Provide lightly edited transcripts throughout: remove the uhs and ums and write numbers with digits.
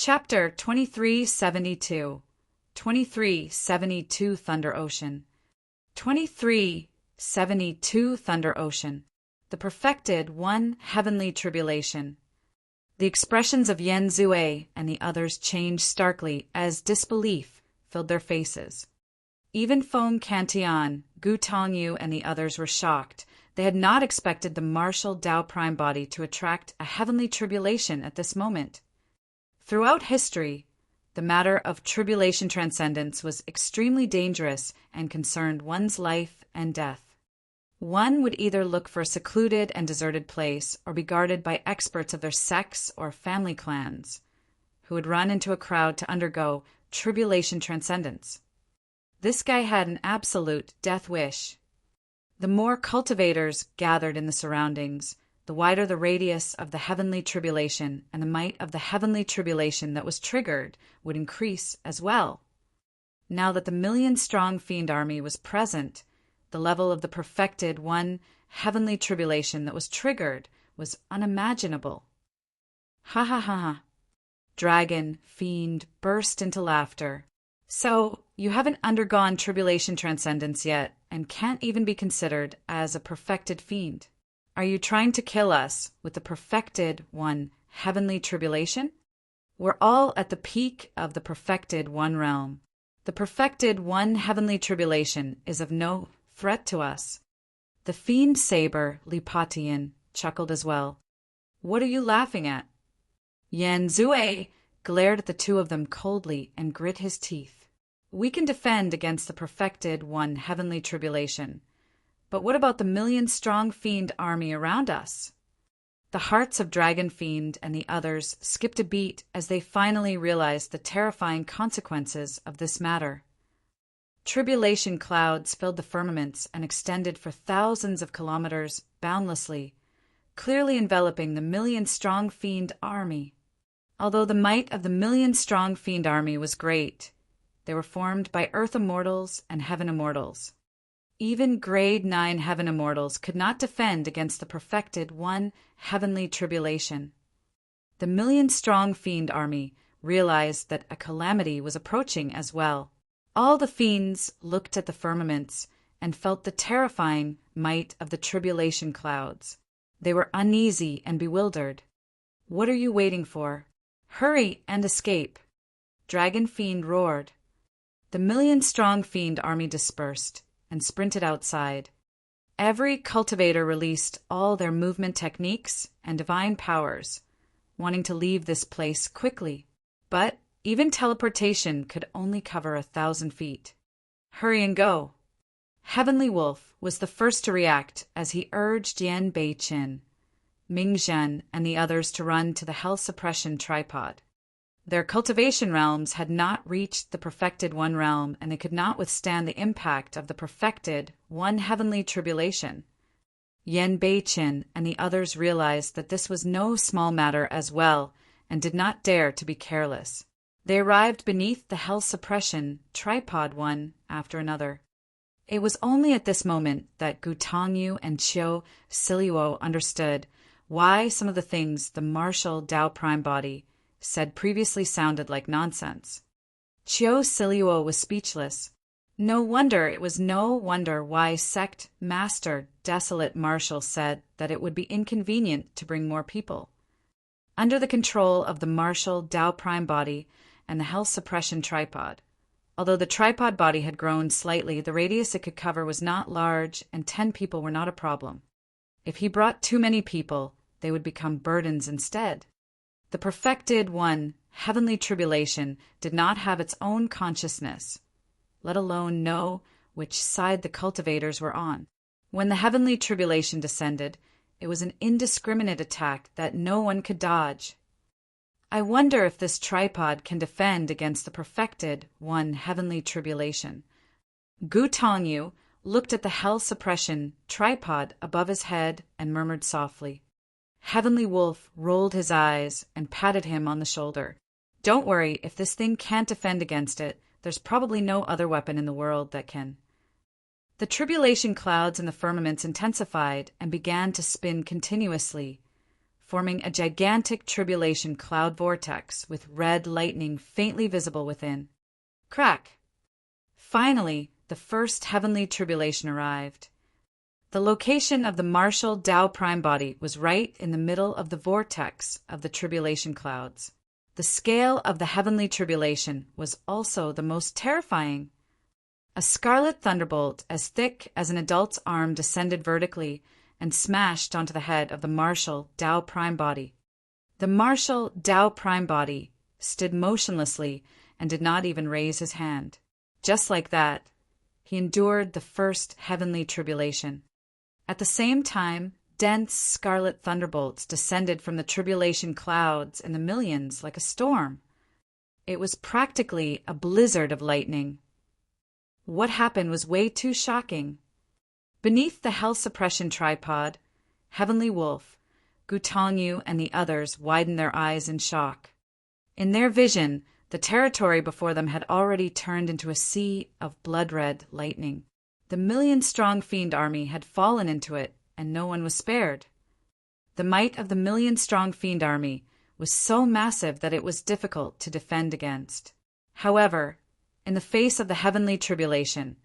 Chapter 2372. 2372 Thunder Ocean. 2372 Thunder Ocean. The Perfected One Heavenly Tribulation. The expressions of Yen Zue and the others changed starkly as disbelief filled their faces. Even Feng Cantian, Gu Tongyu, and the others were shocked. They had not expected the martial Tao Prime body to attract a heavenly tribulation at this moment. Throughout history, the matter of tribulation transcendence was extremely dangerous and concerned one's life and death. One would either look for a secluded and deserted place or be guarded by experts of their sex or family clans, who would run into a crowd to undergo tribulation transcendence. This guy had an absolute death wish. The more cultivators gathered in the surroundings, the wider the radius of the heavenly tribulation, and the might of the heavenly tribulation that was triggered would increase as well. Now that the million-strong fiend army was present, the level of the perfected one heavenly tribulation that was triggered was unimaginable. Ha ha ha ha. Dragon, fiend burst into laughter. So, you haven't undergone tribulation transcendence yet, and can't even be considered as a perfected fiend. Are you trying to kill us with the perfected one heavenly tribulation? We're all at the peak of the perfected one realm. The perfected one heavenly tribulation is of no threat to us. The fiend saber, Lipatian, chuckled as well. What are you laughing at? Yen Zue glared at the two of them coldly and grit his teeth. We can defend against the perfected one heavenly tribulation. But what about the million-strong fiend army around us? The hearts of Dragon Fiend and the others skipped a beat as they finally realized the terrifying consequences of this matter. Tribulation clouds filled the firmaments and extended for thousands of kilometers boundlessly, clearly enveloping the million-strong fiend army. Although the might of the million-strong fiend army was great, they were formed by Earth Immortals and Heaven Immortals. Even Grade 9 Heaven Immortals could not defend against the perfected one heavenly tribulation. The million-strong fiend army realized that a calamity was approaching as well. All the fiends looked at the firmaments and felt the terrifying might of the tribulation clouds. They were uneasy and bewildered. What are you waiting for? Hurry and escape! Dragon Fiend roared. The million-strong fiend army dispersed and sprinted outside. Every cultivator released all their movement techniques and divine powers, wanting to leave this place quickly. But even teleportation could only cover 1,000 feet. Hurry and go! Heavenly Wolf was the first to react as he urged Yan Bei-chin, Ming-Zhen, and the others to run to the Hell Suppression Tripod. Their cultivation realms had not reached the perfected one realm, and they could not withstand the impact of the perfected one heavenly tribulation. Yan Bei-chin and the others realized that this was no small matter as well, and did not dare to be careless. They arrived beneath the Hell Suppression Tripod one after another. It was only at this moment that Gu Tongyu and Chiu Siluo understood why some of the things the martial Tao Prime body said previously sounded like nonsense. Chiu Siluo was speechless. No wonder why Sect Master Desolate Marshal said that it would be inconvenient to bring more people. Under the control of the martial Tao Prime body and the Hell Suppression Tripod, although the tripod body had grown slightly, the radius it could cover was not large, and 10 people were not a problem. If he brought too many people, they would become burdens instead. The perfected one heavenly tribulation did not have its own consciousness, let alone know which side the cultivators were on. When the heavenly tribulation descended, it was an indiscriminate attack that no one could dodge. I wonder if this tripod can defend against the perfected one heavenly tribulation. Gu Tongyu looked at the Hell Suppression Tripod above his head and murmured softly. Heavenly Wolf rolled his eyes and patted him on the shoulder. Don't worry, if this thing can't defend against it, there's probably no other weapon in the world that can. The tribulation clouds in the firmaments intensified and began to spin continuously. forming a gigantic tribulation cloud vortex with red lightning faintly visible within. Crack! Finally, the first heavenly tribulation arrived. The location of the martial Tao prime body was right in the middle of the vortex of the tribulation clouds. The scale of the heavenly tribulation was also the most terrifying. A scarlet thunderbolt as thick as an adult's arm descended vertically and smashed onto the head of the martial Tao prime body. The martial Tao prime body stood motionlessly and did not even raise his hand. Just like that, he endured the first heavenly tribulation. At the same time, dense scarlet thunderbolts descended from the tribulation clouds in the millions like a storm. It was practically a blizzard of lightning. What happened was way too shocking. Beneath the hell suppression tripod, Heavenly Wolf, Gutanyu, and the others widened their eyes in shock. In their vision, the territory before them had already turned into a sea of blood-red lightning. The million-strong fiend army had fallen into it, and no one was spared. The might of the million-strong fiend army was so massive that it was difficult to defend against. However, in the face of the heavenly tribulation,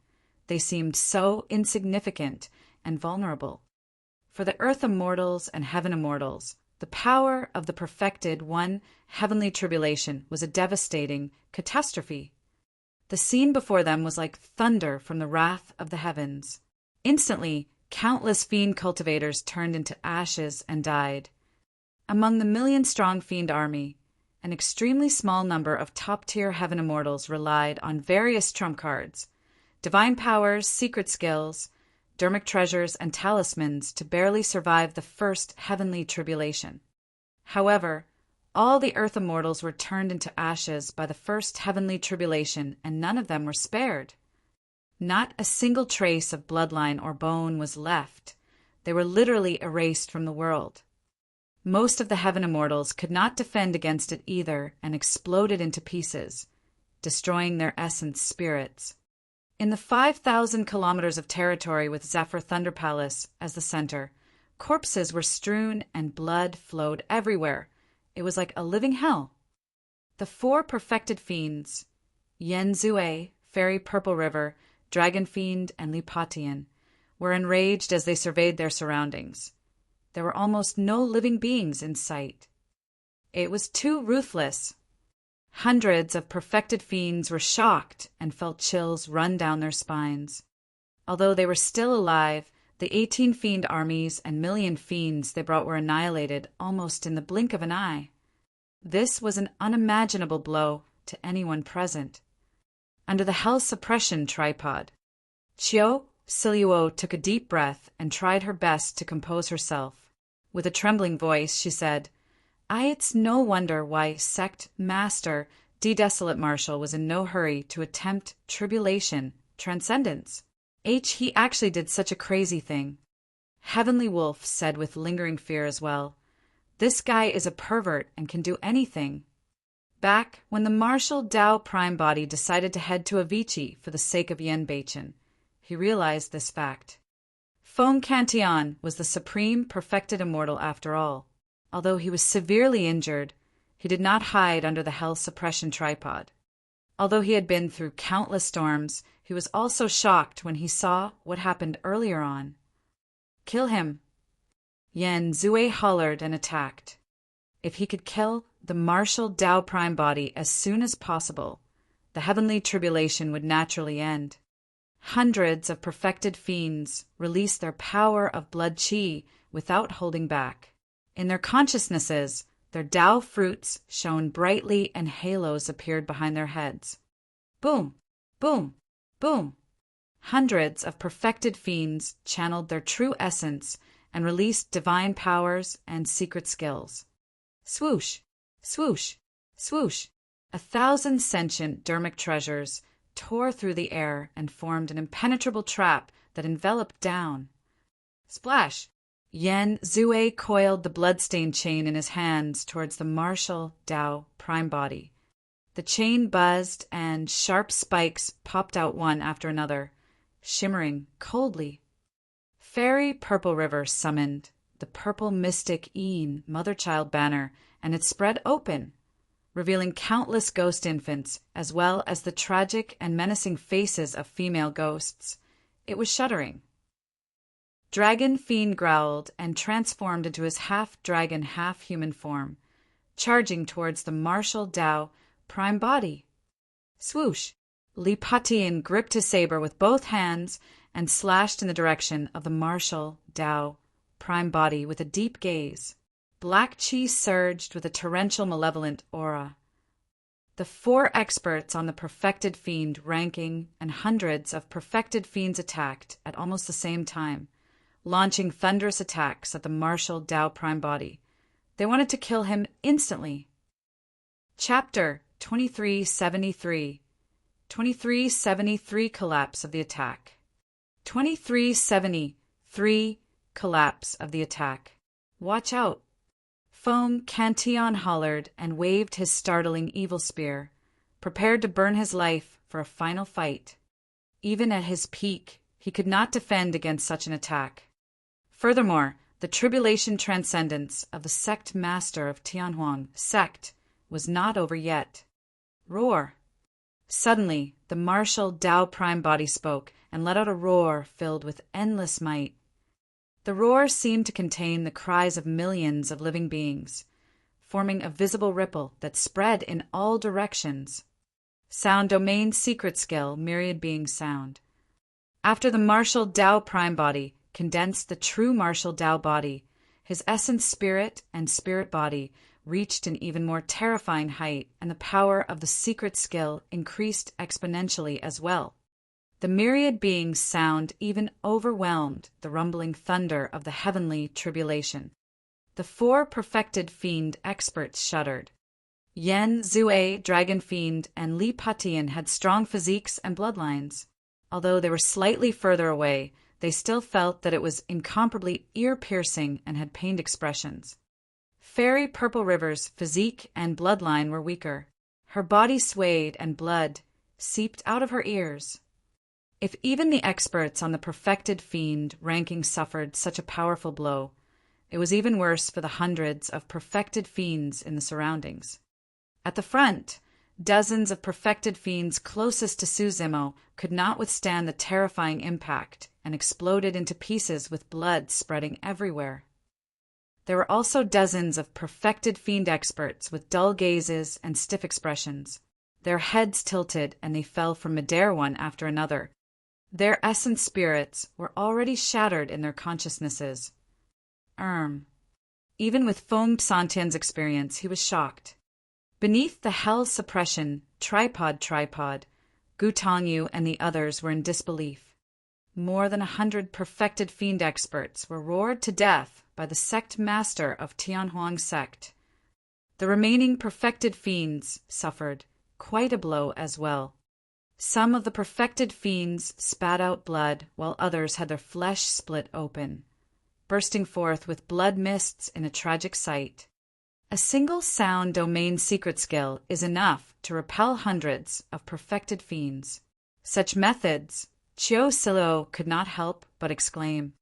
they seemed so insignificant and vulnerable. For the earth immortals and heaven immortals, the power of the perfected one heavenly tribulation was a devastating catastrophe. The scene before them was like thunder from the wrath of the heavens. Instantly, countless fiend cultivators turned into ashes and died. Among the million-strong fiend army, an extremely small number of top-tier heaven immortals relied on various trump cards, divine powers, secret skills, dermic treasures, and talismans to barely survive the first heavenly tribulation. However, all the earth immortals were turned into ashes by the first heavenly tribulation, and none of them were spared. Not a single trace of bloodline or bone was left. They were literally erased from the world. Most of the heaven immortals could not defend against it either and exploded into pieces, destroying their essence spirits. In the 5,000 kilometers of territory with Zephyr Thunder Palace as the center, corpses were strewn and blood flowed everywhere. It was like a living hell. The four perfected fiends, Yen Zue, Fairy Purple River, Dragon Fiend, and Lipatian, were enraged as they surveyed their surroundings. There were almost no living beings in sight. It was too ruthless. Hundreds of perfected fiends were shocked and felt chills run down their spines. Although they were still alive, the 18 fiend armies and million fiends they brought were annihilated almost in the blink of an eye. This was an unimaginable blow to anyone present. Under the hell suppression tripod, Chiao Siluo took a deep breath and tried her best to compose herself. With a trembling voice, she said, It's no wonder why Sect Master De-Desolate Marshal was in no hurry to attempt tribulation, transcendence. He actually did such a crazy thing. Heavenly Wolf said with lingering fear as well, This guy is a pervert and can do anything. Back when the Martial Tao Prime Body decided to head to Avicii for the sake of Yen Beichen, he realized this fact. Feng Cantillon was the supreme perfected immortal after all. Although he was severely injured, he did not hide under the hell suppression tripod. Although he had been through countless storms, he was also shocked when he saw what happened earlier on. Kill him. Yen Zue hollered and attacked. If he could kill the martial Tao Prime Body as soon as possible, the heavenly tribulation would naturally end. Hundreds of perfected fiends released their power of blood qi without holding back. In their consciousnesses, their Tao fruits shone brightly and halos appeared behind their heads. Boom! Boom! Boom! Hundreds of perfected fiends channeled their true essence and released divine powers and secret skills. Swoosh! Swoosh! Swoosh! 1,000 sentient dermic treasures tore through the air and formed an impenetrable trap that enveloped down. Splash! Yen Zue coiled the bloodstained chain in his hands towards the martial Tao Prime Body. The chain buzzed and sharp spikes popped out one after another, shimmering coldly. Fairy Purple River summoned, the purple mystic Een mother-child banner, and it spread open, revealing countless ghost infants, as well as the tragic and menacing faces of female ghosts. It was shuddering. Dragon Fiend growled and transformed into his half-dragon, half-human form, charging towards the martial Tao prime body. Swoosh! Li Patian gripped his saber with both hands and slashed in the direction of the martial Tao prime body with a deep gaze. Black chi surged with a torrential malevolent aura. The 4 experts on the perfected fiend ranking and hundreds of perfected fiends attacked at almost the same time, launching thunderous attacks at the martial Tao prime body. They wanted to kill him instantly. Chapter 2373. 2373 Collapse of the Attack. 2373 Collapse of the Attack. Watch out! Foam Cantillon hollered and waved his startling evil spear, prepared to burn his life for a final fight. Even at his peak, he could not defend against such an attack. Furthermore, the tribulation transcendence of the sect master of Tianhuang sect was not over yet. Roar! Suddenly, the martial Tao prime body spoke and let out a roar filled with endless might. The roar seemed to contain the cries of millions of living beings, forming a visible ripple that spread in all directions. Sound domain secret skill, myriad being sound. After the martial Tao prime body condensed the true martial Tao body, his essence spirit and spirit body reached an even more terrifying height, and the power of the secret skill increased exponentially as well. The myriad beings' sound even overwhelmed the rumbling thunder of the heavenly tribulation. The 4 perfected fiend experts shuddered. Yan Zue, Dragon Fiend, and Li Patian had strong physiques and bloodlines. Although they were slightly further away, they still felt that it was incomparably ear-piercing and had pained expressions. Fairy Purple River's physique and bloodline were weaker. Her body swayed and blood seeped out of her ears. If even the experts on the perfected fiend ranking suffered such a powerful blow, it was even worse for the hundreds of perfected fiends in the surroundings. At the front, dozens of perfected fiends closest to Su Zimo could not withstand the terrifying impact and exploded into pieces with blood spreading everywhere. There were also dozens of perfected fiend experts with dull gazes and stiff expressions. Their heads tilted and they fell from Midair one after another. Their essence spirits were already shattered in their consciousnesses. Even with Foam Santian's experience, he was shocked. Beneath the hell suppression, tripod, Gu Tongyu and the others were in disbelief. More than 100 perfected fiend experts were roared to death by the sect master of Tianhuang sect. The remaining perfected fiends suffered quite a blow as well. Some of the perfected fiends spat out blood, while others had their flesh split open, bursting forth with blood mists in a tragic sight. A single sound domain secret skill is enough to repel hundreds of perfected fiends. Such methods, Chiu Silo could not help but exclaim.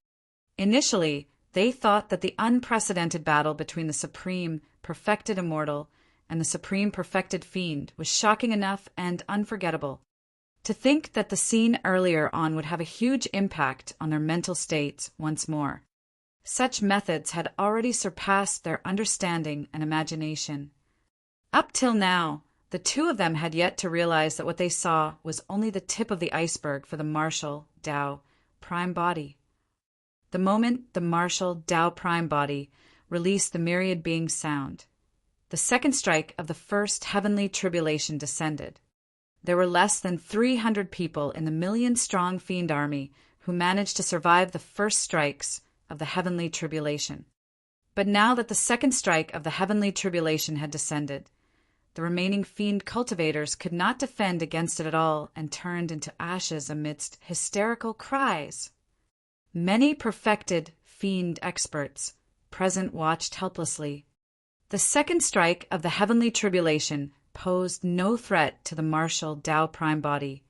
Initially, they thought that the unprecedented battle between the supreme perfected immortal and the supreme perfected fiend was shocking enough and unforgettable. To think that the scene earlier on would have a huge impact on their mental states once more. Such methods had already surpassed their understanding and imagination. Up till now, the 2 of them had yet to realize that what they saw was only the tip of the iceberg for the martial Tao prime body. The moment the martial Tao prime body released the myriad being sound, the second strike of the first heavenly tribulation descended. There were less than 300 people in the million-strong fiend army who managed to survive the first strikes of the heavenly tribulation. But now that the second strike of the heavenly tribulation had descended, the remaining fiend cultivators could not defend against it at all and turned into ashes amidst hysterical cries. Many perfected fiend experts present watched helplessly. The second strike of the heavenly tribulation posed no threat to the martial Tao prime body,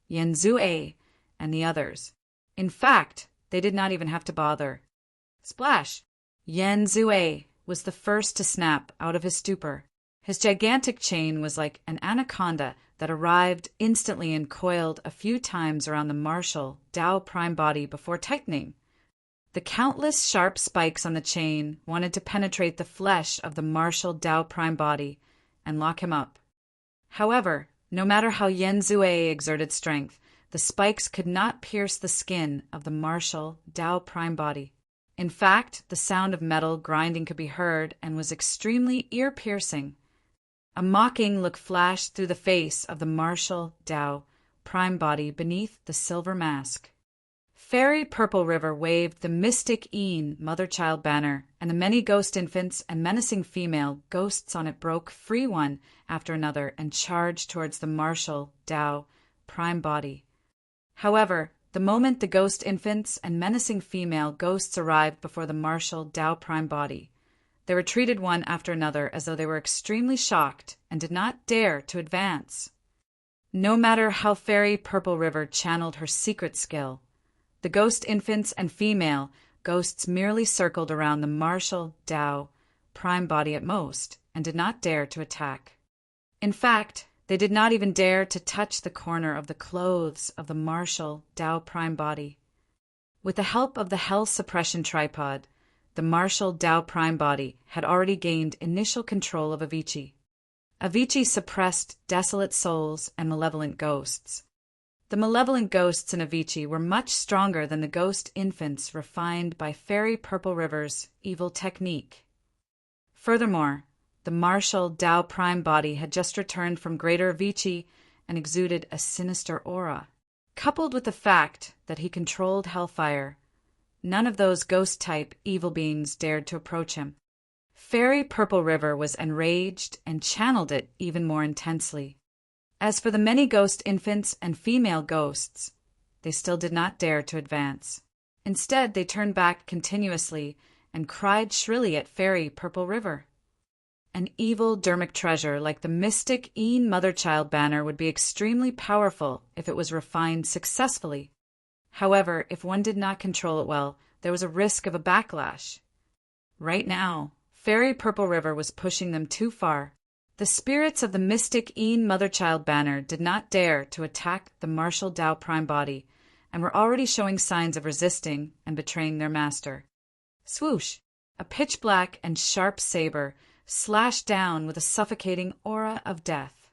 Yan Zue, and the others. In fact, they did not even have to bother. Splash! Yen Zue was the first to snap out of his stupor. His gigantic chain was like an anaconda that arrived instantly and coiled a few times around the martial Tao prime body before tightening. The countless sharp spikes on the chain wanted to penetrate the flesh of the martial Tao prime body and lock him up. However, no matter how Yen Zue exerted strength, the spikes could not pierce the skin of the martial Tao prime body. In fact, the sound of metal grinding could be heard and was extremely ear-piercing. A mocking look flashed through the face of the martial Tao prime body beneath the silver mask. Fairy Purple River waved the mystic Een mother-child banner, and the many ghost infants and menacing female ghosts on it broke free one after another and charged towards the martial Tao prime body. However, the moment the ghost infants and menacing female ghosts arrived before the martial Tao prime body, they retreated one after another as though they were extremely shocked and did not dare to advance. No matter how Fairy Purple River channeled her secret skill, the ghost infants and female ghosts merely circled around the martial Tao prime body at most and did not dare to attack. In fact, they did not even dare to touch the corner of the clothes of the martial Tao prime body. With the help of the hell suppression tripod, the martial Tao prime body had already gained initial control of Avicii. Avicii suppressed desolate souls and malevolent ghosts. The malevolent ghosts in Avicii were much stronger than the ghost infants refined by Fairy Purple River's evil technique. Furthermore, the martial Tao prime body had just returned from Greater Avicii and exuded a sinister aura. Coupled with the fact that he controlled hellfire, none of those ghost-type evil beings dared to approach him. Fairy Purple River was enraged and channeled it even more intensely. As for the many ghost infants and female ghosts, they still did not dare to advance. Instead, they turned back continuously and cried shrilly at Fairy Purple River. An evil dermic treasure like the mystic Een mother-child banner would be extremely powerful if it was refined successfully. However, if one did not control it well, there was a risk of a backlash. Right now, Fairy Purple River was pushing them too far. The spirits of the mystic Een mother-child banner did not dare to attack the martial Tao prime body and were already showing signs of resisting and betraying their master. Swoosh! A pitch-black and sharp saber slashed down with a suffocating aura of death.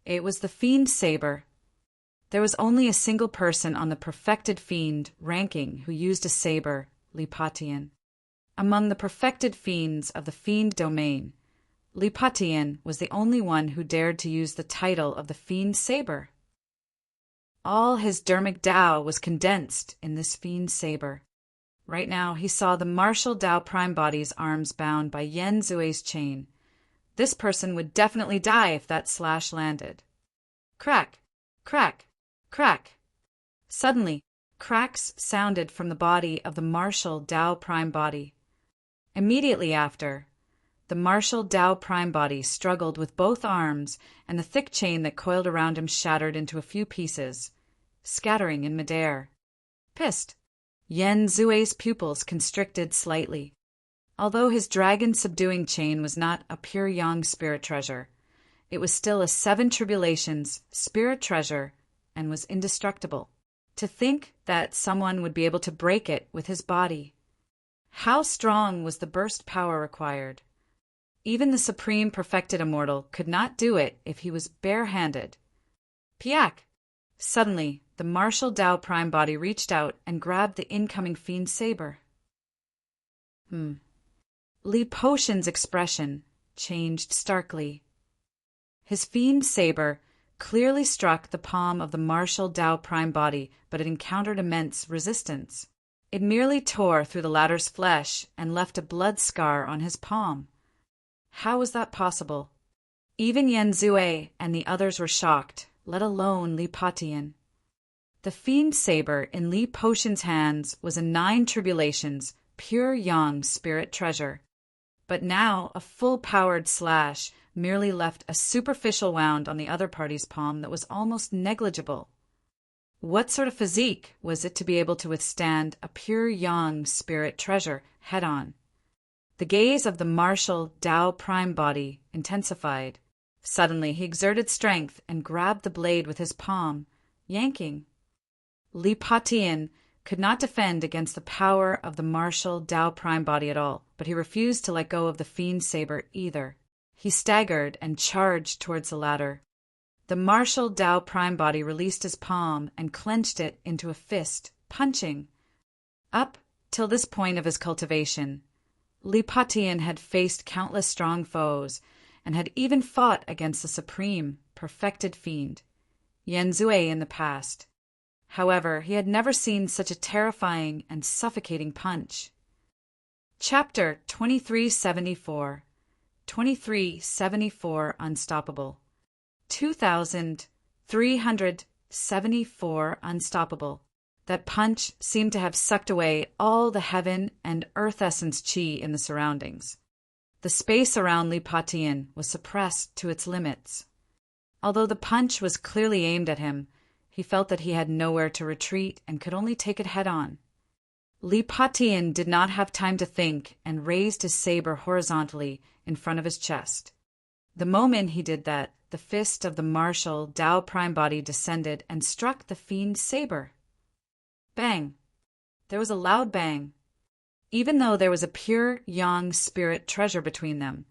It was the Fiend Saber. There was only a single person on the perfected fiend ranking who used a saber, Lipatian. Among the perfected fiends of the fiend domain, Lipatian was the only one who dared to use the title of the Fiend Saber. All his dermic Tao was condensed in this Fiend Saber. Right now, he saw the martial Tao prime body's arms bound by Yen Zue's chain. This person would definitely die if that slash landed. Crack! Crack! Crack! Suddenly, cracks sounded from the body of the martial Tao prime body. Immediately after, the martial Tao prime body struggled with both arms, and the thick chain that coiled around him shattered into a few pieces, scattering in midair. Pissed, Yen Zue's pupils constricted slightly. Although his dragon-subduing chain was not a pure yang spirit treasure, it was still a 7 tribulations spirit treasure and was indestructible. To think that someone would be able to break it with his body. How strong was the burst power required? Even the supreme perfected immortal could not do it if he was barehanded. Piak! Suddenly, the martial Tao prime body reached out and grabbed the incoming fiend saber. Li Potion's expression changed starkly. His fiend saber clearly struck the palm of the martial Tao prime body, but it encountered immense resistance. It merely tore through the latter's flesh and left a blood scar on his palm. How was that possible? Even Yen Zue and the others were shocked, let alone Li Patian. The fiend saber in Li Potion's hands was a 9 tribulations, pure yang spirit treasure. But now a full-powered slash merely left a superficial wound on the other party's palm that was almost negligible. What sort of physique was it to be able to withstand a pure yang spirit treasure head-on? The gaze of the martial Tao prime body intensified. Suddenly he exerted strength and grabbed the blade with his palm, yanking. Li Patian could not defend against the power of the martial Tao prime body at all, but he refused to let go of the fiend's saber either. He staggered and charged towards the latter. The martial Tao prime body released his palm and clenched it into a fist, punching. Up till this point of his cultivation, Li Patian had faced countless strong foes and had even fought against the supreme, perfected fiend, Yan Zui, in the past. However, he had never seen such a terrifying and suffocating punch. Chapter 2374. 2374 Unstoppable. 2374 Unstoppable. That punch seemed to have sucked away all the heaven and earth essence chi in the surroundings. The space around Li Patian was suppressed to its limits. Although the punch was clearly aimed at him, he felt that he had nowhere to retreat and could only take it head-on. Li Patian did not have time to think and raised his saber horizontally in front of his chest. The moment he did that, the fist of the martial Tao prime body descended and struck the fiend's saber. Bang! There was a loud bang. Even though there was a pure yang spirit treasure between them,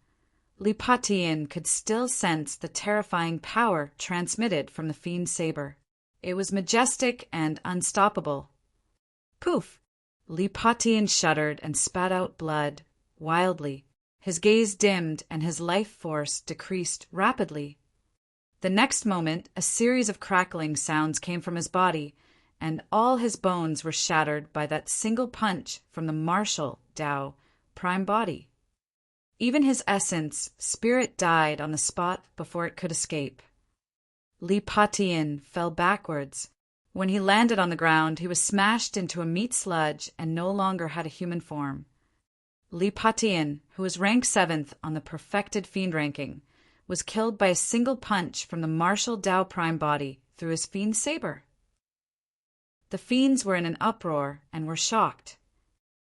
Li Patian could still sense the terrifying power transmitted from the fiend's saber. It was majestic and unstoppable. Poof! Li Patian shuddered and spat out blood, wildly. His gaze dimmed and his life force decreased rapidly. The next moment, a series of crackling sounds came from his body, and all his bones were shattered by that single punch from the martial Tao prime body. Even his essence, spirit, died on the spot before it could escape. Li Patian fell backwards. When he landed on the ground, he was smashed into a meat sludge and no longer had a human form. Li Patian, who was ranked 7th on the perfected fiend ranking, was killed by a single punch from the martial Tao prime body through his fiend saber. The fiends were in an uproar and were shocked.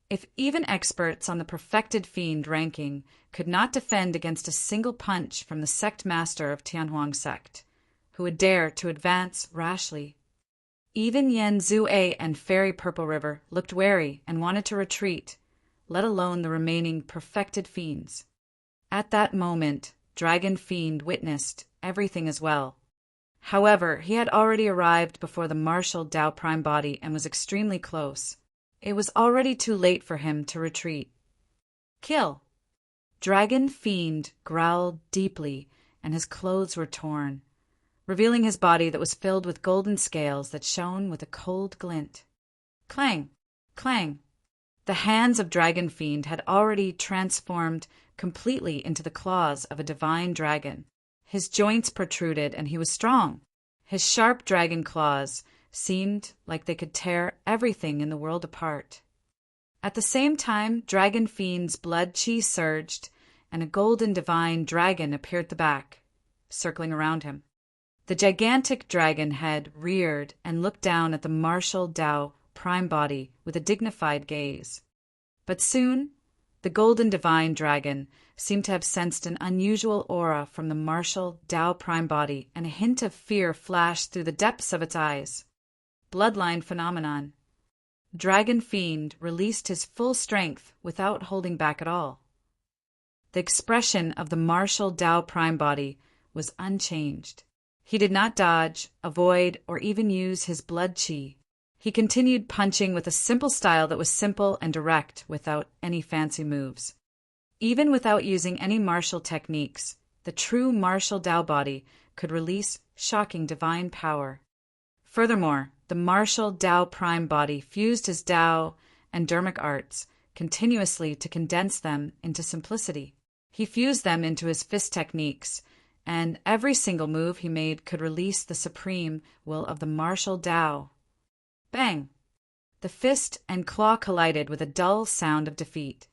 If even experts on the perfected fiend ranking could not defend against a single punch from the sect master of Tianhuang sect, who would dare to advance rashly, even Yan Zui and Fairy Purple River looked wary and wanted to retreat, let alone the remaining perfected fiends. At that moment, Dragon Fiend witnessed everything as well. However, he had already arrived before the martial Tao prime body and was extremely close. It was already too late for him to retreat. Kill! Dragon Fiend growled deeply, and his clothes were torn, revealing his body that was filled with golden scales that shone with a cold glint. Clang! Clang! The hands of Dragon Fiend had already transformed completely into the claws of a divine dragon. His joints protruded, and he was strong. His sharp dragon claws seemed like they could tear everything in the world apart. At the same time, Dragon Fiend's blood chi surged, and a golden divine dragon appeared at the back, circling around him. The gigantic dragon head reared and looked down at the martial Tao prime body with a dignified gaze. But soon, the golden divine dragon seemed to have sensed an unusual aura from the martial Tao prime body, and a hint of fear flashed through the depths of its eyes. Bloodline phenomenon. Dragon Fiend released his full strength without holding back at all. The expression of the martial Tao prime body was unchanged. He did not dodge, avoid, or even use his blood chi. He continued punching with a simple style that was simple and direct without any fancy moves. Even without using any martial techniques, the true martial Tao body could release shocking divine power. Furthermore, the martial Tao prime body fused his Tao and dermic arts continuously to condense them into simplicity. He fused them into his fist techniques, and every single move he made could release the supreme will of the martial Tao. Bang! The fist and claw collided with a dull sound of defeat.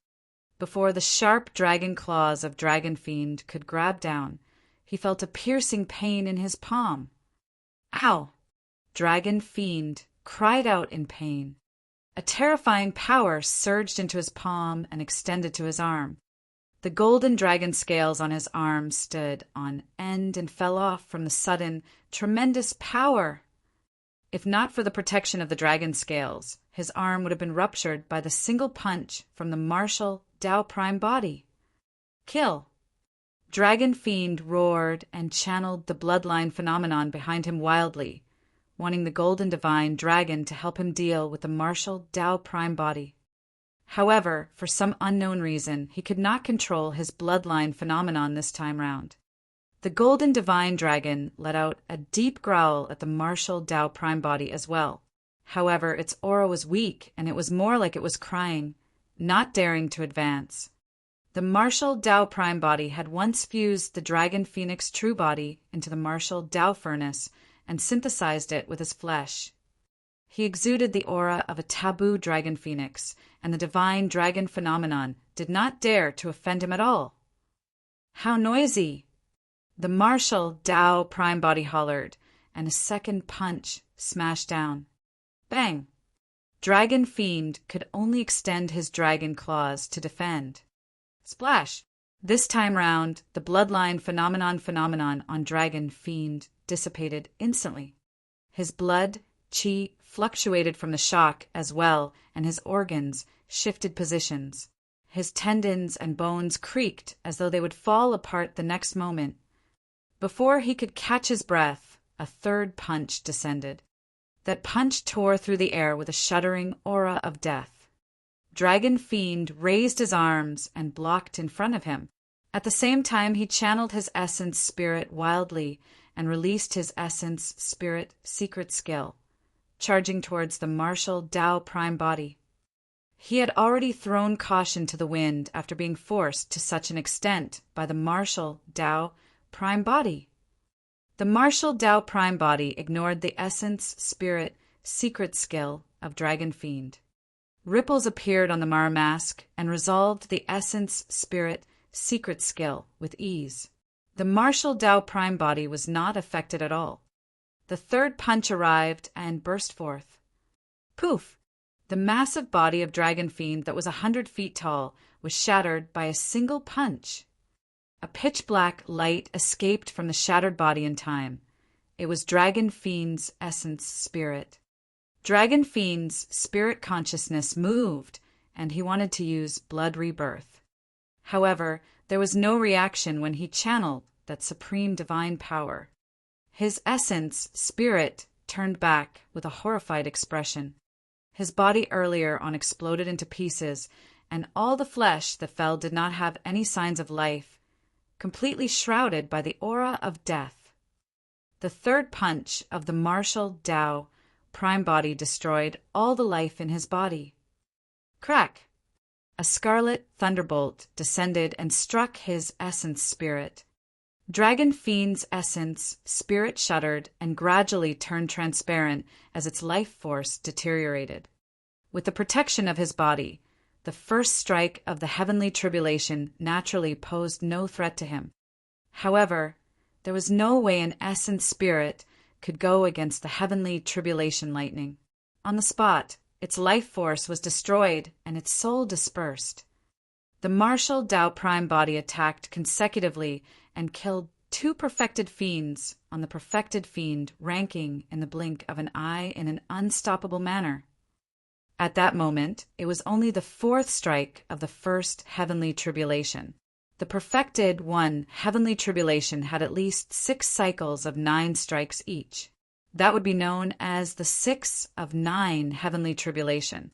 Before the sharp dragon claws of Dragon Fiend could grab down, he felt a piercing pain in his palm. Ow! Dragon Fiend cried out in pain. A terrifying power surged into his palm and extended to his arm. The golden dragon scales on his arm stood on end and fell off from the sudden, tremendous power. If not for the protection of the dragon scales, his arm would have been ruptured by the single punch from the martial Tao Prime body. Kill. Dragon Fiend roared and channeled the bloodline phenomenon behind him wildly, wanting the golden divine dragon to help him deal with the martial Tao Prime body. However, for some unknown reason, he could not control his bloodline phenomenon this time round. The golden divine dragon let out a deep growl at the martial Tao Prime body as well. However, its aura was weak, and it was more like it was crying, not daring to advance. The martial Tao Prime body had once fused the Dragon Phoenix true body into the martial Tao furnace and synthesized it with his flesh. He exuded the aura of a taboo Dragon Phoenix, and the divine dragon phenomenon did not dare to offend him at all. How noisy! The martial Tao Prime body hollered, and a second punch smashed down. Bang! Dragon Fiend could only extend his dragon claws to defend. Splash! This time round, the bloodline phenomenon on Dragon Fiend dissipated instantly. His blood, chi, fluctuated from the shock as well, and his organs shifted positions. His tendons and bones creaked as though they would fall apart the next moment. Before he could catch his breath, a third punch descended. That punch tore through the air with a shuddering aura of death. Dragon Fiend raised his arms and blocked in front of him. At the same time, he channeled his essence spirit wildly and released his essence spirit secret skill, charging towards the martial Tao Prime body. He had already thrown caution to the wind after being forced to such an extent by the martial Tao Prime body. The martial Tao Prime body ignored the essence spirit secret skill of Dragon Fiend. Ripples appeared on the Mara mask and resolved the essence spirit secret skill with ease. The martial Tao Prime body was not affected at all. The third punch arrived and burst forth. Poof! The massive body of Dragon Fiend that was 100 feet tall was shattered by a single punch. A pitch-black light escaped from the shattered body in time. It was Dragon Fiend's essence spirit. Dragon Fiend's spirit consciousness moved, and he wanted to use blood rebirth. However, there was no reaction when he channeled that supreme divine power. His essence spirit turned back with a horrified expression. His body earlier on exploded into pieces, and all the flesh that fell did not have any signs of life, completely shrouded by the aura of death. The third punch of the martial Tao Prime body destroyed all the life in his body. Crack! A scarlet thunderbolt descended and struck his essence spirit. Dragon Fiend's essence spirit shuddered and gradually turned transparent as its life force deteriorated. With the protection of his body, the first strike of the heavenly tribulation naturally posed no threat to him. However, there was no way an essence spirit could go against the heavenly tribulation lightning. On the spot, its life force was destroyed and its soul dispersed. The martial Tao Prime body attacked consecutively and killed 2 perfected fiends on the perfected fiend ranking in the blink of an eye in an unstoppable manner. At that moment, it was only the 4th strike of the first heavenly tribulation. The perfected one heavenly tribulation had at least 6 cycles of 9 strikes each. That would be known as the 6 of 9 heavenly tribulation.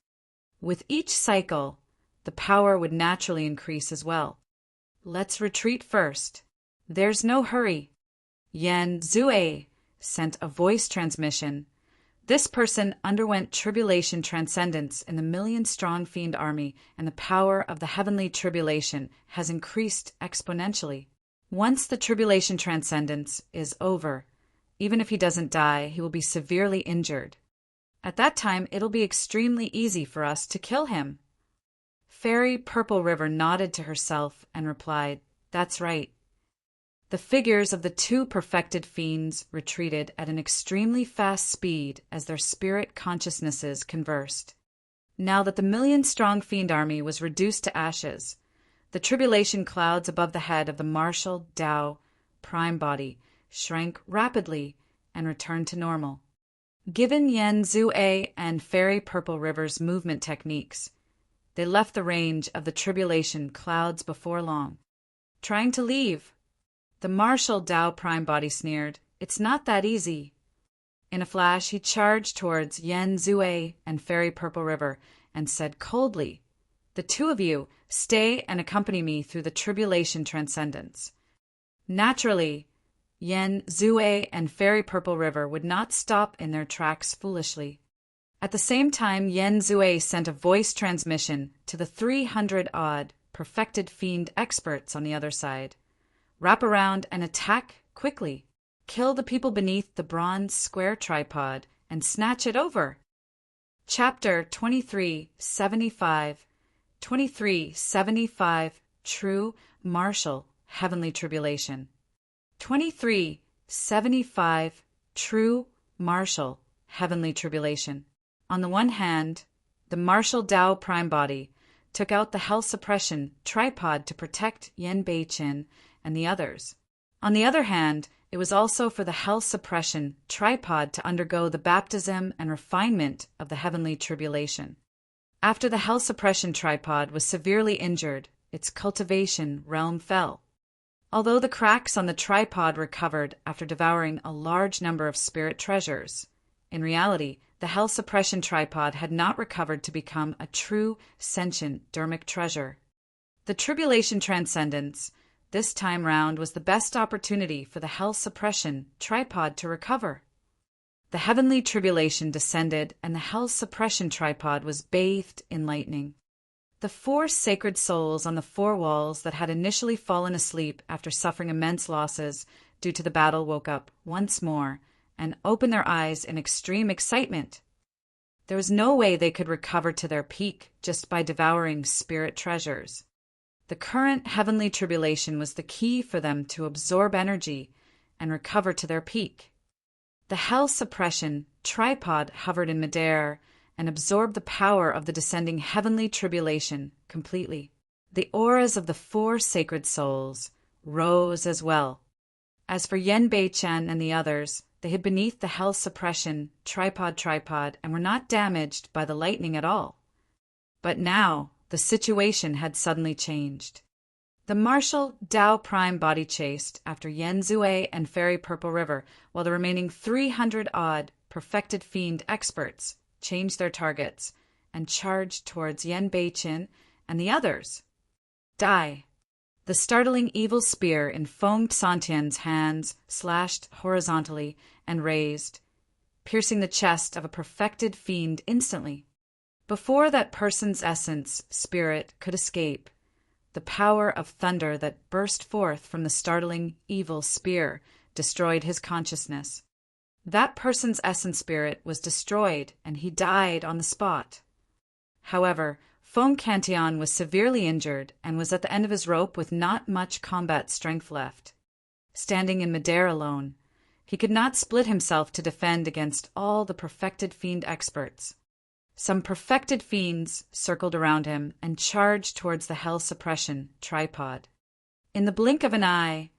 With each cycle, the power would naturally increase as well. Let's retreat first. There's no hurry. Yan Zue sent a voice transmission. This person underwent tribulation transcendence in the million-strong fiend army, and the power of the heavenly tribulation has increased exponentially. Once the tribulation transcendence is over, even if he doesn't die, he will be severely injured. At that time, it'll be extremely easy for us to kill him. Fairy Purple River nodded to herself and replied, "That's right." The figures of the 2 perfected fiends retreated at an extremely fast speed as their spirit consciousnesses conversed. Now that the million-strong fiend army was reduced to ashes, the tribulation clouds above the head of the martial Tao prime body shrank rapidly and returned to normal. Given Yen Zue and Fairy Purple River's movement techniques, they left the range of the tribulation clouds before long. Trying to leave? The martial Tao prime body sneered, "It's not that easy." In a flash, he charged towards Yen Zue and Fairy Purple River and said coldly, "The two of you, stay and accompany me through the tribulation transcendence." Naturally, Yen Zue and Fairy Purple River would not stop in their tracks foolishly. At the same time, Yen Zue sent a voice transmission to the 300-odd perfected fiend experts on the other side. "Wrap around and attack quickly. Kill the people beneath the bronze square tripod and snatch it over." Chapter 2375 2375 True Martial Heavenly Tribulation. 2375 True Martial Heavenly Tribulation. On the one hand, the martial Tao prime body took out the hell suppression tripod to protect Yen Bei-chin and the others. On the other hand, it was also for the hell suppression tripod to undergo the baptism and refinement of the heavenly tribulation. After the hell suppression tripod was severely injured, its cultivation realm fell. Although the cracks on the tripod recovered after devouring a large number of spirit treasures, in reality, the hell suppression tripod had not recovered to become a true sentient dharmic treasure. The tribulation transcendence this time round was the best opportunity for the hell suppression tripod to recover. The heavenly tribulation descended and the hell suppression tripod was bathed in lightning. The four sacred souls on the four walls that had initially fallen asleep after suffering immense losses due to the battle woke up once more and opened their eyes in extreme excitement. There was no way they could recover to their peak just by devouring spirit treasures. The current heavenly tribulation was the key for them to absorb energy and recover to their peak. The hell suppression tripod hovered in midair and absorbed the power of the descending heavenly tribulation completely. The auras of the four sacred souls rose as well. As for Yen Bei-chan and the others, they hid beneath the hell suppression tripod and were not damaged by the lightning at all. But now the situation had suddenly changed. The martial Tao prime body chased after Yen Zue and Fairy Purple River, while the remaining 300-odd perfected fiend experts changed their targets and charged towards Yen Bei-chin and the others. Die! The startling evil spear in Feng Santian's hands slashed horizontally and raised, piercing the chest of a perfected fiend instantly. Before that person's essence, spirit, could escape, the power of thunder that burst forth from the startling evil spear destroyed his consciousness. That person's essence spirit was destroyed, and he died on the spot. However, Feng Cantian was severely injured and was at the end of his rope with not much combat strength left. Standing in midair alone, he could not split himself to defend against all the perfected fiend experts. Some perfected fiends circled around him and charged towards the hell suppression tripod. In the blink of an eye,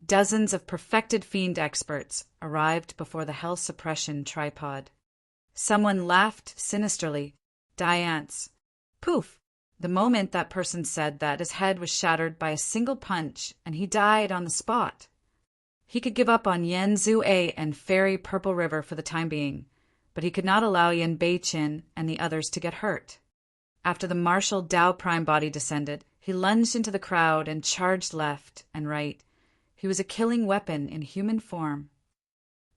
dozens of perfected fiend experts arrived before the hell suppression tripod. Someone laughed sinisterly. Diance. Poof! The moment that person said that, his head was shattered by a single punch, and he died on the spot. He could give up on Yen Zue and Fairy Purple River for the time being, but he could not allow Yen Bei-chin and the others to get hurt. After the martial Tao prime body descended, he lunged into the crowd and charged left and right. He was a killing weapon in human form.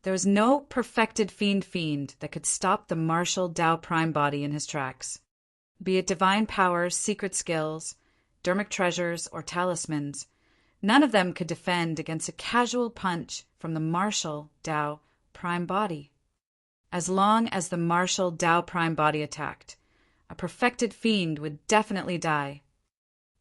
There was no perfected fiend that could stop the martial Tao prime body in his tracks. Be it divine powers, secret skills, dharmic treasures, or talismans, none of them could defend against a casual punch from the martial Tao prime body. As long as the martial Tao prime body attacked, a perfected fiend would definitely die.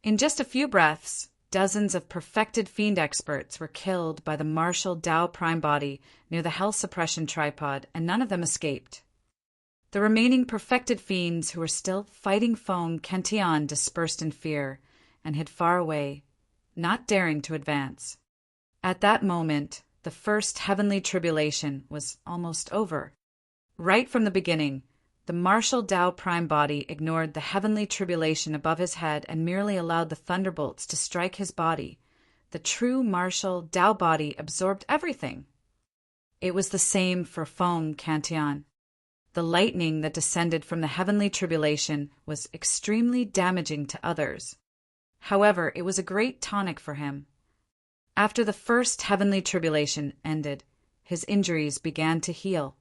In just a few breaths, dozens of perfected fiend experts were killed by the martial Tao prime body near the hell suppression tripod, and none of them escaped. The remaining perfected fiends who were still fighting Feng Cantillon dispersed in fear and hid far away, not daring to advance. At that moment, the first heavenly tribulation was almost over. Right from the beginning, the martial Tao prime body ignored the heavenly tribulation above his head and merely allowed the thunderbolts to strike his body. The true martial Tao body absorbed everything. It was the same for Feng Cantillon. The lightning that descended from the heavenly tribulation was extremely damaging to others. However, it was a great tonic for him. After the first heavenly tribulation ended, his injuries began to heal.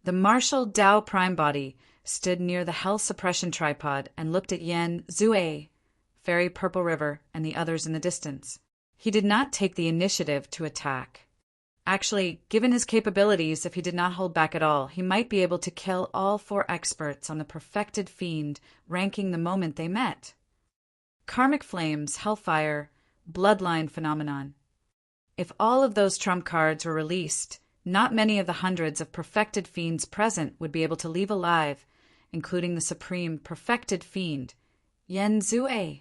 The martial Tao prime body stood near the hell suppression tripod and looked at Yan Zue, Fairy Purple River, and the others in the distance. He did not take the initiative to attack. Actually, given his capabilities, if he did not hold back at all, he might be able to kill all 4 experts on the perfected fiend ranking the moment they met. Karmic flames, hellfire, bloodline phenomenon. If all of those trump cards were released, not many of the hundreds of perfected fiends present would be able to leave alive, including the supreme perfected fiend, Yan Zue.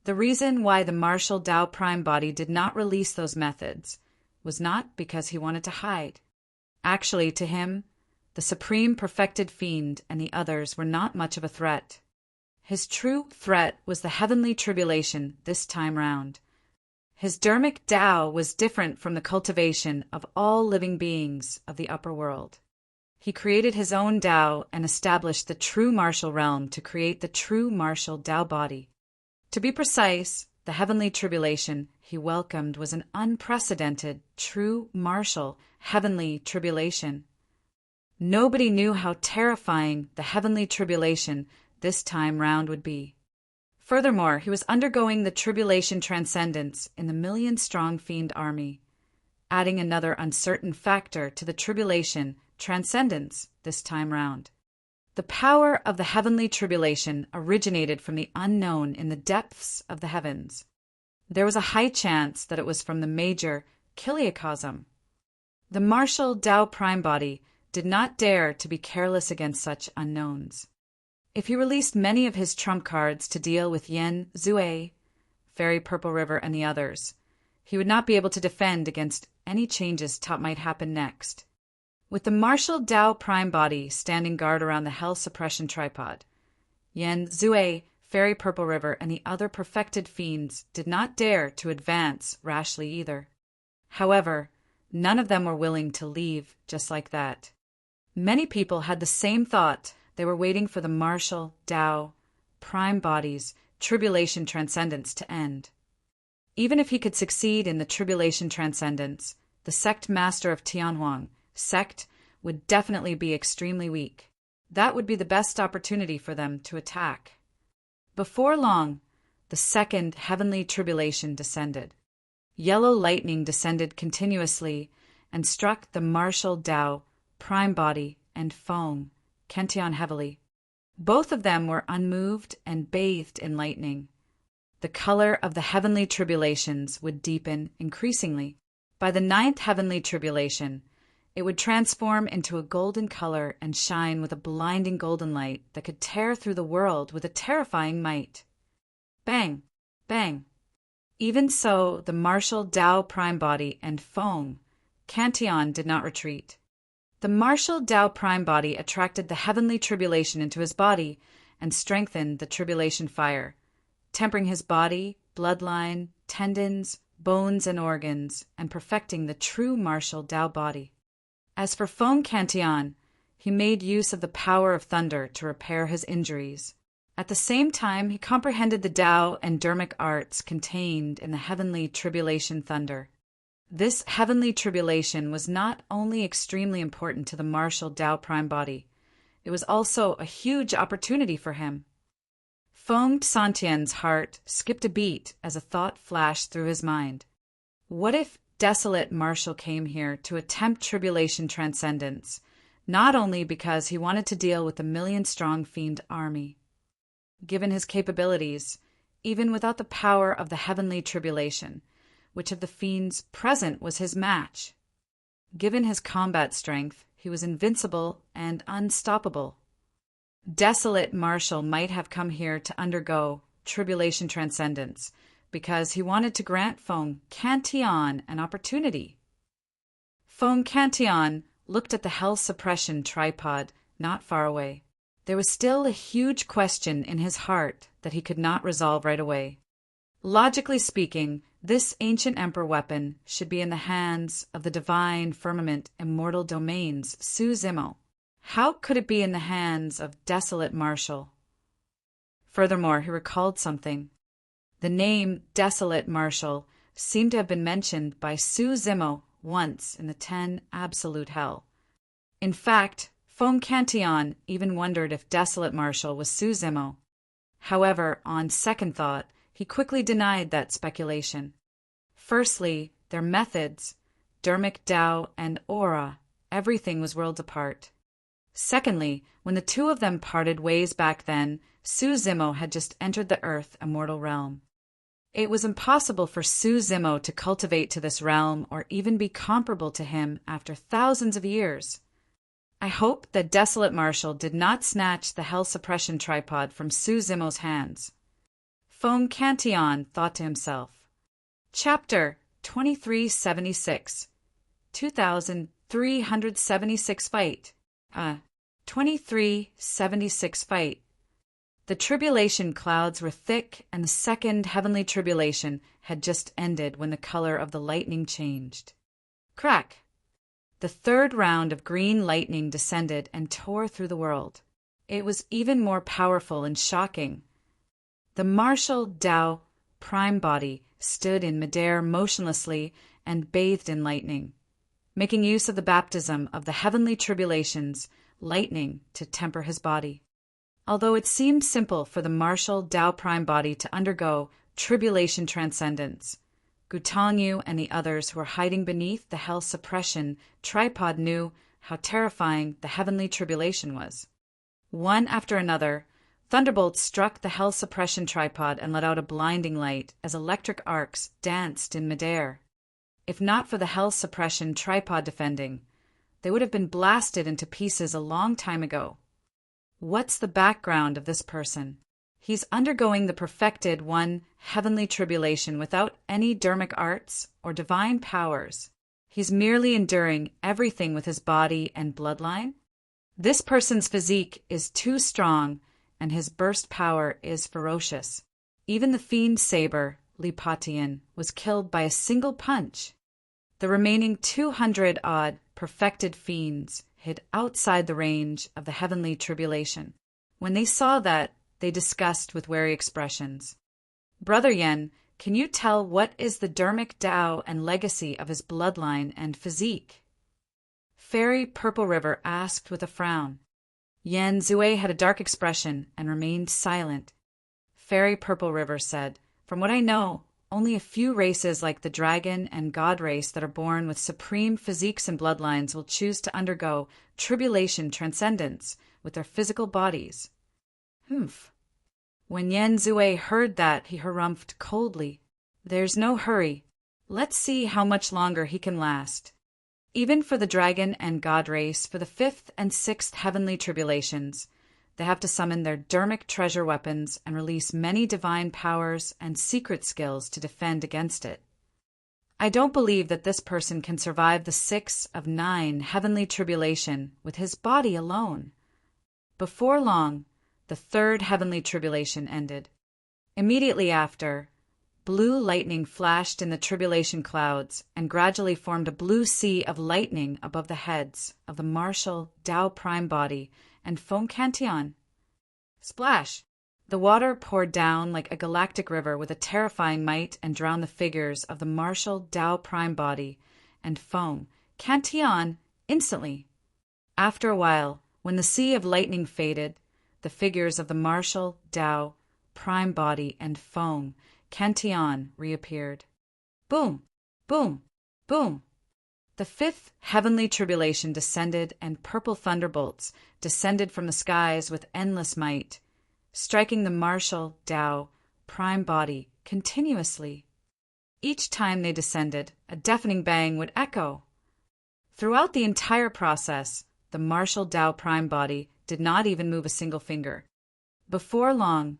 The reason why the martial Tao prime body did not release those methods was not because he wanted to hide. Actually, to him, the supreme perfected fiend and the others were not much of a threat. His true threat was the heavenly tribulation this time round. His dharmic Tao was different from the cultivation of all living beings of the upper world. He created his own Tao and established the true martial realm to create the true martial Tao body. To be precise, the heavenly tribulation he welcomed was an unprecedented, true martial, heavenly tribulation. Nobody knew how terrifying the heavenly tribulation this time round would be. Furthermore, he was undergoing the tribulation transcendence in the million-strong fiend army, adding another uncertain factor to the tribulation transcendence this time round. The power of the heavenly tribulation originated from the unknown in the depths of the heavens. There was a high chance that it was from the major Kiliacosm. The martial Tao prime body did not dare to be careless against such unknowns. If he released many of his trump cards to deal with Yan Zue, Fairy Purple River, and the others, he would not be able to defend against any changes that might happen next. With the martial Tao prime body standing guard around the hell suppression tripod, Yan Zue, Fairy Purple River, and the other perfected fiends did not dare to advance rashly either. However, none of them were willing to leave just like that. Many people had the same thought. They were waiting for the martial Tao prime body's tribulation transcendence to end. Even if he could succeed in the tribulation transcendence, the sect master of Tianhuang sect would definitely be extremely weak. That would be the best opportunity for them to attack. Before long, the second heavenly tribulation descended. Yellow lightning descended continuously and struck the martial Tao prime body and Feng Cantillon heavily. Both of them were unmoved and bathed in lightning. The color of the heavenly tribulations would deepen increasingly. By the 9th heavenly tribulation, it would transform into a golden color and shine with a blinding golden light that could tear through the world with a terrifying might. Bang! Bang! Even so, the martial Tao prime body and Feng Cantillon did not retreat. The martial Tao prime body attracted the heavenly tribulation into his body and strengthened the tribulation fire, tempering his body, bloodline, tendons, bones, and organs, and perfecting the true martial Tao body. As for Feng Cantillon, he made use of the power of thunder to repair his injuries. At the same time, he comprehended the Tao and dharmic arts contained in the heavenly tribulation thunder. This heavenly tribulation was not only extremely important to the martial Tao prime body, it was also a huge opportunity for him. Feng Santian's heart skipped a beat as a thought flashed through his mind. What if desolate Marshall came here to attempt tribulation transcendence, not only because he wanted to deal with the million-strong fiend army? Given his capabilities, even without the power of the heavenly tribulation, which of the fiends present was his match? Given his combat strength, he was invincible and unstoppable. Desolate Marshall might have come here to undergo tribulation transcendence because he wanted to grant Fong Cantillon an opportunity. Fong Cantillon looked at the hell suppression tripod not far away. There was still a huge question in his heart that he could not resolve right away. Logically speaking, this ancient emperor weapon should be in the hands of the divine firmament immortal domains Su Zimo. How could it be in the hands of desolate Marshall? Furthermore, he recalled something. The name Desolate Marshall seemed to have been mentioned by Su Zimo once in the 10 Absolute Hell. In fact, Fong Cantillon even wondered if Desolate Marshall was Su Zimo. However, on second thought, he quickly denied that speculation. Firstly, their methods, Dermic Tao and Aura, everything was worlds apart. Secondly, when the two of them parted ways back then, Su Zimo had just entered the Earth immortal realm. It was impossible for Su Zimo to cultivate to this realm or even be comparable to him after thousands of years. I hope that Desolate Marshall did not snatch the hell suppression tripod from Su Zimo's hands. Fong Cantillon thought to himself. Chapter 2376 2376 Fight 2376 Fight. The tribulation clouds were thick, and the second heavenly tribulation had just ended when the color of the lightning changed. Crack! The third round of green lightning descended and tore through the world. It was even more powerful and shocking. The Marshall Tao prime body stood in midair motionlessly and bathed in lightning, making use of the baptism of the heavenly tribulations, lightning, to temper his body. Although it seemed simple for the Marshall Tao prime body to undergo tribulation transcendence, Gutangyu and the others who were hiding beneath the hell suppression tripod knew how terrifying the heavenly tribulation was. One after another, thunderbolts struck the hell suppression tripod and let out a blinding light as electric arcs danced in midair. If not for the hell suppression tripod defending, they would have been blasted into pieces a long time ago. What's the background of this person? He's undergoing the perfected one heavenly tribulation without any dermic arts or divine powers. He's merely enduring everything with his body and bloodline. This person's physique is too strong, and his burst power is ferocious. Even the fiend saber, Li Patian, was killed by a single punch. The remaining 200-odd perfected fiends hid outside the range of the heavenly tribulation. When they saw that, they discussed with wary expressions. Brother Yen, can you tell what is the dermic Tao and legacy of his bloodline and physique? Fairy Purple River asked with a frown. Yen Zue had a dark expression and remained silent. Fairy Purple River said, "From what I know, only a few races like the dragon and god race that are born with supreme physiques and bloodlines will choose to undergo tribulation transcendence with their physical bodies." Humph. When Yen Zue heard that, he harumphed coldly. "There's no hurry. Let's see how much longer he can last." Even for the dragon and god race, for the 5th and 6th heavenly tribulations, they have to summon their dermic treasure weapons and release many divine powers and secret skills to defend against it. I don't believe that this person can survive the 6 of 9 heavenly tribulation with his body alone. Before long, the 3rd heavenly tribulation ended. Immediately after, blue lightning flashed in the tribulation clouds and gradually formed a blue sea of lightning above the heads of the Marshall Tao prime body and Fong Cantillon. Splash! The water poured down like a galactic river with a terrifying might and drowned the figures of the Marshall Tao prime body and Fong Cantillon instantly. After a while, when the sea of lightning faded, the figures of the Marshall Tao prime body and Fong Cantillon reappeared. Boom! Boom! Boom! The 5th heavenly tribulation descended, and purple thunderbolts descended from the skies with endless might, striking the Marshall Tao prime body continuously. Each time they descended, a deafening bang would echo. Throughout the entire process, the martial Tao prime body did not even move a single finger. Before long,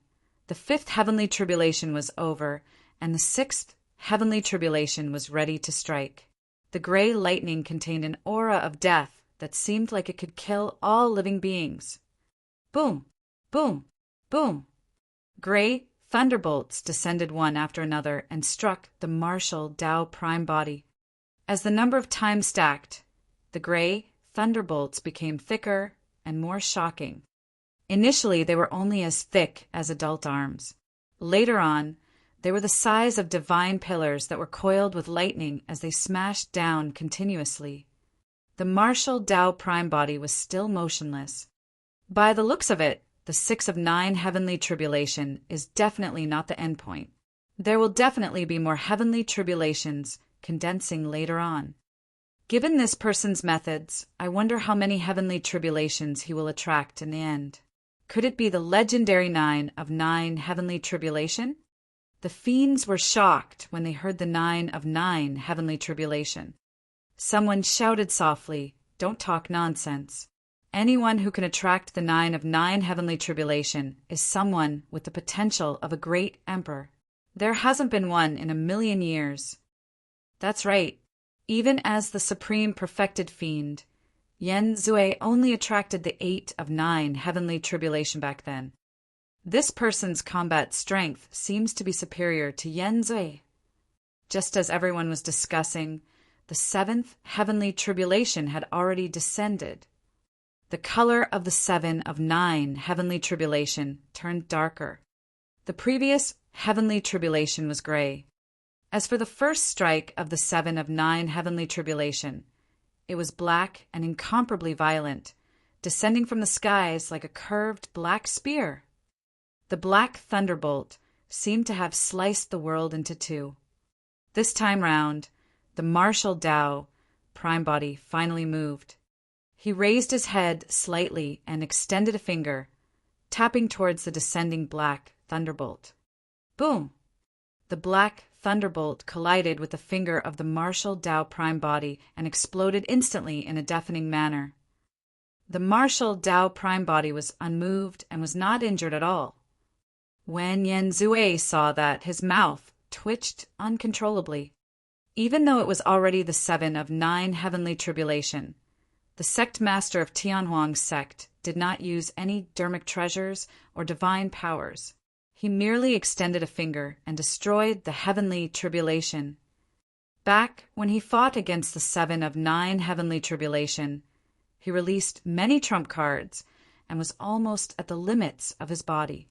the fifth heavenly tribulation was over, and the sixth heavenly tribulation was ready to strike. The gray lightning contained an aura of death that seemed like it could kill all living beings. Boom! Boom! Boom! Gray thunderbolts descended one after another and struck the martial Tao prime body. As the number of times stacked, the gray thunderbolts became thicker and more shocking. Initially, they were only as thick as adult arms. Later on, they were the size of divine pillars that were coiled with lightning as they smashed down continuously. The martial Tao prime body was still motionless. By the looks of it, the 6 of 9 heavenly tribulation is definitely not the end point. There will definitely be more heavenly tribulations condensing later on. Given this person's methods, I wonder how many heavenly tribulations he will attract in the end. Could it be the legendary 9 of 9 heavenly tribulation? The fiends were shocked when they heard the 9 of 9 heavenly tribulation. Someone shouted softly, "Don't talk nonsense." Anyone who can attract the 9 of 9 heavenly tribulation is someone with the potential of a great emperor. There hasn't been one in 1,000,000 years. That's right. Even as the supreme perfected fiend, Yen Zui only attracted the 8 of 9 heavenly tribulation back then. This person's combat strength seems to be superior to Yen Zui. Just as everyone was discussing, the 7th heavenly tribulation had already descended. The color of the 7 of 9 heavenly tribulation turned darker. The previous heavenly tribulation was gray. As for the first strike of the 7 of 9 heavenly tribulation, it was black and incomparably violent, descending from the skies like a curved black spear. The black thunderbolt seemed to have sliced the world into two. This time round, the martial Tao prime body finally moved. He raised his head slightly and extended a finger, tapping towards the descending black thunderbolt. Boom! The black thunderbolt collided with the finger of the martial Tao prime body and exploded instantly in a deafening manner. The martial Tao prime body was unmoved and was not injured at all. When Yen Zui saw that, his mouth twitched uncontrollably. Even though it was already the 7 of 9 heavenly tribulation, the sect master of Tianhuang's sect did not use any dermic treasures or divine powers. He merely extended a finger and destroyed the heavenly tribulation. Back when he fought against the 7 of 9 heavenly tribulation, he released many trump cards and was almost at the limits of his body.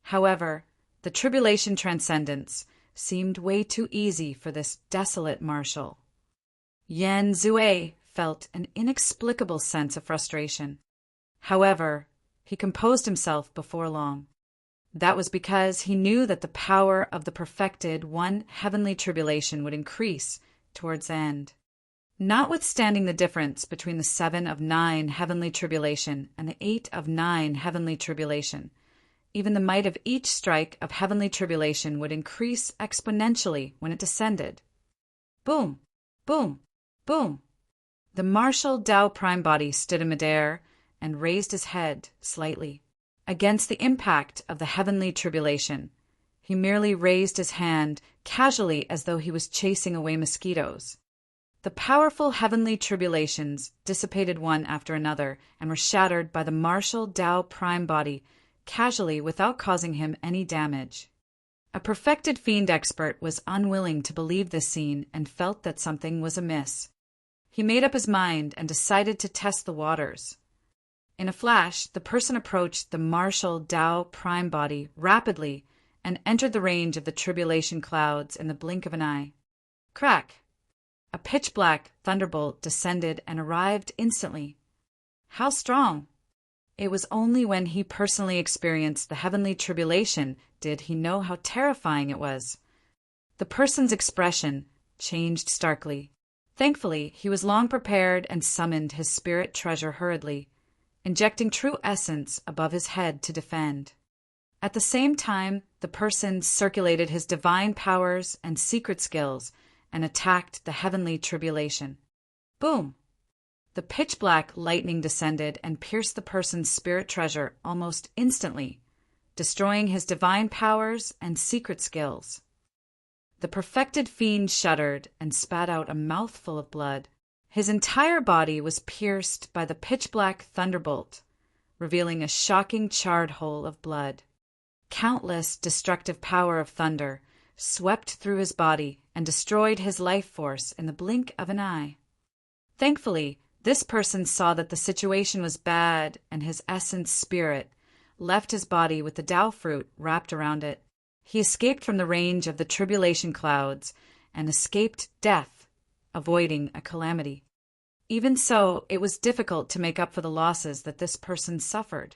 However, the tribulation transcendence seemed way too easy for this desolate marshal. Yen Zui felt an inexplicable sense of frustration. However, he composed himself before long. That was because he knew that the power of the perfected one heavenly tribulation would increase towards the end. Notwithstanding the difference between the 7 of 9 heavenly tribulation and the 8 of 9 heavenly tribulation, even the might of each strike of heavenly tribulation would increase exponentially when it descended. Boom! Boom! Boom! The martial Tao prime body stood in midair and raised his head slightly. Against the impact of the heavenly tribulation, he merely raised his hand casually as though he was chasing away mosquitoes. The powerful heavenly tribulations dissipated one after another and were shattered by the martial Tao prime body casually without causing him any damage. A perfected fiend expert was unwilling to believe this scene and felt that something was amiss. He made up his mind and decided to test the waters. In a flash, the person approached the martial Tao prime body rapidly and entered the range of the tribulation clouds in the blink of an eye. Crack! A pitch-black thunderbolt descended and arrived instantly. How strong! It was only when he personally experienced the heavenly tribulation did he know how terrifying it was. The person's expression changed starkly. Thankfully, he was long prepared and summoned his spirit treasure hurriedly, injecting true essence above his head to defend. At the same time, the person circulated his divine powers and secret skills and attacked the heavenly tribulation. Boom! The pitch-black lightning descended and pierced the person's spirit treasure almost instantly, destroying his divine powers and secret skills. The perfected fiend shuddered and spat out a mouthful of blood. His entire body was pierced by the pitch-black thunderbolt, revealing a shocking charred hole of blood. Countless destructive power of thunder swept through his body and destroyed his life force in the blink of an eye. Thankfully, this person saw that the situation was bad, and his essence spirit left his body with the Tao fruit wrapped around it. He escaped from the range of the tribulation clouds and escaped death, avoiding a calamity. Even so, it was difficult to make up for the losses that this person suffered.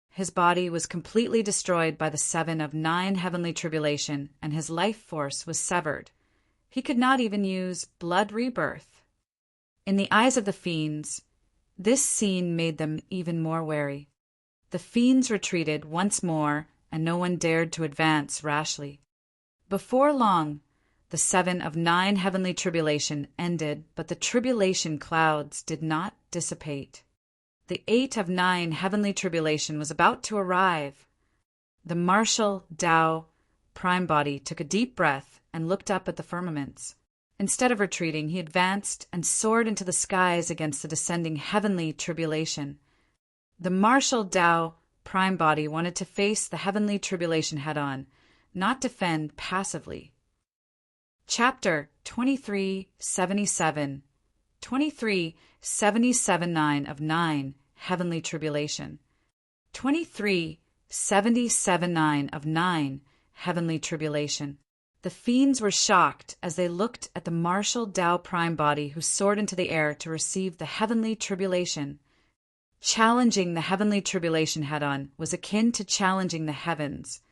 His body was completely destroyed by the 7 of 9 heavenly tribulation, and his life force was severed. He could not even use blood rebirth. In the eyes of the fiends, this scene made them even more wary. The fiends retreated once more, and no one dared to advance rashly. Before long, the 7 of 9 heavenly tribulation ended, but the tribulation clouds did not dissipate. The 8 of 9 heavenly tribulation was about to arrive. The martial Tao prime body took a deep breath and looked up at the firmaments. Instead of retreating, he advanced and soared into the skies against the descending heavenly tribulation. The martial Tao prime body wanted to face the heavenly tribulation head-on, not defend passively. Chapter 2377 2377 of 9 Heavenly Tribulation 2377 of 9 Heavenly Tribulation. The fiends were shocked as they looked at the martial Tao prime body who soared into the air to receive the heavenly tribulation. Challenging the heavenly tribulation head-on was akin to challenging the heavens,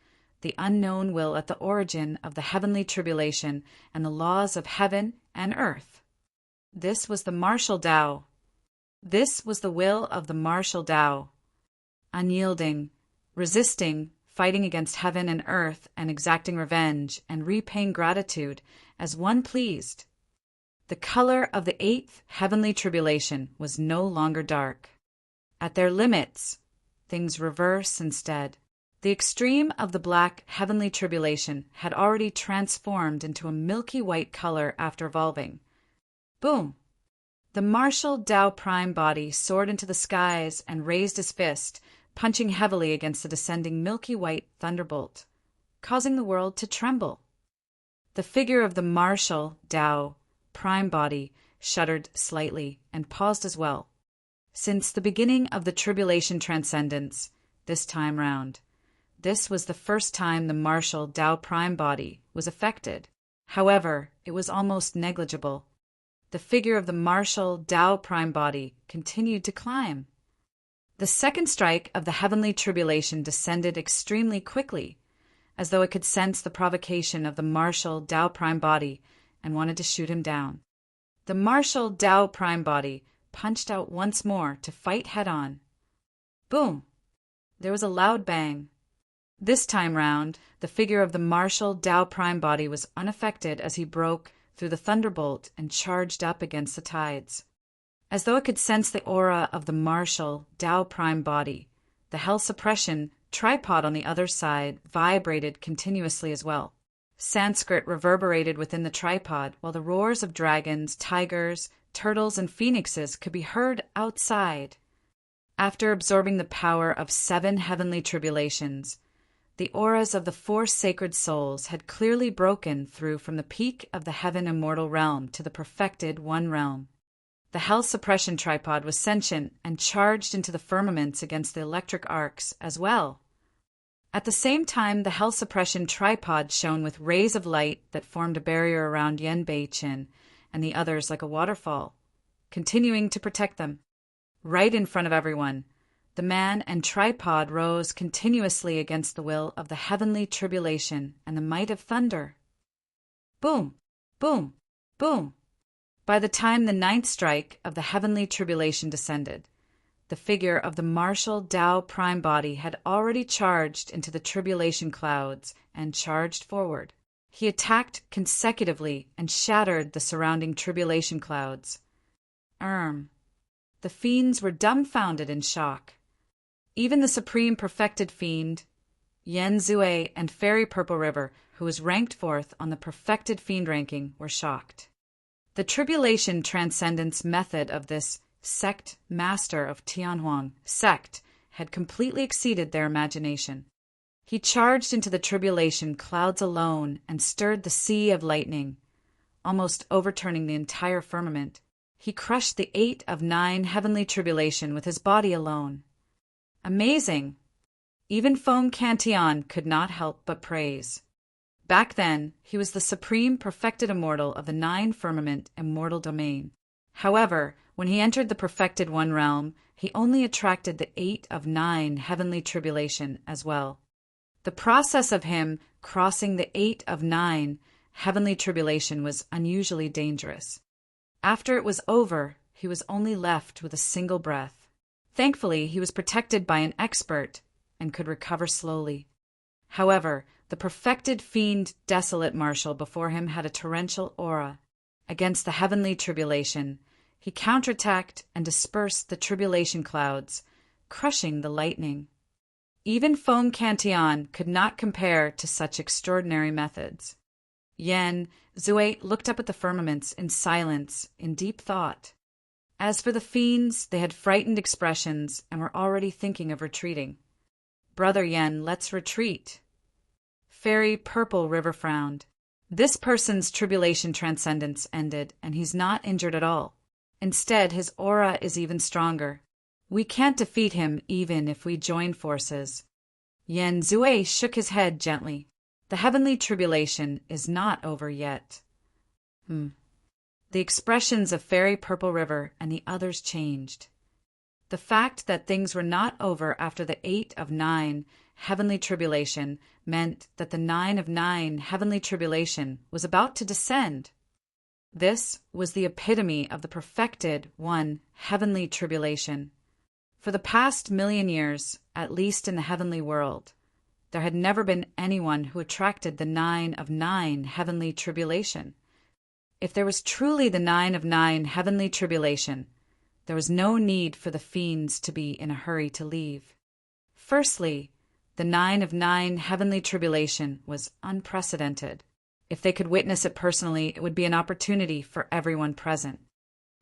the unknown will at the origin of the heavenly tribulation and the laws of heaven and earth. This was the martial Tao. This was the will of the martial Tao. Unyielding, resisting, fighting against heaven and earth and exacting revenge and repaying gratitude as one pleased. The color of the 8th heavenly tribulation was no longer dark. At their limits, things reverse instead. The extreme of the black heavenly tribulation had already transformed into a milky white color after evolving. Boom! The martial Tao prime body soared into the skies and raised his fist, punching heavily against the descending milky white thunderbolt, causing the world to tremble. The figure of the martial Tao prime body shuddered slightly and paused as well. Since the beginning of the tribulation transcendence, this time round, this was the first time the martial Tao prime body was affected. However, it was almost negligible. The figure of the martial Tao prime body continued to climb. The second strike of the heavenly tribulation descended extremely quickly, as though it could sense the provocation of the martial Tao prime body and wanted to shoot him down. The martial Tao prime body punched out once more to fight head-on. Boom! There was a loud bang. This time round, the figure of the martial Tao prime body was unaffected as he broke through the thunderbolt and charged up against the tides. As though it could sense the aura of the martial Tao prime body, the hell suppression tripod on the other side vibrated continuously as well. Sanskrit reverberated within the tripod, while the roars of dragons, tigers, turtles, and phoenixes could be heard outside. After absorbing the power of 7 heavenly tribulations, the auras of the 4 sacred souls had clearly broken through from the peak of the heaven immortal realm to the perfected one realm. The hell suppression tripod was sentient and charged into the firmaments against the electric arcs as well. At the same time, the hell suppression tripod shone with rays of light that formed a barrier around Yen Bei Chin and the others like a waterfall, continuing to protect them. Right in front of everyone, the man and tripod rose continuously against the will of the heavenly tribulation and the might of thunder. Boom! Boom! Boom! By the time the 9th strike of the heavenly tribulation descended, the figure of the martial Tao prime body had already charged into the tribulation clouds and charged forward. He attacked consecutively and shattered the surrounding tribulation clouds. The fiends were dumbfounded in shock. Even the supreme perfected fiend, Yen Zue and Fairy Purple River, who was ranked fourth on the perfected fiend ranking, were shocked. The tribulation transcendence method of this sect master of Tianhuang sect had completely exceeded their imagination. He charged into the tribulation clouds alone and stirred the sea of lightning, almost overturning the entire firmament. He crushed the 8 of 9 heavenly tribulation with his body alone. Amazing! Even Foam Cantillon could not help but praise. Back then, he was the supreme perfected immortal of the 9 firmament immortal domain. However, when he entered the perfected one realm, he only attracted the 8 of 9 heavenly tribulation as well. The process of him crossing the 8 of 9 heavenly tribulation was unusually dangerous. After it was over, he was only left with a single breath. Thankfully, he was protected by an expert and could recover slowly. However, the perfected fiend desolate marshal before him had a torrential aura. Against the heavenly tribulation, he counterattacked and dispersed the tribulation clouds, crushing the lightning. Even Foam Cantillon could not compare to such extraordinary methods. Yen Zue looked up at the firmaments in silence, in deep thought. As for the fiends, they had frightened expressions and were already thinking of retreating. "Brother Yen, let's retreat." Fairy Purple River frowned. This person's tribulation transcendence ended, and he's not injured at all. Instead, his aura is even stronger. We can't defeat him even if we join forces. Yen Zue shook his head gently. The heavenly tribulation is not over yet. The expressions of Fairy Purple River and the others changed. The fact that things were not over after the 8 of 9 heavenly tribulation meant that the 9 of 9 heavenly tribulation was about to descend. This was the epitome of the perfected one heavenly tribulation. For the past 1,000,000 years, at least in the heavenly world, there had never been anyone who attracted the 9 of 9 heavenly tribulation. If there was truly the 9 of 9 heavenly tribulation, there was no need for the fiends to be in a hurry to leave. Firstly, the 9 of 9 heavenly tribulation was unprecedented. If they could witness it personally, it would be an opportunity for everyone present.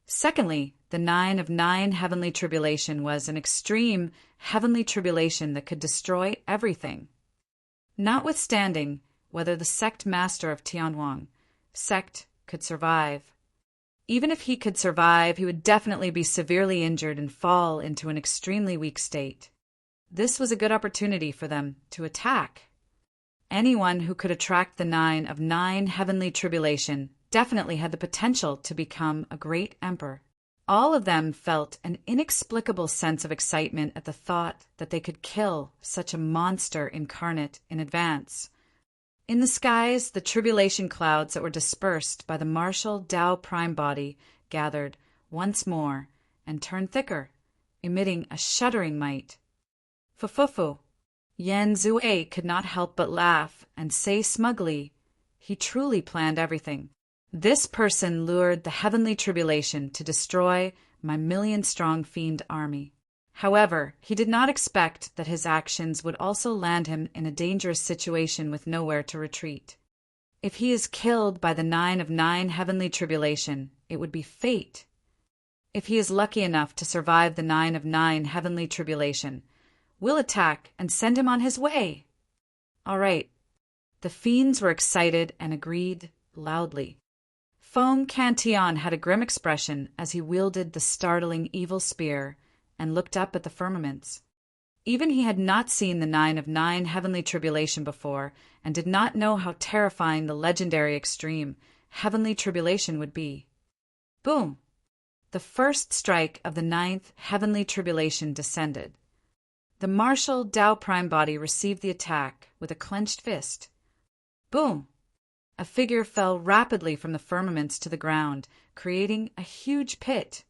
Secondly, the 9 of 9 heavenly tribulation was an extreme heavenly tribulation that could destroy everything. Notwithstanding whether the sect master of Tianhuang sect could survive. Even if he could survive, he would definitely be severely injured and fall into an extremely weak state. This was a good opportunity for them to attack. Anyone who could attract the 9 of 9 heavenly tribulation definitely had the potential to become a great emperor. All of them felt an inexplicable sense of excitement at the thought that they could kill such a monster incarnate in advance. In the skies, the tribulation clouds that were dispersed by the martial Tao prime body gathered once more and turned thicker, emitting a shuddering might. Fufufu. Yen Zue could not help but laugh and say smugly, he truly planned everything. This person lured the heavenly tribulation to destroy my 1,000,000-strong fiend army. However, he did not expect that his actions would also land him in a dangerous situation with nowhere to retreat. If he is killed by the 9 of 9 heavenly tribulation, it would be fate. If he is lucky enough to survive the 9 of 9 heavenly tribulation, we'll attack and send him on his way. All right. The fiends were excited and agreed loudly. Foam Cantillon had a grim expression as he wielded the startling evil spear and looked up at the firmaments. Even he had not seen the 9 of 9 heavenly tribulation before and did not know how terrifying the legendary extreme heavenly tribulation would be. Boom! The first strike of the 9th heavenly tribulation descended. The martial Tao prime body received the attack with a clenched fist. Boom! A figure fell rapidly from the firmaments to the ground, creating a huge pit.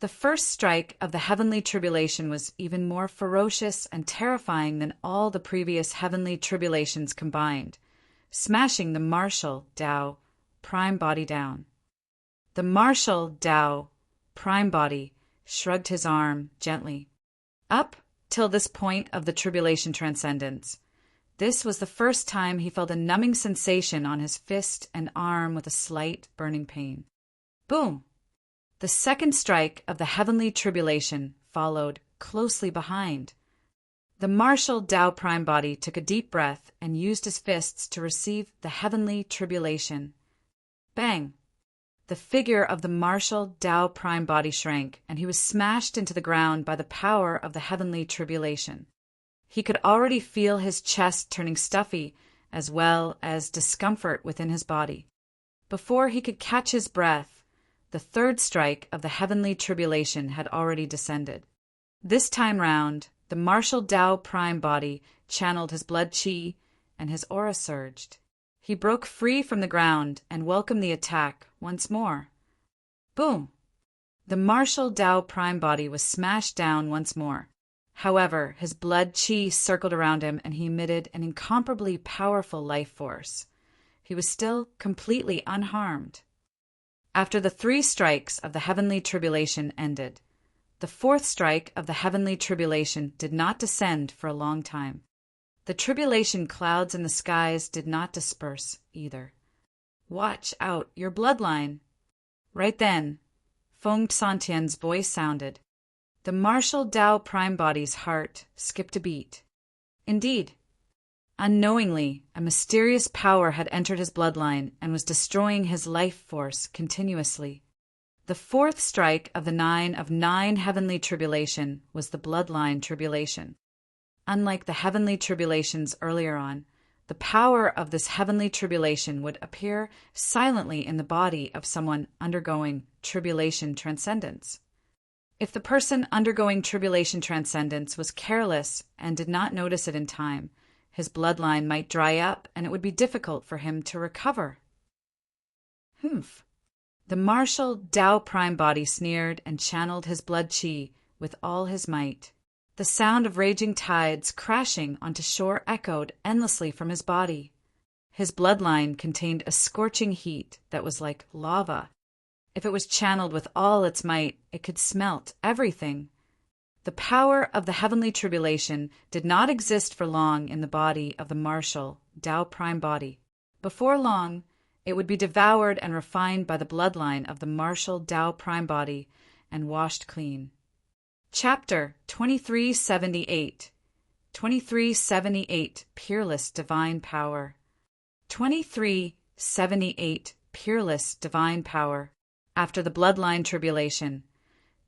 The first strike of the heavenly tribulation was even more ferocious and terrifying than all the previous heavenly tribulations combined, smashing the martial Tao prime body down. The martial Tao prime body shrugged his arm gently. Up till this point of the tribulation transcendence, this was the first time he felt a numbing sensation on his fist and arm with a slight burning pain. Boom! The second strike of the heavenly tribulation followed closely behind. The martial Tao Prime Body took a deep breath and used his fists to receive the heavenly tribulation. Bang! The figure of the martial Tao Prime Body shrank, and he was smashed into the ground by the power of the heavenly tribulation. He could already feel his chest turning stuffy, as well as discomfort within his body. Before he could catch his breath, the third strike of the heavenly tribulation had already descended. This time round, the martial Tao Prime Body channeled his blood qi, and his aura surged. He broke free from the ground and welcomed the attack once more. Boom! The martial Tao Prime Body was smashed down once more. However, his blood qi circled around him and he emitted an incomparably powerful life force. He was still completely unharmed. After the 3 strikes of the heavenly tribulation ended, the 4th strike of the heavenly tribulation did not descend for a long time. The tribulation clouds in the skies did not disperse either. Watch out, your bloodline! Right then, Feng Santian's voice sounded. The martial Tao Prime Body's heart skipped a beat. Indeed, unknowingly, a mysterious power had entered his bloodline and was destroying his life force continuously. The 4th strike of the 9 of 9 heavenly tribulation was the bloodline tribulation. Unlike the heavenly tribulations earlier on, the power of this heavenly tribulation would appear silently in the body of someone undergoing tribulation transcendence. If the person undergoing tribulation transcendence was careless and did not notice it in time, his bloodline might dry up and it would be difficult for him to recover. Humph! The martial Tao Prime Body sneered and channeled his blood qi with all his might. The sound of raging tides crashing onto shore echoed endlessly from his body. His bloodline contained a scorching heat that was like lava. If it was channeled with all its might, it could smelt everything. The power of the heavenly tribulation did not exist for long in the body of the martial Tao Prime Body. Before long, it would be devoured and refined by the bloodline of the martial Tao Prime Body and washed clean. Chapter 2378 2378 Peerless Divine Power 2378 Peerless Divine Power. After the bloodline tribulation,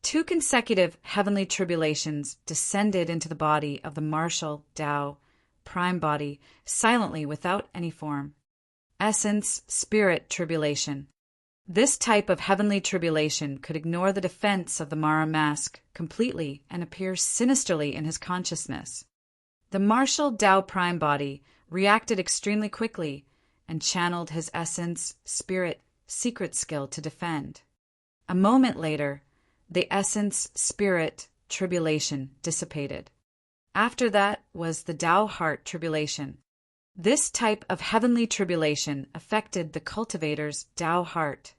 2 consecutive heavenly tribulations descended into the body of the martial Tao Prime Body silently without any form. Essence Spirit Tribulation. This type of heavenly tribulation could ignore the defense of the Mara mask completely and appear sinisterly in his consciousness. The martial Tao Prime Body reacted extremely quickly and channeled his essence, spirit, secret skill to defend. A moment later, the essence, spirit, tribulation dissipated. After that was the Tao Heart Tribulation. This type of heavenly tribulation affected the cultivator's Tao Heart.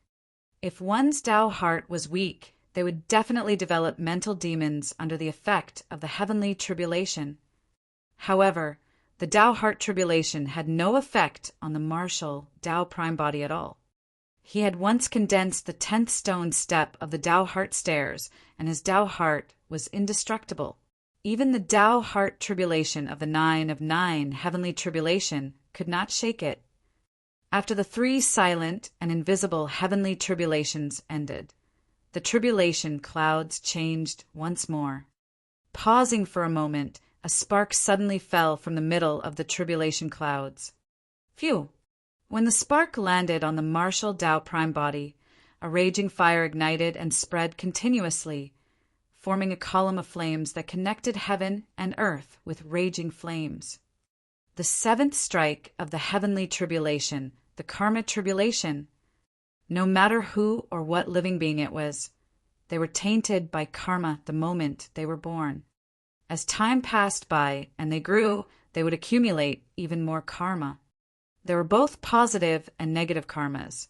If one's Tao Heart was weak, they would definitely develop mental demons under the effect of the heavenly tribulation. However, the Tao Heart Tribulation had no effect on the martial Tao Prime Body at all. He had once condensed the 10th stone step of the Tao Heart Stairs, and his Tao Heart was indestructible. Even the Tao Heart Tribulation of the 9 of 9 heavenly tribulation could not shake it. After the 3 silent and invisible heavenly tribulations ended, the tribulation clouds changed once more. Pausing for a moment, a spark suddenly fell from the middle of the tribulation clouds. Phew! When the spark landed on the martial Tao Prime Body, a raging fire ignited and spread continuously, forming a column of flames that connected heaven and earth with raging flames. The 7th strike of the heavenly tribulation, the karma tribulation. No matter who or what living being it was, they were tainted by karma the moment they were born. As time passed by and they grew, they would accumulate even more karma. There were both positive and negative karmas.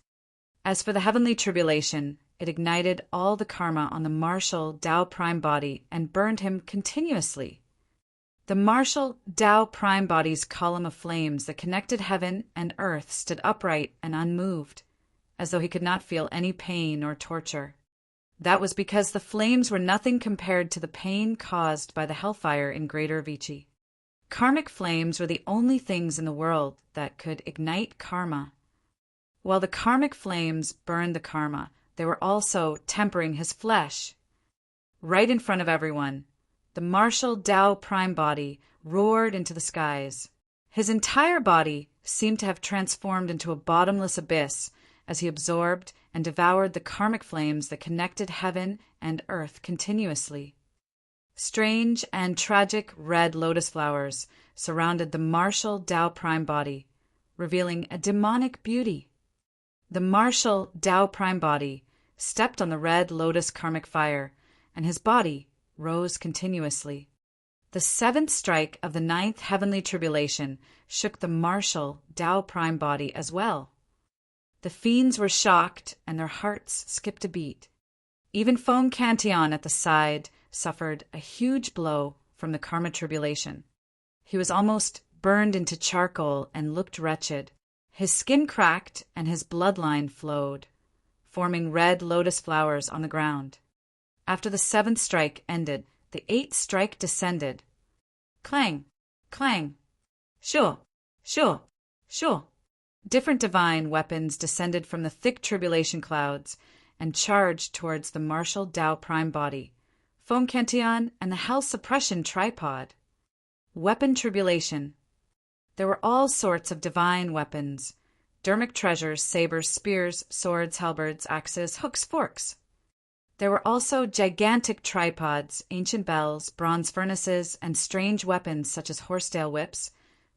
As for the heavenly tribulation, it ignited all the karma on the martial Tao Prime body and burned him continuously. The martial Tao Prime body's column of flames that connected heaven and earth stood upright and unmoved, as though he could not feel any pain or torture. That was because the flames were nothing compared to the pain caused by the hellfire in Greater Vici. Karmic flames were the only things in the world that could ignite karma. While the karmic flames burned the karma, they were also tempering his flesh. Right in front of everyone, the martial Tao Prime body roared into the skies. His entire body seemed to have transformed into a bottomless abyss as he absorbed and devoured the karmic flames that connected heaven and earth continuously. Strange and tragic red lotus flowers surrounded the martial Tao Prime body, revealing a demonic beauty. The martial Tao Prime body stepped on the red lotus karmic fire, and his body rose continuously. The seventh strike of the ninth heavenly tribulation shook the martial Tao Prime body as well. The fiends were shocked, and their hearts skipped a beat. Even Foam Cantillon at the side suffered a huge blow from the karma tribulation. He was almost burned into charcoal and looked wretched. His skin cracked and his bloodline flowed, forming red lotus flowers on the ground. After the seventh strike ended, the eighth strike descended. Clang, clang, sure, sure, sure. Different divine weapons descended from the thick tribulation clouds and charged towards the martial Tao Prime body, Foam Cantillon, and the hell suppression tripod. Weapon tribulation. There were all sorts of divine weapons: dermic treasures, sabers, spears, swords, halberds, axes, hooks, forks. There were also gigantic tripods, ancient bells, bronze furnaces, and strange weapons such as horsetail whips,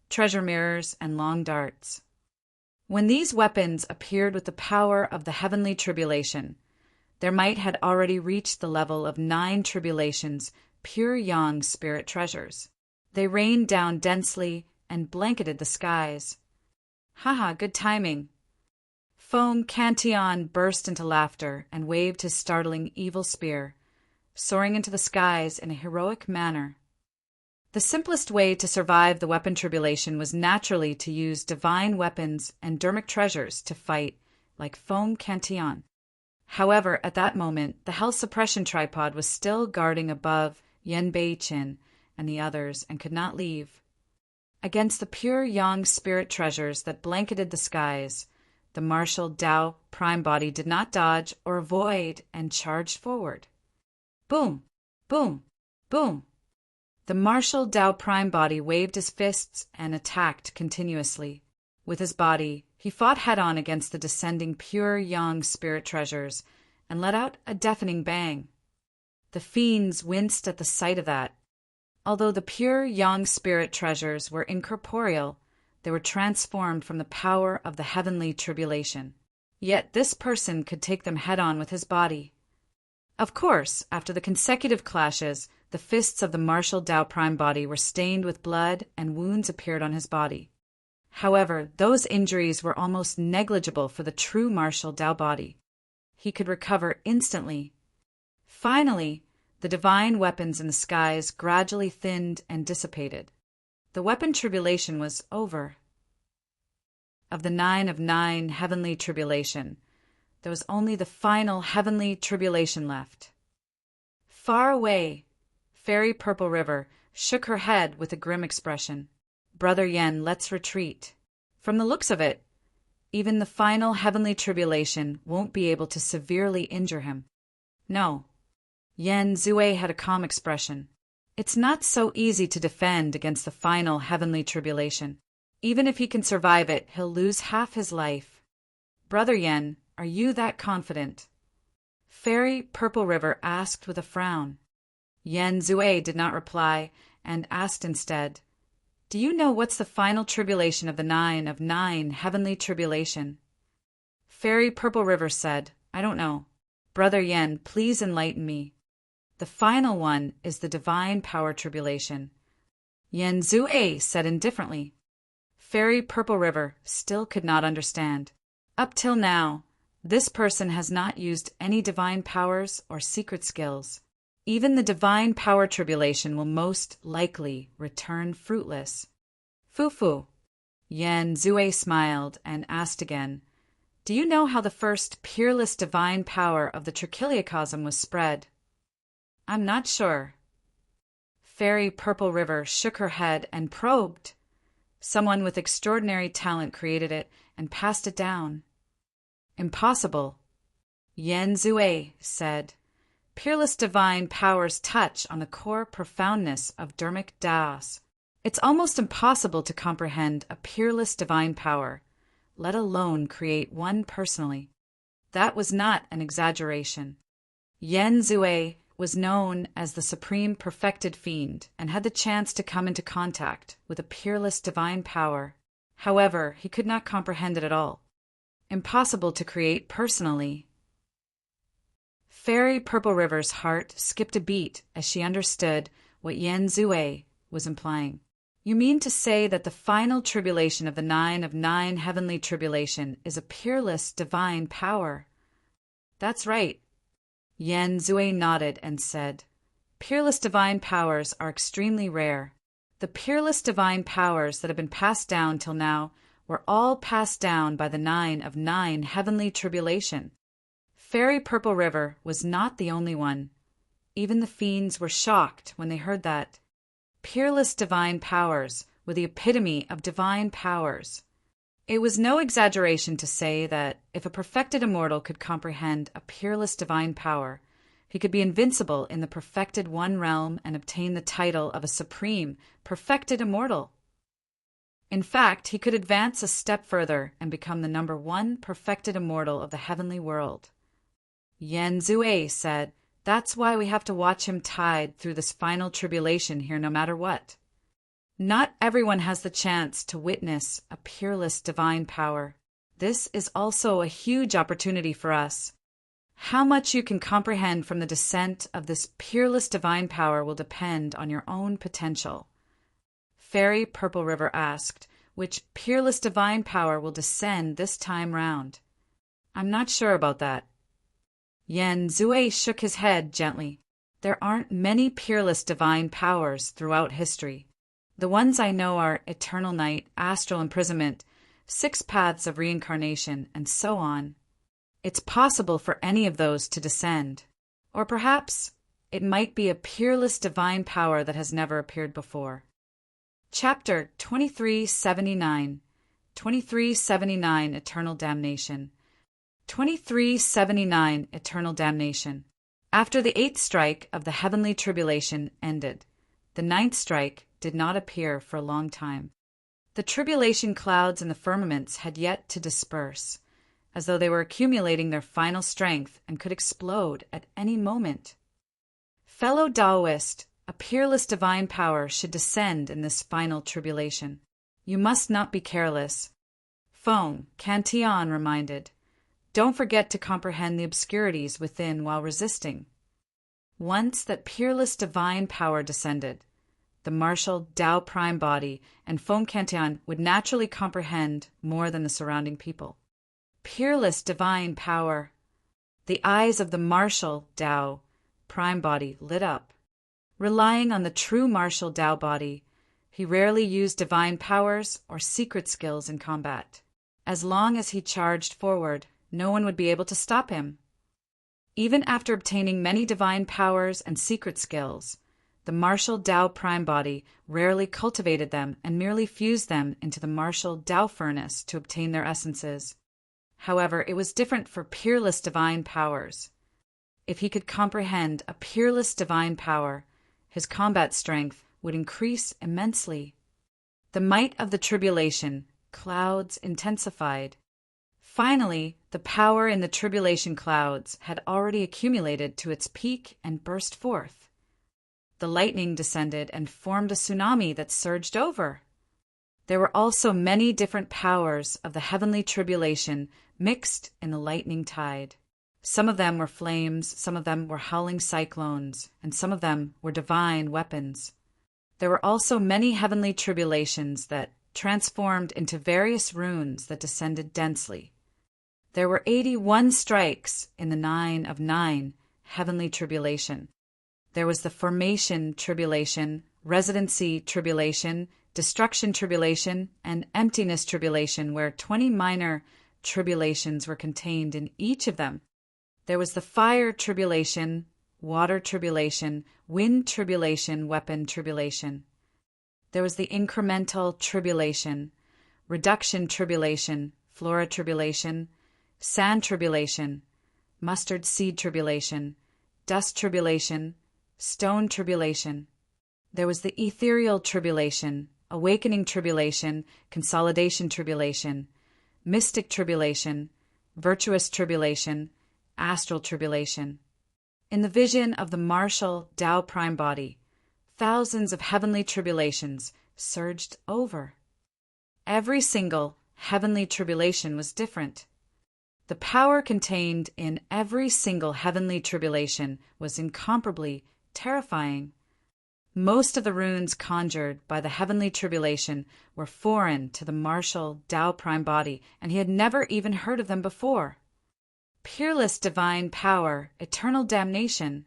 treasure mirrors, and long darts. When these weapons appeared with the power of the heavenly tribulation, their might had already reached the level of 9 tribulations, pure yang spirit treasures. They rained down densely and blanketed the skies. Haha, good timing. Foam Cantillon burst into laughter and waved his startling evil spear, soaring into the skies in a heroic manner. The simplest way to survive the weapon tribulation was naturally to use divine weapons and dermic treasures to fight like Foam Cantillon. However, at that moment, the hell suppression tripod was still guarding above Yen Bei Chin and the others and could not leave. Against the pure yang spirit treasures that blanketed the skies, the martial Tao Prime body did not dodge or avoid and charged forward. Boom, boom, boom. The martial Tao Prime body waved his fists and attacked continuously. With his body, he fought head-on against the descending pure yang spirit treasures and let out a deafening bang. The fiends winced at the sight of that. Although the pure yang spirit treasures were incorporeal, they were transformed from the power of the heavenly tribulation. Yet this person could take them head-on with his body. Of course, after the consecutive clashes, the fists of the martial Tao Prime body were stained with blood and wounds appeared on his body. However, those injuries were almost negligible for the true martial Tao body. He could recover instantly. Finally, the divine weapons in the skies gradually thinned and dissipated. The weapon tribulation was over. Of the 9 of 9 heavenly tribulation, there was only the final heavenly tribulation left. Far away, Fairy Purple River shook her head with a grim expression. Brother Yen, let's retreat. From the looks of it, even the final heavenly tribulation won't be able to severely injure him. No. Yen Zue had a calm expression. It's not so easy to defend against the final heavenly tribulation. Even if he can survive it, he'll lose half his life. Brother Yen, are you that confident? Fairy Purple River asked with a frown. Yen Zue did not reply and asked instead, Do you know what's the final tribulation of the 9 of 9 heavenly tribulation? Fairy Purple River said, I don't know. Brother Yen, please enlighten me. The final one is the divine power tribulation. Yen Zue said indifferently. Fairy Purple River still could not understand. Up till now, This person has not used any divine powers or secret skills. Even the divine power tribulation will most likely return fruitless. Fufu. Yan Zue smiled and asked again, "Do you know how the first peerless divine power of the trichiliocosm was spread?" "I'm not sure." Fairy Purple River shook her head and probed. "Someone with extraordinary talent created it and passed it down." "Impossible." Yan Zue said, "Peerless divine powers touch on the core profoundness of Dharmic Das. It's almost impossible to comprehend a peerless divine power, let alone create one personally." That was not an exaggeration. Yan Zue was known as the supreme perfected fiend and had the chance to come into contact with a peerless divine power. However, he could not comprehend it at all. Impossible to create personally. Fairy Purple River's heart skipped a beat as she understood what Yan Zue was implying. "You mean to say that the final tribulation of the 9 of 9 heavenly tribulation is a peerless divine power?" "That's right." Yan Zue nodded and said, "Peerless divine powers are extremely rare. The peerless divine powers that have been passed down till now were all passed down by the 9 of 9 heavenly tribulation. Fairy Purple River was not the only one. Even the fiends were shocked when they heard that. Peerless divine powers were the epitome of divine powers. It was no exaggeration to say that if a perfected immortal could comprehend a peerless divine power, he could be invincible in the perfected one realm and obtain the title of a supreme, perfected immortal. In fact, he could advance a step further and become the number 1 perfected immortal of the heavenly world. Yan Zue said, "That's why we have to watch him tied through this final tribulation here no matter what. Not everyone has the chance to witness a peerless divine power. This is also a huge opportunity for us. How much you can comprehend from the descent of this peerless divine power will depend on your own potential." Fairy Purple River asked, "Which peerless divine power will descend this time round?" "I'm not sure about that." Yan Zue shook his head gently. "There aren't many peerless divine powers throughout history. The ones I know are eternal night, astral imprisonment, 6 paths of reincarnation, and so on. It's possible for any of those to descend. Or perhaps it might be a peerless divine power that has never appeared before." Chapter 2379. 2379 Eternal Damnation. 2379 Eternal Damnation. After the 8th strike of the heavenly tribulation ended, the 9th strike did not appear for a long time. The tribulation clouds in the firmaments had yet to disperse, as though they were accumulating their final strength and could explode at any moment. Fellow Taoist, a peerless divine power should descend in this final tribulation. You must not be careless. Feng Cantillon reminded, "Don't forget to comprehend the obscurities within while resisting." Once that peerless divine power descended, the martial Tao prime body and Feng Cantillon would naturally comprehend more than the surrounding people. Peerless divine power. The eyes of the martial Tao prime body lit up. Relying on the true martial Tao body, he rarely used divine powers or secret skills in combat. As long as he charged forward, no one would be able to stop him. Even after obtaining many divine powers and secret skills, the martial Tao prime body rarely cultivated them and merely fused them into the martial Tao furnace to obtain their essences. However, it was different for peerless divine powers. If he could comprehend a peerless divine power, his combat strength would increase immensely. The might of the tribulation clouds intensified. Finally, the power in the tribulation clouds had already accumulated to its peak and burst forth. The lightning descended and formed a tsunami that surged over. There were also many different powers of the heavenly tribulation mixed in the lightning tide. Some of them were flames, some of them were howling cyclones, and some of them were divine weapons. There were also many heavenly tribulations that transformed into various runes that descended densely. There were 81 strikes in the 9 of 9 heavenly tribulation. There was the formation tribulation, residency tribulation, destruction tribulation, and emptiness tribulation, where 20 minor tribulations were contained in each of them. There was the fire tribulation, water tribulation, wind tribulation, weapon tribulation. There was the incremental tribulation, reduction tribulation, flora tribulation, sand tribulation, mustard seed tribulation, dust tribulation, stone tribulation. There was the ethereal tribulation, awakening tribulation, consolidation tribulation, mystic tribulation, virtuous tribulation, astral tribulation. In the vision of the martial Tao prime body, thousands of heavenly tribulations surged over. Every single heavenly tribulation was different. The power contained in every single heavenly tribulation was incomparably terrifying. Most of the runes conjured by the heavenly tribulation were foreign to the martial Tao prime body, and he had never even heard of them before. Peerless divine power, eternal damnation.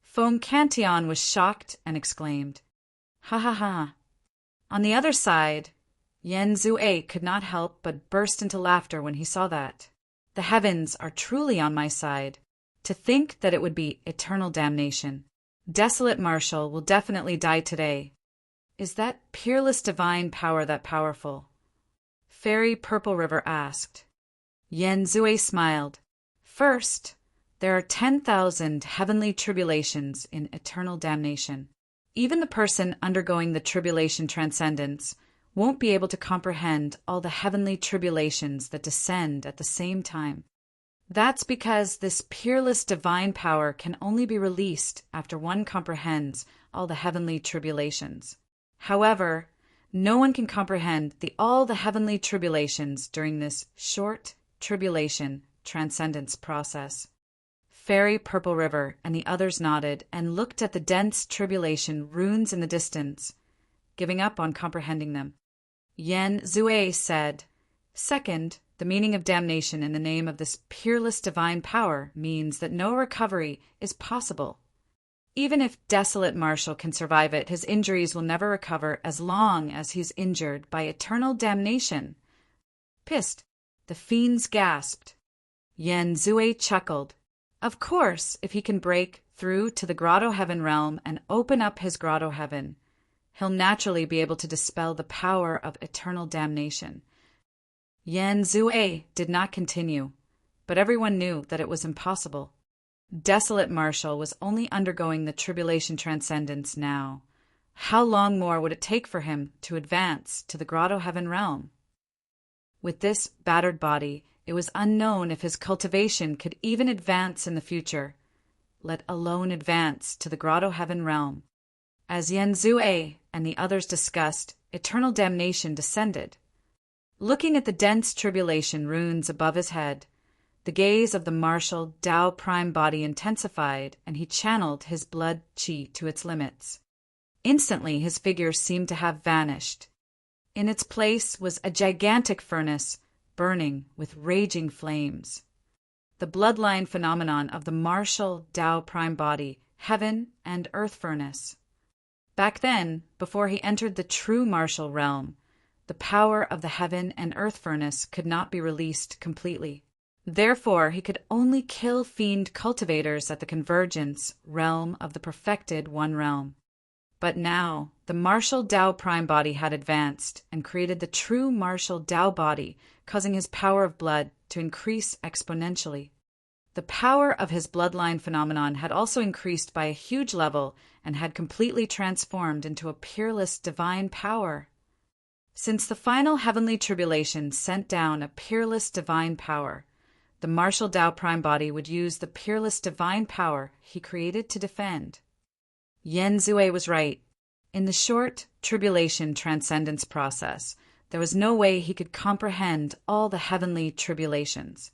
Foam Cantillon was shocked and exclaimed, "Ha ha ha." On the other side, Yen Zue could not help but burst into laughter when he saw that. The heavens are truly on my side. To think that it would be eternal damnation. Desolate Marshal will definitely die today. Is that peerless divine power that powerful? Fairy Purple River asked. Yen Zue smiled. First, there are 10,000 heavenly tribulations in eternal damnation. Even the person undergoing the tribulation transcendence won't be able to comprehend all the heavenly tribulations that descend at the same time. That's because this peerless divine power can only be released after one comprehends all the heavenly tribulations. However, no one can comprehend all the heavenly tribulations during this short tribulation transcendence process. Fairy Purple River and the others nodded and looked at the dense tribulation runes in the distance, giving up on comprehending them. Yen Zue said, "Second, the meaning of damnation in the name of this peerless divine power means that no recovery is possible. Even if Desolate Marshal can survive it, his injuries will never recover as long as he's injured by eternal damnation." Pissed, the fiends gasped. Yen Zue chuckled. Of course, if he can break through to the Grotto Heaven realm and open up his Grotto Heaven, he'll naturally be able to dispel the power of eternal damnation. Yen Zue did not continue, but everyone knew that it was impossible. Desolate Marshal was only undergoing the tribulation transcendence now. How long more would it take for him to advance to the Grotto Heaven realm? With this battered body, it was unknown if his cultivation could even advance in the future, let alone advance to the Grotto Heaven realm. As Yen Zue and the others discussed, eternal damnation descended. Looking at the dense tribulation runes above his head, the gaze of the martial Tao prime body intensified, and he channeled his blood qi to its limits. Instantly his figure seemed to have vanished. In its place was a gigantic furnace burning with raging flames. The bloodline phenomenon of the martial Tao prime body, heaven and earth furnace. Back then, before he entered the true martial realm, the power of the heaven and earth furnace could not be released completely. Therefore, he could only kill fiend cultivators at the convergence realm of the perfected One Realm. But now, the martial Tao prime body had advanced and created the true martial Tao body, causing his power of blood to increase exponentially. The power of his bloodline phenomenon had also increased by a huge level and had completely transformed into a peerless divine power. Since the final heavenly tribulation sent down a peerless divine power, the martial Tao prime body would use the peerless divine power he created to defend. Yen Zue was right. In the short tribulation transcendence process, there was no way he could comprehend all the heavenly tribulations.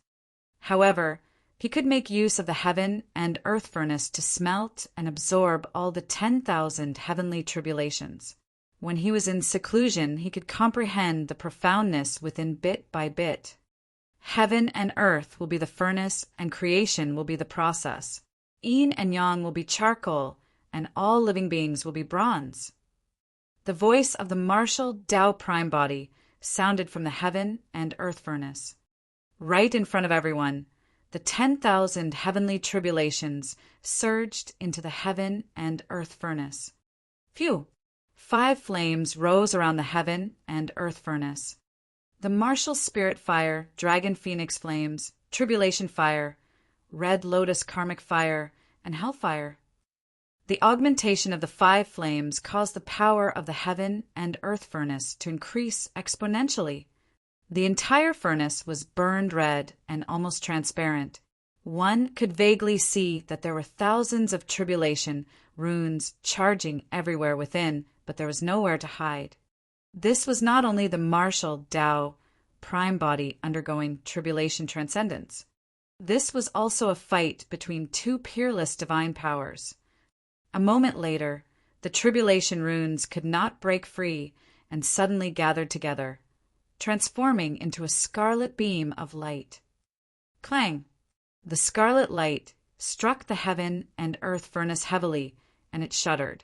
However, he could make use of the heaven and earth furnace to smelt and absorb all the 10,000 heavenly tribulations. When he was in seclusion, he could comprehend the profoundness within bit by bit. Heaven and earth will be the furnace, and creation will be the process. Yin and yang will be charcoal, and all living beings will be bronze. The voice of the martial Tao prime body sounded from the heaven and earth furnace. Right in front of everyone, the 10,000 heavenly tribulations surged into the heaven and earth furnace. Phew! 5 flames rose around the heaven and earth furnace. The martial spirit fire, dragon phoenix flames, tribulation fire, red lotus karmic fire, and hellfire. The augmentation of the 5 flames caused the power of the heaven and earth furnace to increase exponentially. The entire furnace was burned red and almost transparent. One could vaguely see that there were thousands of tribulation runes charging everywhere within, but there was nowhere to hide. This was not only the martial Tao prime body undergoing tribulation transcendence. This was also a fight between 2 peerless divine powers. A moment later, the tribulation runes could not break free and suddenly gathered together, transforming into a scarlet beam of light. Clang! The scarlet light struck the heaven and earth furnace heavily, and it shuddered.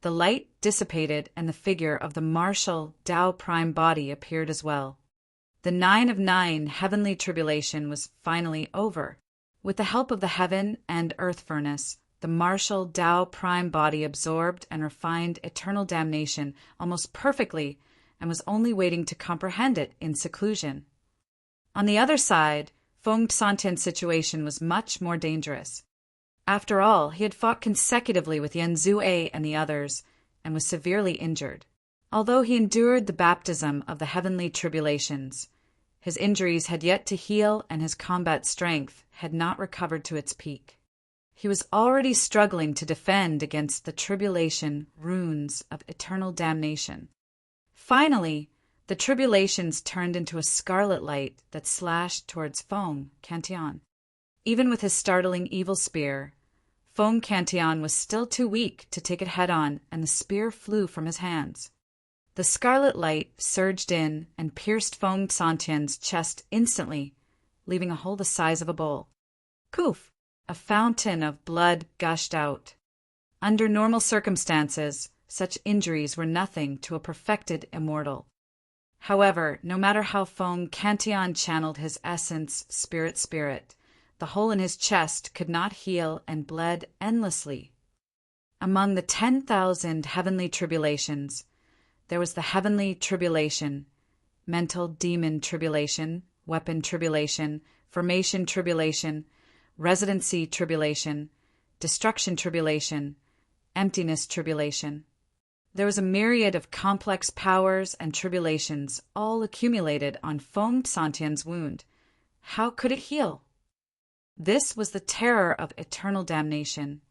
The light dissipated, and the figure of the martial Tao prime body appeared as well. The 9 of 9 heavenly tribulation was finally over. With the help of the heaven and earth furnace, the martial Tao prime body absorbed and refined eternal damnation almost perfectly and was only waiting to comprehend it in seclusion. On the other side, Feng Santian's situation was much more dangerous. After all, he had fought consecutively with Yan Zue and the others, and was severely injured. Although he endured the baptism of the heavenly tribulations, his injuries had yet to heal and his combat strength had not recovered to its peak. He was already struggling to defend against the tribulation runes of eternal damnation. Finally, the tribulations turned into a scarlet light that slashed towards Feng Cantian. Even with his startling evil spear, Feng Cantian was still too weak to take it head-on, and the spear flew from his hands. The scarlet light surged in and pierced Feng Santian's chest instantly, leaving a hole the size of a bowl. Poof! A fountain of blood gushed out. Under normal circumstances, such injuries were nothing to a perfected immortal. However, no matter how Feng Cantian channeled his essence spirit, the hole in his chest could not heal and bled endlessly. Among the 10,000 heavenly tribulations, there was the heavenly tribulation, mental demon tribulation, weapon tribulation, formation tribulation, residency tribulation, destruction tribulation, emptiness tribulation. There was a myriad of complex powers and tribulations all accumulated on Feng Santian's wound. How could it heal? This was the terror of eternal damnation.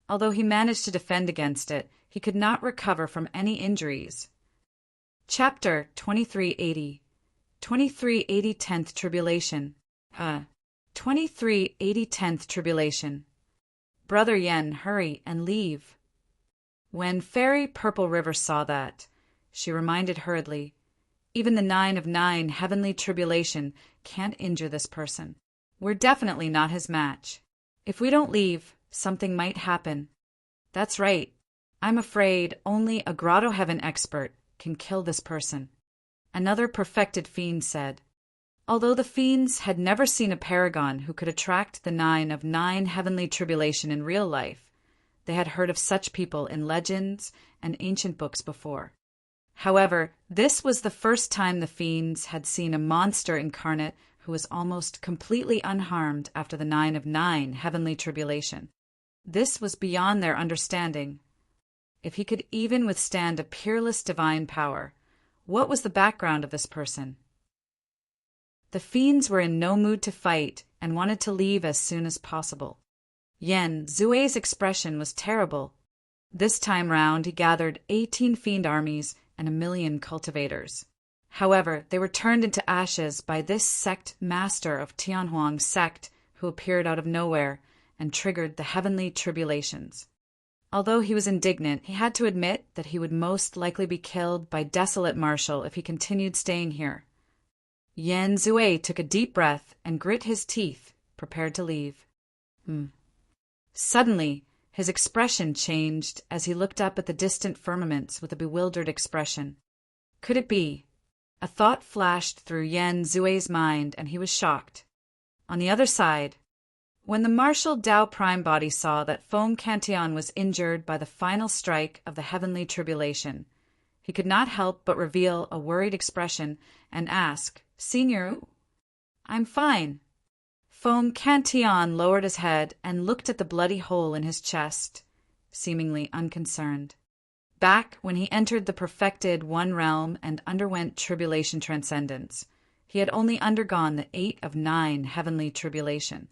Although he managed to defend against it, he could not recover from any injuries. Chapter 2380 2380 10th Tribulation 2380 10th Tribulation. Brother Yen, hurry and leave. When Fairy Purple River saw that, she reminded hurriedly, even the 9 of 9 heavenly tribulation can't injure this person. We're definitely not his match. If we don't leave, something might happen. That's right. I'm afraid only a Grotto Heaven expert can kill this person. Another perfected fiend said. Although the fiends had never seen a paragon who could attract the 9 of 9 heavenly tribulation in real life, they had heard of such people in legends and ancient books before. However, this was the first time the fiends had seen a monster incarnate who was almost completely unharmed after the 9 of 9 heavenly tribulation. This was beyond their understanding. If he could even withstand a peerless divine power, what was the background of this person? The fiends were in no mood to fight and wanted to leave as soon as possible. Yan Zue's expression was terrible. This time round he gathered 18 fiend armies and 1 million cultivators. However, they were turned into ashes by this sect master of Tianhuang's sect who appeared out of nowhere and triggered the heavenly tribulations. Although he was indignant, he had to admit that he would most likely be killed by Desolate Marshal if he continued staying here. Yan Zue took a deep breath and grit his teeth, prepared to leave. Suddenly, his expression changed as he looked up at the distant firmaments with a bewildered expression. Could it be? A thought flashed through Yan Zue's mind, and he was shocked. On the other side, when the martial Tao Prime Body saw that Foam Cantillon was injured by the final strike of the heavenly tribulation, he could not help but reveal a worried expression and ask, "Senior, I'm fine." Foam Cantillon lowered his head and looked at the bloody hole in his chest, seemingly unconcerned. Back when he entered the perfected One Realm and underwent tribulation transcendence, he had only undergone the 8 of 9 heavenly tribulation.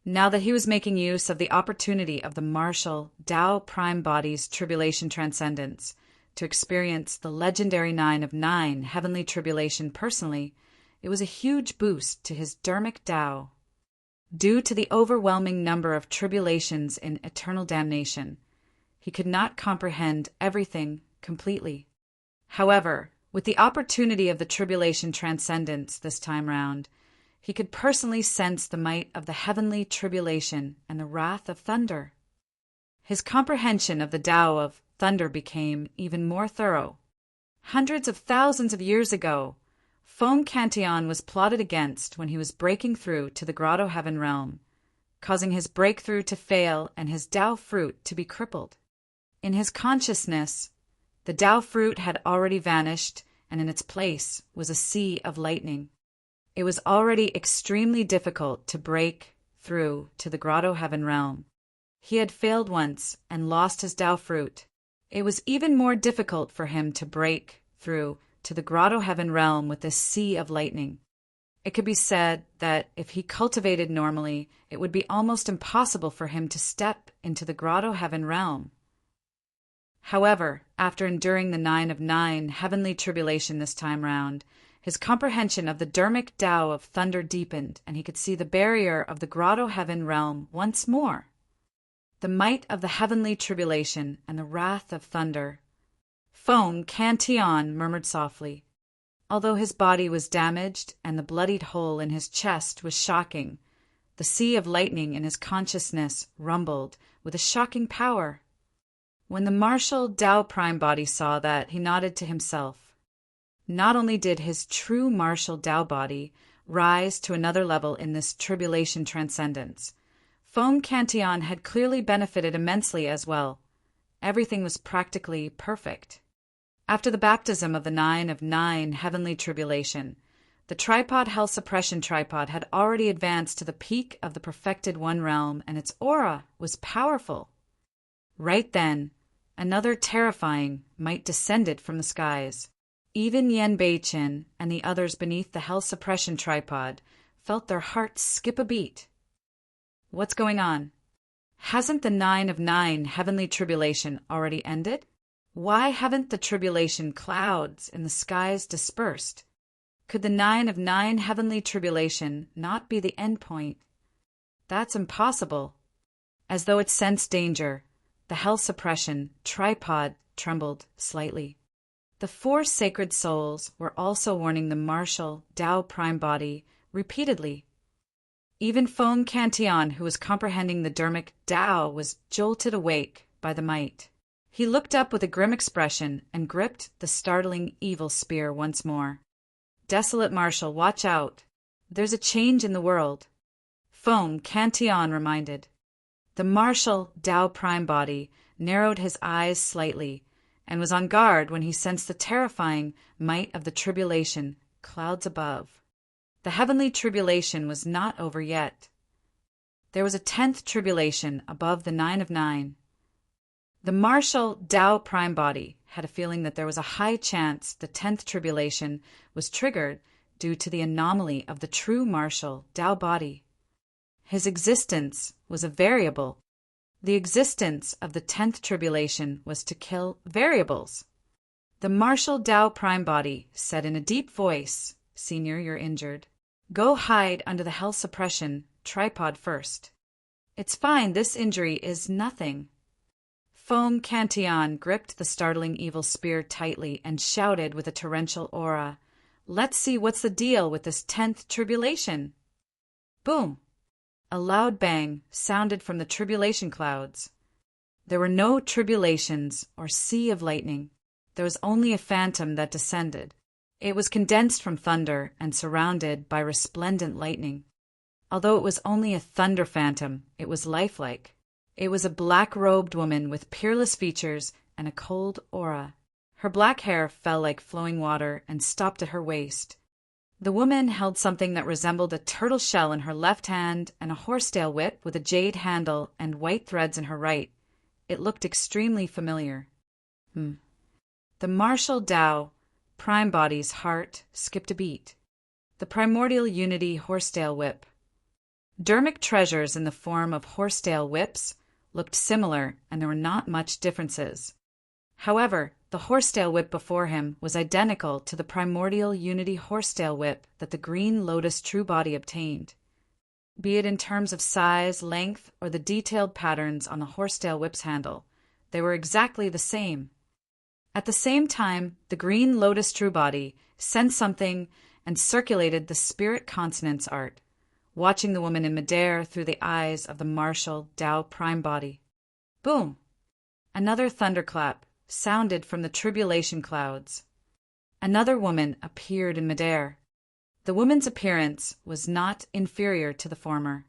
Now that he was making use of the opportunity of the martial Tao Prime Body's tribulation transcendence to experience the legendary 9 of 9 heavenly tribulation personally, it was a huge boost to his dermic Tao. Due to the overwhelming number of tribulations in eternal damnation, he could not comprehend everything completely. However, with the opportunity of the tribulation transcendence this time round, he could personally sense the might of the heavenly tribulation and the wrath of thunder. His comprehension of the Tao of thunder became even more thorough. Hundreds of thousands of years ago, Foam Cantillon was plotted against when he was breaking through to the Grotto Heaven realm, causing his breakthrough to fail and his Tao fruit to be crippled. In his consciousness, the Tao fruit had already vanished, and in its place was a sea of lightning. It was already extremely difficult to break through to the Grotto Heaven realm. He had failed once and lost his Tao fruit. It was even more difficult for him to break through to the Grotto Heaven realm with this sea of lightning. It could be said that if he cultivated normally, it would be almost impossible for him to step into the Grotto Heaven realm. However, after enduring the 9 of 9 heavenly tribulation this time round, his comprehension of the dermic Tao of thunder deepened, and he could see the barrier of the Grotto Heaven realm once more. The might of the heavenly tribulation and the wrath of thunder. Foam Cantillon murmured softly. Although his body was damaged and the bloodied hole in his chest was shocking, the sea of lightning in his consciousness rumbled with a shocking power. When the martial Tao Prime Body saw that, he nodded to himself. Not only did his true martial Tao body rise to another level in this tribulation transcendence, Foam Cantillon had clearly benefited immensely as well. Everything was practically perfect. After the baptism of the 9 of 9 heavenly tribulation, the tripod hell suppression tripod had already advanced to the peak of the perfected One Realm, and its aura was powerful. Right then, another terrifying might descended from the skies. Even Yen Beichin and the others beneath the hell suppression tripod felt their hearts skip a beat. What's going on? Hasn't the 9 of 9 heavenly tribulation already ended? Why haven't the tribulation clouds in the skies dispersed? Could the 9 of 9 heavenly tribulation not be the end point? That's impossible. As though it sensed danger, the hell suppression tripod trembled slightly. The 4 sacred souls were also warning the martial Tao Prime Body repeatedly. Even Foam Cantillon, who was comprehending the dermic Tao, was jolted awake by the might. He looked up with a grim expression and gripped the startling evil spear once more. "Desolate Marshal, watch out. There's a change in the world," Foam Cantillon reminded. The martial Tao Prime Body narrowed his eyes slightly and was on guard when he sensed the terrifying might of the tribulation clouds above. The heavenly tribulation was not over yet. There was a 10th tribulation above the 9 of 9. The martial Tao Prime Body had a feeling that there was a high chance the 10th tribulation was triggered due to the anomaly of the true martial Tao body. His existence was a variable. The existence of the 10th tribulation was to kill variables. The martial Tao Prime Body said in a deep voice, "Senior, you're injured. Go hide under the hell suppression tripod first." "It's fine, this injury is nothing." Foam Cantillon gripped the startling evil spear tightly and shouted with a torrential aura, Let's see what's the deal with this 10th tribulation. Boom! A loud bang sounded from the tribulation clouds. There were no tribulations or sea of lightning. There was only a phantom that descended. It was condensed from thunder and surrounded by resplendent lightning. Although it was only a thunder phantom, it was lifelike. It was a black-robed woman with peerless features and a cold aura. Her black hair fell like flowing water and stopped at her waist. The woman held something that resembled a turtle shell in her left hand and a horsetail whip with a jade handle and white threads in her right. It looked extremely familiar. The martial Tao, prime body's heart, skipped a beat. The primordial unity horsetail whip. Dermic treasures in the form of horsetail whips looked similar, and there were not much differences. However, the horsetail whip before him was identical to the primordial unity horsetail whip that the green lotus true body obtained. Be it in terms of size, length, or the detailed patterns on the horsetail whip's handle, they were exactly the same. At the same time, the green lotus true body sensed something and circulated the spirit consonance art, watching the woman in midair through the eyes of the martial Tao prime body. Boom! Another thunderclap sounded from the tribulation clouds. Another woman appeared in midair. The woman's appearance was not inferior to the former.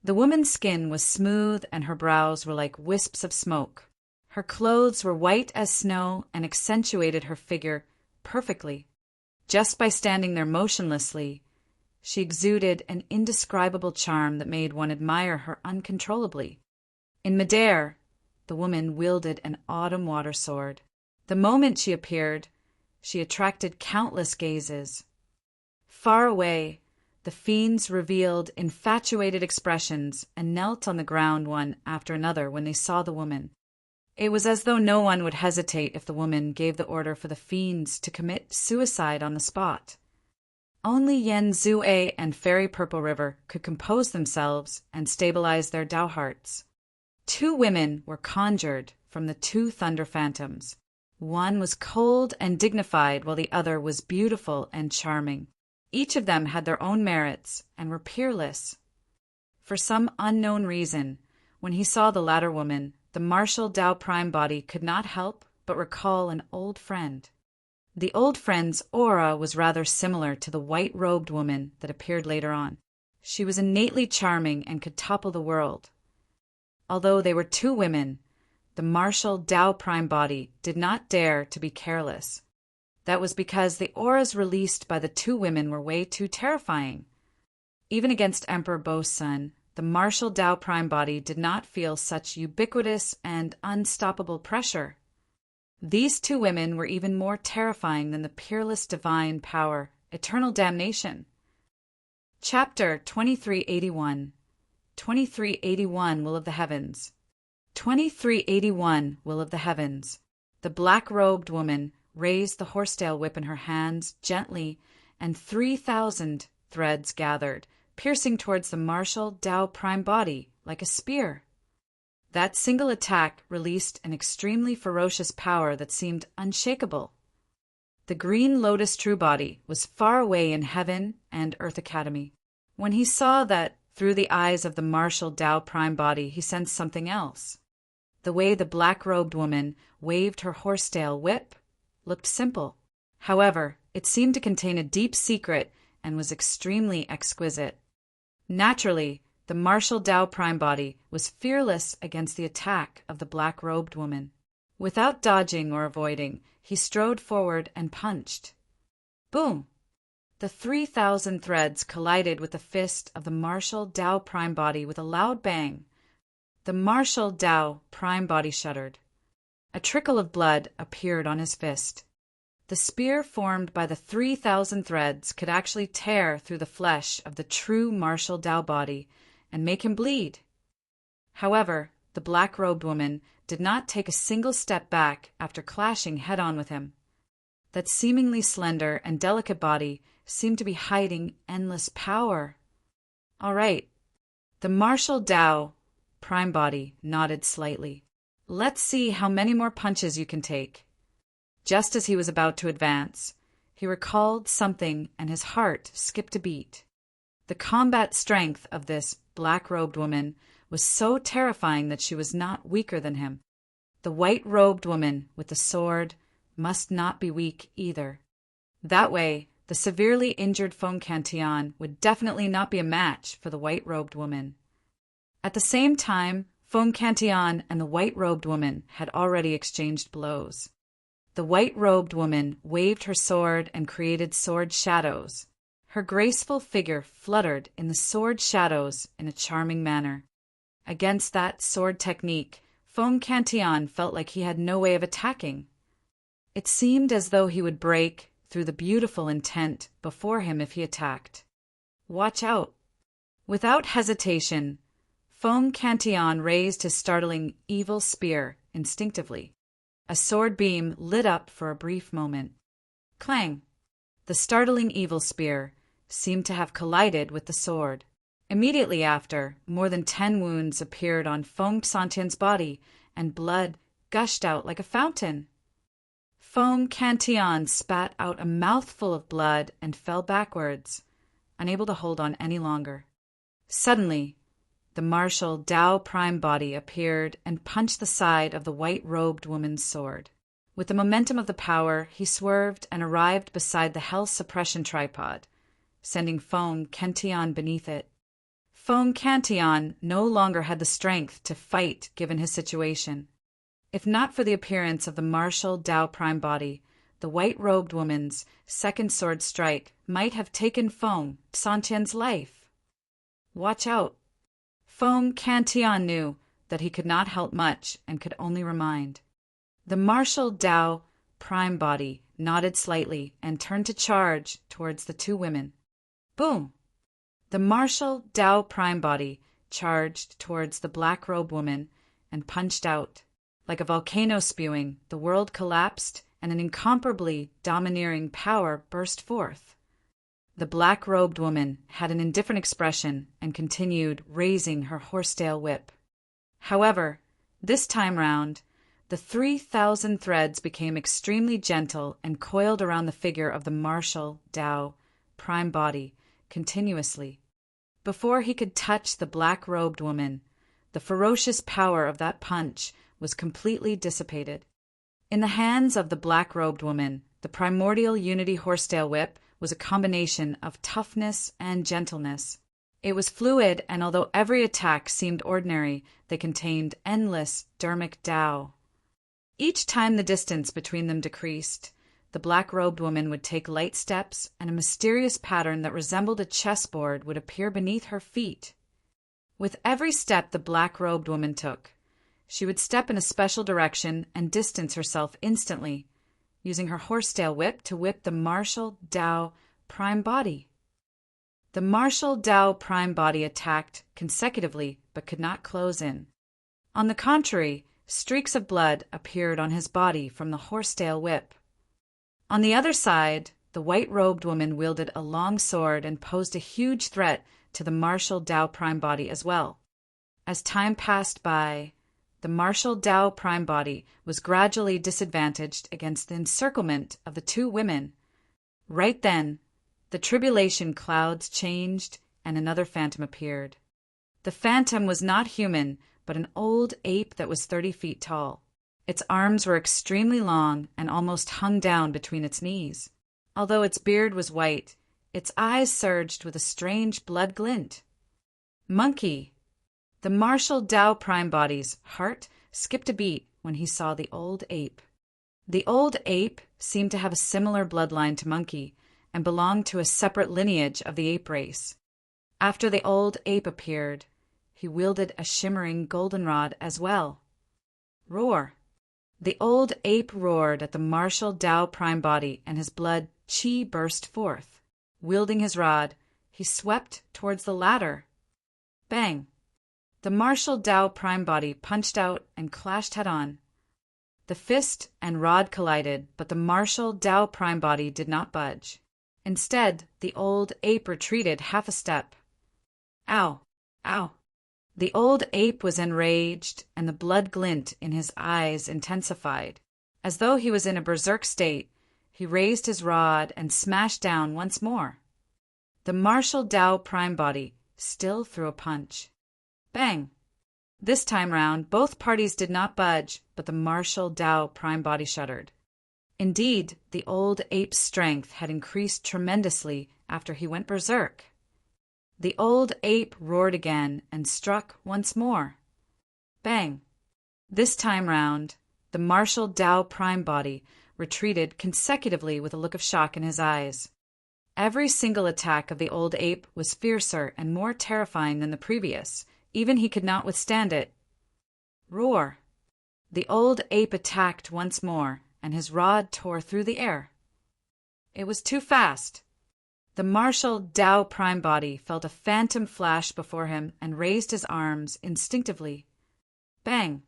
The woman's skin was smooth and her brows were like wisps of smoke. Her clothes were white as snow and accentuated her figure perfectly. Just by standing there motionlessly, she exuded an indescribable charm that made one admire her uncontrollably. In midair, the woman wielded an autumn water sword. The moment she appeared, she attracted countless gazes. Far away, the fiends revealed infatuated expressions and knelt on the ground one after another when they saw the woman. It was as though no one would hesitate if the woman gave the order for the fiends to commit suicide on the spot. Only Yen Zue and Fairy Purple River could compose themselves and stabilize their Tao hearts. Two women were conjured from the two thunder phantoms. One was cold and dignified, while the other was beautiful and charming. Each of them had their own merits and were peerless. For some unknown reason, when he saw the latter woman, the martial Tao prime body could not help but recall an old friend. The old friend's aura was rather similar to the white-robed woman that appeared later on. She was innately charming and could topple the world. Although they were two women, the martial Tao prime body did not dare to be careless. That was because the auras released by the two women were way too terrifying. Even against Emperor Bo's son, the martial Tao prime body did not feel such ubiquitous and unstoppable pressure. These two women were even more terrifying than the peerless divine power, eternal damnation. Chapter 2381. 2381 Will of the Heavens. 2381 Will of the Heavens. The black-robed woman raised the horsetail whip in her hands gently, and 3,000 threads gathered, piercing towards the martial Tao prime body like a spear. That single attack released an extremely ferocious power that seemed unshakable. The green lotus true body was far away in heaven and Earth Academy. When he saw that through the eyes of the martial Tao prime body, he sensed something else. The way the black-robed woman waved her horsetail whip looked simple. However, it seemed to contain a deep secret and was extremely exquisite. Naturally, the martial Tao prime body was fearless against the attack of the black-robed woman. Without dodging or avoiding, he strode forward and punched. Boom! The 3,000 threads collided with the fist of the martial Tao prime body with a loud bang. The martial Tao prime body shuddered. A trickle of blood appeared on his fist. The spear formed by the 3,000 threads could actually tear through the flesh of the true martial Tao body and make him bleed. However, the black-robed woman did not take a single step back after clashing head-on with him. That seemingly slender and delicate body seemed to be hiding endless power. All right. The martial Tao prime body nodded slightly. Let's see how many more punches you can take. Just as he was about to advance, He recalled something and his heart skipped a beat. The combat strength of this black-robed woman was so terrifying that she was not weaker than him. The white-robed woman with the sword must not be weak either. That way, the severely injured Fong Cantillon would definitely not be a match for the white-robed woman. At the same time, Fong Cantillon and the white-robed woman had already exchanged blows. The white-robed woman waved her sword and created sword shadows. Her graceful figure fluttered in the sword shadows in a charming manner. Against that sword technique, Fong Cantillon felt like he had no way of attacking. It seemed as though he would break through the beautiful intent before him if he attacked. Watch out! Without hesitation, Fong Cantillon raised his startling evil spear instinctively. A sword beam lit up for a brief moment. Clang! The startling evil spear seemed to have collided with the sword. Immediately after, more than 10 wounds appeared on Fong Santian's body, and blood gushed out like a fountain. Fong Cantillon spat out a mouthful of blood and fell backwards, unable to hold on any longer. Suddenly, the martial Dao Prime body appeared and punched the side of the white-robed woman's sword. With the momentum of the power, he swerved and arrived beside the health suppression tripod, sending Fong Cantillon beneath it. Fong Cantillon no longer had the strength to fight given his situation. If not for the appearance of the martial Dao Prime body, the white-robed woman's second sword strike might have taken Fong Santian's life. Watch out! Fong Cantillon knew that he could not help much and could only remind. The martial Dao Prime body nodded slightly and turned to charge towards the 2 women. Boom! The martial Dao Prime body charged towards the black-robed woman and punched out. Like a volcano spewing, the world collapsed and an incomparably domineering power burst forth. The black-robed woman had an indifferent expression and continued raising her horsetail whip. However, this time round, the 3,000 threads became extremely gentle and coiled around the figure of the martial Dao Prime body continuously. Before he could touch the black-robed woman, the ferocious power of that punch was completely dissipated. In the hands of the black-robed woman, the primordial Unity horsetail whip was a combination of toughness and gentleness. It was fluid, and although every attack seemed ordinary, they contained endless dermic Dao. Each time the distance between them decreased, the black-robed woman would take light steps, and a mysterious pattern that resembled a chessboard would appear beneath her feet. With every step the black-robed woman took, she would step in a special direction and distance herself instantly, using her horsetail whip to whip the martial Dao Prime body. The martial Dao Prime body attacked consecutively but could not close in. On the contrary, streaks of blood appeared on his body from the horsetail whip. On the other side, the white-robed woman wielded a long sword and posed a huge threat to the martial Dao Prime body as well. As time passed by, the martial Dao Prime body was gradually disadvantaged against the encirclement of the 2 women. Right then, the tribulation clouds changed and another phantom appeared. The phantom was not human, but an old ape that was 30 feet tall. Its arms were extremely long and almost hung down between its knees. Although its beard was white, its eyes surged with a strange blood glint. Monkey! The martial Dao Prime body's heart skipped a beat when he saw the old ape. The old ape seemed to have a similar bloodline to Monkey and belonged to a separate lineage of the ape race. After the old ape appeared, he wielded a shimmering goldenrod as well. Roar! The old ape roared at the martial Dao Prime body, and his blood chi burst forth. Wielding his rod, he swept towards the latter. Bang! The martial Dao Prime body punched out and clashed head-on. The fist and rod collided, but the martial Dao Prime body did not budge. Instead, the old ape retreated half a step. Ow! Ow! The old ape was enraged, and the blood glint in his eyes intensified. As though he was in a berserk state, He raised his rod and smashed down once more. The martial Tao prime body still threw a punch. Bang! This time round, both parties did not budge, but the martial Tao prime body shuddered. Indeed, the old ape's strength had increased tremendously after he went berserk. The old ape roared again and struck once more. Bang! This time round, the martial Tao prime body retreated consecutively with a look of shock in his eyes. Every single attack of the old ape was fiercer and more terrifying than the previous. Even he could not withstand it. Roar! The old ape attacked once more, and his rod tore through the air. It was too fast. The martial Tao prime body felt a phantom flash before him and raised his arms instinctively. Bang!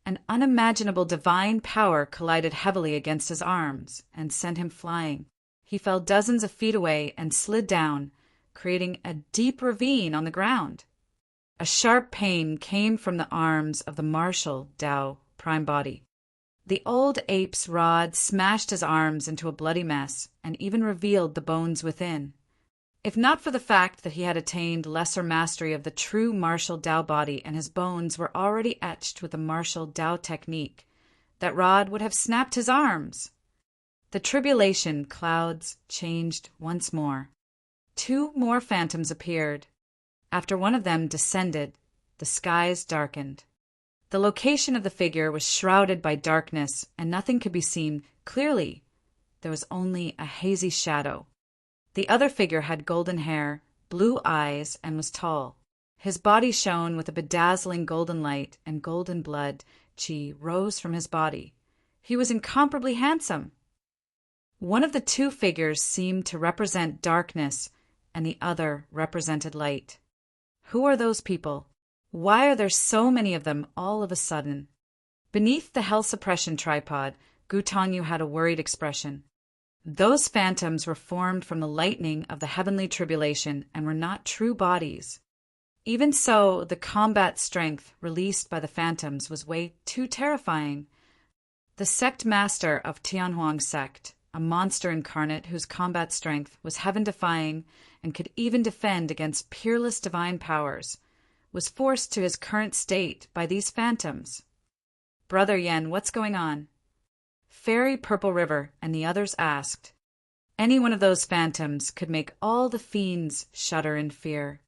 An unimaginable divine power collided heavily against his arms and sent him flying. He fell dozens of feet away and slid down, creating a deep ravine on the ground. A sharp pain came from the arms of the martial Tao prime body. The old ape's rod smashed his arms into a bloody mess and even revealed the bones within. If not for the fact that he had attained lesser mastery of the true martial Tao body and his bones were already etched with the martial Tao technique, that rod would have snapped his arms. The tribulation clouds changed once more. 2 more phantoms appeared. After one of them descended, the skies darkened. The location of the figure was shrouded by darkness, and nothing could be seen clearly. There was only a hazy shadow. The other figure had golden hair, blue eyes, and was tall. His body shone with a bedazzling golden light, and golden blood chi rose from his body. He was incomparably handsome. One of the 2 figures seemed to represent darkness, and the other represented light. Who are those people? Why are there so many of them all of a sudden? Beneath the hell suppression tripod, Gu Tongyu had a worried expression. Those phantoms were formed from the lightning of the heavenly tribulation and were not true bodies. Even so, the combat strength released by the phantoms was way too terrifying. The sect master of Tianhuang sect, a monster incarnate whose combat strength was heaven-defying and could even defend against peerless divine powers, was forced to his current state by these phantoms. Brother Yen, what's going on? Fairy Purple River and the others asked. Any one of those phantoms could make all the fiends shudder in fear.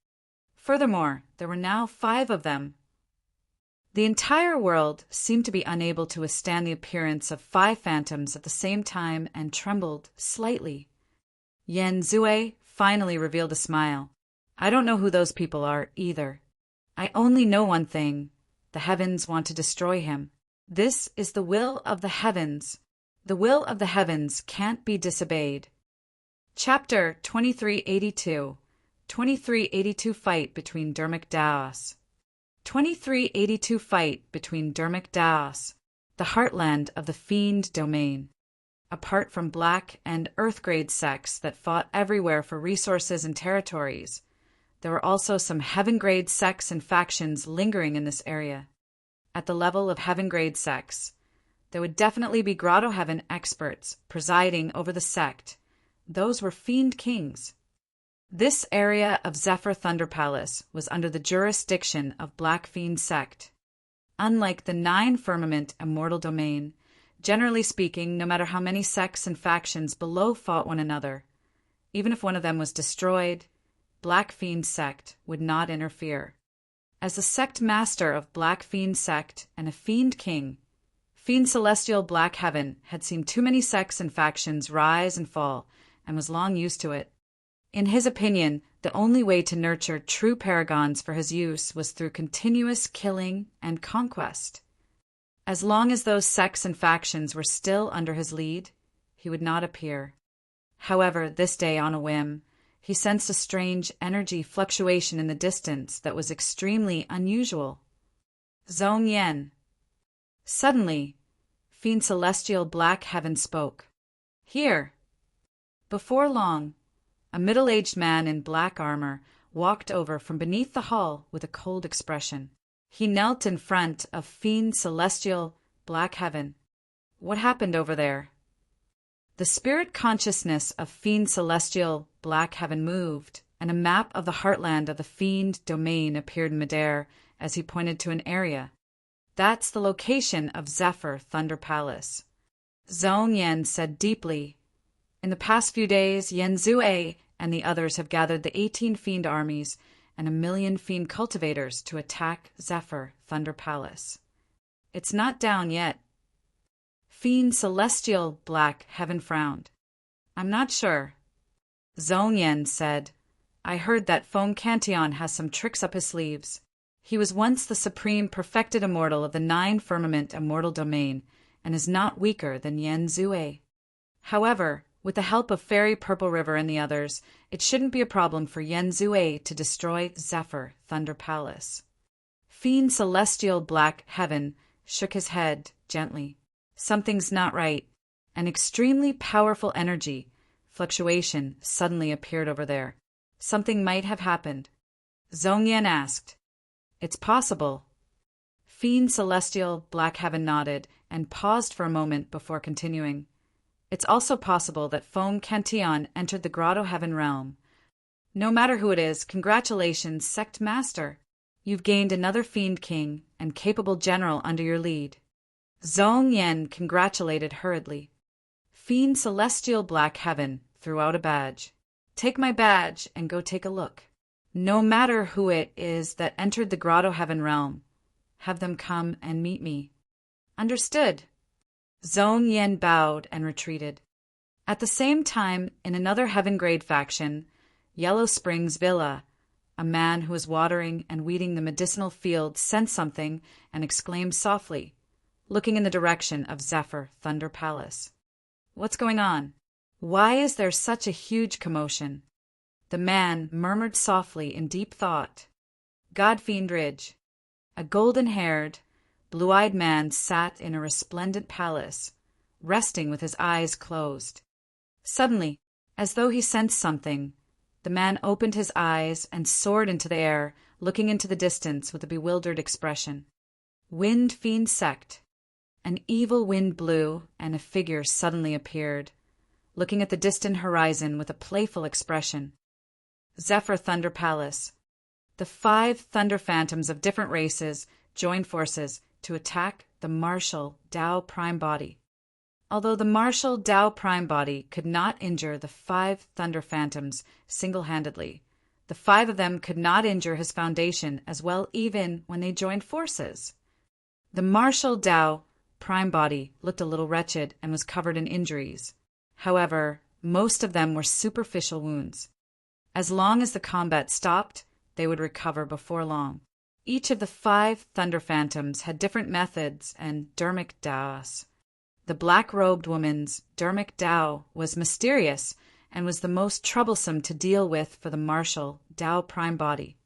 Furthermore, there were now 5 of them. The entire world seemed to be unable to withstand the appearance of 5 phantoms at the same time and trembled slightly. Yen Zue finally revealed a smile. I don't know who those people are either. I only know one thing. The heavens want to destroy him. This is the will of the heavens. The will of the heavens can't be disobeyed. Chapter 2382. 2382 Fight between Dermic Daos. 2382 Fight between Dermic Daos, the heartland of the fiend domain. Apart from black and earth-grade sects that fought everywhere for resources and territories, there were also some heaven-grade sects and factions lingering in this area. At the level of heaven-grade sects, there would definitely be Grotto Heaven experts presiding over the sect. Those were fiend kings. This area of Zephyr Thunder Palace was under the jurisdiction of Black Fiend sect. Unlike the 9 Firmament Immortal Domain, generally speaking, no matter how many sects and factions below fought one another, even if one of them was destroyed, Black Fiend sect would not interfere. As the sect master of Black Fiend sect and a fiend king, Fiend Celestial Black Heaven had seen too many sects and factions rise and fall, and was long used to it. In his opinion, the only way to nurture true paragons for his use was through continuous killing and conquest. As long as those sects and factions were still under his lead, he would not appear. However, this day on a whim, he sensed a strange energy fluctuation in the distance that was extremely unusual. Zhong Yen. Suddenly, Fiend Celestial Black Heaven spoke. Here. Before long, a middle-aged man in black armor walked over from beneath the hall with a cold expression. He knelt in front of Fiend Celestial Black Heaven. What happened over there? The spirit consciousness of fiend celestial black heaven moved, and a map of the heartland of the fiend domain appeared in midair as he pointed to an area. That's the location of Zephyr Thunder Palace. Zhong Yan said deeply, in the past few days, Yen Zue and the others have gathered the 18 fiend armies and 1 million fiend cultivators to attack Zephyr Thunder Palace. It's not down yet. Fiend Celestial Black Heaven frowned. I'm not sure. Zhong Yan said, I heard that Feng Cantillon has some tricks up his sleeves. He was once the supreme perfected immortal of the 9 firmament immortal domain and is not weaker than Yen Zue. However, with the help of Fairy Purple River and the others, it shouldn't be a problem for Yen Zue to destroy Zephyr Thunder Palace. Fiend Celestial Black Heaven shook his head gently. Something's not right. An extremely powerful energy fluctuation suddenly appeared over there. Something might have happened. Zhong Yan asked, It's possible. Fiend Celestial Black Heaven nodded and paused for a moment before continuing. It's also possible that Feng Cantillon entered the Grotto Heaven realm. No matter who it is, congratulations, Sect Master. You've gained another Fiend King and capable general under your lead. Zhong Yan congratulated hurriedly. Fiend Celestial Black Heaven threw out a badge. Take my badge and go take a look. No matter who it is that entered the Grotto Heaven realm, have them come and meet me. Understood. Zhong Yan bowed and retreated. At the same time, in another Heaven-grade faction, Yellow Springs Villa, a man who was watering and weeding the medicinal field sensed something and exclaimed softly, looking in the direction of Zephyr Thunder Palace. What's going on? Why is there such a huge commotion? The man murmured softly in deep thought. Godfiend Ridge. A golden-haired, blue-eyed man sat in a resplendent palace, resting with his eyes closed. Suddenly, as though he sensed something, the man opened his eyes and soared into the air, looking into the distance with a bewildered expression. Wind Fiend Sect. An evil wind blew, and a figure suddenly appeared, looking at the distant horizon with a playful expression. Zephyr Thunder Palace. The 5 thunder phantoms of different races joined forces to attack the martial Tao Prime Body. Although the martial Tao Prime Body could not injure the 5 thunder phantoms single-handedly, the 5 of them could not injure his foundation as well even when they joined forces. The martial Tao Prime Body looked a little wretched and was covered in injuries. However, most of them were superficial wounds. As long as the combat stopped, they would recover before long. Each of the 5 Thunder Phantoms had different methods and dermic Taos. The black-robed woman's dermic Tao was mysterious and was the most troublesome to deal with for the martial Tao Prime Body.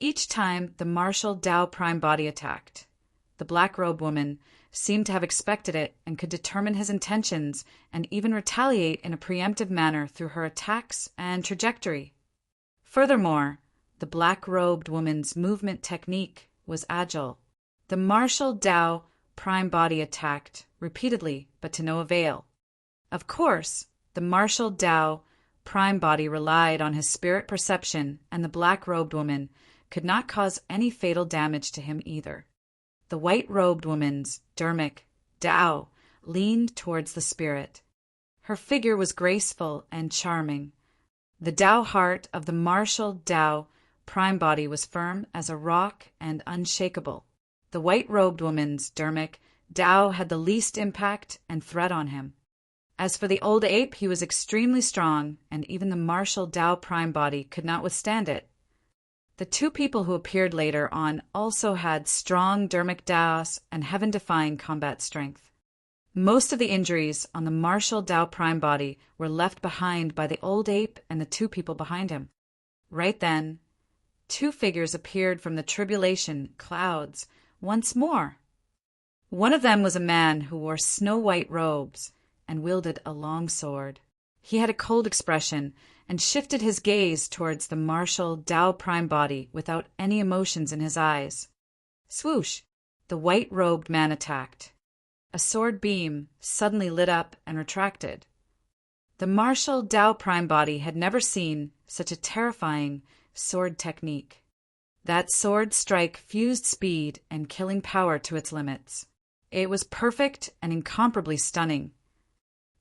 Each time the martial Tao Prime Body attacked, the black-robed woman seemed to have expected it and could determine his intentions and even retaliate in a preemptive manner through her attacks and trajectory. Furthermore, the black-robed woman's movement technique was agile. The martial Tao Prime Body attacked repeatedly, but to no avail. Of course, the martial Tao Prime Body relied on his spirit perception, and the black-robed woman could not cause any fatal damage to him either. The white-robed woman's dermic Tao leaned towards the spirit. Her figure was graceful and charming. The Tao heart of the martial Tao Prime Body was firm as a rock and unshakable. The white-robed woman's dermic Tao had the least impact and threat on him. As for the old ape, he was extremely strong, and even the martial Tao Prime Body could not withstand it. The 2 people who appeared later on also had strong dermic Taos and heaven-defying combat strength. Most of the injuries on the martial Tao Prime Body were left behind by the old ape and the 2 people behind him. Right then, 2 figures appeared from the tribulation clouds once more. One of them was a man who wore snow-white robes and wielded a long sword. He had a cold expression and shifted his gaze towards the martial Tao Prime Body without any emotions in his eyes. Swoosh! The white-robed man attacked. A sword beam suddenly lit up and retracted, The martial Tao Prime Body had never seen such a terrifying sword technique. That sword strike fused speed and killing power to its limits. It was perfect and incomparably stunning.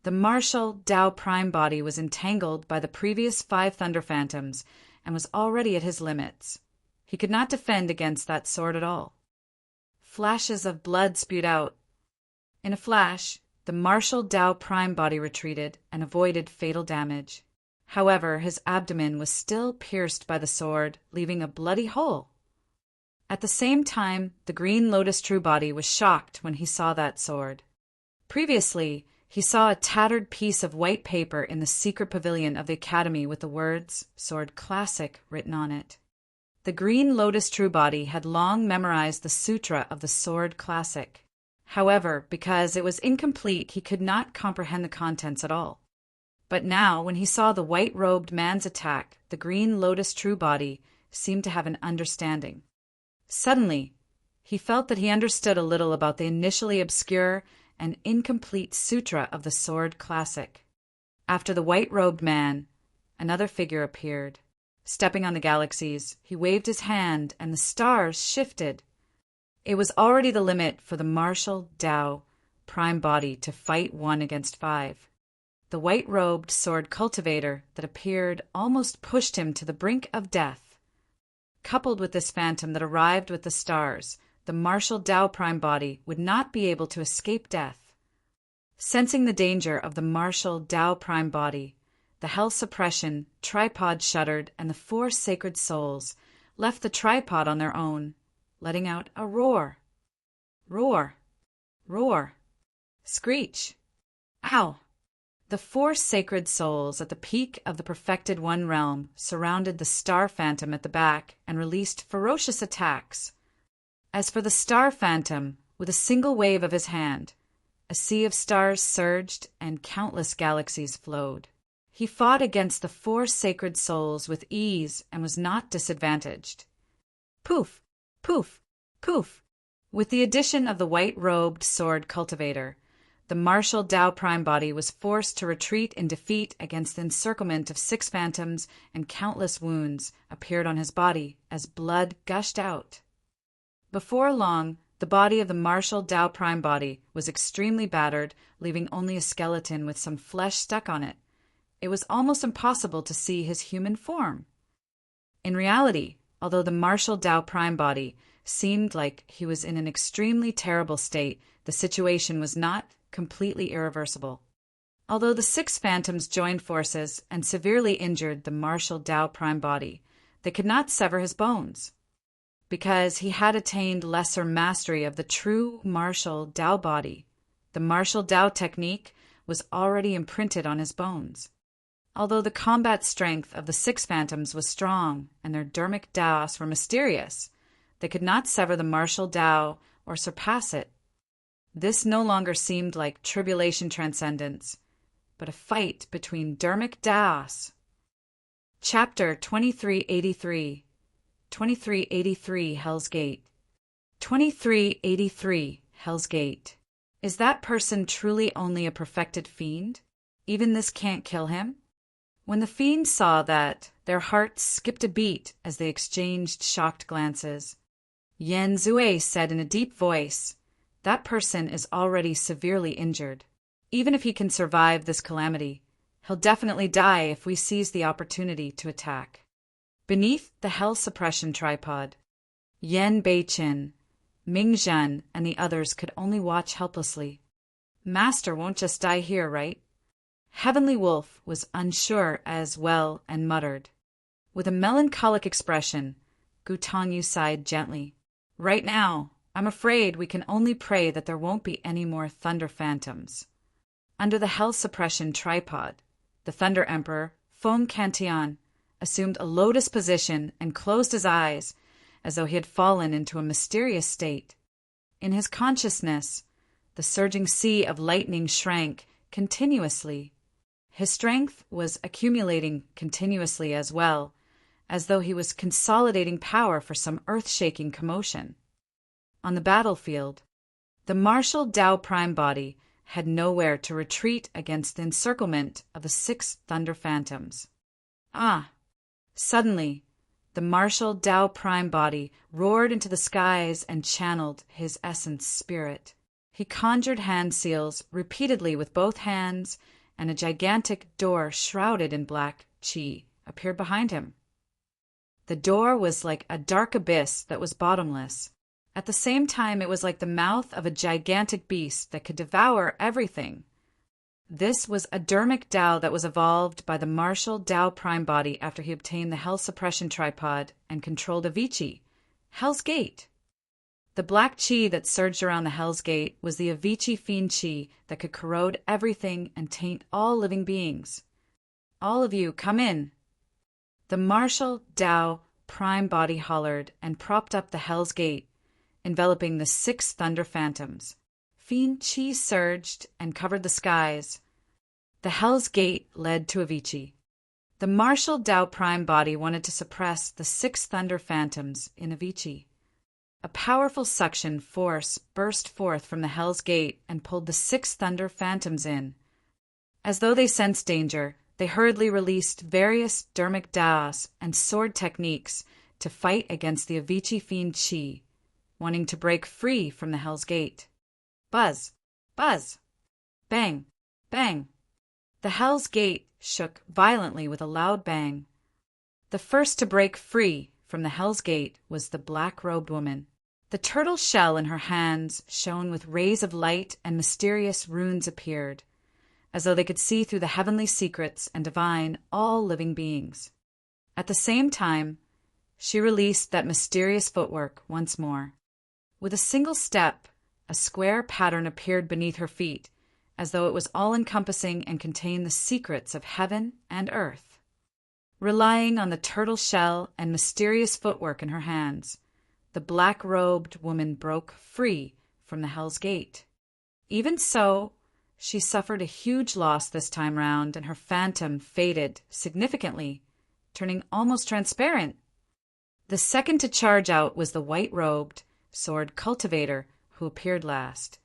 The martial Tao Prime Body was entangled by the previous 5 Thunder Phantoms and was already at his limits. He could not defend against that sword at all. Flashes of blood spewed out. In a flash, the martial Tao Prime Body retreated and avoided fatal damage. However, his abdomen was still pierced by the sword, leaving a bloody hole. At the same time, the Green Lotus True Body was shocked when he saw that sword. Previously, he saw a tattered piece of white paper in the secret pavilion of the Academy with the words "Sword Classic" written on it. The Green Lotus True Body had long memorized the Sutra of the Sword Classic. However, because it was incomplete, he could not comprehend the contents at all. But now, when he saw the white-robed man's attack, the Green Lotus True Body seemed to have an understanding. Suddenly, he felt that he understood a little about the initially obscure and incomplete Sutra of the Sword Classic. After the white-robed man, another figure appeared. Stepping on the galaxies, he waved his hand, and the stars shifted. It was already the limit for the martial Tao Prime Body to fight 1 against 5. The white-robed sword cultivator that appeared almost pushed him to the brink of death. Coupled with this phantom that arrived with the stars, the martial Tao Prime Body would not be able to escape death. Sensing the danger of the martial Tao Prime Body, the hell suppression tripod shuddered, and the 4 sacred souls left the tripod on their own, letting out a roar. Roar. Roar. Screech. Ow! The 4 sacred souls at the peak of the perfected One realm surrounded the Star Phantom at the back and released ferocious attacks. As for the Star Phantom, with a single wave of his hand, a sea of stars surged and countless galaxies flowed. He fought against the 4 sacred souls with ease and was not disadvantaged. Poof! Poof! Poof! With the addition of the white-robed sword cultivator, the martial Tao Prime Body was forced to retreat in defeat against the encirclement of 6 phantoms, and countless wounds appeared on his body as blood gushed out. Before long, the body of the martial Tao Prime Body was extremely battered, leaving only a skeleton with some flesh stuck on it. It was almost impossible to see his human form. In reality, although the martial Tao Prime Body seemed like he was in an extremely terrible state, the situation was not completely irreversible. Although the 6 phantoms joined forces and severely injured the martial Tao Prime Body, they could not sever his bones. Because he had attained lesser mastery of the true martial Tao body, the martial Tao technique was already imprinted on his bones. Although the combat strength of the 6 phantoms was strong and their dermic Taos were mysterious, they could not sever the martial Tao or surpass it. This no longer seemed like tribulation transcendence, but a fight between dermic Taos. Chapter 2383. 2383 Hell's Gate. 2383 Hell's Gate. Is that person truly only a perfected fiend? Even this can't kill him? When the fiends saw that, their hearts skipped a beat as they exchanged shocked glances. Yan Zue said in a deep voice, "That person is already severely injured. Even if he can survive this calamity, he'll definitely die if we seize the opportunity to attack." Beneath the hell suppression tripod, Yan Beichin, Ming Zhan, and the others could only watch helplessly. Master won't just die here, right? Heavenly Wolf was unsure as well and muttered. With a melancholic expression, Gu Tongyu sighed gently. Right now, I'm afraid we can only pray that there won't be any more Thunder Phantoms. Under the hell suppression tripod, the Thunder Emperor, Feng Cantian, assumed a lotus position and closed his eyes as though he had fallen into a mysterious state. In his consciousness, the surging sea of lightning shrank continuously. His strength was accumulating continuously as well, as though he was consolidating power for some earth-shaking commotion. On the battlefield, the martial Tao Prime Body had nowhere to retreat against the encirclement of the 6 thunder phantoms. Suddenly, the martial Tao Prime body roared into the skies and channeled his essence spirit. He conjured hand seals repeatedly with both hands, and a gigantic door shrouded in black qi appeared behind him. The door was like a dark abyss that was bottomless. At the same time, it was like the mouth of a gigantic beast that could devour everything. This was a dermic Tao that was evolved by the martial Tao Prime body after he obtained the Hell Suppression Tripod and controlled Avicii, Hell's Gate. The black qi that surged around the Hell's Gate was the Avicii Fiend Qi that could corrode everything and taint all living beings. All of you, come in. The martial Tao Prime body hollered and propped up the Hell's Gate, enveloping the 6 thunder phantoms. Fiend Qi surged and covered the skies. The Hell's Gate led to Avicii. The martial Tao Prime body wanted to suppress the 6 thunder phantoms in Avicii. A powerful suction force burst forth from the Hell's Gate and pulled the 6 thunder phantoms in. As though they sensed danger, they hurriedly released various dermic Taos and sword techniques to fight against the Avicii Fiend Qi, wanting to break free from the Hell's Gate. Buzz! Buzz! Bang! Bang! The Hell's Gate shook violently with a loud bang. The first to break free from the Hell's Gate was the black-robed woman. The turtle shell in her hands shone with rays of light, and mysterious runes appeared, as though they could see through the heavenly secrets and divine all living beings. At the same time, she released that mysterious footwork once more. With a single step, a square pattern appeared beneath her feet, as though it was all-encompassing and contained the secrets of heaven and earth. Relying on the turtle shell and mysterious footwork in her hands, the black-robed woman broke free from the Hell's Gate. Even so, she suffered a huge loss this time round, and her phantom faded significantly, turning almost transparent. The second to charge out was the white-robed sword cultivator, who appeared last.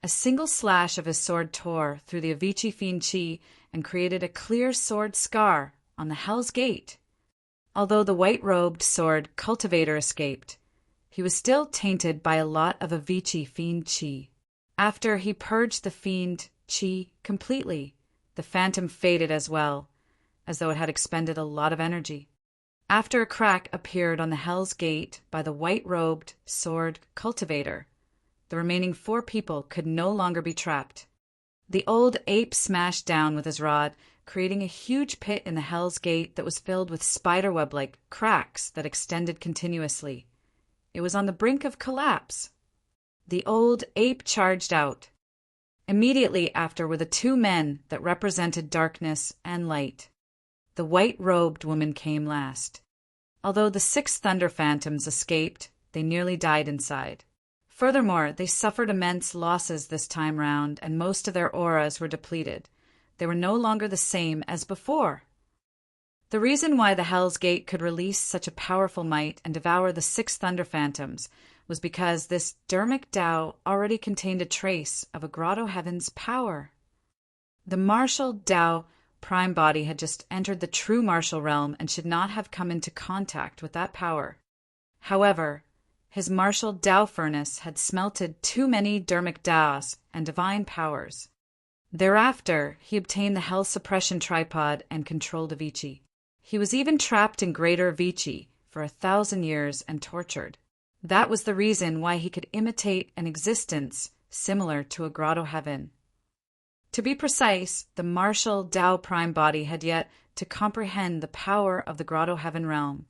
A single slash of his sword tore through the Avicii Fiend Qi and created a clear sword scar on the Hell's Gate. Although the white-robed sword cultivator escaped, he was still tainted by a lot of Avicii Fiend Qi. After he purged the Fiend Qi completely, the phantom faded as well, as though it had expended a lot of energy. After a crack appeared on the Hell's Gate by the white-robed sword cultivator, the remaining 4 people could no longer be trapped. The old ape smashed down with his rod, creating a huge pit in the Hell's Gate that was filled with spiderweb-like cracks that extended continuously. It was on the brink of collapse. The old ape charged out. Immediately after were the 2 men that represented darkness and light. The white-robed woman came last. Although the 6 thunder phantoms escaped, they nearly died inside. Furthermore, they suffered immense losses this time round, and most of their auras were depleted. They were no longer the same as before. The reason why the Hell's Gate could release such a powerful might and devour the 6 thunder phantoms was because this dermic Tao already contained a trace of a grotto heaven's power. The martial Tao Prime body had just entered the true martial realm and should not have come into contact with that power. However, his martial Tao furnace had smelted too many dermic Taos and divine powers. Thereafter, he obtained the Hell Suppression Tripod and controlled Avicii. He was even trapped in Greater Avicii for 1,000 years and tortured. That was the reason why he could imitate an existence similar to a grotto heaven. To be precise, the martial Tao Prime body had yet to comprehend the power of the grotto heaven realm.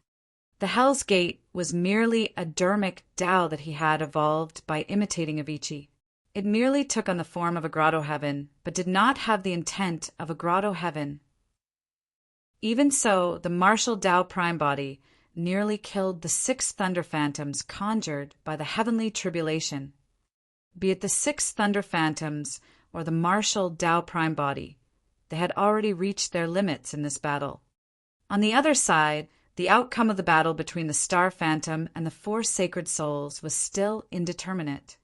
The Hell's Gate was merely a dermic Tao that he had evolved by imitating Avicii. It merely took on the form of a grotto heaven, but did not have the intent of a grotto heaven. Even so, the martial Tao Prime body nearly killed the 6 thunder phantoms conjured by the heavenly tribulation. Be it the 6 thunder phantoms or the martial Tao Prime body, they had already reached their limits in this battle. On the other side, the outcome of the battle between the Star Phantom and the 4 sacred souls was still indeterminate.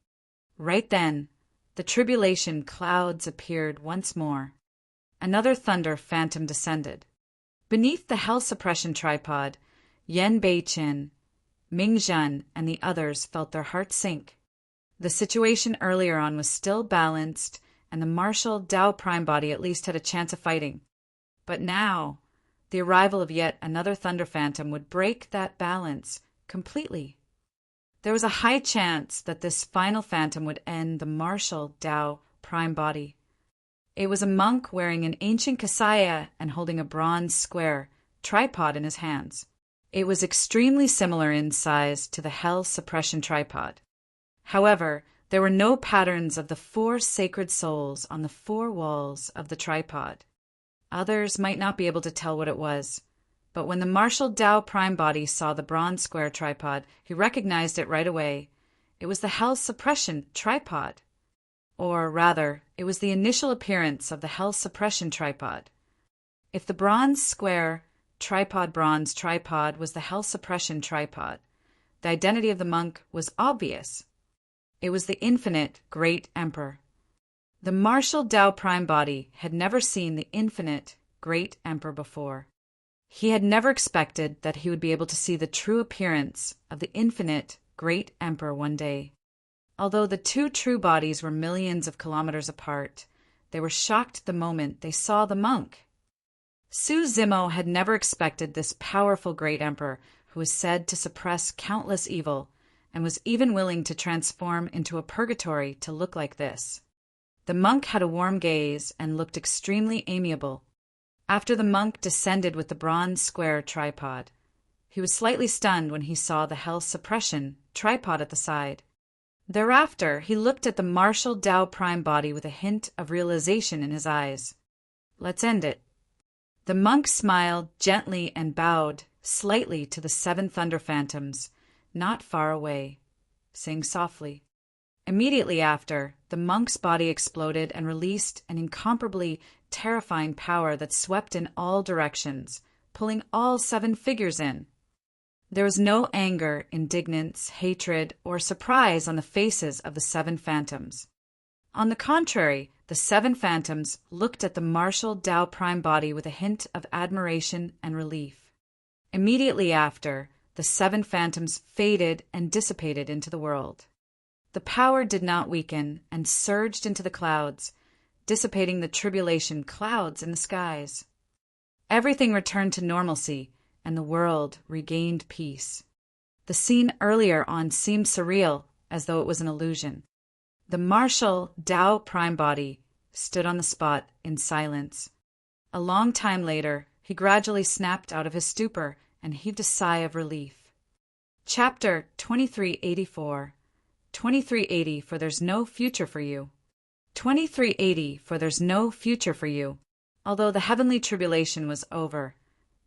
Right then, the tribulation clouds appeared once more. Another thunder phantom descended. Beneath the hell suppression tripod, Yen Bei-chin, Ming-zhen, and the others felt their hearts sink. The situation earlier on was still balanced, and the martial Tao prime body at least had a chance of fighting. But now, the arrival of yet another thunder phantom would break that balance completely. There was a high chance that this final phantom would end the martial Tao prime body. It was a monk wearing an ancient kasaya and holding a bronze square tripod in his hands. It was extremely similar in size to the hell suppression tripod. However, there were no patterns of the 4 sacred souls on the 4 walls of the tripod. Others might not be able to tell what it was, but when the martial Tao prime body saw the bronze square tripod, he recognized it right away. It was the hell suppression tripod. Or rather, it was the initial appearance of the hell suppression tripod. If the bronze square bronze tripod was the hell suppression tripod, the identity of the monk was obvious. It was the infinite great emperor. The martial Tao prime body had never seen the infinite great emperor before. He had never expected that he would be able to see the true appearance of the infinite great emperor one day. Although the 2 true bodies were millions of kilometers apart, they were shocked the moment they saw the monk. Su Zimo had never expected this powerful great emperor who was said to suppress countless evil and was even willing to transform into a purgatory to look like this. The monk had a warm gaze and looked extremely amiable. After the monk descended with the bronze square tripod, he was slightly stunned when he saw the hell suppression tripod at the side. Thereafter, he looked at the martial Tao prime body with a hint of realization in his eyes. Let's end it. The monk smiled gently and bowed slightly to the 7 thunder phantoms, not far away, saying softly. Immediately after, the monk's body exploded and released an incomparably terrifying power that swept in all directions, pulling all 7 figures in. There was no anger, indignance, hatred, or surprise on the faces of the 7 phantoms. On the contrary, the 7 phantoms looked at the martial Tao prime body with a hint of admiration and relief. Immediately after, the 7 phantoms faded and dissipated into the world. The power did not weaken and surged into the clouds, dissipating the tribulation clouds in the skies. Everything returned to normalcy, and the world regained peace. The scene earlier on seemed surreal, as though it was an illusion. The martial Tao prime body stood on the spot in silence. A long time later, he gradually snapped out of his stupor and heaved a sigh of relief. Chapter 2384. 2380, for there's no future for you. 2380, for there's no future for you. Although the heavenly tribulation was over,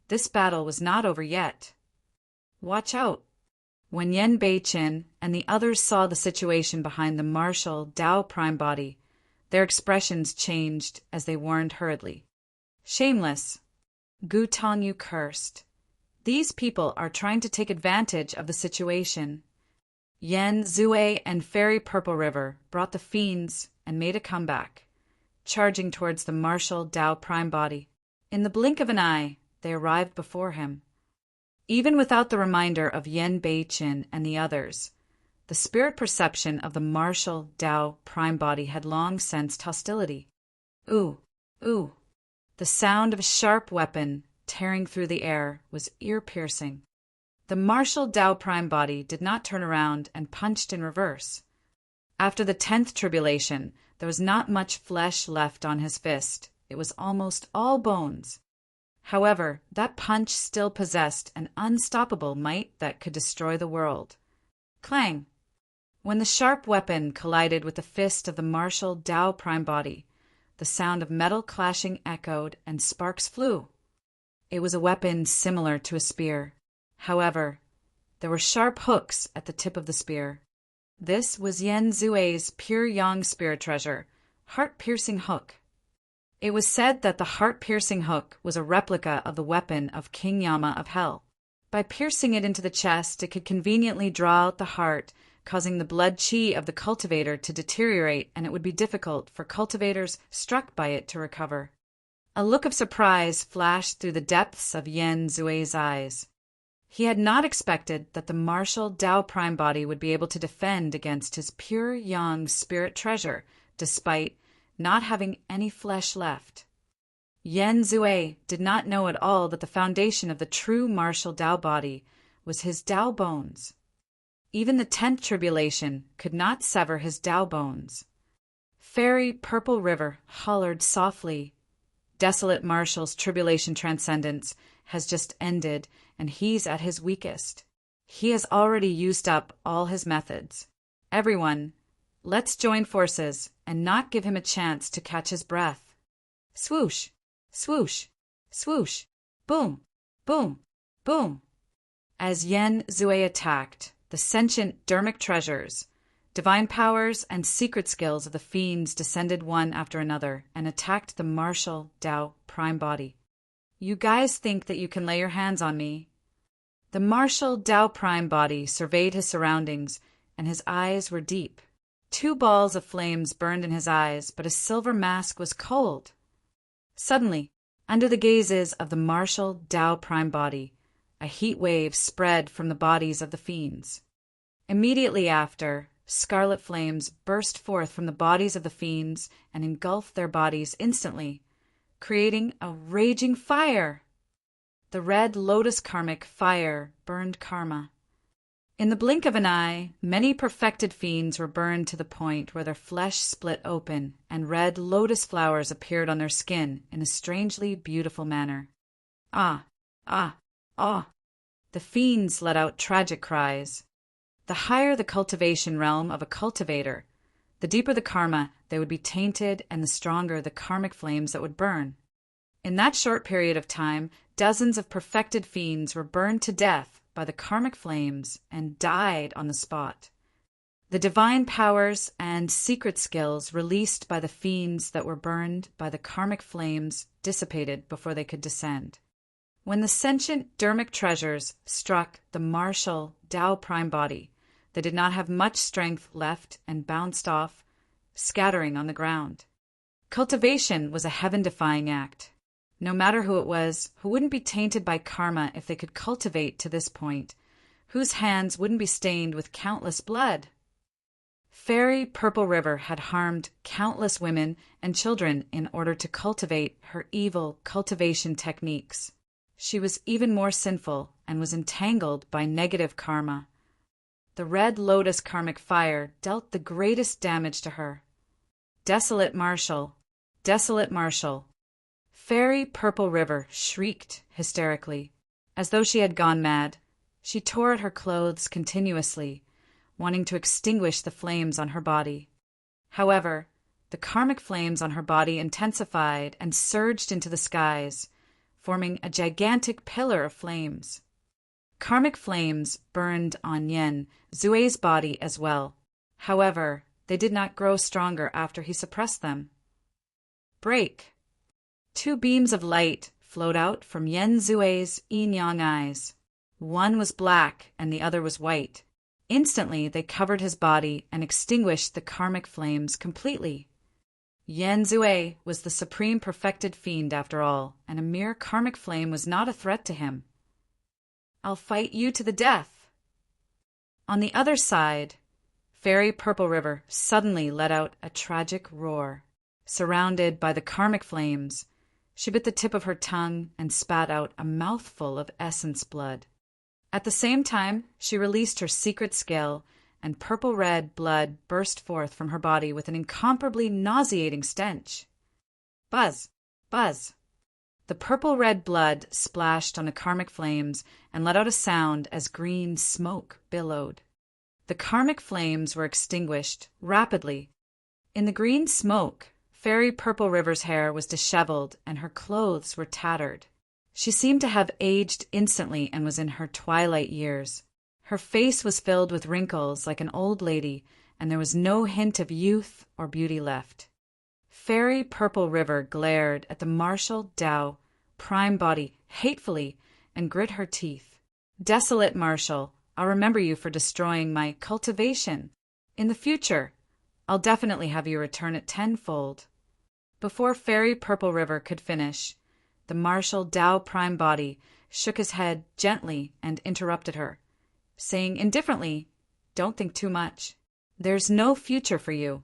this battle was not over yet. Watch out. When Yen Bei-chin and the others saw the situation behind the martial Tao prime body, their expressions changed as they warned hurriedly. Shameless. Gu Tongyu cursed. These people are trying to take advantage of the situation. Yen Zue and Fairy Purple River brought the fiends and made a comeback, charging towards the martial Tao prime body. In the blink of an eye, they arrived before him. Even without the reminder of Yen Bei-chin and the others, the spirit perception of the martial Tao prime body had long sensed hostility. Ooh, ooh. The sound of a sharp weapon tearing through the air was ear-piercing. The martial Tao prime body did not turn around and punched in reverse. After the 10th tribulation, there was not much flesh left on his fist. It was almost all bones. However, that punch still possessed an unstoppable might that could destroy the world. Clang! When the sharp weapon collided with the fist of the martial Tao prime body, the sound of metal clashing echoed and sparks flew. It was a weapon similar to a spear. However, there were sharp hooks at the tip of the spear. This was Yen Zue's pure yang spirit treasure, heart-piercing hook. It was said that the heart-piercing hook was a replica of the weapon of King Yama of Hell. By piercing it into the chest, it could conveniently draw out the heart causing the blood chi of the cultivator to deteriorate, and it would be difficult for cultivators struck by it to recover. A look of surprise flashed through the depths of Yen Zue's eyes. He had not expected that the martial Tao Prime body would be able to defend against his pure yang spirit treasure, despite not having any flesh left. Yen Zue did not know at all that the foundation of the true martial Tao body was his Tao bones. Even the 10th tribulation could not sever his Tao bones. Fairy Purple River hollered softly. Desolate Marshall's tribulation transcendence has just ended, and he's at his weakest. He has already used up all his methods. Everyone, let's join forces and not give him a chance to catch his breath. Swoosh, swoosh, swoosh, boom, boom, boom. As Yen Zue attacked, the sentient dermic treasures, divine powers, and secret skills of the fiends descended one after another and attacked the martial Tao Prime body. You guys think that you can lay your hands on me? The martial Tao Prime body surveyed his surroundings, and his eyes were deep. 2 balls of flames burned in his eyes, but his silver mask was cold. Suddenly, under the gazes of the martial Tao Prime body, a heat wave spread from the bodies of the fiends. Immediately after, scarlet flames burst forth from the bodies of the fiends and engulfed their bodies instantly, creating a raging fire. The red lotus karmic fire burned karma. In the blink of an eye, many perfected fiends were burned to the point where their flesh split open and red lotus flowers appeared on their skin in a strangely beautiful manner. Ah, ah, ah! The fiends let out tragic cries. The higher the cultivation realm of a cultivator, the deeper the karma they would be tainted and the stronger the karmic flames that would burn. In that short period of time, dozens of perfected fiends were burned to death by the karmic flames and died on the spot. The divine powers and secret skills released by the fiends that were burned by the karmic flames dissipated before they could descend. When the sentient dermic treasures struck the martial Tao Prime body, they did not have much strength left and bounced off, scattering on the ground. Cultivation was a heaven-defying act. No matter who it was, who wouldn't be tainted by karma if they could cultivate to this point, whose hands wouldn't be stained with countless blood. Fairy Purple River had harmed countless women and children in order to cultivate her evil cultivation techniques. She was even more sinful and was entangled by negative karma. The red lotus karmic fire dealt the greatest damage to her. Desolate Marshall, desolate Marshall. Fairy Purple River shrieked hysterically, as though she had gone mad. She tore at her clothes continuously, wanting to extinguish the flames on her body. However, the karmic flames on her body intensified and surged into the skies, forming a gigantic pillar of flames. Karmic flames burned on Yen Zue's body as well. However, they did not grow stronger after he suppressed them. Break! 2 beams of light flowed out from Yen Zue's yin-yang eyes. One was black and the other was white. Instantly, they covered his body and extinguished the karmic flames completely. Yen Zue was the supreme perfected fiend after all, and a mere karmic flame was not a threat to him. I'll fight you to the death. On the other side, Fairy Purple River suddenly let out a tragic roar. Surrounded by the karmic flames, she bit the tip of her tongue and spat out a mouthful of essence blood. At the same time, she released her secret skill, and purple-red blood burst forth from her body with an incomparably nauseating stench. Buzz! Buzz! The purple-red blood splashed on the karmic flames and let out a sound as green smoke billowed. The karmic flames were extinguished rapidly. In the green smoke, Fairy Purple River's hair was disheveled and her clothes were tattered. She seemed to have aged instantly and was in her twilight years. Her face was filled with wrinkles like an old lady, and there was no hint of youth or beauty left. Fairy Purple River glared at the martial Tao Prime body hatefully and grit her teeth. Desolate Marshall, I'll remember you for destroying my cultivation. In the future, I'll definitely have you return it tenfold." Before Fairy Purple River could finish, the martial Tao Prime Body shook his head gently and interrupted her, saying indifferently, "Don't think too much. There's no future for you."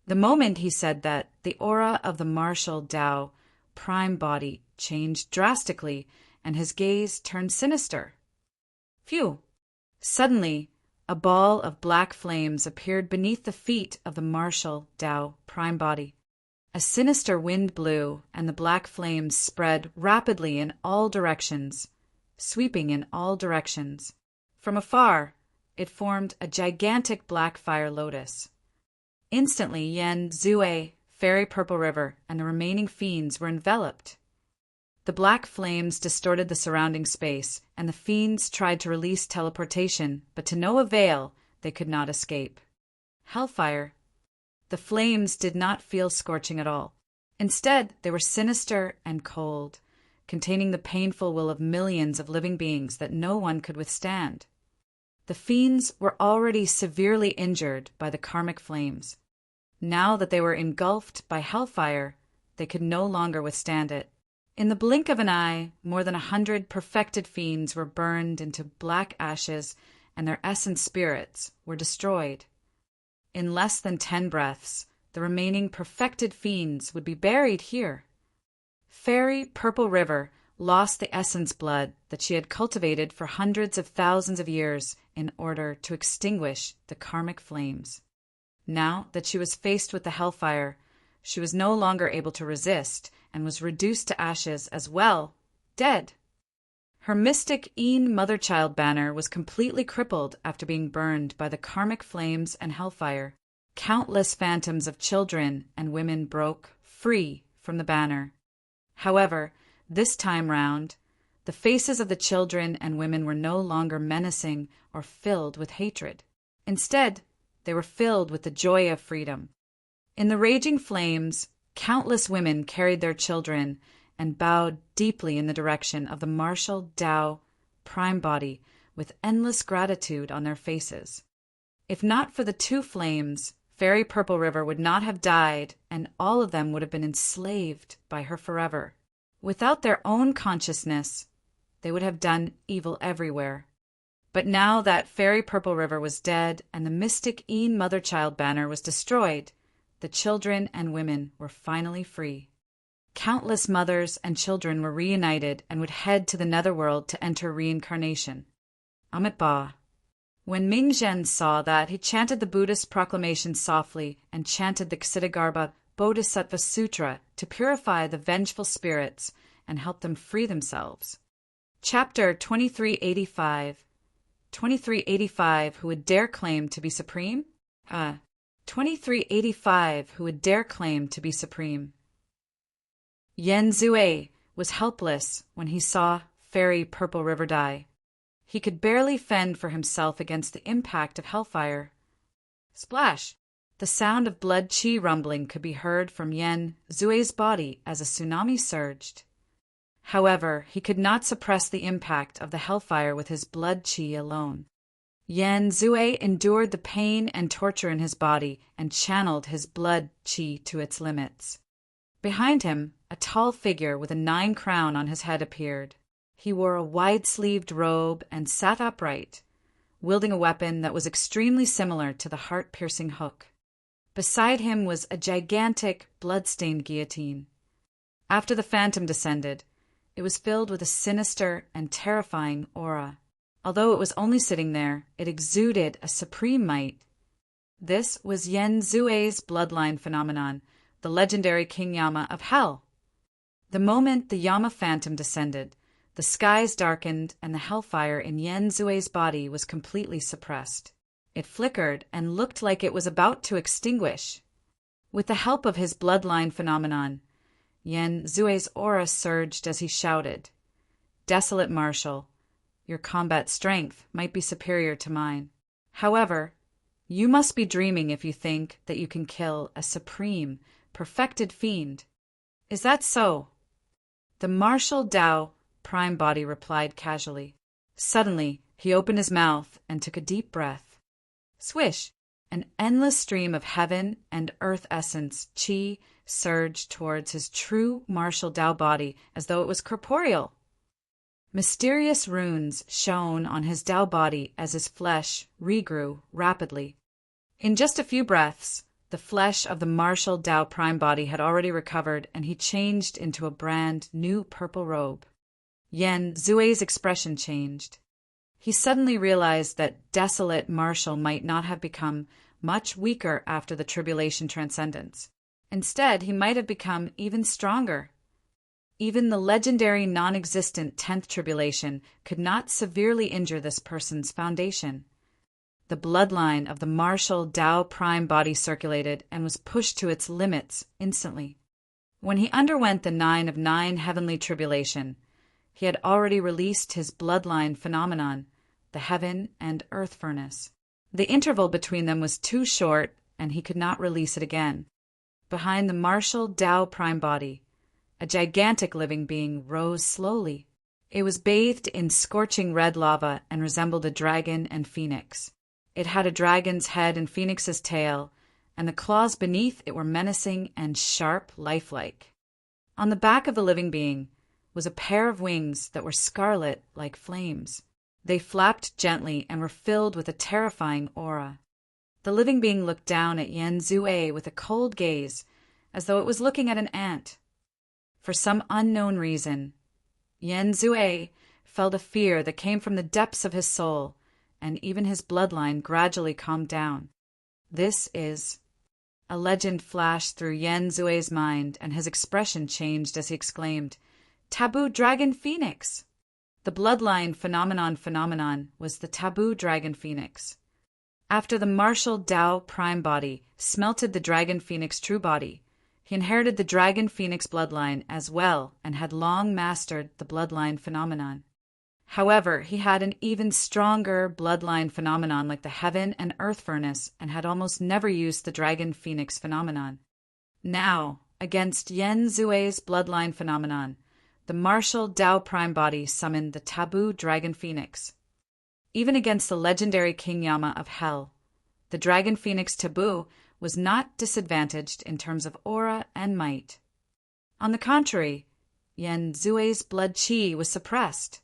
The moment he said that, the aura of the martial Tao Prime Body changed drastically, and his gaze turned sinister. Phew! Suddenly, a ball of black flames appeared beneath the feet of the martial Tao Prime Body. A sinister wind blew, and the black flames spread rapidly in all directions, sweeping in all directions. From afar, it formed a gigantic black fire lotus. Instantly, Yen Zue, Fairy Purple River, and the remaining fiends were enveloped. The black flames distorted the surrounding space, and the fiends tried to release teleportation, but to no avail. They could not escape. Hellfire. The flames did not feel scorching at all. Instead, they were sinister and cold, containing the painful will of millions of living beings that no one could withstand. The fiends were already severely injured by the karmic flames. Now that they were engulfed by hellfire, they could no longer withstand it. In the blink of an eye, more than 100 perfected fiends were burned into black ashes, and their essence spirits were destroyed. In less than 10 breaths, the remaining perfected fiends would be buried here. Fairy Purple River lost the essence blood that she had cultivated for hundreds of thousands of years in order to extinguish the karmic flames. Now that she was faced with the hellfire, she was no longer able to resist and was reduced to ashes as well, dead. Her mystic Een Mother-Child banner was completely crippled after being burned by the karmic flames and hellfire. Countless phantoms of children and women broke free from the banner. However, this time round, the faces of the children and women were no longer menacing or filled with hatred. Instead, they were filled with the joy of freedom. In the raging flames, countless women carried their children and bowed deeply in the direction of the martial Tao Prime Body with endless gratitude on their faces. If not for the 2 flames, Fairy Purple River would not have died, and all of them would have been enslaved by her forever. Without their own consciousness, they would have done evil everywhere. But now that Fairy Purple River was dead and the mystic Een Mother-Child banner was destroyed, the children and women were finally free. Countless mothers and children were reunited and would head to the netherworld to enter reincarnation. Amit Ba. When Ming-Zhen saw that, he chanted the Buddhist proclamation softly and chanted the Ksitigarbha Bodhisattva Sutra to purify the vengeful spirits and help them free themselves. Chapter 2385. 2385 Who would dare claim to be supreme? 2385 Who would dare claim to be supreme? Yen Zue was helpless when he saw Fairy Purple River die. He could barely fend for himself against the impact of hellfire. Splash! The sound of blood chi rumbling could be heard from Yen Zue's body as a tsunami surged. However, he could not suppress the impact of the hellfire with his blood chi alone. Yen Zue endured the pain and torture in his body and channeled his blood chi to its limits. Behind him, a tall figure with a 9 crown on his head appeared. He wore a wide-sleeved robe and sat upright, wielding a weapon that was extremely similar to the heart-piercing hook. Beside him was a gigantic, blood-stained guillotine. After the phantom descended, it was filled with a sinister and terrifying aura. Although it was only sitting there, it exuded a supreme might. This was Yen Zue's bloodline phenomenon, the legendary King Yama of Hell. The moment the Yama phantom descended, the skies darkened and the hellfire in Yen Zue's body was completely suppressed. It flickered and looked like it was about to extinguish. With the help of his bloodline phenomenon, Yen Zue's aura surged as he shouted, "Desolate Marshal, your combat strength might be superior to mine. However, you must be dreaming if you think that you can kill a supreme, perfected fiend. Is that so?" The martial Tao Prime Body replied casually, Suddenly, he opened his mouth and took a deep breath. Swish! An endless stream of heaven and earth essence, qi, surged towards his true martial Tao body as though it was corporeal. Mysterious runes shone on his Tao body as his flesh regrew rapidly. In just a few breaths, the flesh of the martial Tao prime body had already recovered, and he changed into a brand new purple robe. Yan Zui's expression changed. He suddenly realized that desolate martial might not have become much weaker after the tribulation transcendence. Instead, he might have become even stronger. Even the legendary non-existent 10th tribulation could not severely injure this person's foundation. The bloodline of the martial Tao prime body circulated and was pushed to its limits instantly. When he underwent the 9 of 9 heavenly tribulation, he had already released his bloodline phenomenon, the heaven and earth furnace. The interval between them was too short, and he could not release it again. Behind the martial Tao prime body, a gigantic living being rose slowly. It was bathed in scorching red lava and resembled a dragon and phoenix. It had a dragon's head and phoenix's tail, and the claws beneath it were menacing and sharp, lifelike. On the back of the living being was a pair of wings that were scarlet like flames. They flapped gently and were filled with a terrifying aura. The living being looked down at Yan Zue with a cold gaze, as though it was looking at an ant. For some unknown reason, Yan Zue felt a fear that came from the depths of his soul, and even his bloodline gradually calmed down. This is... A legend flashed through Yan Zue's mind, and his expression changed as he exclaimed, "Taboo Dragon Phoenix!" The bloodline phenomenon was the taboo dragon phoenix. After the martial Tao prime body smelted the dragon phoenix true body, he inherited the dragon phoenix bloodline as well and had long mastered the bloodline phenomenon. However, he had an even stronger bloodline phenomenon like the heaven and earth furnace and had almost never used the dragon phoenix phenomenon. Now, against Yan Zue's bloodline phenomenon, the martial Tao prime body summoned the taboo dragon phoenix. Even against the legendary King Yama of Hell, the dragon phoenix taboo was not disadvantaged in terms of aura and might. On the contrary, Yan Zue's blood qi was suppressed.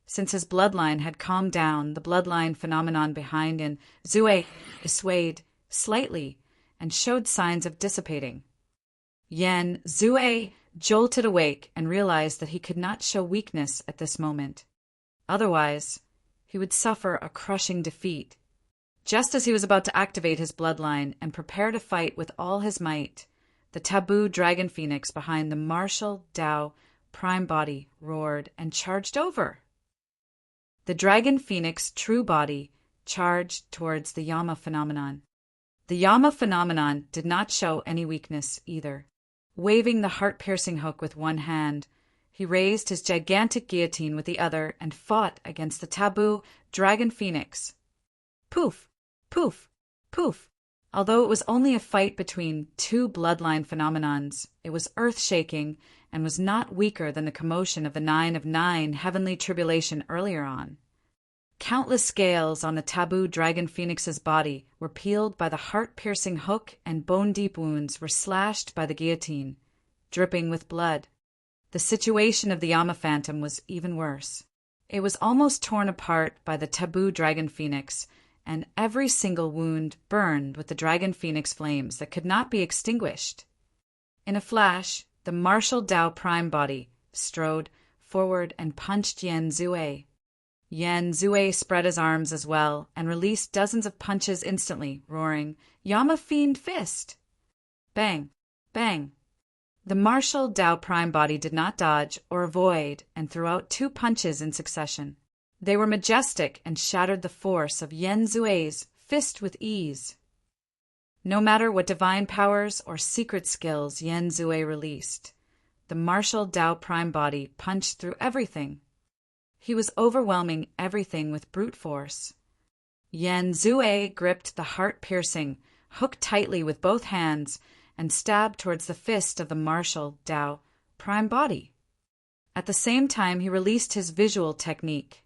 Since his bloodline had calmed down, the bloodline phenomenon behind Yan Zue swayed slightly and showed signs of dissipating. Yan Zue jolted awake and realized that he could not show weakness at this moment. Otherwise, he would suffer a crushing defeat. Just as he was about to activate his bloodline and prepare to fight with all his might, the taboo dragon phoenix behind the martial Tao prime body roared and charged over. The dragon phoenix true body charged towards the Yama phenomenon. The Yama phenomenon did not show any weakness either. Waving the heart-piercing hook with one hand, he raised his gigantic guillotine with the other and fought against the taboo dragon phoenix. Poof! Poof! Poof! Although it was only a fight between two bloodline phenomenons, it was earth-shaking and was not weaker than the commotion of the 9 of 9 heavenly tribulation earlier on. Countless scales on the taboo dragon phoenix's body were peeled by the heart-piercing hook, and bone-deep wounds were slashed by the guillotine, dripping with blood. The situation of the Yama phantom was even worse. It was almost torn apart by the taboo dragon phoenix, and every single wound burned with the dragon phoenix flames that could not be extinguished. In a flash, the martial Tao prime body strode forward and punched Yan Zue. Yan Zue spread his arms as well and released dozens of punches instantly, roaring, "Yama Fiend Fist!" Bang! Bang! The martial Tao prime body did not dodge or avoid and threw out 2 punches in succession. They were majestic and shattered the force of Yan Zue's fist with ease. No matter what divine powers or secret skills Yan Zue released, the martial Tao prime body punched through everything. He was overwhelming everything with brute force. Yan Zue gripped the heart-piercing hook tightly with both hands and stabbed towards the fist of the martial Tao prime body. At the same time, he released his visual technique.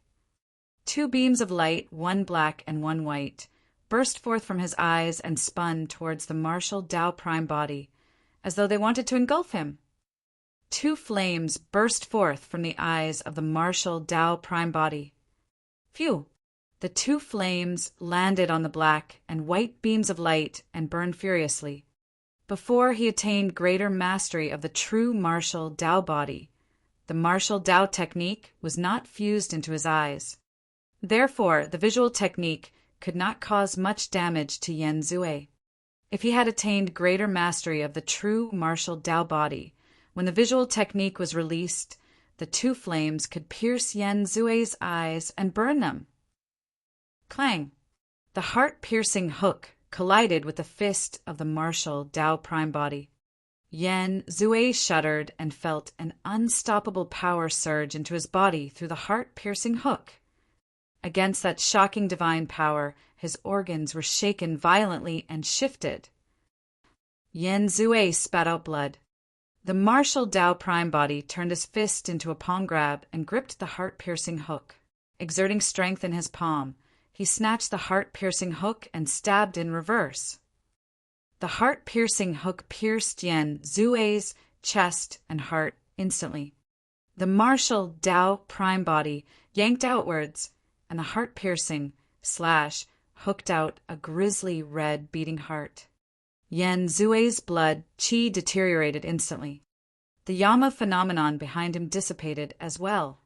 2 beams of light, one black and one white, burst forth from his eyes and spun towards the martial Tao Prime body, as though they wanted to engulf him. 2 flames burst forth from the eyes of the martial Tao Prime body. Phew! The 2 flames landed on the black and white beams of light and burned furiously. Before he attained greater mastery of the true martial Tao body, the martial Tao technique was not fused into his eyes. Therefore, the visual technique could not cause much damage to Yan Zue. If he had attained greater mastery of the true martial Tao body, when the visual technique was released, the 2 flames could pierce Yan Zue's eyes and burn them. Clang! The heart-piercing hook collided with the fist of the martial Tao Prime body. Yan Zue shuddered and felt an unstoppable power surge into his body through the heart-piercing hook. Against that shocking divine power, his organs were shaken violently and shifted. Yan Zue spat out blood. The martial Tao Prime body turned his fist into a palm grab and gripped the heart-piercing hook. Exerting strength in his palm, he snatched the heart-piercing hook and stabbed in reverse. The heart-piercing hook pierced Yan Zue's chest and heart instantly. The martial Tao Prime body yanked outwards, and the heart-piercing slash hooked out a grisly red beating heart. Yan Zue's blood qi deteriorated instantly. The Yama phenomenon behind him dissipated as well.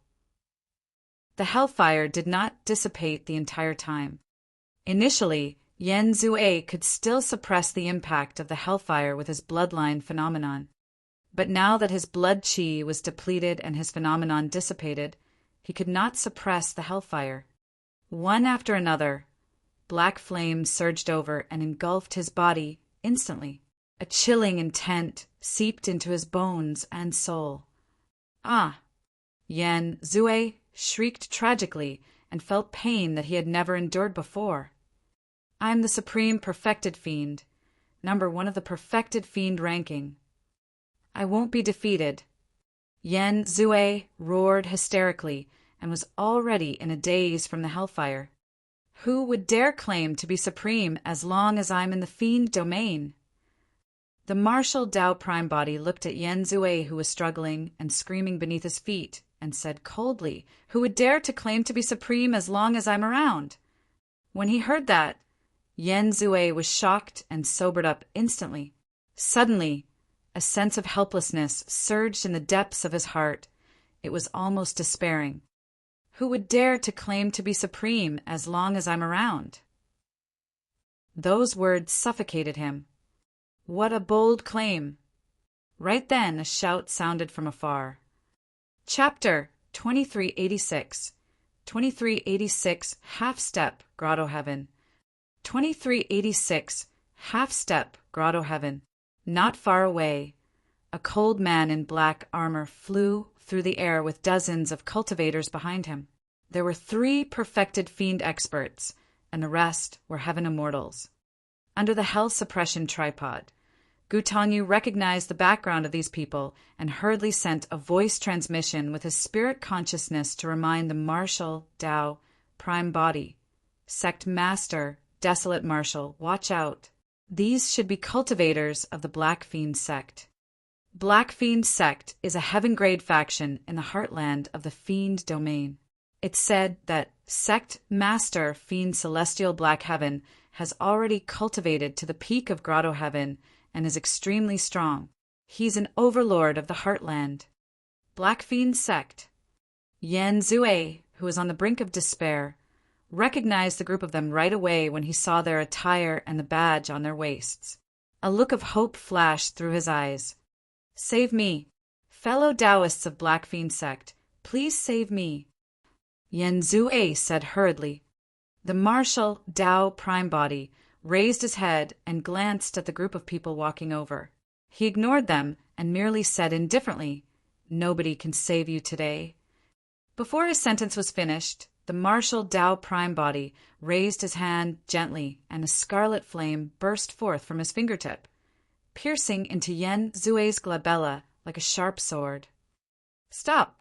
The hellfire did not dissipate the entire time. Initially, Yan Zue could still suppress the impact of the hellfire with his bloodline phenomenon. But now that his blood qi was depleted and his phenomenon dissipated, he could not suppress the hellfire. One after another, black flames surged over and engulfed his body instantly. A chilling intent seeped into his bones and soul. Ah! Yan Zue shrieked tragically and felt pain that he had never endured before. I am the supreme perfected fiend, number 1 of the perfected fiend ranking. I won't be defeated. Yan Zue roared hysterically and was already in a daze from the hellfire. Who would dare claim to be supreme as long as I'm in the fiend domain? The martial Tao Prime body looked at Yan Zue, who was struggling and screaming beneath his feet, and said coldly, "Who would dare to claim to be supreme as long as I'm around?" When he heard that, Yan Zue was shocked and sobered up instantly. Suddenly, a sense of helplessness surged in the depths of his heart. It was almost despairing. Who would dare to claim to be supreme as long as I'm around? Those words suffocated him. What a bold claim! Right then a shout sounded from afar. Chapter 2386. 2386 Half-Step Grotto Heaven. 2386 Half-Step Grotto Heaven. Not far away, a cold man in black armor flew through the air with dozens of cultivators behind him. There were 3 perfected fiend experts, and the rest were heaven immortals. Under the hell suppression tripod, Gu Tongyu recognized the background of these people and hurriedly sent a voice transmission with his spirit consciousness to remind the martial Tao Prime body. Sect Master, Desolate Marshal, watch out. These should be cultivators of the Black Fiend sect. Black Fiend sect is a heaven-grade faction in the heartland of the Fiend domain. It's said that Sect Master Fiend Celestial Black Heaven has already cultivated to the peak of Grotto Heaven and is extremely strong. He's an overlord of the heartland. Black Fiend sect. Yan Zue, who was on the brink of despair, recognized the group of them right away when he saw their attire and the badge on their waists. A look of hope flashed through his eyes. Save me. Fellow Taoists of Black Fiend sect, please save me. Yan Zue said hurriedly. The martial Tao Prime body raised his head and glanced at the group of people walking over. He ignored them and merely said indifferently, "Nobody can save you today." Before his sentence was finished, the martial Tao Prime body raised his hand gently, and a scarlet flame burst forth from his fingertip, piercing into Yan Zue's glabella like a sharp sword. Stop!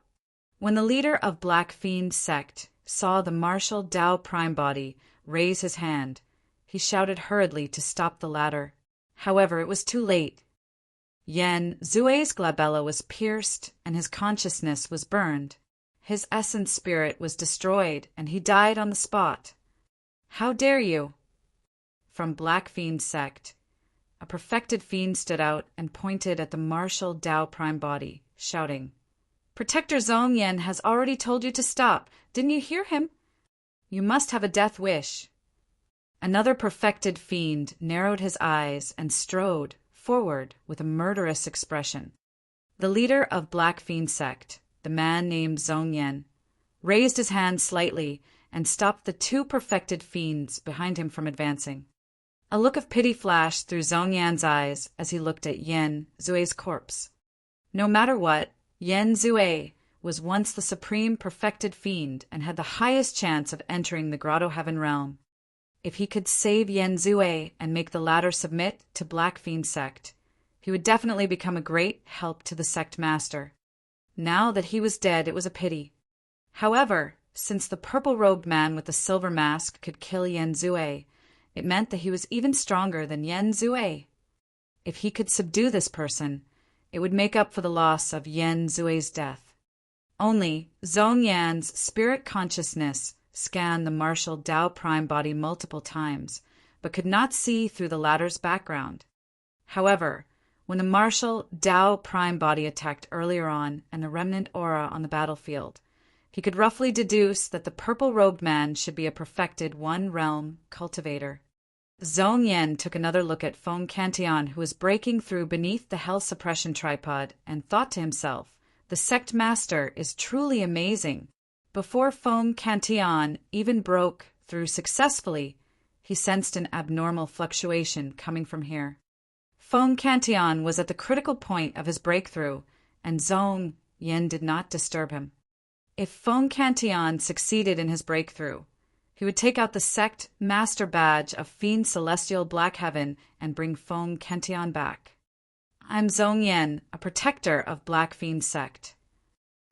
When the leader of Black Fiend sect saw the martial Tao prime body raise his hand, he shouted hurriedly to stop the latter. However, it was too late. Yen Zue's glabella was pierced, and his consciousness was burned. His essence spirit was destroyed, and he died on the spot. How dare you? From Black Fiend sect, a perfected fiend stood out and pointed at the martial Tao prime body, shouting, "Protector Zhong Yan has already told you to stop. Didn't you hear him? You must have a death wish." Another perfected fiend narrowed his eyes and strode forward with a murderous expression. The leader of Black Fiend sect, the man named Zhong Yan, raised his hand slightly and stopped the two perfected fiends behind him from advancing. A look of pity flashed through Zhong Yan's eyes as he looked at Yen Zue's corpse. No matter what, Yen Zue was once the supreme perfected fiend and had the highest chance of entering the Grotto Heaven realm. If he could save Yen Zue and make the latter submit to Black Fiend sect, he would definitely become a great help to the sect master. Now that he was dead, it was a pity. However, since the purple-robed man with the silver mask could kill Yen Zue, it meant that he was even stronger than Yen Zue. If he could subdue this person, it would make up for the loss of Yen Zue's death. Only Zhong Yan's spirit consciousness scanned the martial Tao prime body multiple times, but could not see through the latter's background. However, when the martial Tao prime body attacked earlier on and the remnant aura on the battlefield, he could roughly deduce that the purple-robed man should be a perfected one-realm cultivator. Zhong Yan took another look at Feng Cantillon, who was breaking through beneath the hell suppression tripod, and thought to himself, "The sect master is truly amazing." Before Feng Cantillon even broke through successfully, he sensed an abnormal fluctuation coming from here. Feng Cantillon was at the critical point of his breakthrough, and Zhong Yan did not disturb him. If Feng Cantillon succeeded in his breakthrough, he would take out the sect master badge of Fiend Celestial Black Heaven and bring Feng Cantillon back. "I'm Zhong Yan, a protector of Black Fiend sect."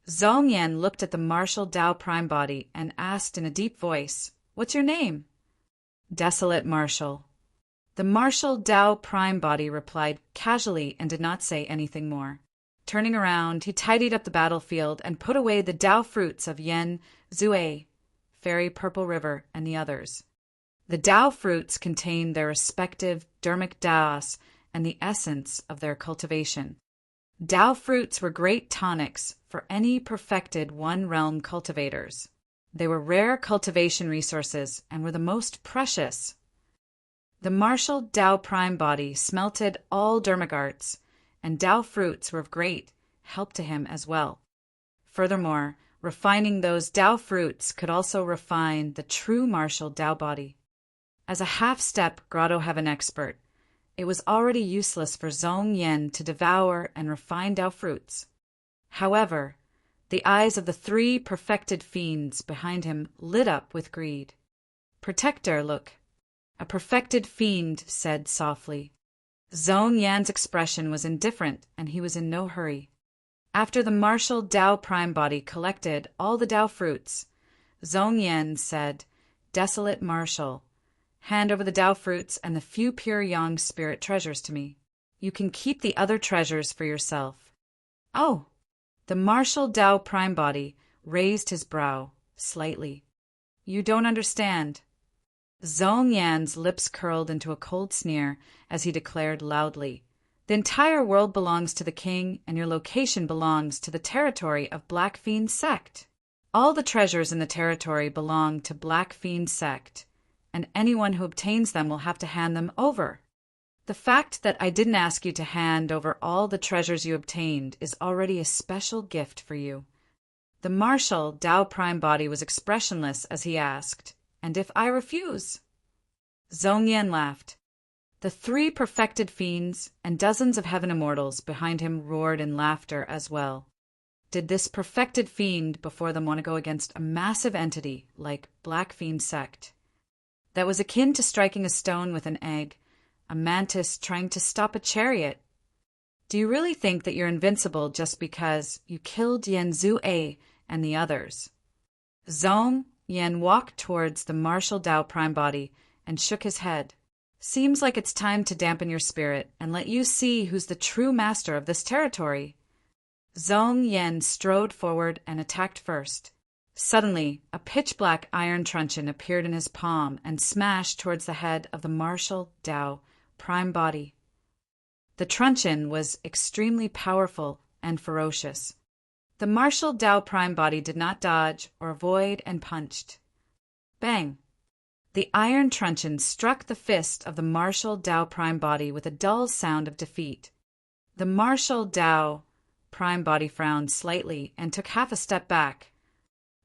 Zhong Yan looked at the martial Tao prime body and asked in a deep voice, "What's your name?" "Desolate Martial." The martial Tao prime body replied casually and did not say anything more. Turning around, he tidied up the battlefield and put away the Tao fruits of Yen Zue, Fairy Purple River, and the others. The Tao fruits contained their respective dermic Taos and the essence of their cultivation. Tao fruits were great tonics for any perfected one-realm cultivators. They were rare cultivation resources and were the most precious. The martial Tao prime body smelted all dermic arts, and Tao fruits were of great help to him as well. Furthermore, refining those Tao fruits could also refine the true martial Tao body. As a half-step Grotto Heaven expert, it was already useless for Zhong Yan to devour and refine Tao fruits. However, the eyes of the three perfected fiends behind him lit up with greed. "Protector, look," a perfected fiend said softly. Zhong Yan's expression was indifferent, and he was in no hurry. After the martial Tao prime body collected all the Tao fruits, Zhong Yan said, "Desolate Martial, hand over the Tao fruits and the few pure Yang spirit treasures to me. You can keep the other treasures for yourself." "Oh!" The martial Tao prime body raised his brow slightly. "You don't understand." Zhong Yan's lips curled into a cold sneer as he declared loudly, "The entire world belongs to the king, and your location belongs to the territory of Black Fiend sect. All the treasures in the territory belong to Black Fiend sect, and anyone who obtains them will have to hand them over. The fact that I didn't ask you to hand over all the treasures you obtained is already a special gift for you." The martial Tao prime body was expressionless as he asked, "And if I refuse?" Zhong Yan laughed. The three perfected fiends and dozens of heaven immortals behind him roared in laughter as well. Did this perfected fiend before them want to go against a massive entity like Black Fiend sect? That was akin to striking a stone with an egg, a mantis trying to stop a chariot. Do you really think that you're invincible just because you killed Yen Zue and the others? Zhong Yan walked towards the martial Tao Prime Body and shook his head. Seems like it's time to dampen your spirit and let you see who's the true master of this territory. Zhong Yan strode forward and attacked first. Suddenly, a pitch-black iron truncheon appeared in his palm and smashed towards the head of the martial Tao Prime Body. The truncheon was extremely powerful and ferocious. The martial Tao Prime Body did not dodge or avoid and punched. Bang! The iron truncheon struck the fist of the martial Tao Prime Body with a dull sound of defeat. The martial Tao Prime Body frowned slightly and took half a step back.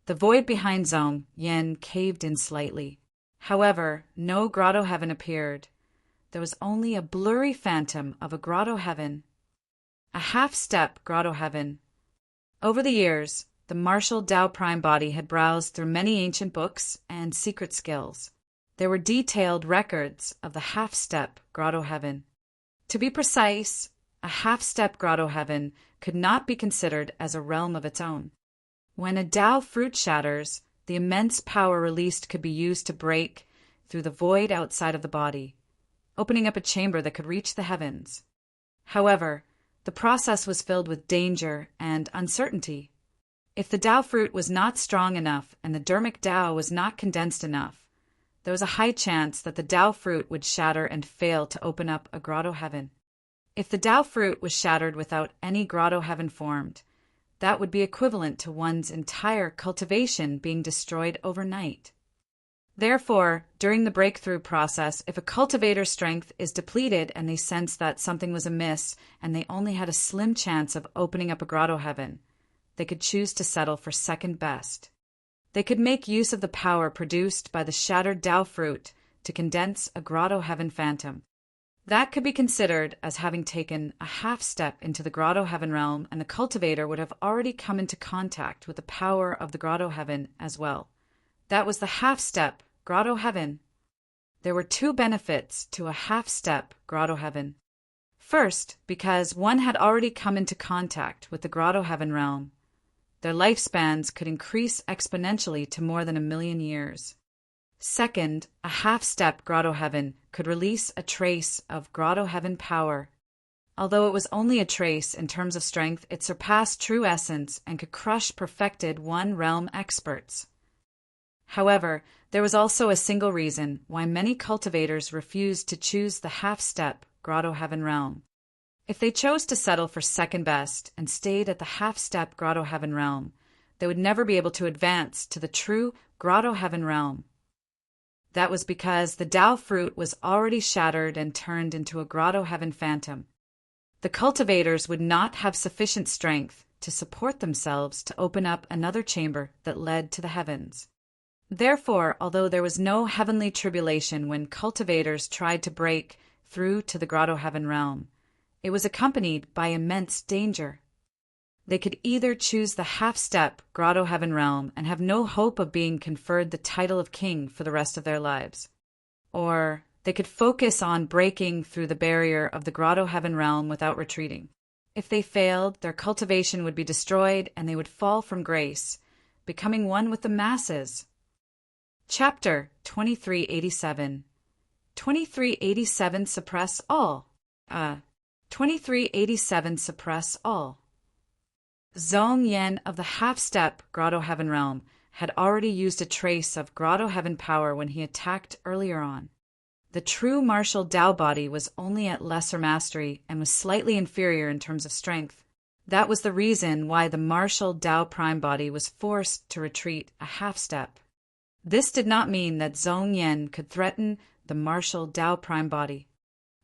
The void behind Zhong Yan caved in slightly. However, no grotto heaven appeared. There was only a blurry phantom of a grotto heaven. A half-step grotto heaven. Over the years, the martial Tao Prime Body had browsed through many ancient books and secret skills. There were detailed records of the half-step grotto heaven. To be precise, a half-step grotto heaven could not be considered as a realm of its own. When a Tao fruit shatters, the immense power released could be used to break through the void outside of the body, opening up a chamber that could reach the heavens. However, the process was filled with danger and uncertainty. If the Tao fruit was not strong enough and the dermic Tao was not condensed enough, there was a high chance that the Tao fruit would shatter and fail to open up a grotto heaven. If the Tao fruit was shattered without any grotto heaven formed, that would be equivalent to one's entire cultivation being destroyed overnight. Therefore, during the breakthrough process, if a cultivator's strength is depleted and they sense that something was amiss and they only had a slim chance of opening up a grotto heaven, they could choose to settle for second best. They could make use of the power produced by the shattered Tao fruit to condense a grotto heaven phantom. That could be considered as having taken a half step into the grotto heaven realm, and the cultivator would have already come into contact with the power of the grotto heaven as well. That was the half-step grotto heaven. There were two benefits to a half-step grotto heaven. First, because one had already come into contact with the grotto heaven realm, their lifespans could increase exponentially to more than 1,000,000 years. Second, a half-step grotto heaven could release a trace of grotto heaven power. Although it was only a trace in terms of strength, it surpassed true essence and could crush perfected one-realm experts. However, there was also a single reason why many cultivators refused to choose the half-step grotto heaven realm. If they chose to settle for second best and stayed at the half-step grotto heaven realm, they would never be able to advance to the true grotto heaven realm. That was because the Tao fruit was already shattered and turned into a grotto heaven phantom. The cultivators would not have sufficient strength to support themselves to open up another chamber that led to the heavens. Therefore, although there was no heavenly tribulation when cultivators tried to break through to the grotto heaven realm, it was accompanied by immense danger. They could either choose the half-step grotto heaven realm and have no hope of being conferred the title of king for the rest of their lives, or they could focus on breaking through the barrier of the grotto heaven realm without retreating. If they failed, their cultivation would be destroyed and they would fall from grace, becoming one with the masses. Chapter 2387. 2387 Suppress All. 2387 Suppress All. Zhong Yan of the half-step grotto heaven realm had already used a trace of grotto heaven power when he attacked earlier on. The true martial Tao body was only at lesser mastery and was slightly inferior in terms of strength. That was the reason why the martial Tao Prime Body was forced to retreat a half-step. This did not mean that Zhong Yan could threaten the martial Tao Prime Body.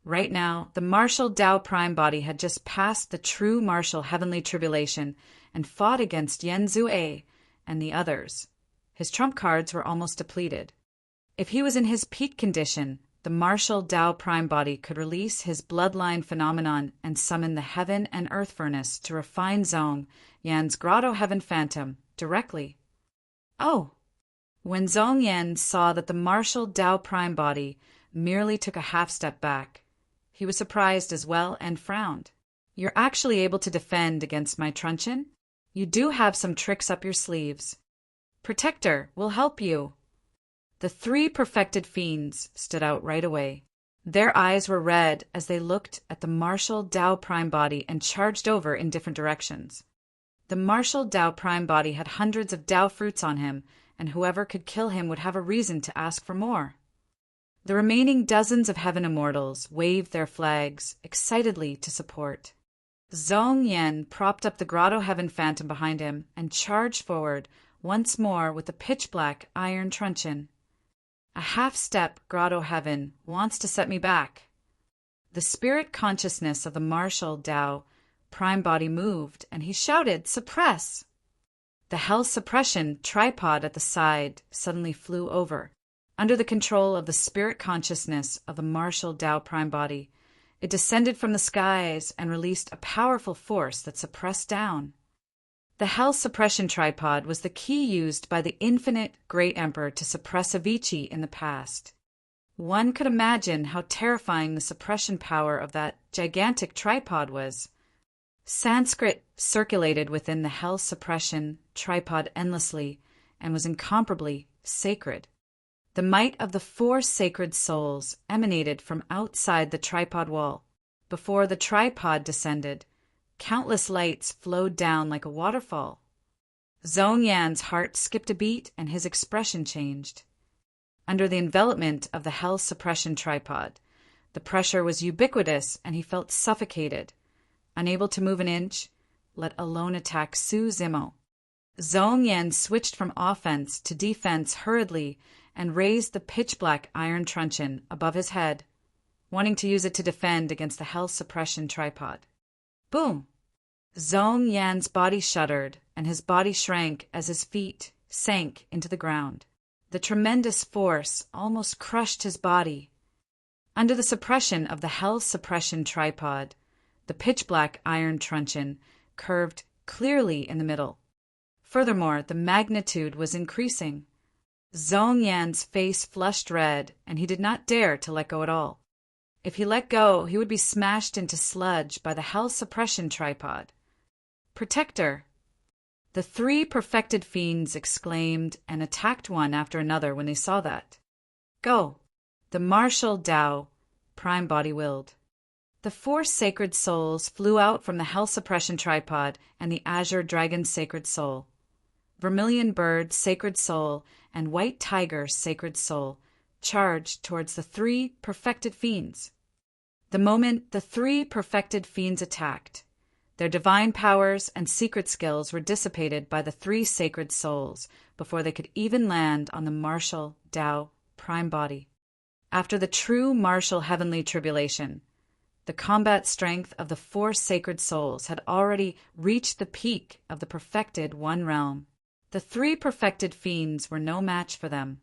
Right now, the martial Tao Prime Body had just passed the true martial heavenly tribulation and fought against Yan Zue and the others. His trump cards were almost depleted. If he was in his peak condition, the martial Tao Prime Body could release his bloodline phenomenon and summon the heaven and earth furnace to refine Zhong Yan's grotto heaven phantom directly. Oh! When Zhong Yan saw that the martial Tao Prime Body merely took a half-step back, he was surprised as well and frowned. You're actually able to defend against my truncheon? You do have some tricks up your sleeves. Protector, we'll help you. The three perfected fiends stood out right away. Their eyes were red as they looked at the martial Tao Prime Body and charged over in different directions. The martial Tao Prime Body had hundreds of Tao fruits on him, and whoever could kill him would have a reason to ask for more. The remaining dozens of heaven immortals waved their flags excitedly to support. Zhong Yan propped up the Grotto Heaven Phantom behind him and charged forward once more with the pitch-black iron truncheon. A half-step, Grotto Heaven wants to set me back. The spirit consciousness of the martial Tao Prime Body moved, and he shouted, "Suppress!" The hell suppression tripod at the side suddenly flew over. Under the control of the spirit consciousness of the martial Tao Prime Body, it descended from the skies and released a powerful force that suppressed down. The hell suppression tripod was the key used by the infinite Great Emperor to suppress Avicii in the past. One could imagine how terrifying the suppression power of that gigantic tripod was. Sanskrit circulated within the hell suppression tripod endlessly and was incomparably sacred. The might of the four sacred souls emanated from outside the tripod wall. Before the tripod descended, countless lights flowed down like a waterfall. Zhong Yan's heart skipped a beat and his expression changed. Under the envelopment of the hell suppression tripod, the pressure was ubiquitous and he felt suffocated, unable to move an inch, let alone attack Su Zimo. Zhong Yan switched from offense to defense hurriedly and raised the pitch-black iron truncheon above his head, wanting to use it to defend against the hell suppression tripod. Boom! Zhong Yan's body shuddered, and his body shrank as his feet sank into the ground. The tremendous force almost crushed his body. Under the suppression of the hell suppression tripod, the pitch-black iron truncheon curved clearly in the middle. Furthermore, the magnitude was increasing. Zhong Yan's face flushed red, and he did not dare to let go at all. If he let go, he would be smashed into sludge by the hell suppression tripod. Protector! The three perfected fiends exclaimed and attacked one after another when they saw that. Go! The martial Tao Prime Body willed. The four sacred souls flew out from the hell suppression tripod and the azure dragon sacred soul. Vermilion bird sacred soul and white tiger sacred soul charged towards the three perfected fiends. The moment the three perfected fiends attacked, their divine powers and secret skills were dissipated by the three sacred souls before they could even land on the martial Tao Prime Body. After the true martial heavenly tribulation, the combat strength of the four sacred souls had already reached the peak of the perfected one realm. The three perfected fiends were no match for them.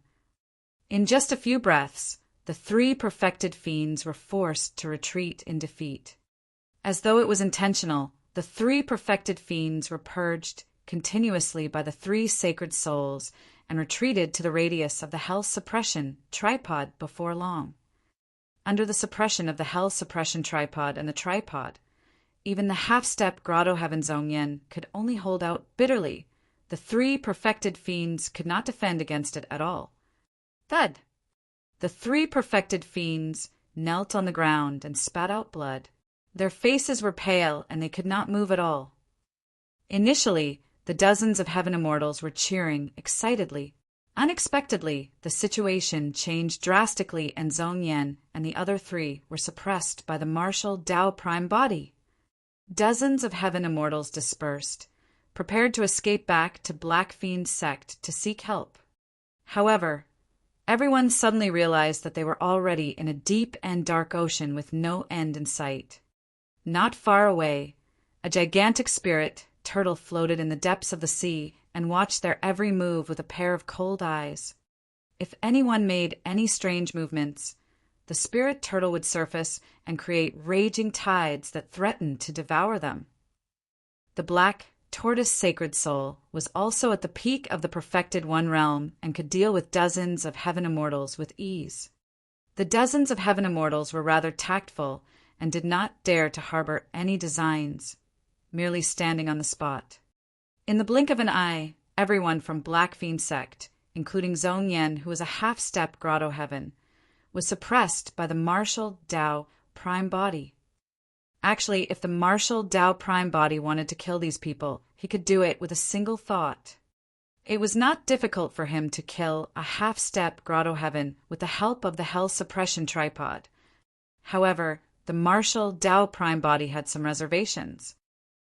In just a few breaths, the three perfected fiends were forced to retreat in defeat. As though it was intentional, the three perfected fiends were purged continuously by the three sacred souls and retreated to the radius of the hell suppression tripod before long. Under the suppression of the hell suppression tripod and the tripod, even the half-step Grotto Heaven Zhong Yan could only hold out bitterly. The three perfected fiends could not defend against it at all. Thud! The three perfected fiends knelt on the ground and spat out blood. Their faces were pale and they could not move at all. Initially, the dozens of heaven immortals were cheering excitedly. Unexpectedly, the situation changed drastically and Zhong Yan and the other three were suppressed by the martial Tao Prime Body. Dozens of heaven immortals dispersed, prepared to escape back to Black Fiend's sect to seek help. However, everyone suddenly realized that they were already in a deep and dark ocean with no end in sight. Not far away, a gigantic spirit turtle floated in the depths of the sea and watched their every move with a pair of cold eyes. If anyone made any strange movements, the spirit turtle would surface and create raging tides that threatened to devour them. The black tortoise sacred soul was also at the peak of the perfected one realm and could deal with dozens of heaven immortals with ease. The dozens of heaven immortals were rather tactful and did not dare to harbor any designs, merely standing on the spot. In the blink of an eye, Everyone from Black Fiend sect, including Zhong Yan, who was a half-step grotto heaven, was suppressed by the martial Tao prime body. Actually, if the martial Tao prime body wanted to kill these people, he could do it with a single thought. It was not difficult for him to kill a half-step grotto heaven with the help of the hell suppression tripod. However, the martial Tao prime body had some reservations.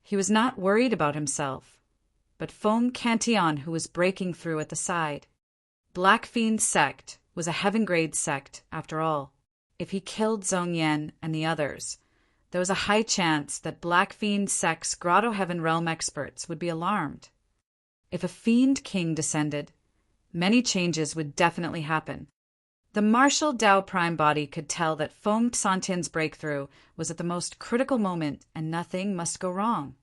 He was not worried about himself, but Feng Cantillon, who was breaking through at the side. Black Fiend sect was a heaven-grade sect, after all. If he killed Zhong Yan and the others, there was a high chance that Black Fiend sect's grotto heaven realm experts would be alarmed. If a fiend king descended, many changes would definitely happen. The martial Tao prime body could tell that Feng Santian's breakthrough was at the most critical moment and nothing must go wrong.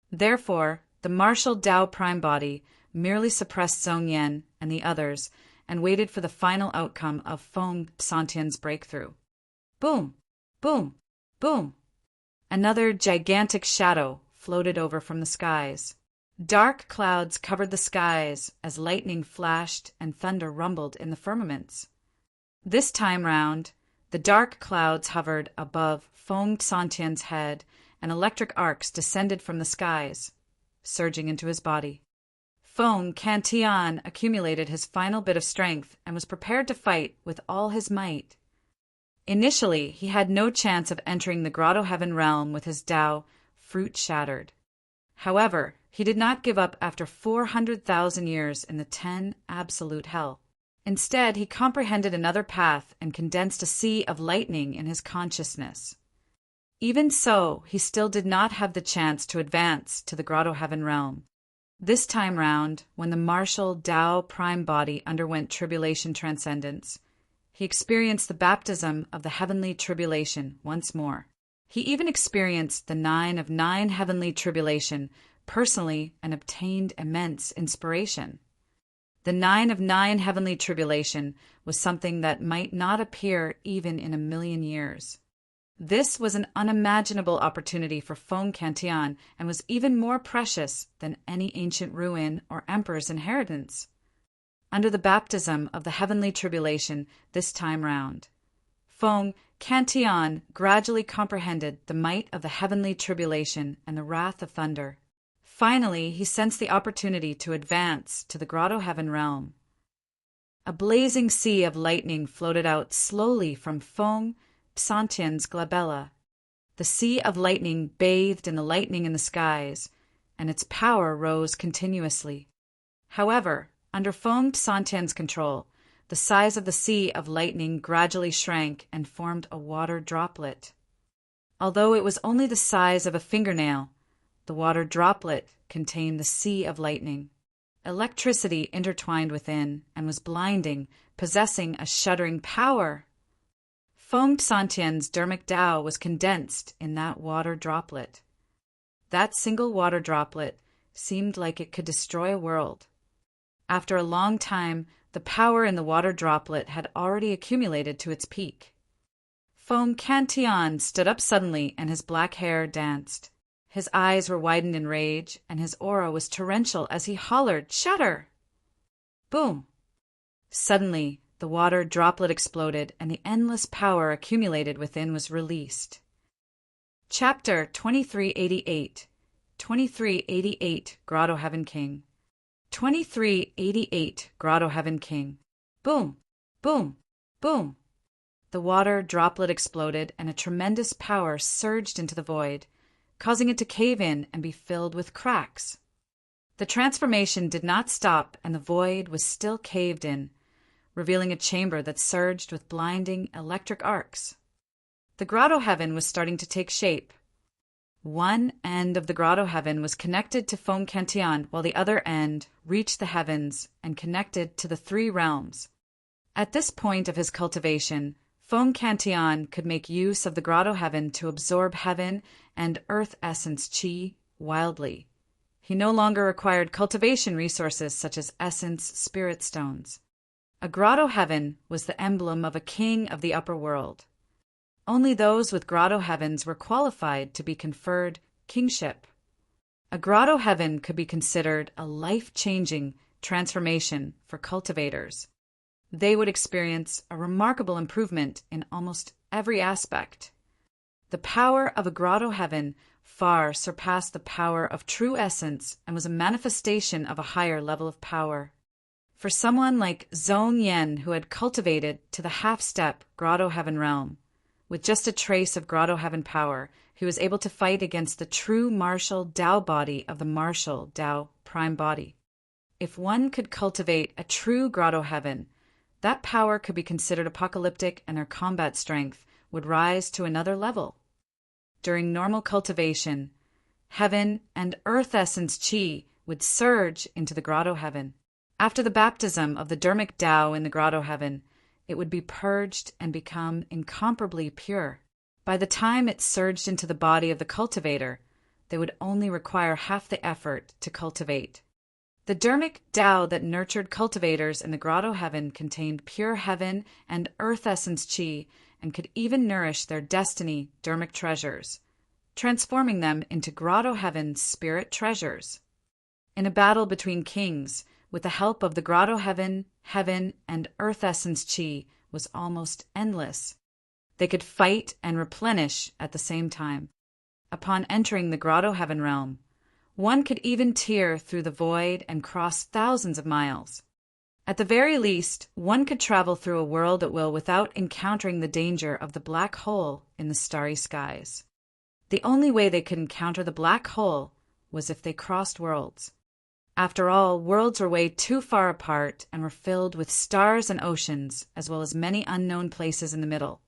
Therefore, the martial Tao prime body merely suppressed Zhong Yan and the others and waited for the final outcome of Feng Santian's breakthrough. Boom! Boom! Boom! Another gigantic shadow floated over from the skies. Dark clouds covered the skies as lightning flashed and thunder rumbled in the firmaments. This time round, the dark clouds hovered above Feng Santian's head and electric arcs descended from the skies, surging into his body. Feng Cantillon accumulated his final bit of strength and was prepared to fight with all his might. Initially, he had no chance of entering the grotto heaven realm with his Tao fruit shattered. However, he did not give up after 400,000 years in the 10 absolute hell. Instead, he comprehended another path and condensed a sea of lightning in his consciousness. Even so, he still did not have the chance to advance to the grotto heaven realm. This time round, when the martial Tao prime body underwent tribulation transcendence, he experienced the baptism of the heavenly tribulation once more. He even experienced the 9 of 9 heavenly tribulation personally and obtained immense inspiration. The 9 of 9 heavenly tribulation was something that might not appear even in 1,000,000 years. This was an unimaginable opportunity for Feng Cantillon and was even more precious than any ancient ruin or emperor's inheritance. Under the baptism of the heavenly tribulation this time round, Feng Cantillon gradually comprehended the might of the heavenly tribulation and the wrath of thunder. Finally, he sensed the opportunity to advance to the grotto heaven realm. A blazing sea of lightning floated out slowly from Feng Santian's glabella. The sea of lightning bathed in the lightning in the skies, and its power rose continuously. However, under Feng Santian's control, the size of the sea of lightning gradually shrank and formed a water droplet. Although it was only the size of a fingernail, the water droplet contained the sea of lightning. Electricity intertwined within and was blinding, possessing a shuddering power. Feng Santian's dermic Tao was condensed in that water droplet. That single water droplet seemed like it could destroy a world. After a long time, the power in the water droplet had already accumulated to its peak. Feng Cantillon stood up suddenly and his black hair danced. His eyes were widened in rage, and his aura was torrential as he hollered, "Shatter!" Boom! Suddenly, the water droplet exploded, and the endless power accumulated within was released. Chapter 2388 2388 Grotto Heaven King 2388 Grotto Heaven King. Boom! Boom! Boom! The water droplet exploded, and a tremendous power surged into the void, causing it to cave in and be filled with cracks. The transformation did not stop, and the void was still caved in, revealing a chamber that surged with blinding electric arcs. The grotto heaven was starting to take shape. One end of the grotto heaven was connected to Feng Cantillon, while the other end reached the heavens and connected to the 3 realms. At this point of his cultivation, Feng Cantillon could make use of the grotto heaven to absorb heaven and earth essence chi wildly. He no longer required cultivation resources such as essence spirit stones. A grotto heaven was the emblem of a king of the upper world. Only those with grotto heavens were qualified to be conferred kingship. A grotto heaven could be considered a life-changing transformation for cultivators. They would experience a remarkable improvement in almost every aspect. The power of a grotto heaven far surpassed the power of true essence and was a manifestation of a higher level of power. For someone like Zhong Yen, who had cultivated to the half-step grotto heaven realm, with just a trace of grotto heaven power, he was able to fight against the true martial Tao body of the martial Tao prime body. If one could cultivate a true grotto heaven, that power could be considered apocalyptic and their combat strength would rise to another level. During normal cultivation, heaven and earth essence qi would surge into the grotto heaven. After the baptism of the dermic Tao in the grotto heaven, it would be purged and become incomparably pure. By the time it surged into the body of the cultivator, they would only require half the effort to cultivate. The dermic Tao that nurtured cultivators in the grotto heaven contained pure heaven and earth essence qi and could even nourish their destiny dermic treasures, transforming them into grotto heaven spirit treasures. In a battle between kings, with the help of the grotto heaven, and earth essence qi was almost endless. They could fight and replenish at the same time. Upon entering the grotto heaven realm, one could even tear through the void and cross thousands of miles. At the very least, one could travel through a world at will without encountering the danger of the black hole in the starry skies. The only way they could encounter the black hole was if they crossed worlds. After all, worlds were way too far apart and were filled with stars and oceans, as well as many unknown places in the middle.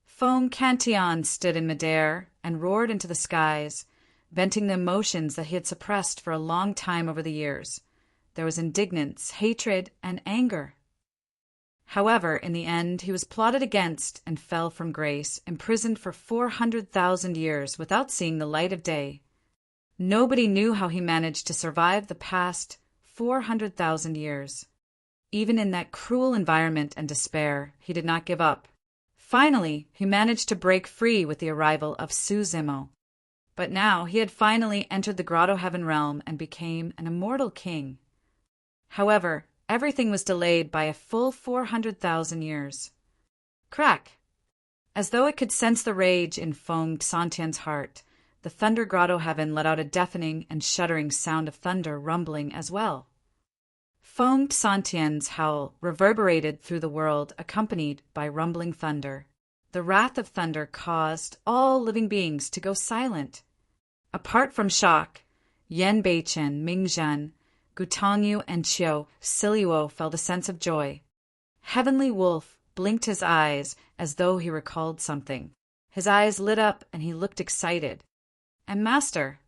Foam Cantillon stood in midair and roared into the skies, venting the emotions that he had suppressed for a long time over the years. There was indignance, hatred, and anger. However, in the end, he was plotted against and fell from grace, imprisoned for 400,000 years without seeing the light of day. Nobody knew how he managed to survive the past 400,000 years. Even in that cruel environment and despair, he did not give up. Finally, he managed to break free with the arrival of Su Zimo. But now he had finally entered the grotto heaven realm and became an immortal king. However, everything was delayed by a full 400,000 years. Crack! As though it could sense the rage in Feng Xantian's heart, the thunder grotto heaven let out a deafening and shuddering sound of thunder rumbling as well. Feng Xantian's howl reverberated through the world, accompanied by rumbling thunder. The wrath of thunder caused all living beings to go silent. Apart from shock, Yan Beichen, Mingzhan, Gutangyu, and Qiu Siluo felt a sense of joy. Heavenly Wolf blinked his eyes as though he recalled something. His eyes lit up and he looked excited. And Master?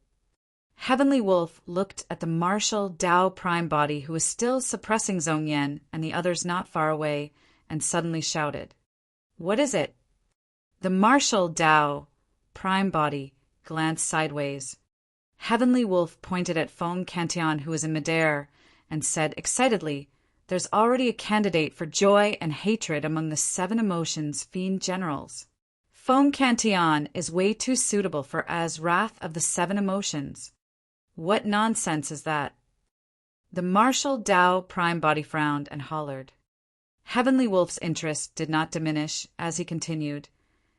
Heavenly Wolf looked at the martial Tao prime body who was still suppressing Zhong Yan and the others not far away, and suddenly shouted, "What is it?" The martial Tao prime body glanced sideways. Heavenly Wolf pointed at Feng Cantillon, who was in midair, and said excitedly, "There's already a candidate for joy and hatred among the 7 emotions fiend generals. Feng Cantillon is way too suitable for as wrath of the 7 emotions. What nonsense is that?" The martial Tao prime body frowned and hollered. Heavenly Wolf's interest did not diminish as he continued,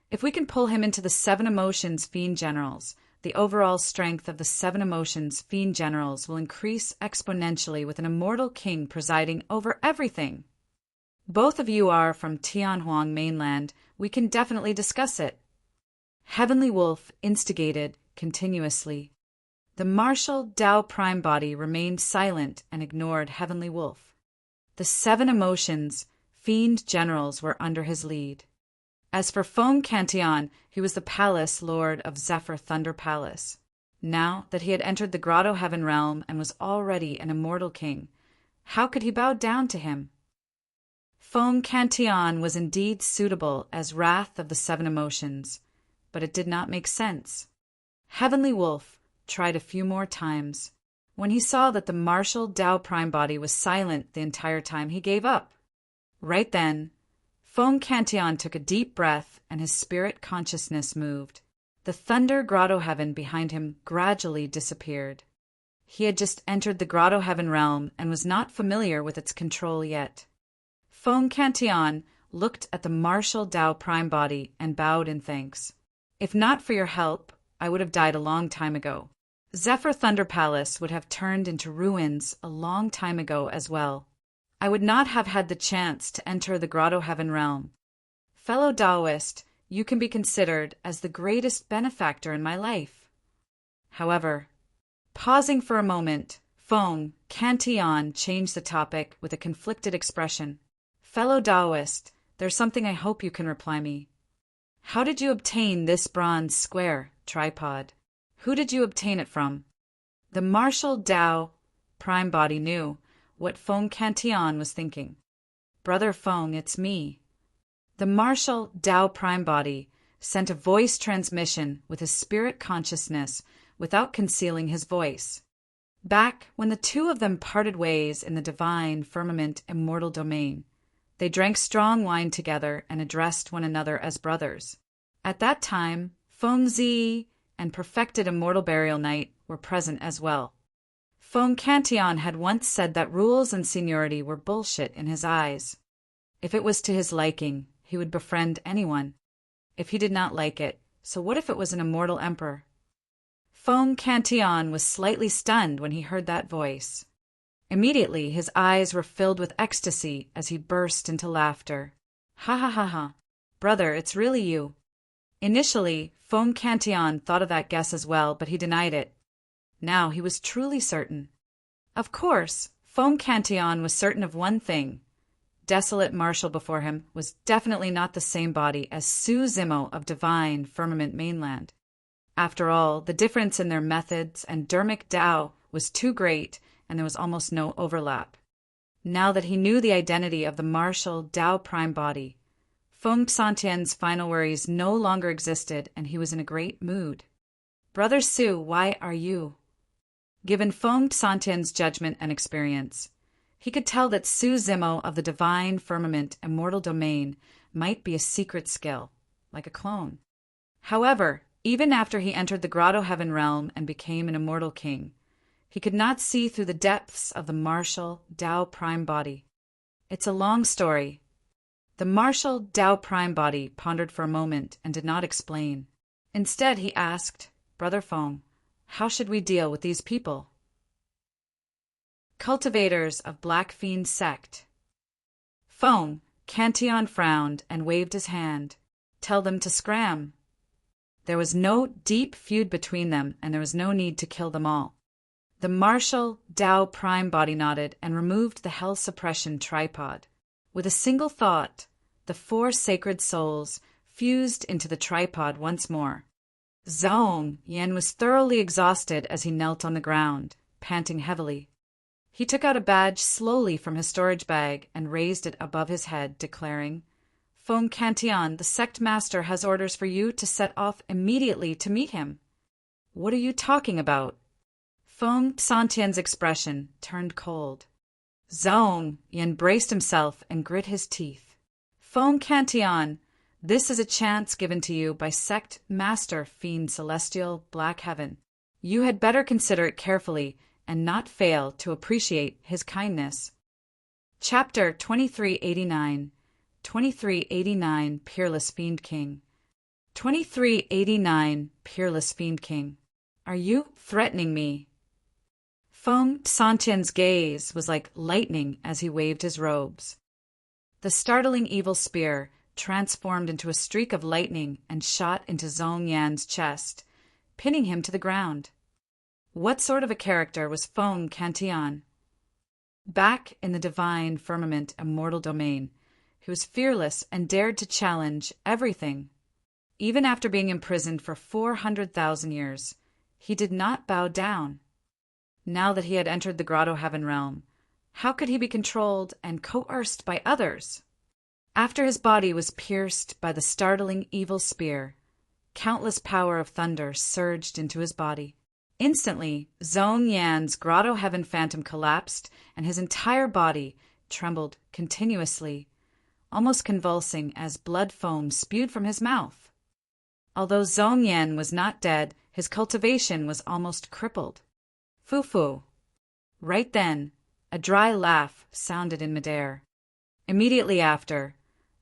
"If we can pull him into the 7 emotions fiend generals, the overall strength of the 7 emotions fiend generals will increase exponentially with an immortal king presiding over everything. Both of you are from Tianhuang mainland. We can definitely discuss it." Heavenly Wolf instigated continuously. The martial Tao prime body remained silent and ignored Heavenly Wolf. The 7 emotions fiend generals were under his lead. As for Feng Cantillon, he was the palace lord of Zephyr Thunder Palace. Now that he had entered the grotto heaven realm and was already an immortal king, how could he bow down to him? Feng Cantillon was indeed suitable as wrath of the 7 emotions, but it did not make sense. Heavenly Wolf tried a few more times. When he saw that the martial Tao prime body was silent the entire time, he gave up. Right then, Feng Cantillon took a deep breath and his spirit consciousness moved. The thunder grotto heaven behind him gradually disappeared. He had just entered the grotto heaven realm and was not familiar with its control yet. Feng Cantillon looked at the martial Tao prime body and bowed in thanks. If not for your help, I would have died a long time ago. Zephyr Thunder Palace would have turned into ruins a long time ago as well. I would not have had the chance to enter the grotto heaven realm. Fellow Taoist, you can be considered as the greatest benefactor in my life. However, pausing for a moment, Feng Cantillon changed the topic with a conflicted expression. Fellow Taoist, there's something I hope you can reply me. How did you obtain this bronze square tripod? Who did you obtain it from? The martial Tao prime body knew what Feng Cantillon was thinking. Brother Feng, it's me. The martial Tao prime body sent a voice transmission with his spirit consciousness without concealing his voice. Back when the two of them parted ways in the divine firmament immortal domain, they drank strong wine together and addressed one another as brothers. At that time, Feng Zi and perfected immortal burial night were present as well. Feng Cantillon had once said that rules and seniority were bullshit in his eyes. If it was to his liking, he would befriend anyone. If he did not like it, so what if it was an immortal emperor? Feng Cantillon was slightly stunned when he heard that voice. Immediately his eyes were filled with ecstasy as he burst into laughter. Ha ha ha ha. Brother, it's really you. Initially, Feng Cantillon thought of that guess as well, but he denied it. Now he was truly certain. Of course, Feng Cantillon was certain of one thing. Desolate martial before him was definitely not the same body as Su Zimo of divine firmament mainland. After all, the difference in their methods and dermic Tao was too great, and there was almost no overlap. Now that he knew the identity of the martial Tao prime body, Feng Cantillon's final worries no longer existed, and he was in a great mood. Brother Su, why are you? Given Feng Cantillon's judgment and experience, he could tell that Su Zimo of the divine firmament immortal domain might be a secret skill, like a clone. However, even after he entered the grotto heaven realm and became an immortal king, he could not see through the depths of the martial Tao prime body. It's a long story. The martial Tao prime body pondered for a moment and did not explain. Instead, he asked, Brother Feng, how should we deal with these people? Cultivators of Black Fiend sect. Feng Cantillon frowned and waved his hand. Tell them to scram. There was no deep feud between them, and there was no need to kill them all. The martial Tao prime body nodded and removed the hell suppression tripod. With a single thought, the four sacred souls fused into the tripod once more. Zong Yan was thoroughly exhausted as he knelt on the ground, panting heavily. He took out a badge slowly from his storage bag and raised it above his head, declaring, Feng Cantillon, the sect master has orders for you to set off immediately to meet him. What are you talking about? Feng Cantillon's expression turned cold. Zong Yan braced himself and grit his teeth. Feng Cantillon, this is a chance given to you by sect master Fiend Celestial Black Heaven. You had better consider it carefully and not fail to appreciate his kindness. Chapter 2389. 2389 Peerless Fiend King. 2389 Peerless Fiend King. Are you threatening me? Feng Cantillon's gaze was like lightning as he waved his robes. The startling evil spear transformed into a streak of lightning and shot into Zong Yan's chest, pinning him to the ground. What sort of a character was Feng Cantillon? Back in the divine firmament immortal domain, he was fearless and dared to challenge everything. Even after being imprisoned for 400,000 years, he did not bow down. Now that he had entered the grotto heaven realm, how could he be controlled and coerced by others? After his body was pierced by the startling evil spear, countless power of thunder surged into his body. Instantly, Zong Yan's grotto heaven phantom collapsed, and his entire body trembled continuously, almost convulsing as blood foam spewed from his mouth. Although Zhong Yan was not dead, his cultivation was almost crippled. Foo-foo. Right then, a dry laugh sounded in midair. Immediately after,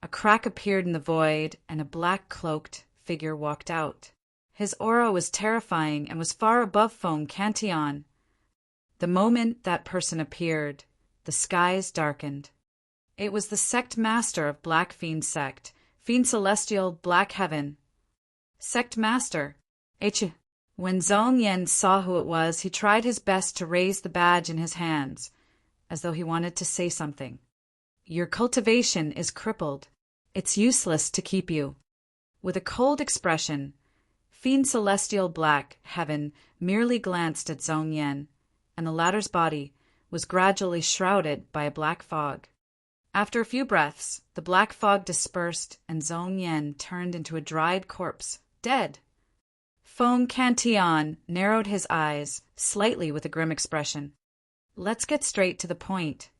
a crack appeared in the void and a black-cloaked figure walked out. His aura was terrifying and was far above Feng Cantillon. The moment that person appeared, the skies darkened. It was the sect master of Black Fiend Sect, Fiend Celestial Black Heaven. Sect master. When Zhong Yan saw who it was, he tried his best to raise the badge in his hands, as though he wanted to say something. Your cultivation is crippled. It's useless to keep you. With a cold expression, Fiend Celestial Black Heaven merely glanced at Zhong Yan, and the latter's body was gradually shrouded by a black fog. After a few breaths, the black fog dispersed and Zhong Yan turned into a dried corpse, dead. Feng Cantillon narrowed his eyes slightly with a grim expression. Let's get straight to the point.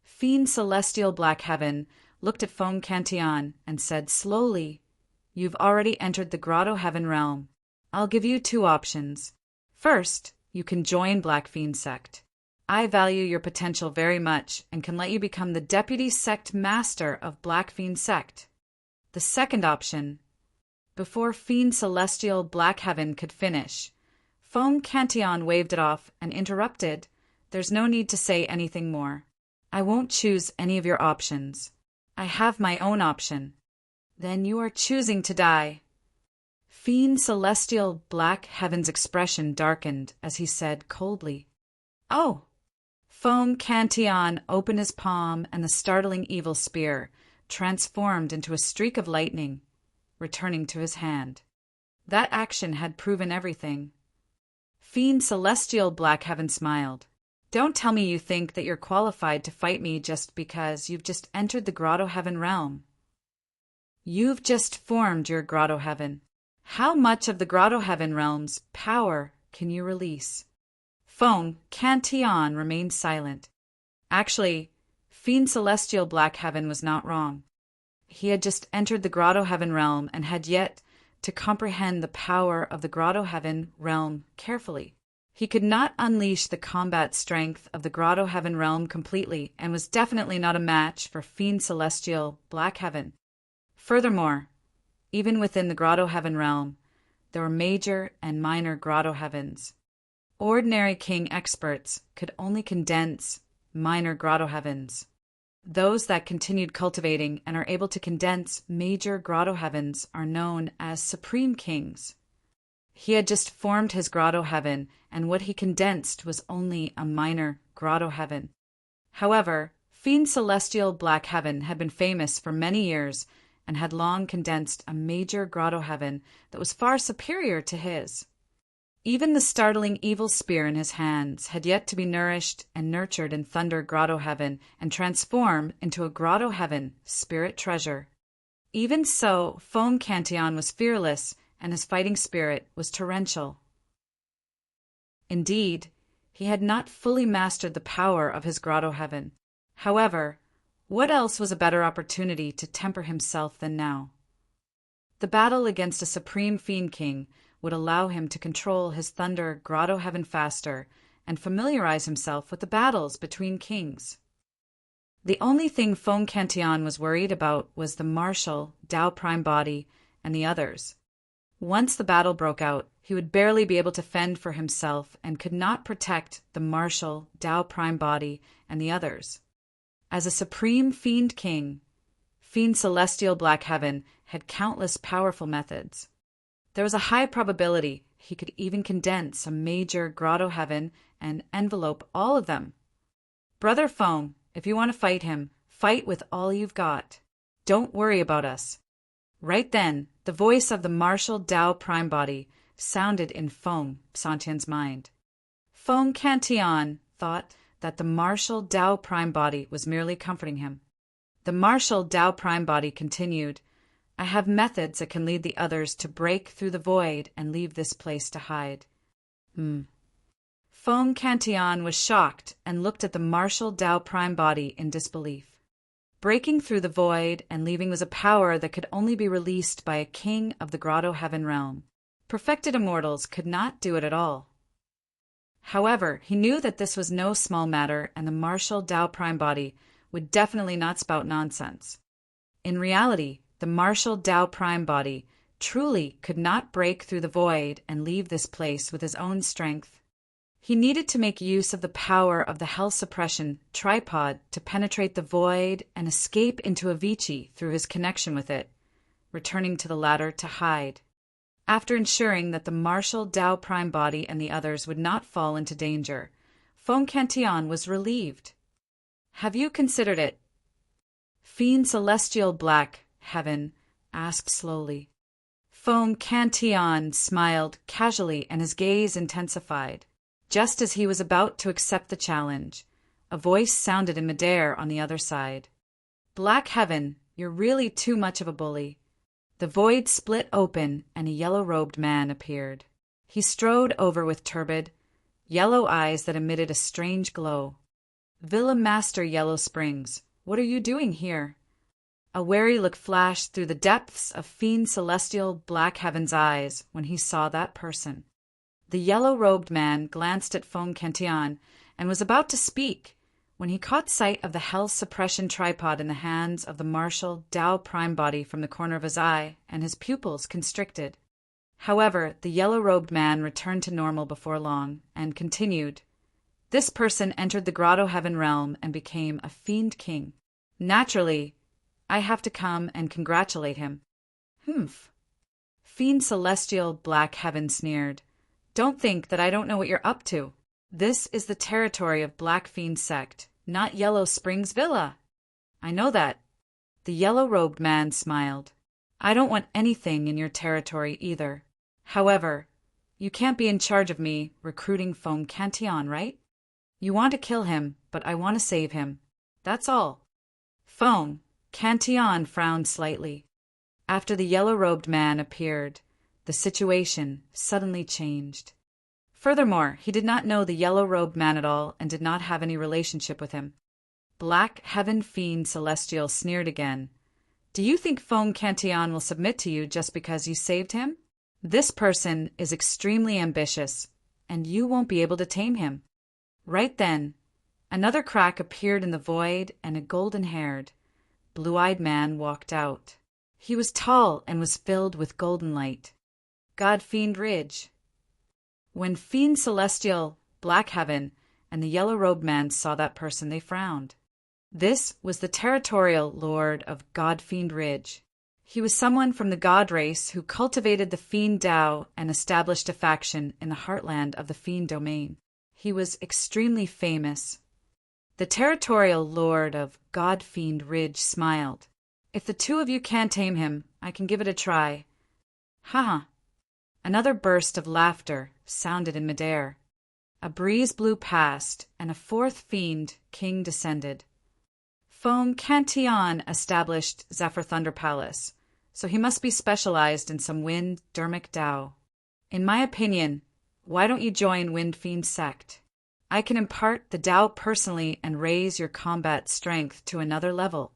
Fiend Celestial Black Heaven looked at Feng Cantillon and said slowly, You've already entered the Grotto Heaven realm. I'll give you two options. First, you can join Black Fiend Sect. I value your potential very much and can let you become the Deputy Sect Master of Black Fiend Sect. The second option. Before Fiend Celestial Black Heaven could finish, Feng Cantillon waved it off and interrupted. There's no need to say anything more. I won't choose any of your options. I have my own option. Then you are choosing to die. Fiend Celestial Black Heaven's expression darkened as he said coldly, Oh! Feng Cantillon opened his palm and the startling evil spear transformed into a streak of lightning, returning to his hand. That action had proven everything. Fiend Celestial Black Heaven smiled. Don't tell me you think that you're qualified to fight me just because you've just entered the Grotto Heaven realm. You've just formed your Grotto Heaven. How much of the Grotto Heaven realm's power can you release? Feng Cantillon remained silent. Actually, Fiend Celestial Black Heaven was not wrong. He had just entered the Grotto Heaven realm and had yet to comprehend the power of the Grotto Heaven realm carefully. He could not unleash the combat strength of the Grotto Heaven realm completely and was definitely not a match for Fiend Celestial Black Heaven. Furthermore, even within the Grotto Heaven realm, there were major and minor Grotto Heavens. Ordinary king experts could only condense minor Grotto Heavens. Those that continued cultivating and are able to condense major Grotto Heavens are known as Supreme Kings. He had just formed his Grotto Heaven, and what he condensed was only a minor Grotto Heaven. However, Fiend Celestial Black Heaven had been famous for many years and had long condensed a major Grotto Heaven that was far superior to his. Even the startling evil spear in his hands had yet to be nourished and nurtured in Thunder Grotto Heaven and transformed into a Grotto Heaven spirit treasure. Even so, Feng Cantillon was fearless and his fighting spirit was torrential. Indeed, he had not fully mastered the power of his Grotto Heaven. However, what else was a better opportunity to temper himself than now? The battle against a Supreme Fiend King would allow him to control his Thunder Grotto Heaven faster and familiarize himself with the battles between kings. The only thing Feng Cantillon was worried about was the martial Tao Prime Body and the others. Once the battle broke out, he would barely be able to fend for himself and could not protect the martial Tao Prime Body and the others. As a Supreme Fiend King, Fiend Celestial Black Heaven had countless powerful methods. There was a high probability he could even condense a major Grotto Heaven and envelope all of them. Brother Feng, if you want to fight him, fight with all you've got. Don't worry about us. Right then, the voice of the martial Tao Prime Body sounded in Feng Santian's mind. Feng Cantillon thought that the martial Tao Prime Body was merely comforting him. The martial Tao Prime Body continued, I have methods that can lead the others to break through the void and leave this place to hide. Feng Cantillon was shocked and looked at the martial Tao Prime Body in disbelief. Breaking through the void and leaving was a power that could only be released by a king of the Grotto Heaven realm. Perfected immortals could not do it at all. However, he knew that this was no small matter, and the martial Tao Prime Body would definitely not spout nonsense. In reality, the martial Tao Prime Body truly could not break through the void and leave this place with his own strength. He needed to make use of the power of the hell suppression tripod to penetrate the void and escape into Avicii through his connection with it, returning to the latter to hide. After ensuring that the martial Tao Prime Body and the others would not fall into danger, Fong Cantillon was relieved. "Have you considered it?" Fiend Celestial Black Heaven asked slowly. Fong Cantillon smiled casually, and his gaze intensified. Just as he was about to accept the challenge, a voice sounded in midair on the other side. "Black Heaven, you're really too much of a bully." The void split open, and a yellow-robed man appeared. He strode over with turbid, yellow eyes that emitted a strange glow. "Villa Master Yellow Springs, what are you doing here?" A wary look flashed through the depths of Fiend Celestial Black Heaven's eyes when he saw that person. The yellow-robed man glanced at Fong Cantillon and was about to speak when he caught sight of the hell suppression tripod in the hands of the martial Tao Prime Body from the corner of his eye, and his pupils constricted. However, the yellow-robed man returned to normal before long, and continued. "This person entered the Grotto Heaven realm and became a Fiend King. Naturally, I have to come and congratulate him." "Humph." Fiend Celestial Black Heaven sneered. "Don't think that I don't know what you're up to. This is the territory of Black Fiend Sect, not Yellow Springs Villa." "I know that." The yellow-robed man smiled. "I don't want anything in your territory either. However, you can't be in charge of me recruiting Fong Cantillon, right? You want to kill him, but I want to save him. That's all." Fong Cantillon frowned slightly. After the yellow-robed man appeared, the situation suddenly changed. Furthermore, he did not know the yellow-robed man at all and did not have any relationship with him. Black Heaven Fiend Celestial sneered again. "Do you think Fong Cantillon will submit to you just because you saved him? This person is extremely ambitious, and you won't be able to tame him." Right then, another crack appeared in the void, and a golden-haired, blue-eyed man walked out. He was tall and was filled with golden light. God Fiend Ridge. When Fiend Celestial Black Heaven and the yellow-robed man saw that person, they frowned. This was the territorial lord of God Fiend Ridge. He was someone from the god race who cultivated the Fiend Tao and established a faction in the heartland of the Fiend domain. He was extremely famous. The territorial lord of God Fiend Ridge smiled. "If the two of you can't tame him, I can give it a try." "Ha!" Another burst of laughter sounded in midair. A breeze blew past, and a fourth Fiend King descended. Fong Cantillon established Zephyr Thunder Palace, so he must be specialized in some Wind Dermic Tao. In my opinion, why don't you join Wind Fiend Sect? I can impart the Tao personally and raise your combat strength to another level.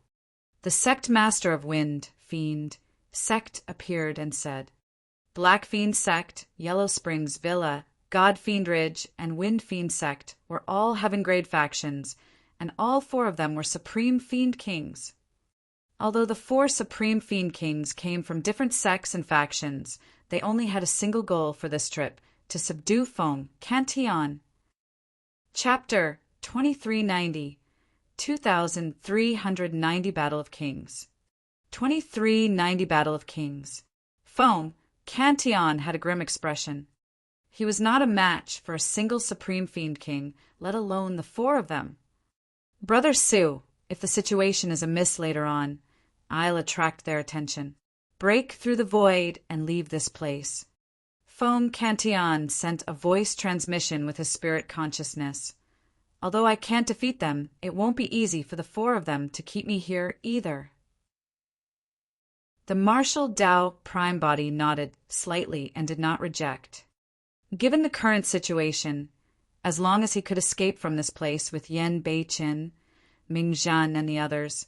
The sect master of Wind Fiend Sect appeared and said, "Black Fiend Sect, Yellow Springs Villa, God Fiend Ridge, and Wind Fiend Sect were all heaven-grade factions, and all four of them were Supreme Fiend Kings. Although the four Supreme Fiend Kings came from different sects and factions, they only had a single goal for this trip, to subdue Fong Cantillon." Chapter 2390, 2390 Battle of Kings. 2390 Battle of Kings. Fong Cantillon had a grim expression. He was not a match for a single Supreme Fiend King, let alone the four of them. "Brother Sue, if the situation is amiss later on, I'll attract their attention. Break through the void and leave this place." Fong Cantillon sent a voice transmission with his spirit consciousness. "Although I can't defeat them, it won't be easy for the four of them to keep me here either." The martial Tao Prime Body nodded slightly and did not reject. Given the current situation, as long as he could escape from this place with Yen Bei-chin, Ming Zhan, and the others,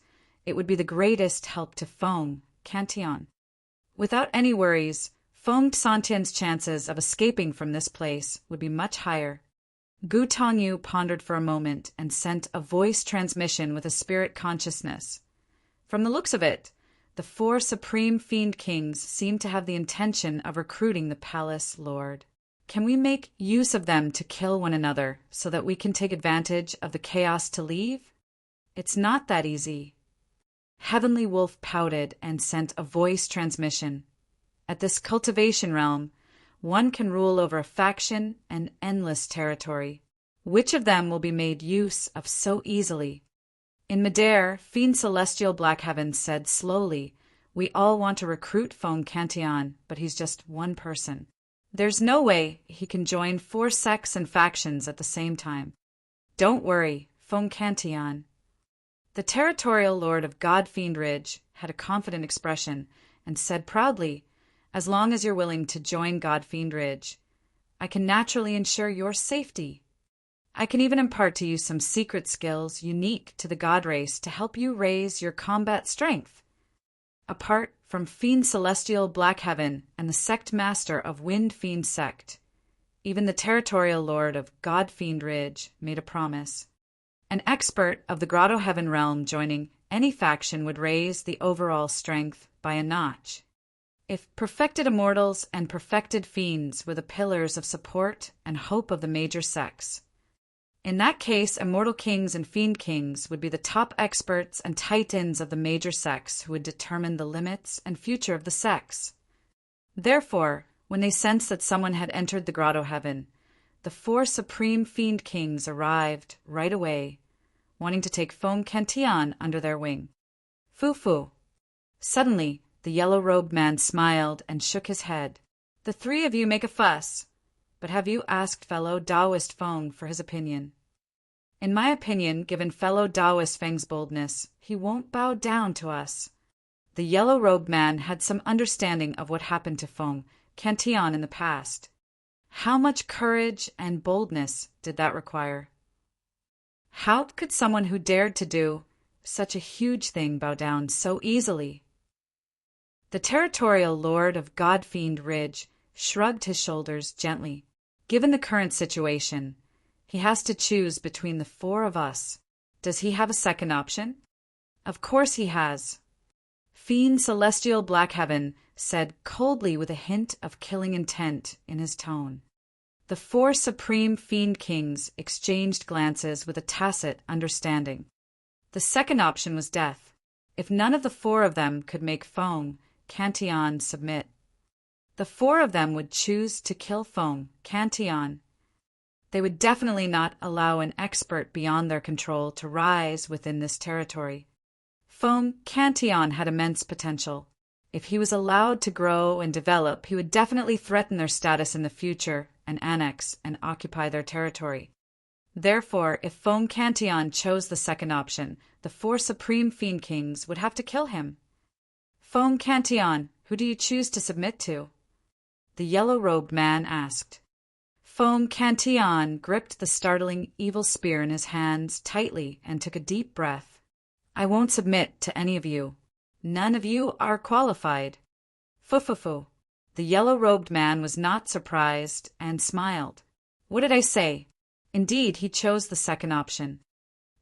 it would be the greatest help to Feng Cantillon. Without any worries, Feng Santian's chances of escaping from this place would be much higher. Gu Tongyu pondered for a moment and sent a voice transmission with a spirit consciousness. From the looks of it, the 4 supreme fiend kings seem to have the intention of recruiting the palace lord. Can we make use of them to kill one another so that we can take advantage of the chaos to leave? It's not that easy. Heavenly Wolf pouted and sent a voice transmission. At this cultivation realm, one can rule over a faction and endless territory. Which of them will be made use of so easily? In midair, Fiend Celestial Black Heaven said slowly, "We all want to recruit Feng Cantillon, but he's just one person. There's no way he can join 4 sects and factions at the same time. Don't worry, Feng Cantillon." The territorial lord of Godfiend Ridge had a confident expression and said proudly, "As long as you're willing to join Godfiend Ridge, I can naturally ensure your safety. I can even impart to you some secret skills unique to the god race to help you raise your combat strength." Apart from Fiend Celestial Black Heaven and the sect master of Wind Fiend Sect, even the territorial lord of Godfiend Ridge made a promise. An expert of the Grotto Heaven realm joining any faction would raise the overall strength by a notch. If perfected immortals and perfected fiends were the pillars of support and hope of the major sects, in that case, immortal kings and fiend kings would be the top experts and titans of the major sects who would determine the limits and future of the sects. Therefore, when they sensed that someone had entered the Grotto Heaven, the 4 supreme fiend kings arrived right away, wanting to take Feng Cantillon under their wing. Fu. Suddenly, the yellow-robed man smiled and shook his head. "The 3 of you make a fuss, but have you asked fellow Taoist Feng for his opinion? In my opinion, given fellow Taoist Feng's boldness, he won't bow down to us." The yellow-robed man had some understanding of what happened to Feng Cantillon in the past. How much courage and boldness did that require? How could someone who dared to do such a huge thing bow down so easily? The territorial lord of Godfiend Ridge shrugged his shoulders gently. Given the current situation, he has to choose between the 4 of us. Does he have a second option? Of course he has. Fiend Celestial Black Heaven said coldly with a hint of killing intent in his tone. The 4 supreme fiend kings exchanged glances with a tacit understanding. The second option was death. If none of the 4 of them could make Feng Cantillon submit, the 4 of them would choose to kill Feng Cantillon. They would definitely not allow an expert beyond their control to rise within this territory. Feng Cantillon had immense potential. If he was allowed to grow and develop, he would definitely threaten their status in the future and annex and occupy their territory. Therefore, if Feng Cantillon chose the second option, the 4 supreme fiend kings would have to kill him. "Feng Cantillon, who do you choose to submit to?" the yellow-robed man asked. Feng Cantillon gripped the startling evil spear in his hands tightly and took a deep breath. "I won't submit to any of you. None of you are qualified." Fu. The yellow-robed man was not surprised and smiled. "What did I say?" Indeed, he chose the second option.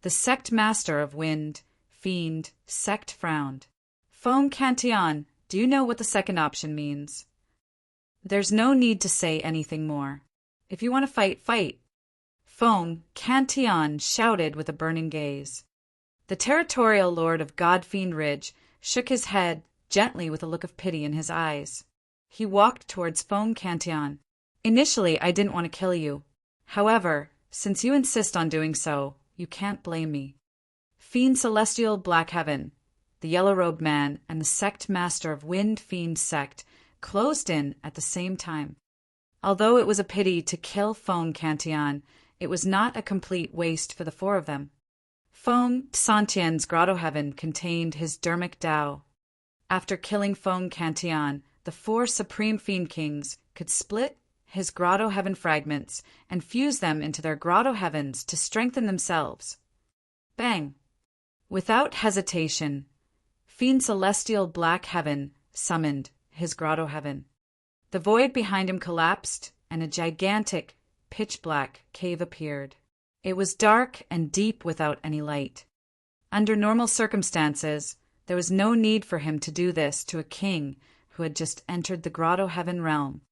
The sect master of Wind Fiend Sect frowned. "Feng Cantillon, do you know what the second option means?" "There's no need to say anything more. If you want to fight, fight." Feng Cantillon shouted with a burning gaze. The territorial lord of Godfiend Ridge shook his head gently with a look of pity in his eyes. He walked towards Feng Cantillon. "Initially, I didn't want to kill you. However, since you insist on doing so, you can't blame me." Fiend Celestial Black Heaven, the yellow-robed man, and the sect master of Wind Fiend Sect closed in at the same time. Although it was a pity to kill Feng Cantillon, it was not a complete waste for the 4 of them. Feng Santian's Grotto Heaven contained his Dermic Tao. After killing Feng Cantillon, the 4 supreme fiend kings could split his Grotto Heaven fragments and fuse them into their Grotto Heavens to strengthen themselves. Bang! Without hesitation, Fiend Celestial Black Heaven summoned his grotto heaven. The void behind him collapsed, and a gigantic, pitch-black cave appeared. It was dark and deep without any light. Under normal circumstances, there was no need for him to do this to a king who had just entered the grotto heaven realm.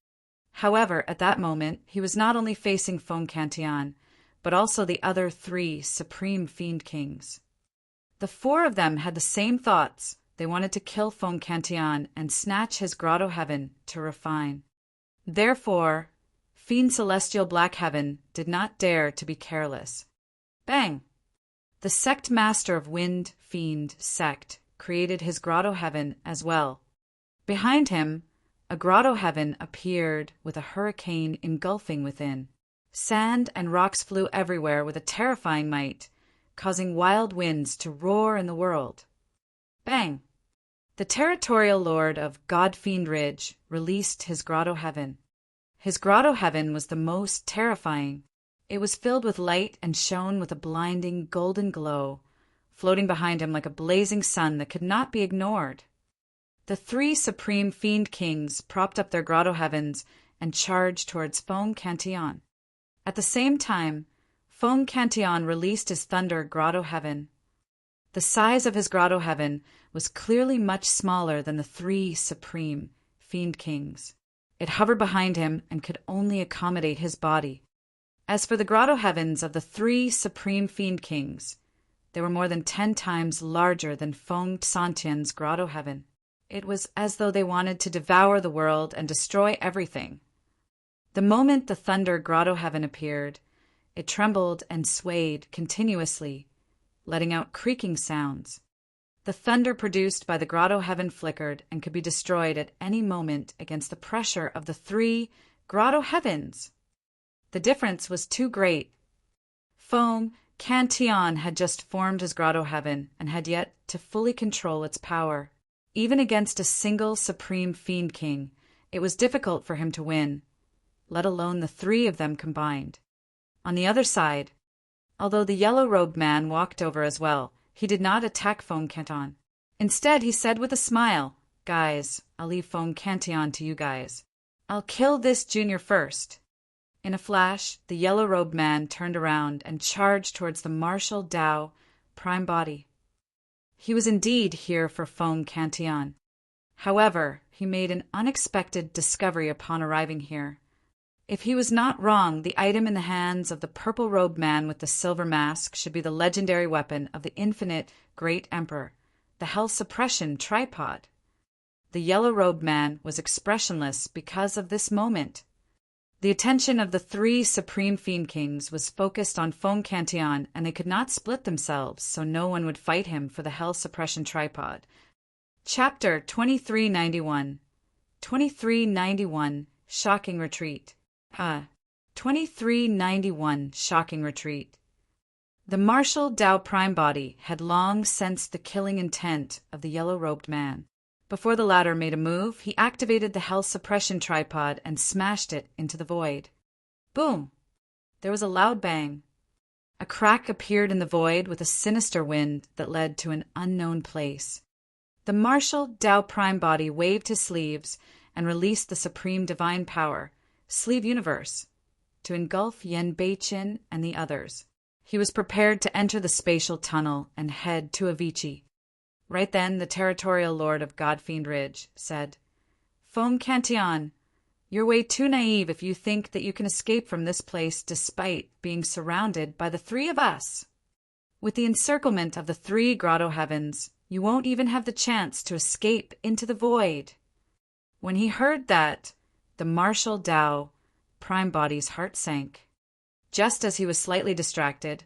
However, at that moment, he was not only facing Fong Cantillon, but also the other 3 supreme fiend kings. The 4 of them had the same thoughts. They wanted to kill Fong Cantillon and snatch his grotto heaven to refine. Therefore, Fiend Celestial Black Heaven did not dare to be careless. Bang! The sect master of Wind Fiend Sect created his grotto heaven as well. Behind him, a grotto heaven appeared with a hurricane engulfing within. Sand and rocks flew everywhere with a terrifying might, causing wild winds to roar in the world. Bang! The territorial lord of Godfiend Ridge released his grotto heaven. His grotto heaven was the most terrifying. It was filled with light and shone with a blinding golden glow, floating behind him like a blazing sun that could not be ignored. The 3 supreme fiend kings propped up their grotto heavens and charged towards Fong Cantillon. At the same time, Fong Cantillon released his thunder grotto heaven. The size of his grotto heaven was clearly much smaller than the 3 supreme fiend kings. It hovered behind him and could only accommodate his body. As for the grotto heavens of the 3 supreme fiend kings, they were more than 10 times larger than Fong Santian's grotto heaven. It was as though they wanted to devour the world and destroy everything. The moment the thunder grotto heaven appeared, it trembled and swayed continuously, letting out creaking sounds. The thunder produced by the grotto heaven flickered and could be destroyed at any moment against the pressure of the 3 grotto heavens. The difference was too great. Fong Cantillon had just formed his grotto heaven and had yet to fully control its power. Even against a single supreme fiend king, it was difficult for him to win, let alone the 3 of them combined. On the other side, although the yellow-robed man walked over as well, he did not attack Fong Cantillon. Instead, he said with a smile, "Guys, I'll leave Fong Cantillon to you guys. I'll kill this junior first." In a flash, the yellow-robed man turned around and charged towards the martial Tao prime body. He was indeed here for Fong Cantillon. However, he made an unexpected discovery upon arriving here. If he was not wrong, the item in the hands of the purple-robed man with the silver mask should be the legendary weapon of the infinite great emperor, the hell suppression tripod. The yellow-robed man was expressionless because of this moment. The attention of the 3 supreme fiend kings was focused on Fong Cantillon, and they could not split themselves, so no one would fight him for the hell suppression tripod. Chapter 2391. 2391 Shocking Retreat. 2391 Shocking Retreat. The martial Tao prime body had long sensed the killing intent of the yellow-robed man. Before the latter made a move, he activated the hell suppression tripod and smashed it into the void. Boom! There was a loud bang. A crack appeared in the void with a sinister wind that led to an unknown place. The martial Tao prime body waved his sleeves and released the supreme divine power, Sleeve Universe, to engulf Yen Beichin and the others. He was prepared to enter the spatial tunnel and head to Avicii. Right then, the territorial lord of Godfiend Ridge said, "Fong Cantillon, you're way too naive if you think that you can escape from this place despite being surrounded by the 3 of us. With the encirclement of the 3 grotto heavens, you won't even have the chance to escape into the void." When he heard that, the martial Tao prime body's heart sank. Just as he was slightly distracted,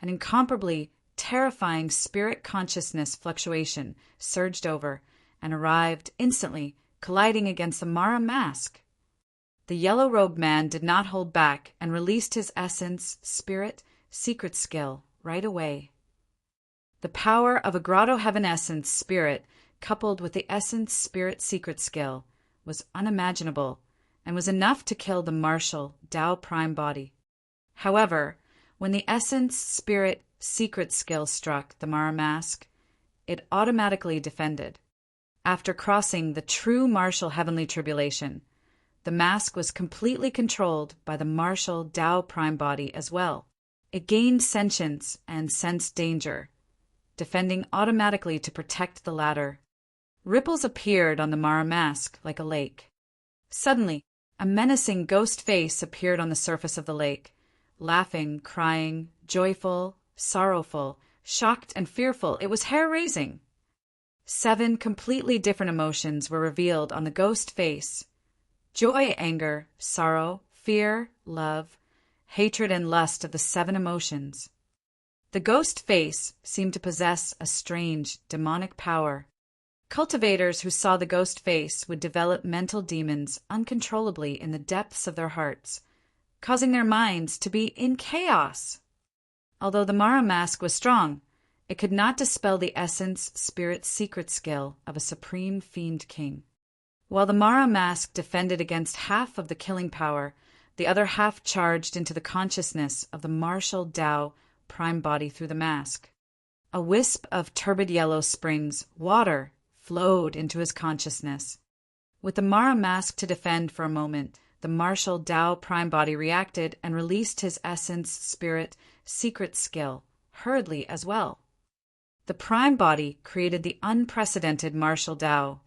an incomparably terrifying spirit consciousness fluctuation surged over and arrived instantly, colliding against the Mara mask. The yellow-robed man did not hold back and released his essence, spirit, secret skill right away. The power of a grotto heaven essence spirit coupled with the essence spirit secret skill was unimaginable and was enough to kill the martial Tao prime body. However, when the essence spirit secret skill struck the Mara mask, it automatically defended. After crossing the true martial heavenly tribulation, the mask was completely controlled by the martial Tao prime body as well. It gained sentience and sensed danger, defending automatically to protect the latter. Ripples appeared on the Mara mask like a lake. Suddenly, a menacing ghost face appeared on the surface of the lake, laughing, crying, joyful, sorrowful, shocked, and fearful. It was hair-raising. 7 completely different emotions were revealed on the ghost face: joy, anger, sorrow, fear, love, hatred, and lust of the 7 emotions. The ghost face seemed to possess a strange, demonic power. Cultivators who saw the ghost face would develop mental demons uncontrollably in the depths of their hearts, causing their minds to be in chaos. Although the Mara mask was strong, it could not dispel the essence, spirit, secret skill of a supreme fiend king. While the Mara mask defended against half of the killing power, the other half charged into the consciousness of the martial Tao prime body through the mask. A wisp of turbid yellow springs, water, flowed into his consciousness. With the Mara mask to defend for a moment, the martial Tao prime body reacted and released his essence, spirit, secret skill, hurriedly as well. The prime body created the unprecedented martial Tao.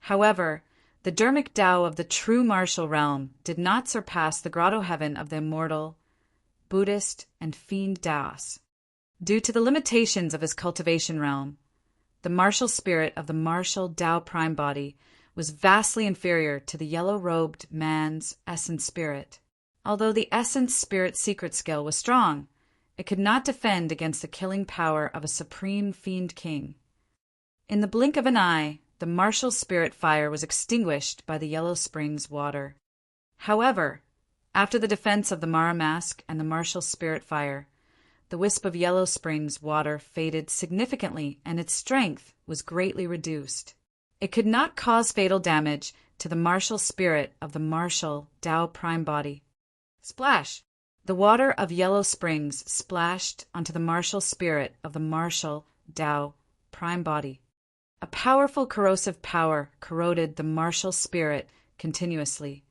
However, the dermic Tao of the true martial realm did not surpass the grotto heaven of the immortal, Buddhist, and fiend Taos. Due to the limitations of his cultivation realm, the martial spirit of the martial Tao prime body was vastly inferior to the yellow-robed man's essence spirit. Although the essence spirit secret skill was strong, it could not defend against the killing power of a supreme fiend king. In the blink of an eye, the martial spirit fire was extinguished by the yellow springs water. However, after the defense of the Mara mask and the martial spirit fire, the wisp of yellow springs water faded significantly and its strength was greatly reduced. It could not cause fatal damage to the martial spirit of the martial Tao prime body. Splash! The water of yellow springs splashed onto the martial spirit of the martial Tao prime body. A powerful corrosive power corroded the martial spirit continuously.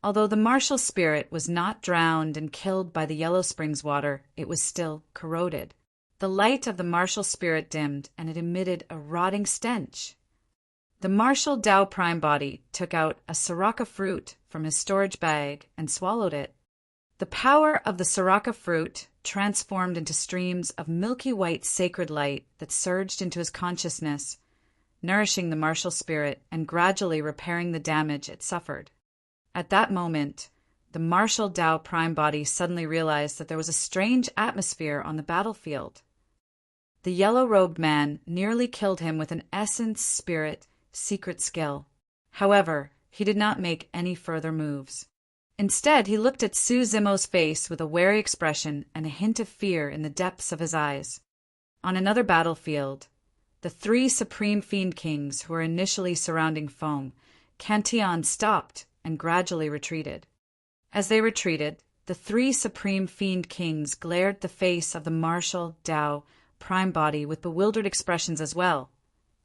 Although the martial spirit was not drowned and killed by the yellow springs water, it was still corroded. The light of the martial spirit dimmed, and it emitted a rotting stench. The martial Tao prime body took out a sriracha fruit from his storage bag and swallowed it. The power of the sriracha fruit transformed into streams of milky white sacred light that surged into his consciousness, nourishing the martial spirit and gradually repairing the damage it suffered. At that moment, the martial Tao prime body suddenly realized that there was a strange atmosphere on the battlefield. The yellow-robed man nearly killed him with an essence, spirit, secret skill. However, he did not make any further moves. Instead, he looked at Su Zimo's face with a wary expression and a hint of fear in the depths of his eyes. On another battlefield, the 3 supreme fiend kings who were initially surrounding Feng, Cantillon stopped and gradually retreated. As they retreated, the 3 supreme fiend kings glared at the face of the martial Tao prime body with bewildered expressions as well,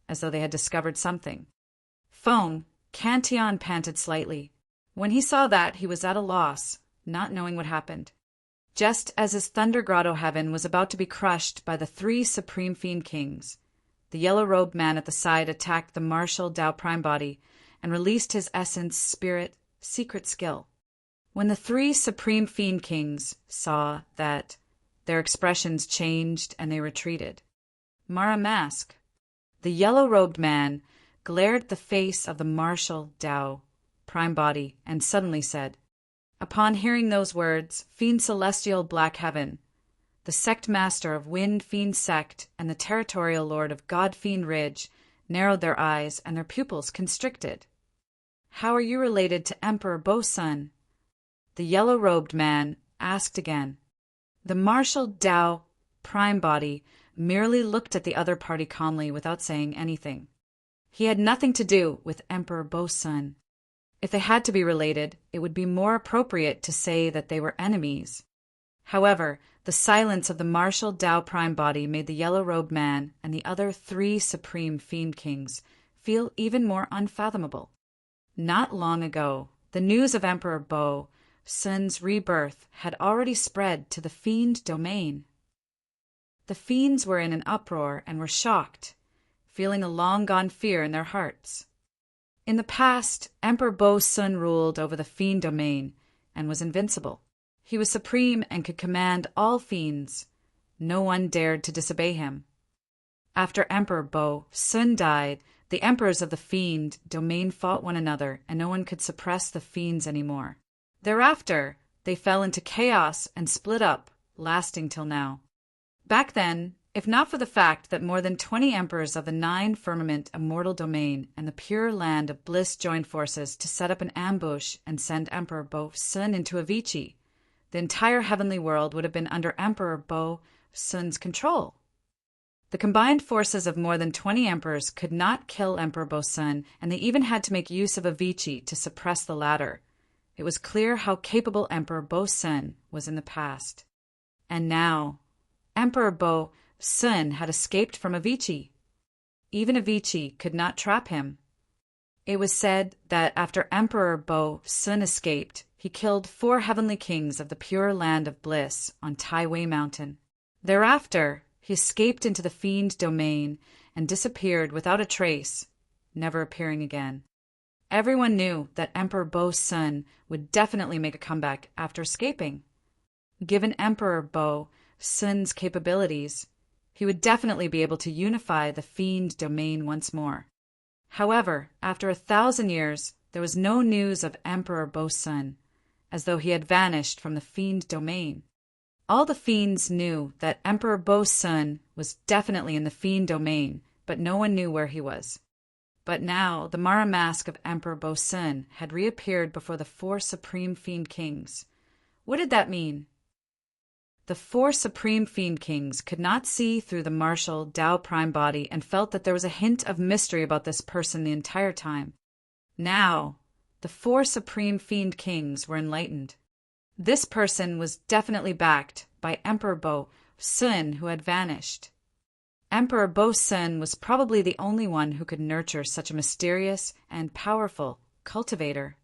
as though they had discovered something. Feng, Cantillon panted slightly. When he saw that, he was at a loss, not knowing what happened. Just as his Thunder Grotto heaven was about to be crushed by the 3 supreme fiend kings, the yellow-robed man at the side attacked the martial Tao prime body and released his essence, spirit, secret skill. When the 3 supreme fiend kings saw that, their expressions changed and they retreated. Mara mask. The yellow-robed man glared at the face of the martial Tao prime body and suddenly said, upon hearing those words, Fiend Celestial Black Heaven, the sect master of Wind Fiend Sect and the territorial lord of God Fiend Ridge, narrowed their eyes and their pupils constricted. How are you related to Emperor Bo-Sun? The yellow-robed man asked again. The martial Tao prime body merely looked at the other party calmly without saying anything. He had nothing to do with Emperor Bo-Sun. If they had to be related, it would be more appropriate to say that they were enemies. However, The silence of the martial Tao Prime body made the yellow-robed man and the other 3 supreme fiend kings feel even more unfathomable. Not long ago, the news of Emperor Bo Sun's rebirth had already spread to the fiend domain. The fiends were in an uproar and were shocked, feeling a long-gone fear in their hearts. In the past, Emperor Bo Sun ruled over the fiend domain and was invincible. He was supreme and could command all fiends. No one dared to disobey him. After Emperor Bo Sun died, the emperors of the fiend domain fought one another, and no one could suppress the fiends anymore. Thereafter, they fell into chaos and split up, lasting till now. Back then, if not for the fact that more than 20 emperors of the 9 firmament immortal domain and the pure land of bliss joined forces to set up an ambush and send Emperor Bo Sun into Avicii, the entire heavenly world would have been under Emperor Bo Sun's control. The combined forces of more than 20 emperors could not kill Emperor Bo Sun, and they even had to make use of Avicii to suppress the latter. It was clear how capable Emperor Bo Sun was in the past. And now, Emperor Bo Sun had escaped from Avicii. Even Avicii could not trap him. It was said that after Emperor Bo Sun escaped, he killed 4 heavenly kings of the pure land of bliss on Tai Wei Mountain. Thereafter, he escaped into the fiend domain and disappeared without a trace, never appearing again. Everyone knew that Emperor Bo Sun would definitely make a comeback after escaping. Given Emperor Bo Sun's capabilities, he would definitely be able to unify the fiend domain once more. However, after 1,000 years, there was no news of Emperor Bo Sun, as though he had vanished from the fiend domain. All the fiends knew that Emperor Bo Sun was definitely in the fiend domain, but no one knew where he was. But now the Mara mask of Emperor Bo Sun had reappeared before the 4 supreme fiend kings. What did that mean? The 4 supreme fiend kings could not see through the martial Tao Prime body and felt that there was a hint of mystery about this person the entire time. Now, the 4 supreme fiend kings were enlightened. This person was definitely backed by Emperor Bo Sun, who had vanished. Emperor Bo Sun was probably the only one who could nurture such a mysterious and powerful cultivator.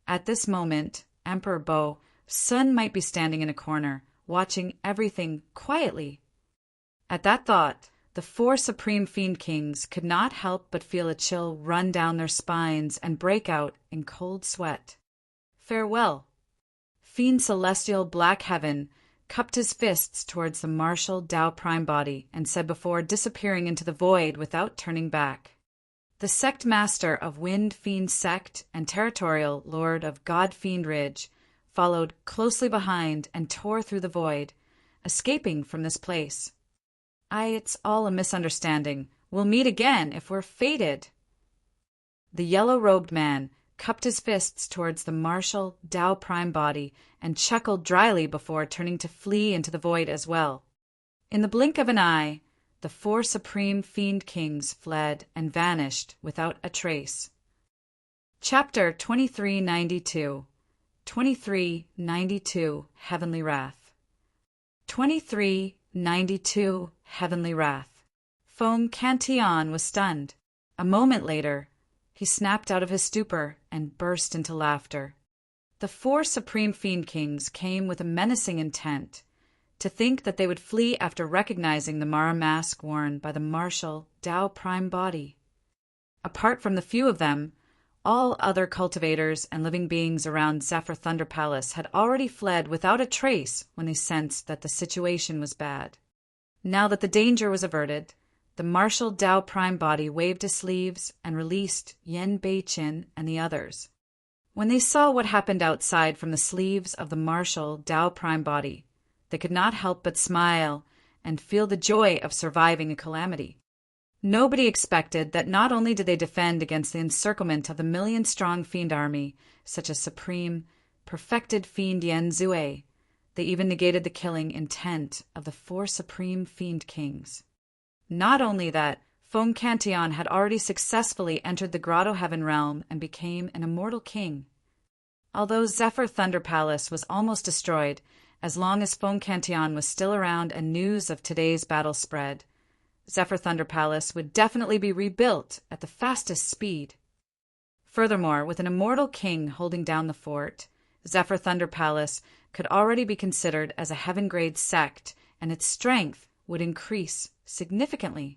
At this moment, Emperor Bo Sun might be standing in a corner, watching everything quietly. At that thought, the 4 supreme fiend kings could not help but feel a chill run down their spines and break out in cold sweat. Farewell. Fiend Celestial Black Heaven cupped his fists towards the martial Tao Prime body and said before disappearing into the void without turning back. The sect master of Wind Fiend Sect and territorial lord of God Fiend Ridge followed closely behind and tore through the void, escaping from this place. It's all a misunderstanding. We'll meet again if we're fated. The yellow-robed man cupped his fists towards the martial Tao Prime body and chuckled dryly before turning to flee into the void as well. In the blink of an eye, the 4 supreme fiend kings fled and vanished without a trace. Chapter 2392. 2392 Heavenly Wrath. 2392 Heavenly Wrath. Feng Cantillon was stunned. A moment later, he snapped out of his stupor and burst into laughter. The 4 supreme fiend kings came with a menacing intent, to think that they would flee after recognizing the Mara mask worn by the martial Tao Prime body. Apart from the few of them, all other cultivators and living beings around Zephyr Thunder Palace had already fled without a trace when they sensed that the situation was bad. Now that the danger was averted, the martial Tao Prime body waved his sleeves and released Yen Bei-chin and the others. When they saw what happened outside from the sleeves of the martial Tao Prime body, they could not help but smile and feel the joy of surviving a calamity. Nobody expected that not only did they defend against the encirclement of the million-strong fiend army, such as supreme, perfected fiend Yen Zue, they even negated the killing intent of the 4 supreme fiend kings. Not only that, Feng Cantillon had already successfully entered the Grotto Heaven realm and became an immortal king. Although Zephyr Thunder Palace was almost destroyed, as long as Feng Cantillon was still around and news of today's battle spread, Zephyr Thunder Palace would definitely be rebuilt at the fastest speed. Furthermore, with an immortal king holding down the fort, Zephyr Thunder Palace could already be considered as a heaven-grade sect, and its strength would increase significantly.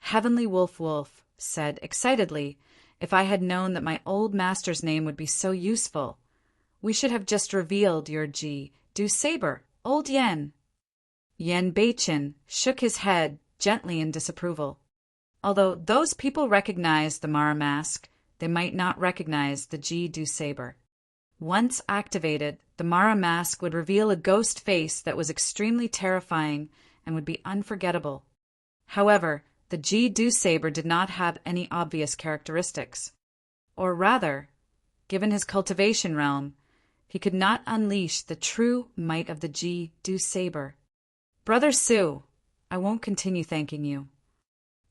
Heavenly Wolf said excitedly, "If I had known that my old master's name would be so useful, we should have just revealed your Du Saber, Old Yen." Yen Beichin shook his head gently in disapproval. Although those people recognized the Mara mask, they might not recognize the Du Saber. Once activated, the Mara mask would reveal a ghost face that was extremely terrifying and would be unforgettable. However, the Du Saber did not have any obvious characteristics. Or rather, given his cultivation realm, he could not unleash the true might of the Du Saber. "Brother Su, I won't continue thanking you."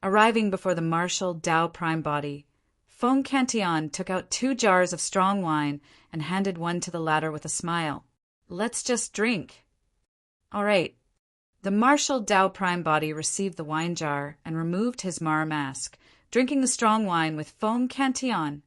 Arriving before the martial Dao Prime Body, Feng Cantillon took out 2 jars of strong wine and handed one to the latter with a smile. "Let's just drink." "All right." The martial Dao Prime Body received the wine jar and removed his Mara mask, drinking the strong wine with Feng Cantillon.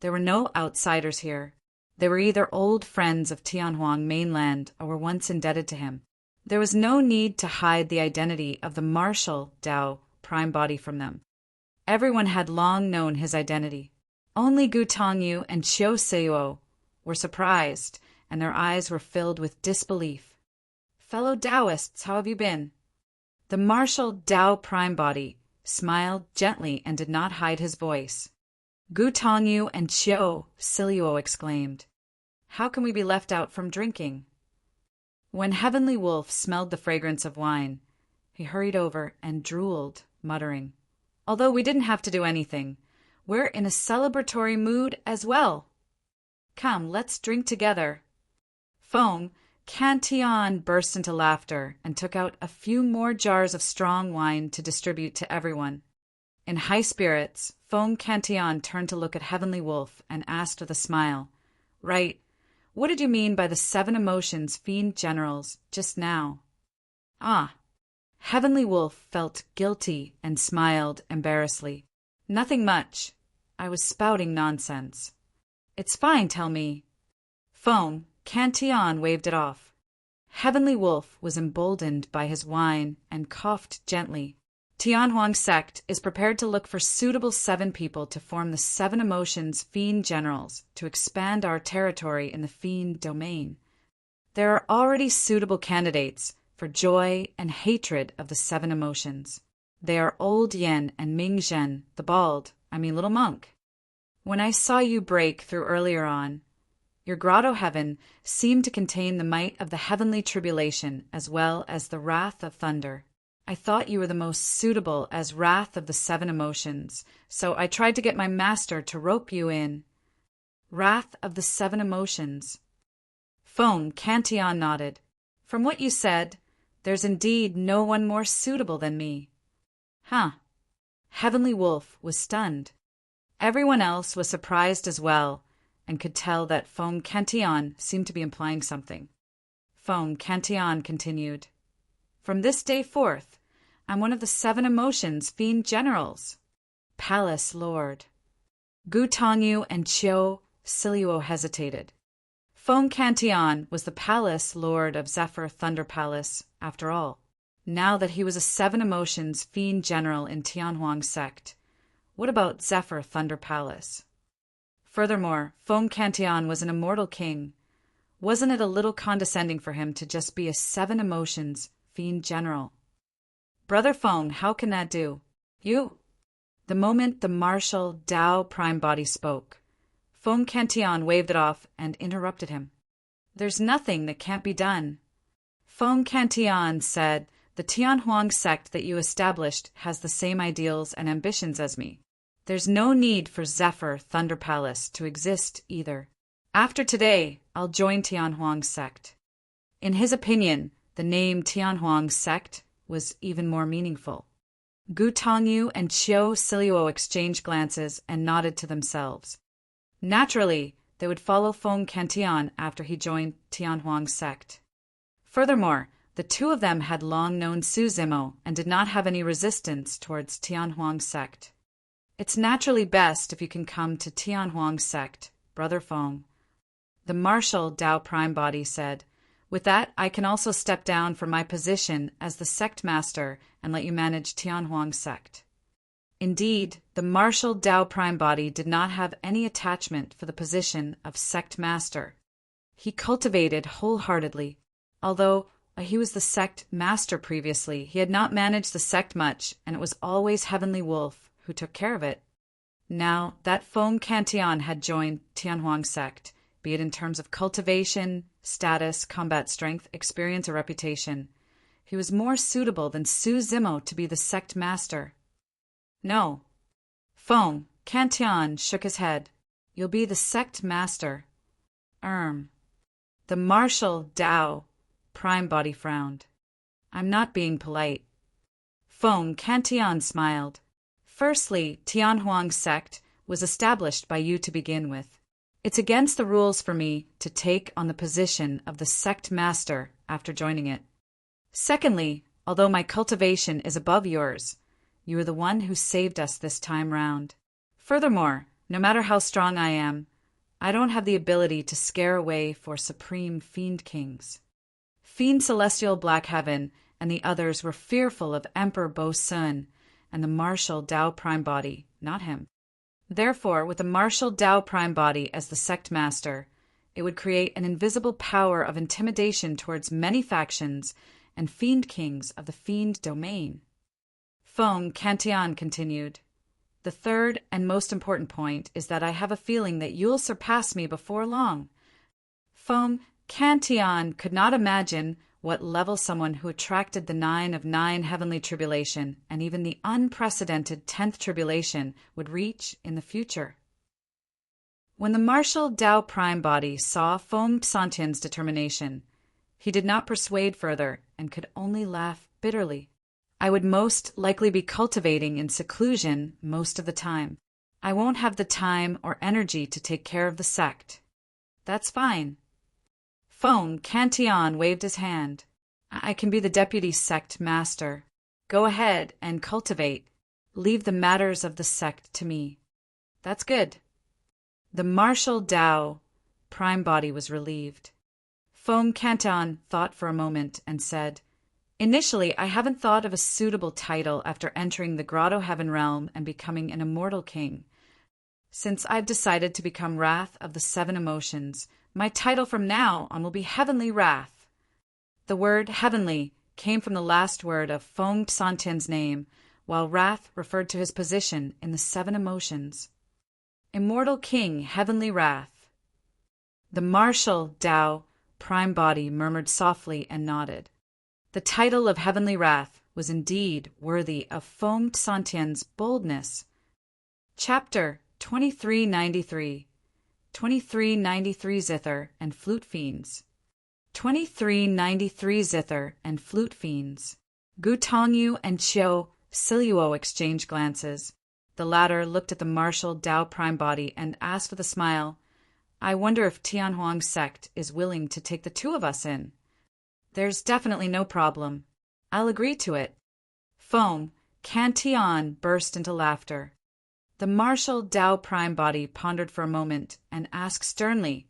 There were no outsiders here. They were either old friends of Tianhuang mainland or were once indebted to him. There was no need to hide the identity of the martial Dao Prime Body from them. Everyone had long known his identity. Only Gu Tongyu and Qiu Seiyo were surprised, and their eyes were filled with disbelief. "Fellow Taoists, how have you been?" The martial Dao Prime Body smiled gently and did not hide his voice. Gu Tongyu and Qiu Seiyo exclaimed, "How can we be left out from drinking?" When Heavenly Wolf smelled the fragrance of wine, he hurried over and drooled, muttering, "Although we didn't have to do anything, we're in a celebratory mood as well. Come, let's drink together." Feng Cantillon burst into laughter and took out a few more jars of strong wine to distribute to everyone. In high spirits, Feng Cantillon turned to look at Heavenly Wolf and asked with a smile, "Right, what did you mean by the 7 emotions fiend generals just now?" "Ah." Heavenly Wolf felt guilty and smiled embarrassedly. "Nothing much. I was spouting nonsense." "It's fine, tell me." Feng Cantillon waved it off. Heavenly Wolf was emboldened by his wine and coughed gently. "Tianhuang sect is prepared to look for suitable 7 people to form the 7 emotions fiend generals to expand our territory in the fiend domain. There are already suitable candidates for joy and hatred of the 7 emotions. They are Old Yen and Ming Zhen, the little monk. When I saw you break through earlier on, your grotto heaven seemed to contain the might of the heavenly tribulation as well as the wrath of thunder. I thought you were the most suitable as wrath of the 7 emotions, so I tried to get my master to rope you in." "Wrath of the 7 emotions." Feng Cantillon nodded. "From what you said, there's indeed no one more suitable than me." "Huh." Heavenly Wolf was stunned. Everyone else was surprised as well, and could tell that Feng Cantillon seemed to be implying something. Feng Cantillon continued, "From this day forth, I'm one of the 7 emotions fiend generals. Palace Lord." Gu Tongyu and Qiu Seiyo hesitated. Feng Cantillon was the Palace Lord of Zephyr Thunder Palace, after all. Now that he was a 7 emotions fiend general in Tianhuang sect, what about Zephyr Thunder Palace? Furthermore, Feng Cantillon was an immortal king. Wasn't it a little condescending for him to just be a 7 emotions fiend general? "Brother Feng, how can that do? You—" The moment the martial Dao Prime Body spoke, Feng Cantillon waved it off and interrupted him. "There's nothing that can't be done." Feng Cantillon said, "The Tianhuang sect that you established has the same ideals and ambitions as me. There's no need for Zephyr Thunder Palace to exist either. After today, I'll join Tianhuang sect." In his opinion, the name Tianhuang sect was even more meaningful. Gu Tongyu and Qiu Seiyo exchanged glances and nodded to themselves. Naturally, they would follow Feng Cantian after he joined Tianhuang's sect. Furthermore, the two of them had long known Su Zimo and did not have any resistance towards Tianhuang's sect. It's naturally best if you can come to Tianhuang's sect, Brother Feng. The martial Tao Prime Body said, with that, I can also step down from my position as the sect master and let you manage Tianhuang's sect. Indeed, the martial Tao Prime Body did not have any attachment for the position of sect master. He cultivated wholeheartedly. Although he was the sect master previously, he had not managed the sect much, and it was always Heavenly Wolf who took care of it. Now that Feng Cantian had joined Tianhuang's sect, be it in terms of cultivation, status, combat strength, experience, or reputation, he was more suitable than Su Zimo to be the sect master. No. Feng Cantian shook his head. You'll be the sect master. The martial Tao Prime Body frowned. I'm not being polite. Feng Cantian smiled. Firstly, Tianhuang's sect was established by you to begin with. It's against the rules for me to take on the position of the sect master after joining it. Secondly, although my cultivation is above yours, you are the one who saved us this time round. Furthermore, no matter how strong I am, I don't have the ability to scare away for supreme fiend kings. Fiend Celestial Black Heaven and the others were fearful of Emperor Bo Sun and the martial Tao Prime Body, not him. Therefore, with the martial Tao Prime Body as the sect master, it would create an invisible power of intimidation towards many factions and fiend kings of the fiend domain. Feng Cantian continued, the third and most important point is that I have a feeling that you'll surpass me before long. Feng Cantian could not imagine what level someone who attracted the 9 of 9 heavenly tribulation and even the unprecedented 10th tribulation would reach in the future. When the martial Tao Prime Body saw Feng Cantian's determination, he did not persuade further and could only laugh bitterly. I would most likely be cultivating in seclusion most of the time. I won't have the time or energy to take care of the sect. That's fine. Feng Cantian waved his hand. I can be the deputy sect master. Go ahead and cultivate. Leave the matters of the sect to me. That's good. The martial Tao Prime Body was relieved. Feng Cantian thought for a moment and said, initially, I haven't thought of a suitable title after entering the Grotto Heaven realm and becoming an immortal king. Since I've decided to become Wrath of the 7 Emotions, my title from now on will be Heavenly Wrath. The word heavenly came from the last word of Feng Cantian's name, while Wrath referred to his position in the 7 Emotions. Immortal King Heavenly Wrath. The martial Tao Prime Body murmured softly and nodded. The title of Heavenly Wrath was indeed worthy of Feng Cantian's boldness. Chapter 2393. 2393 Zither and Flute Fiends. 2393 Zither and Flute Fiends. Gu Tongyu and Qiu Siluo exchanged glances. The latter looked at the martial Tao Prime Body and asked with a smile, I wonder if Tianhuang's sect is willing to take the 2 of us in. There's definitely no problem. I'll agree to it. Feng Cantian burst into laughter. The martial Tao Prime Body pondered for a moment and asked sternly,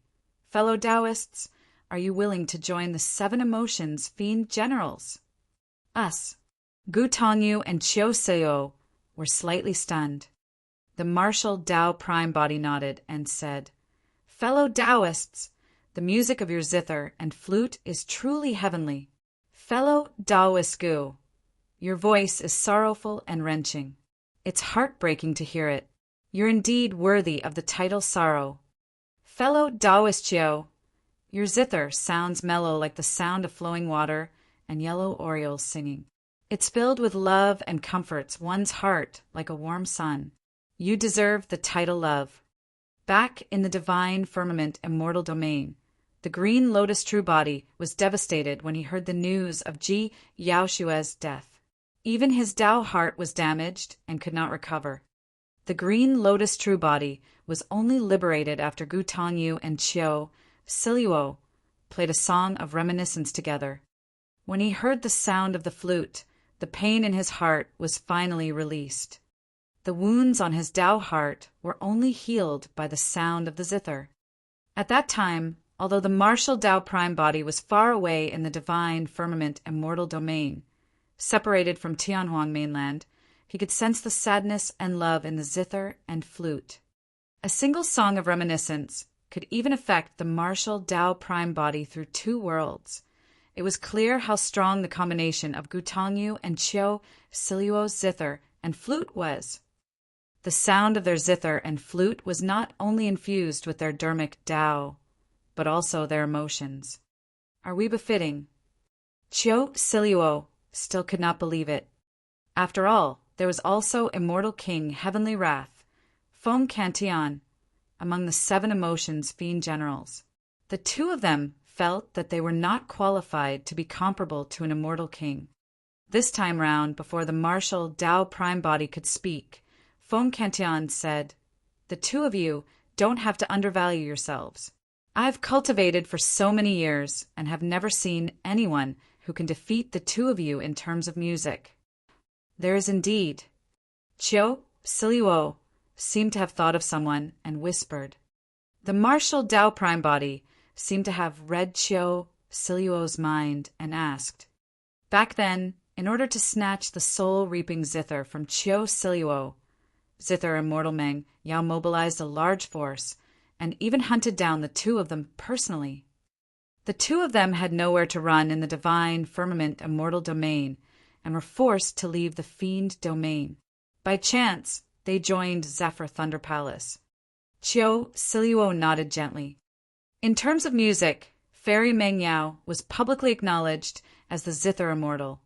fellow Taoists, are you willing to join the 7 Emotions Fiend Generals? Us. Gu Tongyu and Qiu Seo were slightly stunned. The martial Tao Prime Body nodded and said, fellow Taoists, the music of your zither and flute is truly heavenly. Fellow Taoist Gu, your voice is sorrowful and wrenching. It's heartbreaking to hear it. You're indeed worthy of the title Sorrow. Fellow Taoist Qiu, your zither sounds mellow like the sound of flowing water and yellow orioles singing. It's filled with love and comforts one's heart like a warm sun. You deserve the title Love. Back in the divine firmament immortal domain, the green lotus true body was devastated when he heard the news of Ji Yaoshue's death. Even his Tao heart was damaged and could not recover. The green lotus true body was only liberated after Gu Tongyu and Chiu Siluo played a song of reminiscence together. When he heard the sound of the flute, the pain in his heart was finally released. The wounds on his Tao heart were only healed by the sound of the zither. At that time, although the martial Tao prime body was far away in the divine firmament immortal domain, separated from Tianhuang mainland, he could sense the sadness and love in the zither and flute. A single song of reminiscence could even affect the martial Tao prime body through two worlds. It was clear how strong the combination of Gu Tongyu and Chiu Siluo's zither and flute was. The sound of their zither and flute was not only infused with their dermic Tao, but also their emotions. Are we befitting? Chiu Siluo still could not believe it. After all, there was also immortal king Heavenly Wrath, Feng Cantian, among the 7 emotions fiend generals. The 2 of them felt that they were not qualified to be comparable to an immortal king. This time round, before the martial Tao prime body could speak, Feng Cantian said, "The 2 of you don't have to undervalue yourselves. I've cultivated for so many years and have never seen anyone who can defeat the 2 of you in terms of music." There is indeed. Chiu Siluo seemed to have thought of someone and whispered. The martial Tao prime body seemed to have read Chiu Siluo's mind and asked. Back then, in order to snatch the soul-reaping zither from Chiu Siluo, Zither Immortal Meng Yao mobilized a large force and even hunted down the 2 of them personally. The 2 of them had nowhere to run in the divine firmament immortal domain and were forced to leave the fiend domain. By chance, they joined Zephyr Thunder Palace. Chiu Siluo nodded gently. In terms of music, Fairy Meng Yao was publicly acknowledged as the Zither Immortal,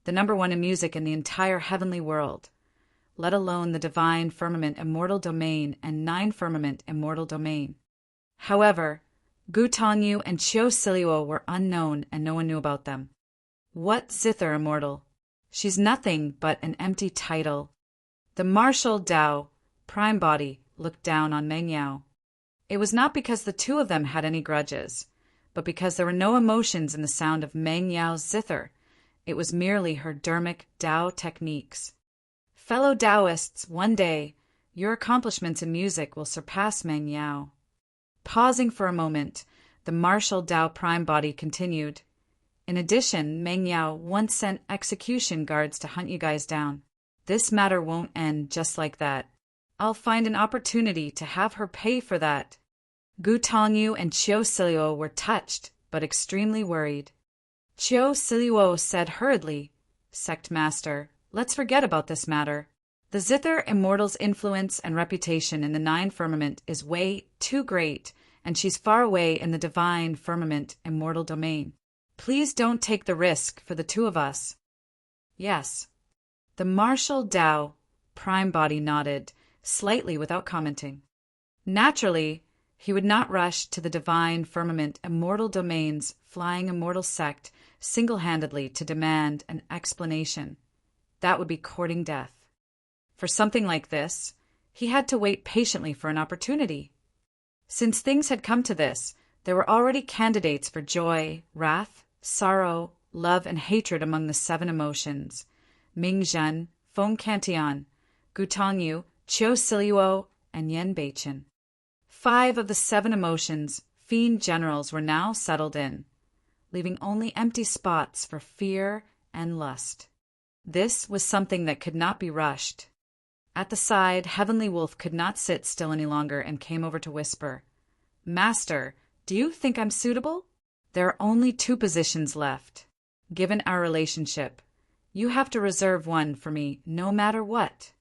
the number 1 in music in the entire heavenly world, let alone the divine firmament immortal domain and 9 firmament immortal domain. However, Gu Tongyu and Chiu Siluo were unknown and no one knew about them. What Zither Immortal? She's nothing but an empty title. The martial Tao prime body looked down on Meng Yao. It was not because the 2 of them had any grudges, but because there were no emotions in the sound of Meng Yao's zither. It was merely her dermic Tao techniques. Fellow Taoists, one day, your accomplishments in music will surpass Meng Yao. Pausing for a moment, the martial Tao prime body continued. In addition, Meng Yao once sent execution guards to hunt you guys down. This matter won't end just like that. I'll find an opportunity to have her pay for that. Gu Tongyu and Chiu Siluo were touched, but extremely worried. Chiu Siluo said hurriedly, "Sect Master, let's forget about this matter. The Zither Immortal's influence and reputation in the 9 firmament is way too great, and she's far away in the divine firmament immortal domain. Please don't take the risk for the 2 of us." Yes. The martial Tao prime body nodded, slightly without commenting. Naturally, he would not rush to the divine firmament immortal domain's flying immortal sect single-handedly to demand an explanation. That would be courting death. For something like this, he had to wait patiently for an opportunity. Since things had come to this, there were already candidates for joy, wrath, sorrow, love, and hatred among the 7 emotions: Ming Zhen, Feng Cantian, Gu Tongyu, Chiu Siluo, and Yen Beichen. 5 of the 7 emotions, fiend generals, were now settled in, leaving only empty spots for fear and lust. This was something that could not be rushed. At the side, Heavenly Wolf could not sit still any longer and came over to whisper, "Master, do you think I'm suitable? There are only 2 positions left. Given our relationship, you have to reserve one for me no matter what."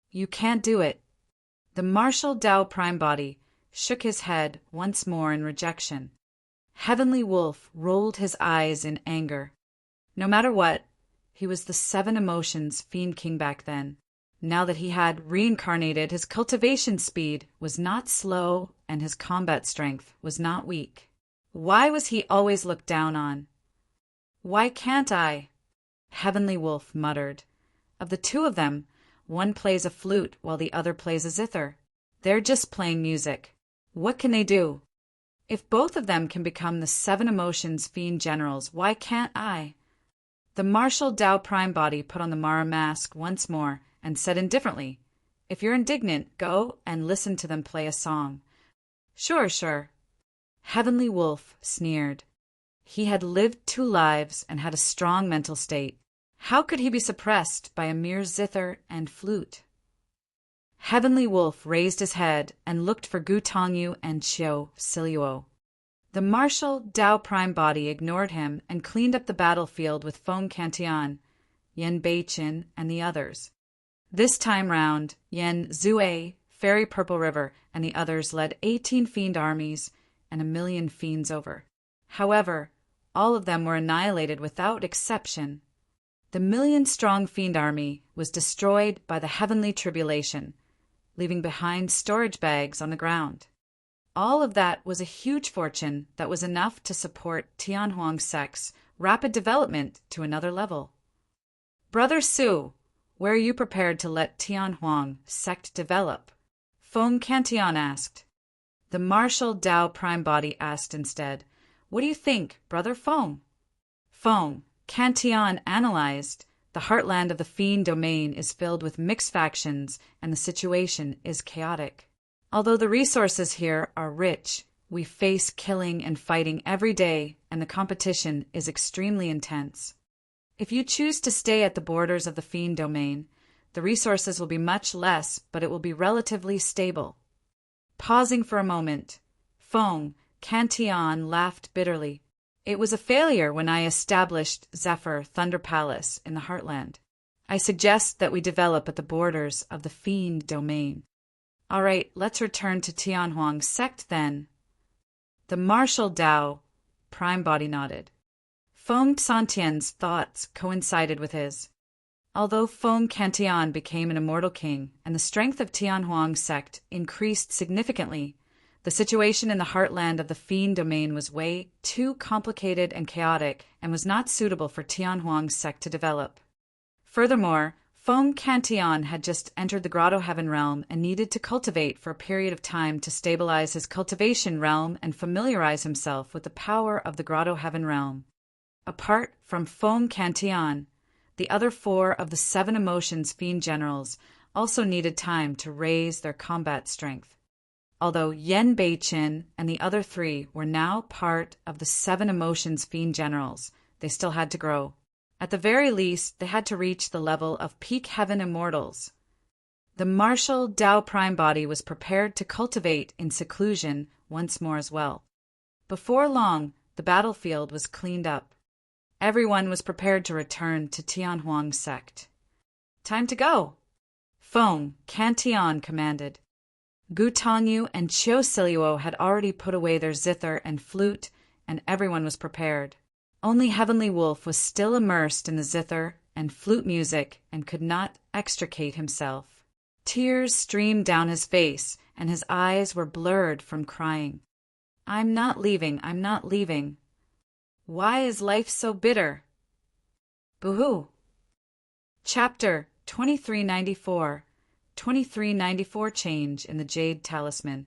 "You can't do it." The martial Tao prime body shook his head once more in rejection. Heavenly Wolf rolled his eyes in anger. No matter what, he was the 7 emotions fiend king back then. Now that he had reincarnated, his cultivation speed was not slow and his combat strength was not weak. Why was he always looked down on? "Why can't I?" Heavenly Wolf muttered. Of the 2 of them, One plays a flute while the other plays a zither. They're just playing music. What can they do? If both of them can become the 7 emotions fiend generals, why can't I? The martial Tao prime body put on the Mara mask once more and said indifferently, "If you're indignant, go and listen to them play a song." Sure, sure. Heavenly Wolf sneered. He had lived 2 lives and had a strong mental state. How could he be suppressed by a mere zither and flute? Heavenly Wolf raised his head and looked for Gu Tongyu and Qiu Siluo. The martial Tao prime body ignored him and cleaned up the battlefield with Feng Cantian, Yan Beichin, and the others. This time round, Yan Zue, Fairy Purple River, and the others led 18 fiend armies and 1,000,000 fiends over. However, all of them were annihilated without exception. The 1,000,000-strong fiend army was destroyed by the heavenly tribulation, leaving behind storage bags on the ground. All of that was a huge fortune that was enough to support Tianhuang sect's rapid development to another level. Brother Su, where are you prepared to let Tianhuang sect develop? Feng Cantian asked. The martial Tao prime body asked instead, "What do you think, Brother Feng?" Feng Cantian analyzed. The heartland of the fiend domain is filled with mixed factions, and the situation is chaotic. Although the resources here are rich, we face killing and fighting every day, and the competition is extremely intense. If you choose to stay at the borders of the fiend domain, the resources will be much less, but it will be relatively stable. Pausing for a moment, Feng Cantian laughed bitterly. It was a failure when I established Zephyr Thunder Palace in the Heartland. I suggest that we develop at the borders of the fiend domain. All right, let's return to Tianhuang sect then. The martial Tao prime body nodded. Feng Xantian's thoughts coincided with his. Although Feng Cantian became an immortal king and the strength of Tianhuang sect increased significantly, the situation in the heartland of the fiend domain was way too complicated and chaotic and was not suitable for Tianhuang sect to develop. Furthermore, Feng Cantian had just entered the Grotto Heaven realm and needed to cultivate for a period of time to stabilize his cultivation realm and familiarize himself with the power of the Grotto Heaven realm. Apart from Feng Cantian, the other 4 of the 7 emotions fiend generals also needed time to raise their combat strength. Although Yan Beichin and the other 3 were now part of the 7 emotions fiend generals, they still had to grow. At the very least, they had to reach the level of peak heaven immortals. The martial Tao prime body was prepared to cultivate in seclusion once more as well. Before long, the battlefield was cleaned up. Everyone was prepared to return to Tianhuang sect. Time to go! Feng Cantian commanded. Gu Tongyu and Qiu Siluo had already put away their zither and flute, and everyone was prepared. Only Heavenly Wolf was still immersed in the zither and flute music and could not extricate himself. Tears streamed down his face, and his eyes were blurred from crying. I'm not leaving. Why is life so bitter? Boo-hoo. Chapter 2394. 2394 Change in the Jade Talisman.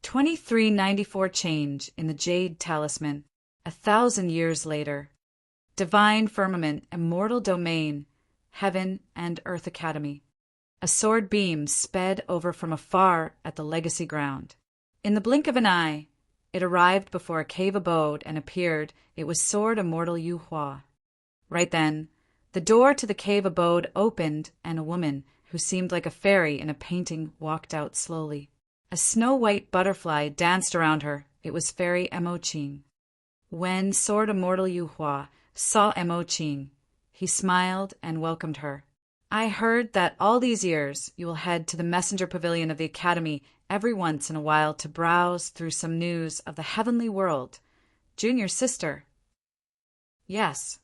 2394 Change in the Jade Talisman. 1,000 years later. Divine Firmament, Immortal Domain, Heaven and Earth Academy. A sword beam sped over from afar at the legacy ground. In the blink of an eye, it arrived before a cave abode and appeared. It was Sword Immortal Yu Hua. Right then, the door to the cave abode opened, and a woman, who seemed like a fairy in a painting, walked out slowly. A snow-white butterfly danced around her. It was Fairy Mo Qing. When Sword Immortal Yu Hua saw Mo Qing, he smiled and welcomed her. I heard that all these years you will head to the messenger pavilion of the Academy every once in a while to browse through some news of the heavenly world. Junior sister. Yes.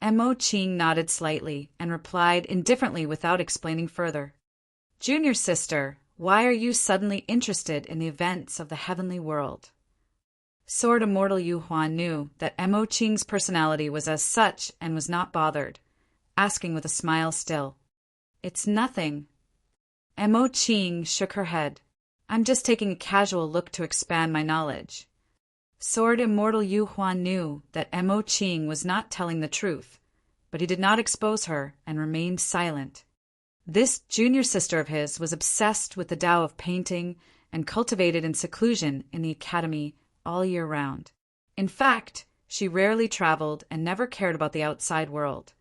Mo Qing nodded slightly and replied indifferently without explaining further. Junior sister, why are you suddenly interested in the events of the heavenly world? Sword Immortal Yu Hua knew that Mo Qing's personality was as such and was not bothered, asking with a smile still. It's nothing. Mo Qing shook her head. I'm just taking a casual look to expand my knowledge. Sword Immortal Yu Huan knew that Mo Qing was not telling the truth, but he did not expose her and remained silent. This junior sister of his was obsessed with the Tao of painting and cultivated in seclusion in the academy all year round. In fact, she rarely traveled and never cared about the outside world.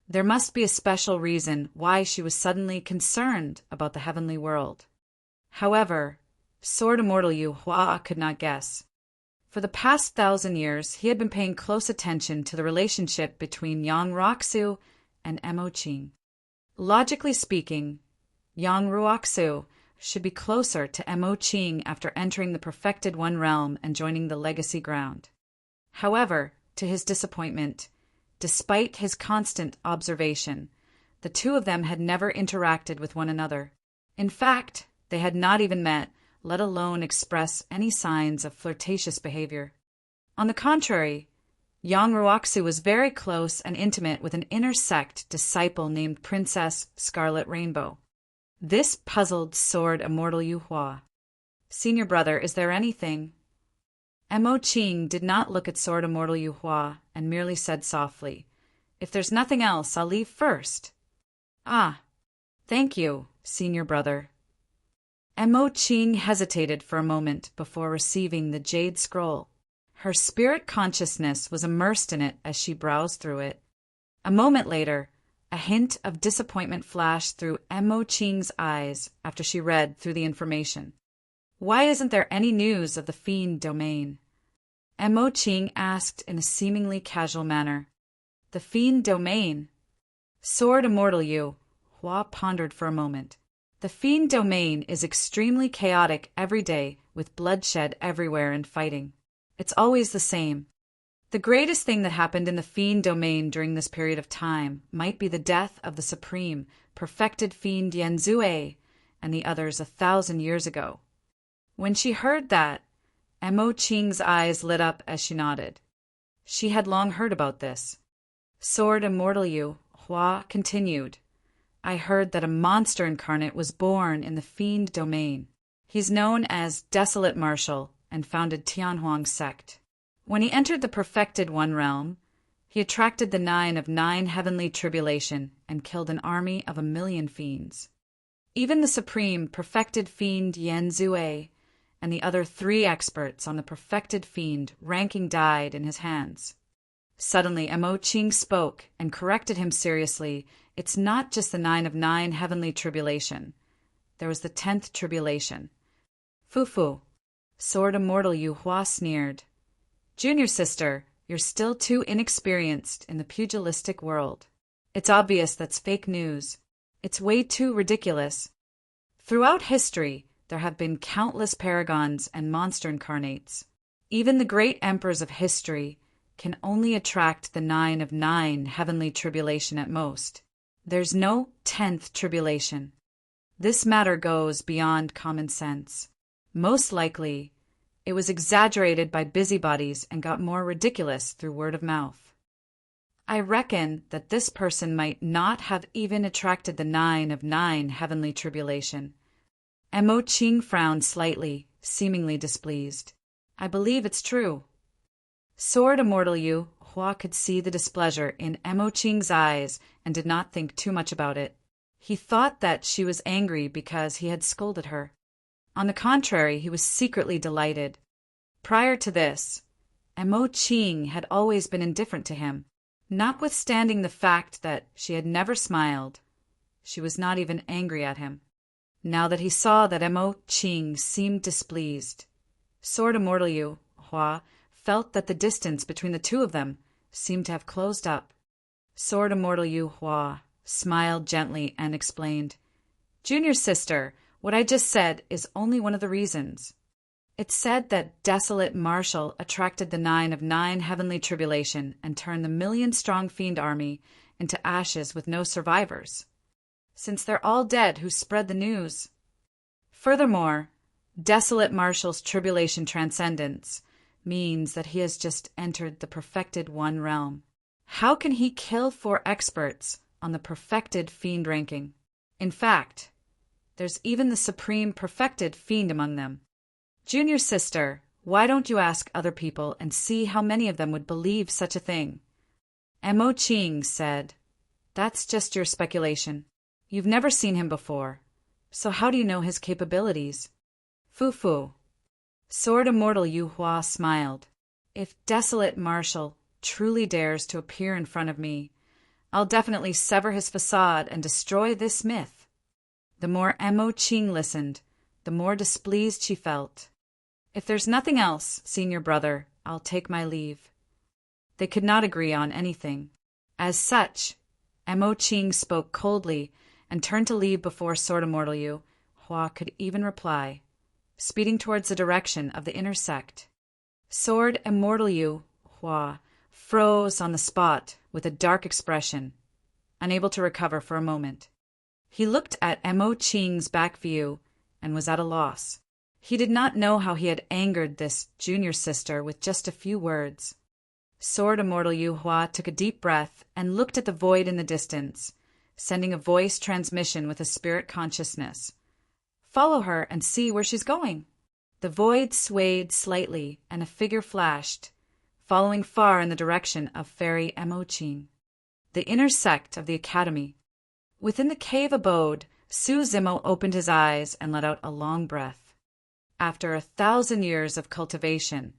There must be a special reason why she was suddenly concerned about the heavenly world. However, Sword Immortal Yu Hua could not guess. For the past 1,000 years, he had been paying close attention to the relationship between Yang Ruoxu and Mo Qing. Logically speaking, Yang Ruoxu should be closer to Mo Qing after entering the Perfected One realm and joining the Legacy Ground. However, to his disappointment, despite his constant observation, the two of them had never interacted with one another. In fact, they had not even met, let alone express any signs of flirtatious behavior. On the contrary, Yang Ruoxu was very close and intimate with an inner sect disciple named Princess Scarlet Rainbow. This puzzled Sword Immortal Yu Hua. Senior brother, is there anything? Mo Qing did not look at Sword Immortal Yu Hua and merely said softly, If there's nothing else, I'll leave first. Ah, thank you, senior brother. Mo Qing hesitated for a moment before receiving the jade scroll. Her spirit consciousness was immersed in it as she browsed through it. A moment later, a hint of disappointment flashed through Mo Qing's eyes after she read through the information. Why isn't there any news of the fiend domain? Mo Qing asked in a seemingly casual manner. The fiend domain? Sword Immortal Yu Hua pondered for a moment. The fiend domain is extremely chaotic every day, with bloodshed everywhere and fighting. It's always the same. The greatest thing that happened in the fiend domain during this period of time might be the death of the supreme, perfected fiend Yanzue and the others 1,000 years ago. When she heard that, Mo Qing's eyes lit up as she nodded. She had long heard about this. Sword Immortal Yu Hua continued. I heard that a monster incarnate was born in the fiend domain. He's known as Desolate Marshal and founded Tianhuang sect. When he entered the Perfected One realm, he attracted the 9 of 9 heavenly tribulation and killed an army of 1,000,000 fiends. Even the supreme perfected fiend Yanzue and the other 3 experts on the perfected fiend ranking died in his hands. Suddenly, Mo Qing spoke and corrected him seriously. It's not just the 9 of 9 heavenly tribulation. There was the 10th tribulation. Fufu. Sword Immortal Yu Hua sneered. Junior sister, you're still too inexperienced in the pugilistic world. It's obvious that's fake news. It's way too ridiculous. Throughout history, there have been countless paragons and monster incarnates. Even the great emperors of history can only attract the 9 of 9 heavenly tribulation at most. There's no 10th tribulation. This matter goes beyond common sense. Most likely, it was exaggerated by busybodies and got more ridiculous through word of mouth. I reckon that this person might not have even attracted the 9 of 9 heavenly tribulation. Mo Qing frowned slightly, seemingly displeased. I believe it's true. Sword Immortal Yu Hua could see the displeasure in Mo Qing's eyes and did not think too much about it. He thought that she was angry because he had scolded her. On the contrary, he was secretly delighted. Prior to this, Mo Qing had always been indifferent to him. Notwithstanding the fact that she had never smiled, she was not even angry at him. Now that he saw that Mo Qing seemed displeased, Sword Immortal Yu Hua felt that the distance between the two of them seemed to have closed up. Sword Immortal Yu Hua smiled gently and explained, Junior sister, what I just said is only one of the reasons. It's said that Desolate Marshal attracted the 9 of 9 heavenly tribulation and turned the 1,000,000-strong fiend army into ashes with no survivors, since they're all dead who spread the news. Furthermore, Desolate Marshal's tribulation transcendence means that he has just entered the Perfected One realm. How can he kill 4 experts on the Perfected Fiend ranking? In fact, there's even the supreme perfected fiend among them. Junior sister, why don't you ask other people and see how many of them would believe such a thing? Mo Ching said, That's just your speculation. You've never seen him before, so how do you know his capabilities? Fu. Sword Immortal Yu Hua smiled. If desolate Marshal truly dares to appear in front of me, I'll definitely sever his facade and destroy this myth. The more Mo Ching listened, the more displeased she felt. If there's nothing else, senior brother, I'll take my leave. They could not agree on anything. As such, Mo Ching spoke coldly and turned to leave before Sword Immortal Yu Hua could even reply, speeding towards the direction of the inner sect. Sword Immortal Yu Hua froze on the spot with a dark expression, unable to recover for a moment. He looked at Mo Ching's back view and was at a loss. He did not know how he had angered this junior sister with just a few words. Sword Immortal Yu Hua took a deep breath and looked at the void in the distance, sending a voice transmission with a spirit consciousness. Follow her and see where she's going. The void swayed slightly and a figure flashed, following far in the direction of Fairy Mo Ching. The inner sect of the academy. Within the cave abode, Su Zimo opened his eyes and let out a long breath. After 1,000 years of cultivation,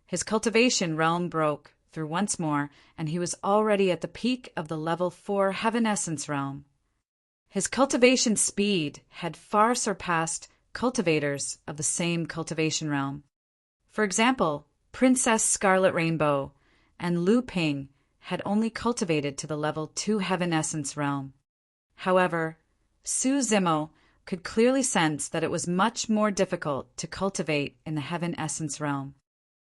his cultivation realm broke through once more, and he was already at the peak of the level 4 Heaven Essence realm. His cultivation speed had far surpassed cultivators of the same cultivation realm. For example, Princess Scarlet Rainbow and Lu Ping had only cultivated to the level 2 Heaven Essence realm. However, Su Zimo could clearly sense that it was much more difficult to cultivate in the Heaven Essence realm.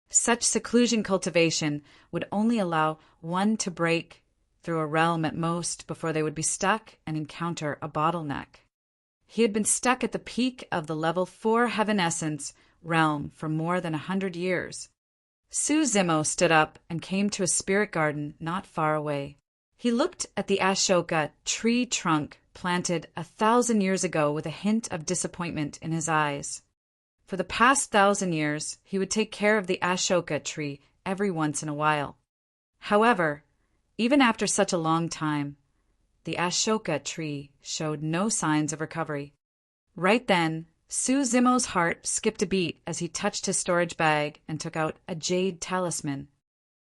Such seclusion cultivation would only allow one to break through a realm at most before they would be stuck and encounter a bottleneck. He had been stuck at the peak of the level 4 Heaven Essence realm for more than 100 years. Su Zimo stood up and came to a spirit garden not far away. He looked at the Ashoka tree trunk planted 1,000 years ago with a hint of disappointment in his eyes. For the past 1,000 years, he would take care of the Ashoka tree every once in a while. However, even after such a long time, the Ashoka tree showed no signs of recovery. Right then, Su Zimo's heart skipped a beat as he touched his storage bag and took out a jade talisman.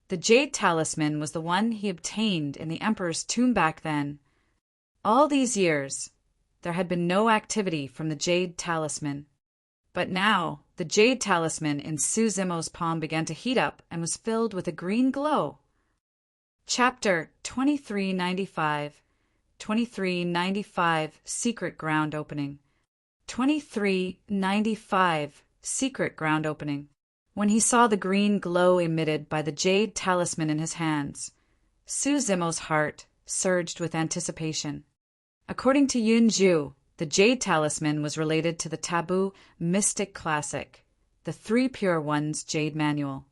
The jade talisman was the one he obtained in the Emperor's tomb back then. All these years, there had been no activity from the jade talisman. But now, the jade talisman in Su Zimo's palm began to heat up and was filled with a green glow. Chapter 2395 2395 Secret Ground Opening 2395 Secret Ground Opening. When he saw the green glow emitted by the jade talisman in his hands, Su Zimo's heart surged with anticipation. According to Yun Zhu, the jade talisman was related to the taboo mystic classic, the Three Pure Ones Jade Manual.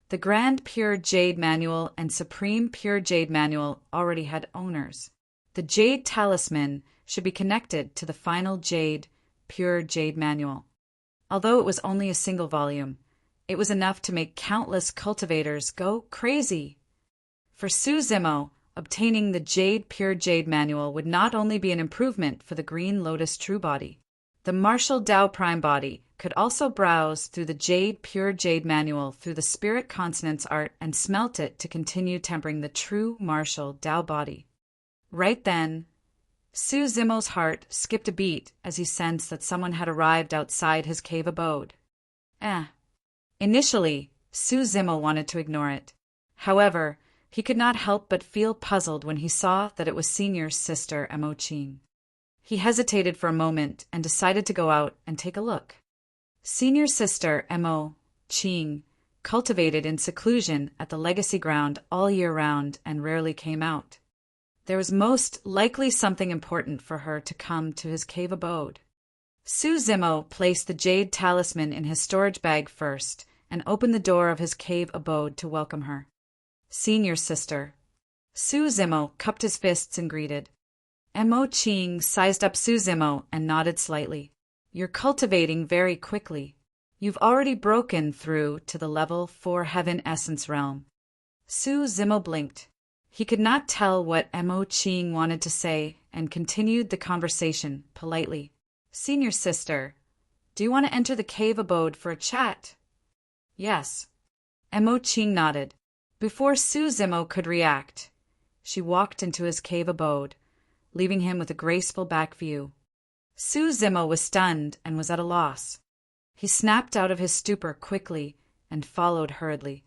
The Grand Pure Jade Manual and Supreme Pure Jade Manual already had owners. The jade talisman should be connected to the final Jade Pure Jade Manual. Although it was only a single volume, it was enough to make countless cultivators go crazy. For Su Zimo, obtaining the Jade Pure Jade Manual would not only be an improvement for the Green Lotus True Body. The Martial Tao Prime Body could also browse through the Jade Pure Jade Manual through the Spirit Consonance art and smelt it to continue tempering the true Martial Tao Body. Right then, Su Zimo's heart skipped a beat as he sensed that someone had arrived outside his cave abode. Initially, Su Zimo wanted to ignore it. However, he could not help but feel puzzled when he saw that it was Senior Sister Mo Ching. He hesitated for a moment and decided to go out and take a look. Senior Sister Mo Ching cultivated in seclusion at the Legacy Ground all year round and rarely came out. There was most likely something important for her to come to his cave abode. Su Zimo placed the jade talisman in his storage bag first and opened the door of his cave abode to welcome her. Senior Sister. Su Zimo cupped his fists and greeted. Mo Ching sized up Su Zimo and nodded slightly. You're cultivating very quickly. You've already broken through to the level 4 heaven essence realm. Su Zimo blinked. He could not tell what Mo Ching wanted to say and continued the conversation politely. Senior sister, do you want to enter the cave abode for a chat? Yes. Mo Ching nodded. Before Su Zimo could react, she walked into his cave abode, leaving him with a graceful back view. Su Zimo was stunned and was at a loss. He snapped out of his stupor quickly and followed hurriedly.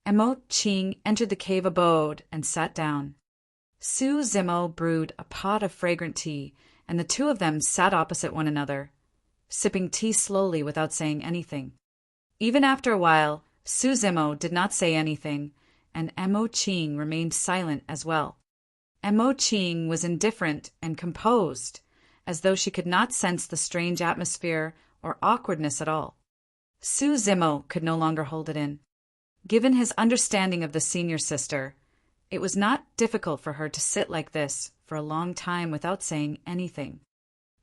Mo Ching entered the cave abode and sat down. Su Zimo brewed a pot of fragrant tea, and the two of them sat opposite one another, sipping tea slowly without saying anything. Even after a while, Su Zimo did not say anything, and Mo Ching remained silent as well. Mo Ching was indifferent and composed, as though she could not sense the strange atmosphere or awkwardness at all. Su Zimo could no longer hold it in. Given his understanding of the senior sister, it was not difficult for her to sit like this for a long time without saying anything.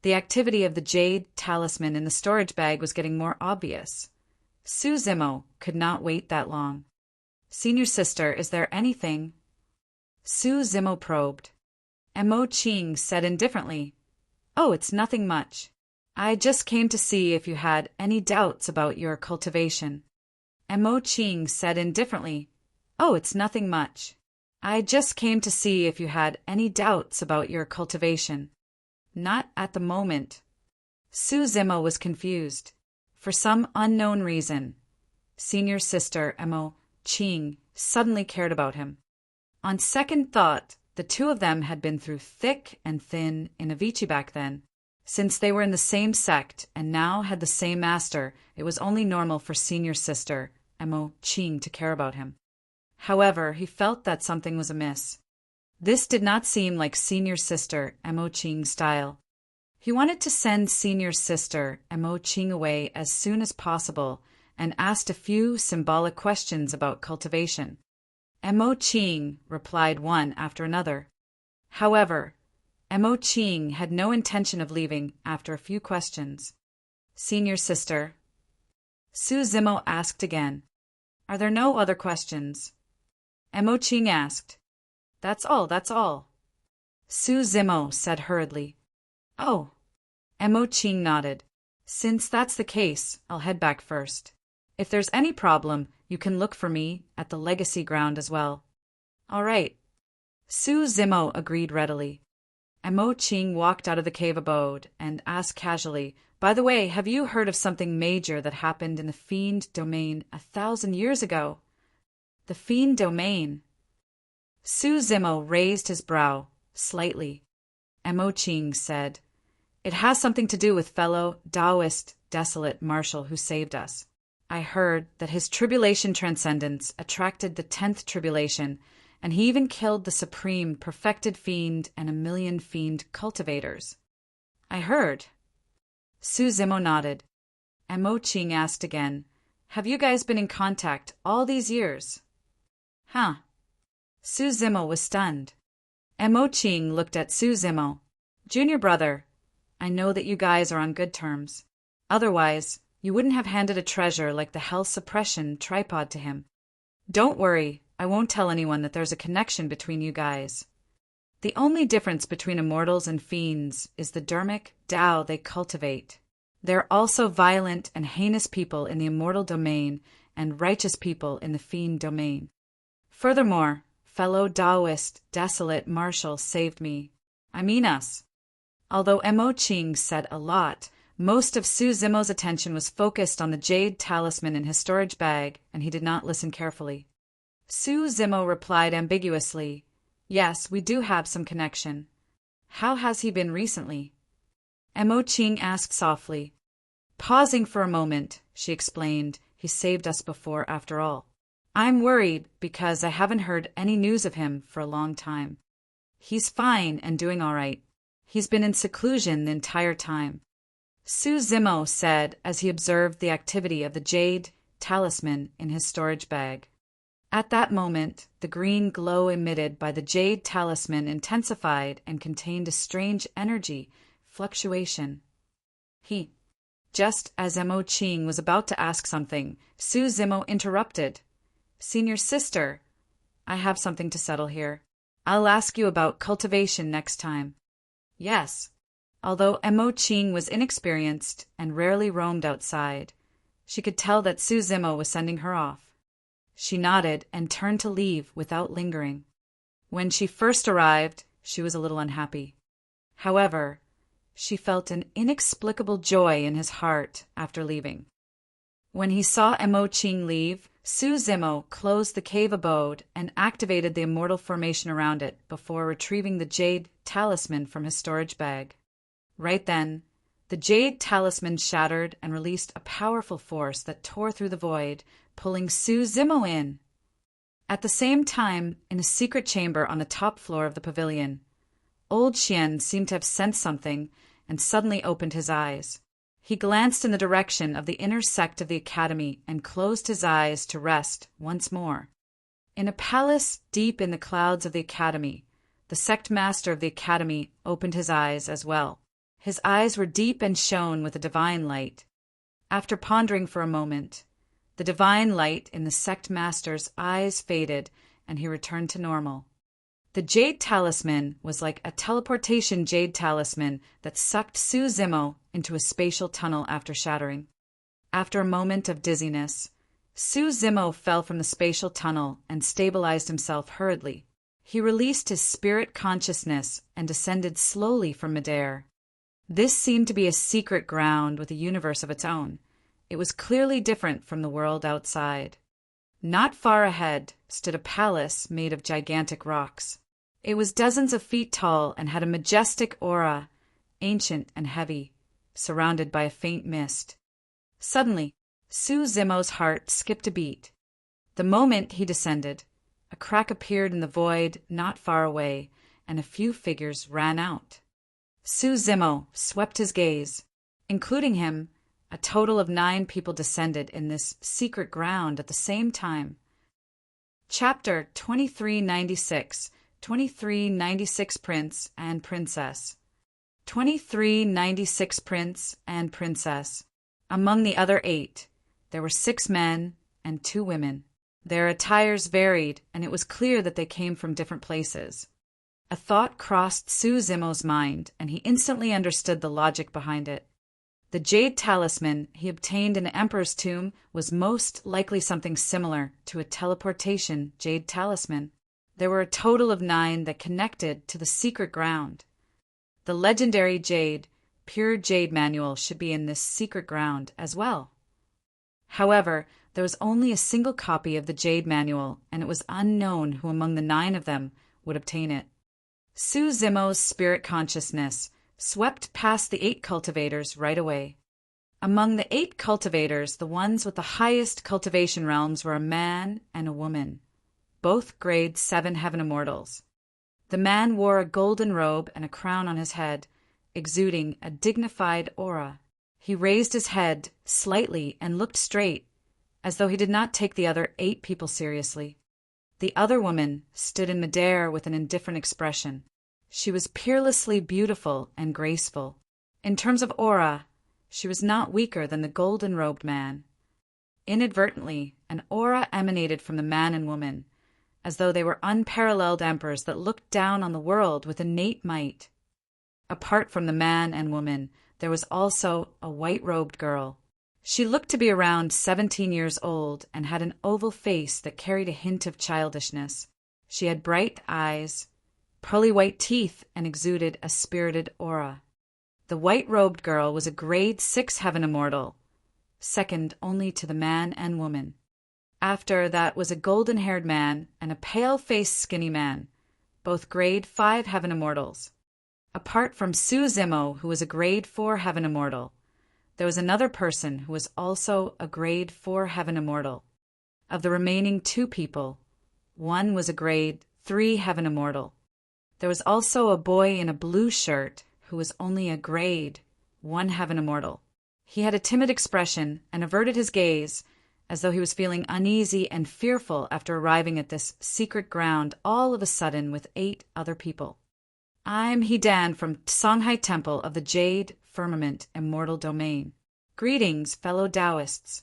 The activity of the jade talisman in the storage bag was getting more obvious. Su Zimo could not wait that long. Senior sister, is there anything? Su Zimo probed. Mo Ching said indifferently, Oh, it's nothing much. I just came to see if you had any doubts about your cultivation. Mo Ching said indifferently, Oh, it's nothing much. I just came to see if you had any doubts about your cultivation. Not at the moment. Su Zimo was confused. For some unknown reason, senior sister Mo Ching suddenly cared about him. On second thought, the two of them had been through thick and thin in Avicii back then. Since they were in the same sect and now had the same master, it was only normal for senior sister Mo Ching to care about him. However, he felt that something was amiss. This did not seem like senior sister Mo Ching's style. He wanted to send senior sister Mo Ching away as soon as possible and asked a few symbolic questions about cultivation. Mo Ching replied one after another. However, Mo Ching had no intention of leaving after a few questions. Senior sister, Su Zimo asked again. Are there no other questions? Mo Ching asked. That's all, that's all. Su Zimo said hurriedly. Oh. Mo Ching nodded. Since that's the case, I'll head back first. If there's any problem, you can look for me at the legacy ground as well. All right. Su Zimo agreed readily. Mo Ching walked out of the cave abode and asked casually, By the way, have you heard of something major that happened in the Fiend Domain 1,000 years ago? The Fiend Domain. Su Zimo raised his brow slightly. Mo Ching said, It has something to do with fellow Taoist desolate marshal who saved us. I heard that his tribulation transcendence attracted the 10th tribulation, and he even killed the supreme perfected fiend and 1,000,000 fiend cultivators. I heard. Su Zimo nodded. Mo Ching asked again, Have you guys been in contact all these years? Huh. Su Zimo was stunned. Mo Ching looked at Su Zimo. Junior brother, I know that you guys are on good terms. Otherwise, you wouldn't have handed a treasure like the health suppression tripod to him. Don't worry, I won't tell anyone that there's a connection between you guys. The only difference between immortals and fiends is the dermic Tao they cultivate. They're also violent and heinous people in the immortal domain and righteous people in the fiend domain. Furthermore, fellow Taoist desolate marshal saved me. I mean us. Although Mo Ching said a lot, most of Su Zimo's attention was focused on the jade talisman in his storage bag, and he did not listen carefully. Su Zimo replied ambiguously, Yes, we do have some connection. How has he been recently? Mo Ching asked softly. Pausing for a moment, she explained, He saved us before after all. I'm worried because I haven't heard any news of him for a long time. He's fine and doing all right. He's been in seclusion the entire time. Su Zimo said as he observed the activity of the jade talisman in his storage bag. At that moment, the green glow emitted by the jade talisman intensified and contained a strange energy, fluctuation. Just as Emo Ching was about to ask something, Su Zimo interrupted. "Senior sister, I have something to settle here. I'll ask you about cultivation next time." Yes. Although Emo Ching was inexperienced and rarely roamed outside, she could tell that Su Zimo was sending her off. She nodded and turned to leave without lingering. When she first arrived, she was a little unhappy. However, she felt an inexplicable joy in his heart after leaving. When he saw Emo Ching leave, Su Zimo closed the cave abode and activated the immortal formation around it before retrieving the jade talisman from his storage bag. Right then, the jade talisman shattered and released a powerful force that tore through the void, pulling Su Zimo in. At the same time, in a secret chamber on the top floor of the pavilion, Old Xian seemed to have sensed something and suddenly opened his eyes. He glanced in the direction of the inner sect of the academy and closed his eyes to rest once more. In a palace deep in the clouds of the academy, the sect master of the academy opened his eyes as well. His eyes were deep and shone with a divine light. After pondering for a moment, the divine light in the sect master's eyes faded and he returned to normal. The jade talisman was like a teleportation jade talisman that sucked Su Zimo into a spatial tunnel after shattering. After a moment of dizziness, Su Zimo fell from the spatial tunnel and stabilized himself hurriedly. He released his spirit consciousness and descended slowly from midair. This seemed to be a secret ground with a universe of its own. It was clearly different from the world outside. Not far ahead stood a palace made of gigantic rocks. It was dozens of feet tall and had a majestic aura, ancient and heavy, surrounded by a faint mist. Suddenly, Su Zimo's heart skipped a beat. The moment he descended, a crack appeared in the void not far away, and a few figures ran out. Su Zimo swept his gaze. Including him, a total of 9 people descended in this secret ground at the same time. Chapter 2396, 2396 Prince and Princess. 2396 Prince and Princess. Among the other 8, there were 6 men and 2 women. Their attires varied, and it was clear that they came from different places. A thought crossed Su Zimo's mind, and he instantly understood the logic behind it. The jade talisman he obtained in the Emperor's tomb was most likely something similar to a teleportation jade talisman. There were a total of 9 that connected to the secret ground. The legendary pure jade manual should be in this secret ground as well. However, there was only a single copy of the jade manual, and it was unknown who among the 9 of them would obtain it. Su Zimo's spirit consciousness swept past the 8 cultivators right away. Among the 8 cultivators, the ones with the highest cultivation realms were a man and a woman, both grade 7 heaven immortals. The man wore a golden robe and a crown on his head, exuding a dignified aura. He raised his head slightly and looked straight, as though he did not take the other 8 people seriously. The other woman stood in midair with an indifferent expression. She was peerlessly beautiful and graceful. In terms of aura, she was not weaker than the golden-robed man. Inadvertently, an aura emanated from the man and woman, as though they were unparalleled emperors that looked down on the world with innate might. Apart from the man and woman, there was also a white-robed girl. She looked to be around 17 years old and had an oval face that carried a hint of childishness. She had bright eyes, pearly white teeth, and exuded a spirited aura. The white-robed girl was a grade 6 heaven immortal, second only to the man and woman. After that was a golden-haired man and a pale-faced skinny man, both grade 5 heaven immortals. Apart from Su Zimo, who was a grade 4 heaven immortal, there was another person who was also a grade 4 heaven immortal. Of the remaining 2 people, one was a grade 3 heaven immortal. There was also a boy in a blue shirt who was only a grade 1 heaven immortal. He had a timid expression and averted his gaze as though he was feeling uneasy and fearful after arriving at this secret ground all of a sudden with 8 other people. "I'm Hedan from Songhai Temple of the Jade Firmament Immortal Domain. Greetings, fellow Taoists."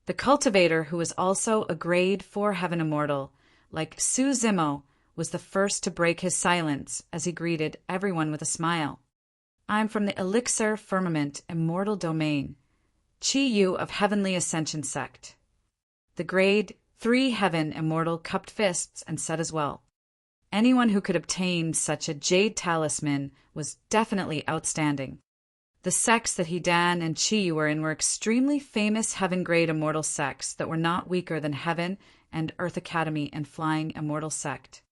The cultivator, who was also a grade 4 heaven immortal, like Su Zimo, was the first to break his silence as he greeted everyone with a smile. "I'm from the Elixir Firmament Immortal Domain, Chi Yu of Heavenly Ascension Sect." The grade 3 heaven immortal cupped fists and said as well. Anyone who could obtain such a jade talisman was definitely outstanding. The sects that Hedan and Chi Yu were in were extremely famous heaven-grade immortal sects that were not weaker than Heaven and Earth Academy and Flying Immortal Sect.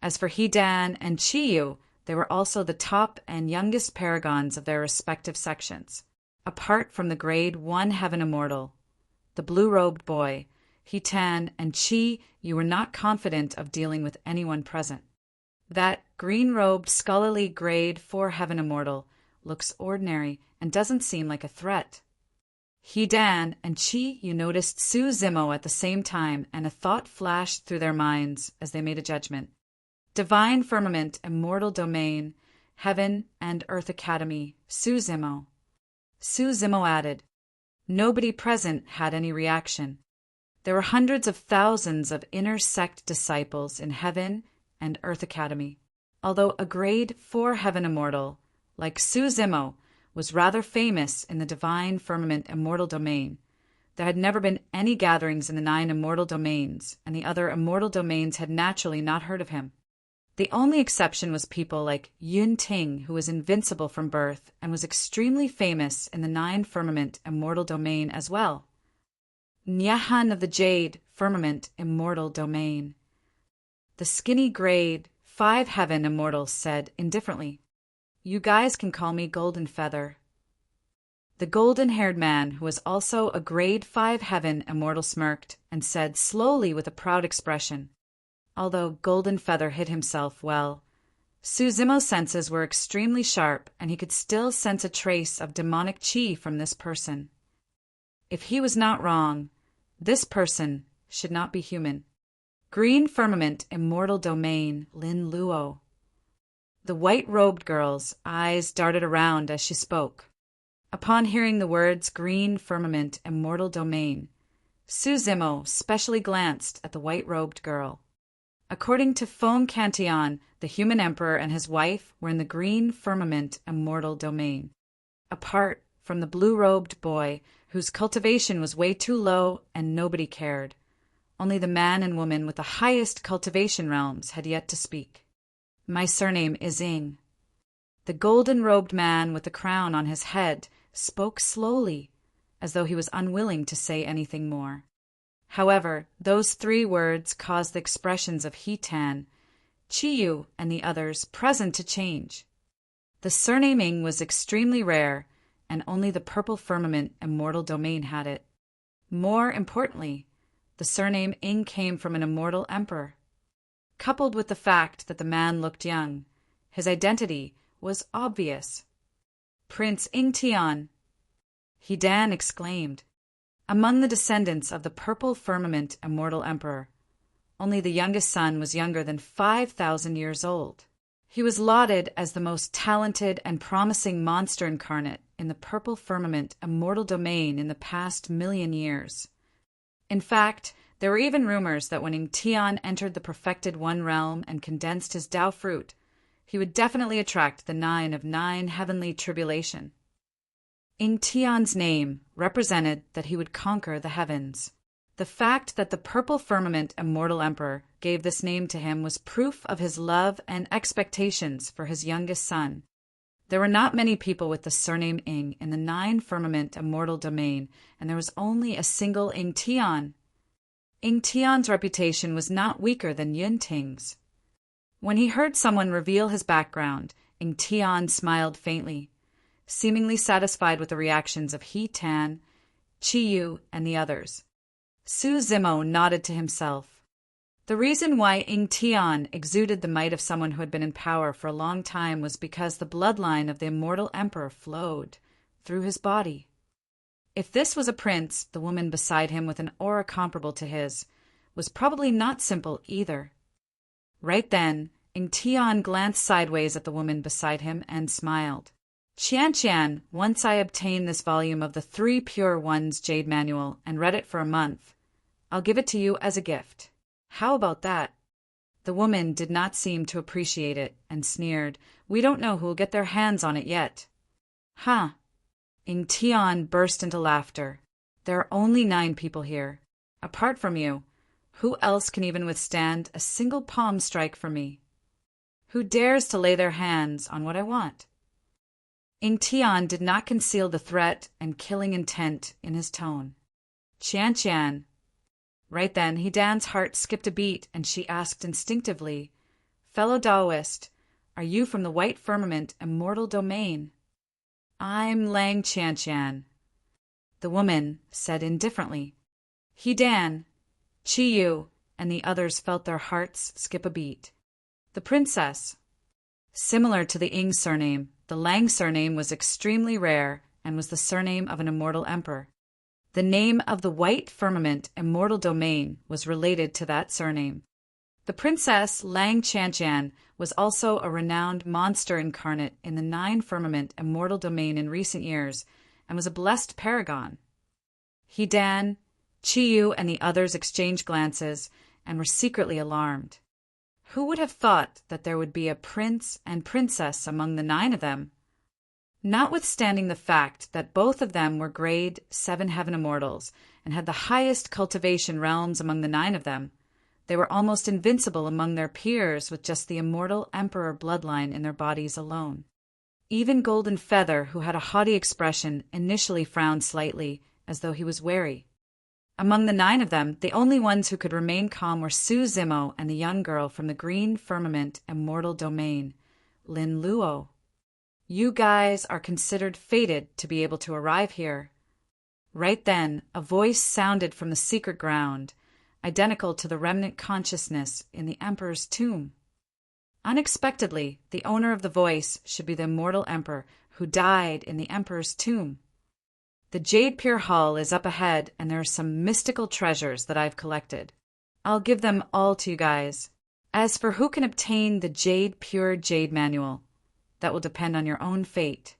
As for Hedan and Chi Yu, they were also the top and youngest paragons of their respective sections. Apart from the grade 1 heaven immortal, the blue-robed boy, Hetan and Chi Yu were not confident of dealing with anyone present. That green-robed, scholarly grade 4 heaven immortal looks ordinary and doesn't seem like a threat. Hedan and Chi Yu noticed Su Zimo at the same time, and a thought flashed through their minds as they made a judgment. Divine Firmament, Immortal Domain, Heaven and Earth Academy, Su Zimo. Su Zimo added. Nobody present had any reaction. There were hundreds of thousands of inner sect disciples in Heaven and Earth Academy. Although a grade 4 heaven immortal, like Su Zimo, was rather famous in the Divine Firmament Immortal Domain, there had never been any gatherings in the 9 immortal domains, and the other immortal domains had naturally not heard of him. The only exception was people like Yun Ting, who was invincible from birth and was extremely famous in the 9 Firmament Immortal Domain as well. Nyahan of the Jade Firmament Immortal Domain. The skinny grade 5 heaven immortal said indifferently, "You guys can call me Golden Feather." The golden-haired man, who was also a grade 5 heaven immortal, smirked and said slowly with a proud expression, although Golden Feather hid himself well. Su Zimo's senses were extremely sharp, and he could still sense a trace of demonic chi from this person. If he was not wrong, this person should not be human. Green Firmament Immortal Domain, Lin Luo. The white-robed girl's eyes darted around as she spoke. Upon hearing the words Green Firmament Immortal Domain, Su Zimo specially glanced at the white-robed girl. According to Feng Cantillon, the human emperor and his wife were in the Green Firmament Immortal Domain, apart from the blue-robed boy, whose cultivation was way too low and nobody cared. Only the man and woman with the highest cultivation realms had yet to speak. "My surname is Ing." The golden-robed man with the crown on his head spoke slowly, as though he was unwilling to say anything more. However, those 3 words caused the expressions of Hetan, Chi Yu, and the others present to change. The surname Ing was extremely rare, and only the Purple Firmament Immortal Domain had it. More importantly, the surname Ing came from an immortal emperor. Coupled with the fact that the man looked young, his identity was obvious. "Prince Ing Tian," Hedan exclaimed. Among the descendants of the Purple Firmament Immortal Emperor, only the youngest son was younger than 5,000 years old. He was lauded as the most talented and promising monster incarnate in the Purple Firmament Immortal Domain in the past 1,000,000 years. In fact, there were even rumors that when Ing Tian entered the Perfected One realm and condensed his Tao fruit, he would definitely attract the 9 of 9 heavenly tribulation. Ing Tian's name represented that he would conquer the heavens. The fact that the Purple Firmament Immortal Emperor gave this name to him was proof of his love and expectations for his youngest son. There were not many people with the surname Ing in the 9 Firmament Immortal Domain, and there was only a single Ing Tian. Ing Tian's reputation was not weaker than Yun Ting's. When he heard someone reveal his background, Ing Tian smiled faintly, seemingly satisfied with the reactions of Hetan, Chi Yu, and the others. Su Zimo nodded to himself. The reason why Ing Tian exuded the might of someone who had been in power for a long time was because the bloodline of the immortal emperor flowed through his body. If this was a prince, the woman beside him with an aura comparable to his was probably not simple either. Right then, Ing Tian glanced sideways at the woman beside him and smiled. Qian, once I obtain this volume of the Three Pure Ones Jade Manual and read it for a month, I'll give it to you as a gift. How about that? The woman did not seem to appreciate it and sneered. We don't know who'll get their hands on it yet. Huh. Ing Tian burst into laughter. There are only 9 people here. Apart from you, who else can even withstand a single palm strike from me? Who dares to lay their hands on what I want? Ing Tian did not conceal the threat and killing intent in his tone. Qian. Right then, Hidan's heart skipped a beat, and she asked instinctively, Fellow Taoist, are you from the White Firmament Immortal Domain? I'm Lang Qian. The woman said indifferently. Hidan, Qiyu, and the others felt their hearts skip a beat. The princess. Similar to the Ing surname, the Lang surname was extremely rare and was the surname of an immortal emperor. The name of the White Firmament Immortal Domain was related to that surname. The princess Lang Qian was also a renowned monster incarnate in the 9 Firmament Immortal Domain in recent years and was a blessed paragon. Hidan, Qiyu, and the others exchanged glances and were secretly alarmed. Who would have thought that there would be a prince and princess among the 9 of them? Notwithstanding the fact that both of them were grade 7 heaven immortals and had the highest cultivation realms among the 9 of them, they were almost invincible among their peers with just the immortal emperor bloodline in their bodies alone. Even Golden Feather, who had a haughty expression, initially frowned slightly, as though he was wary. Among the 9 of them, the only ones who could remain calm were Su Zimo and the young girl from the Green Firmament Immortal Domain, Lin Luo. You guys are considered fated to be able to arrive here. Right then, a voice sounded from the secret ground, identical to the remnant consciousness in the Emperor's tomb. Unexpectedly, the owner of the voice should be the immortal Emperor who died in the Emperor's tomb. The Jade Pure Hall is up ahead, and there are some mystical treasures that I've collected. I'll give them all to you guys. As for who can obtain the Jade Pure Jade Manual, that will depend on your own fate.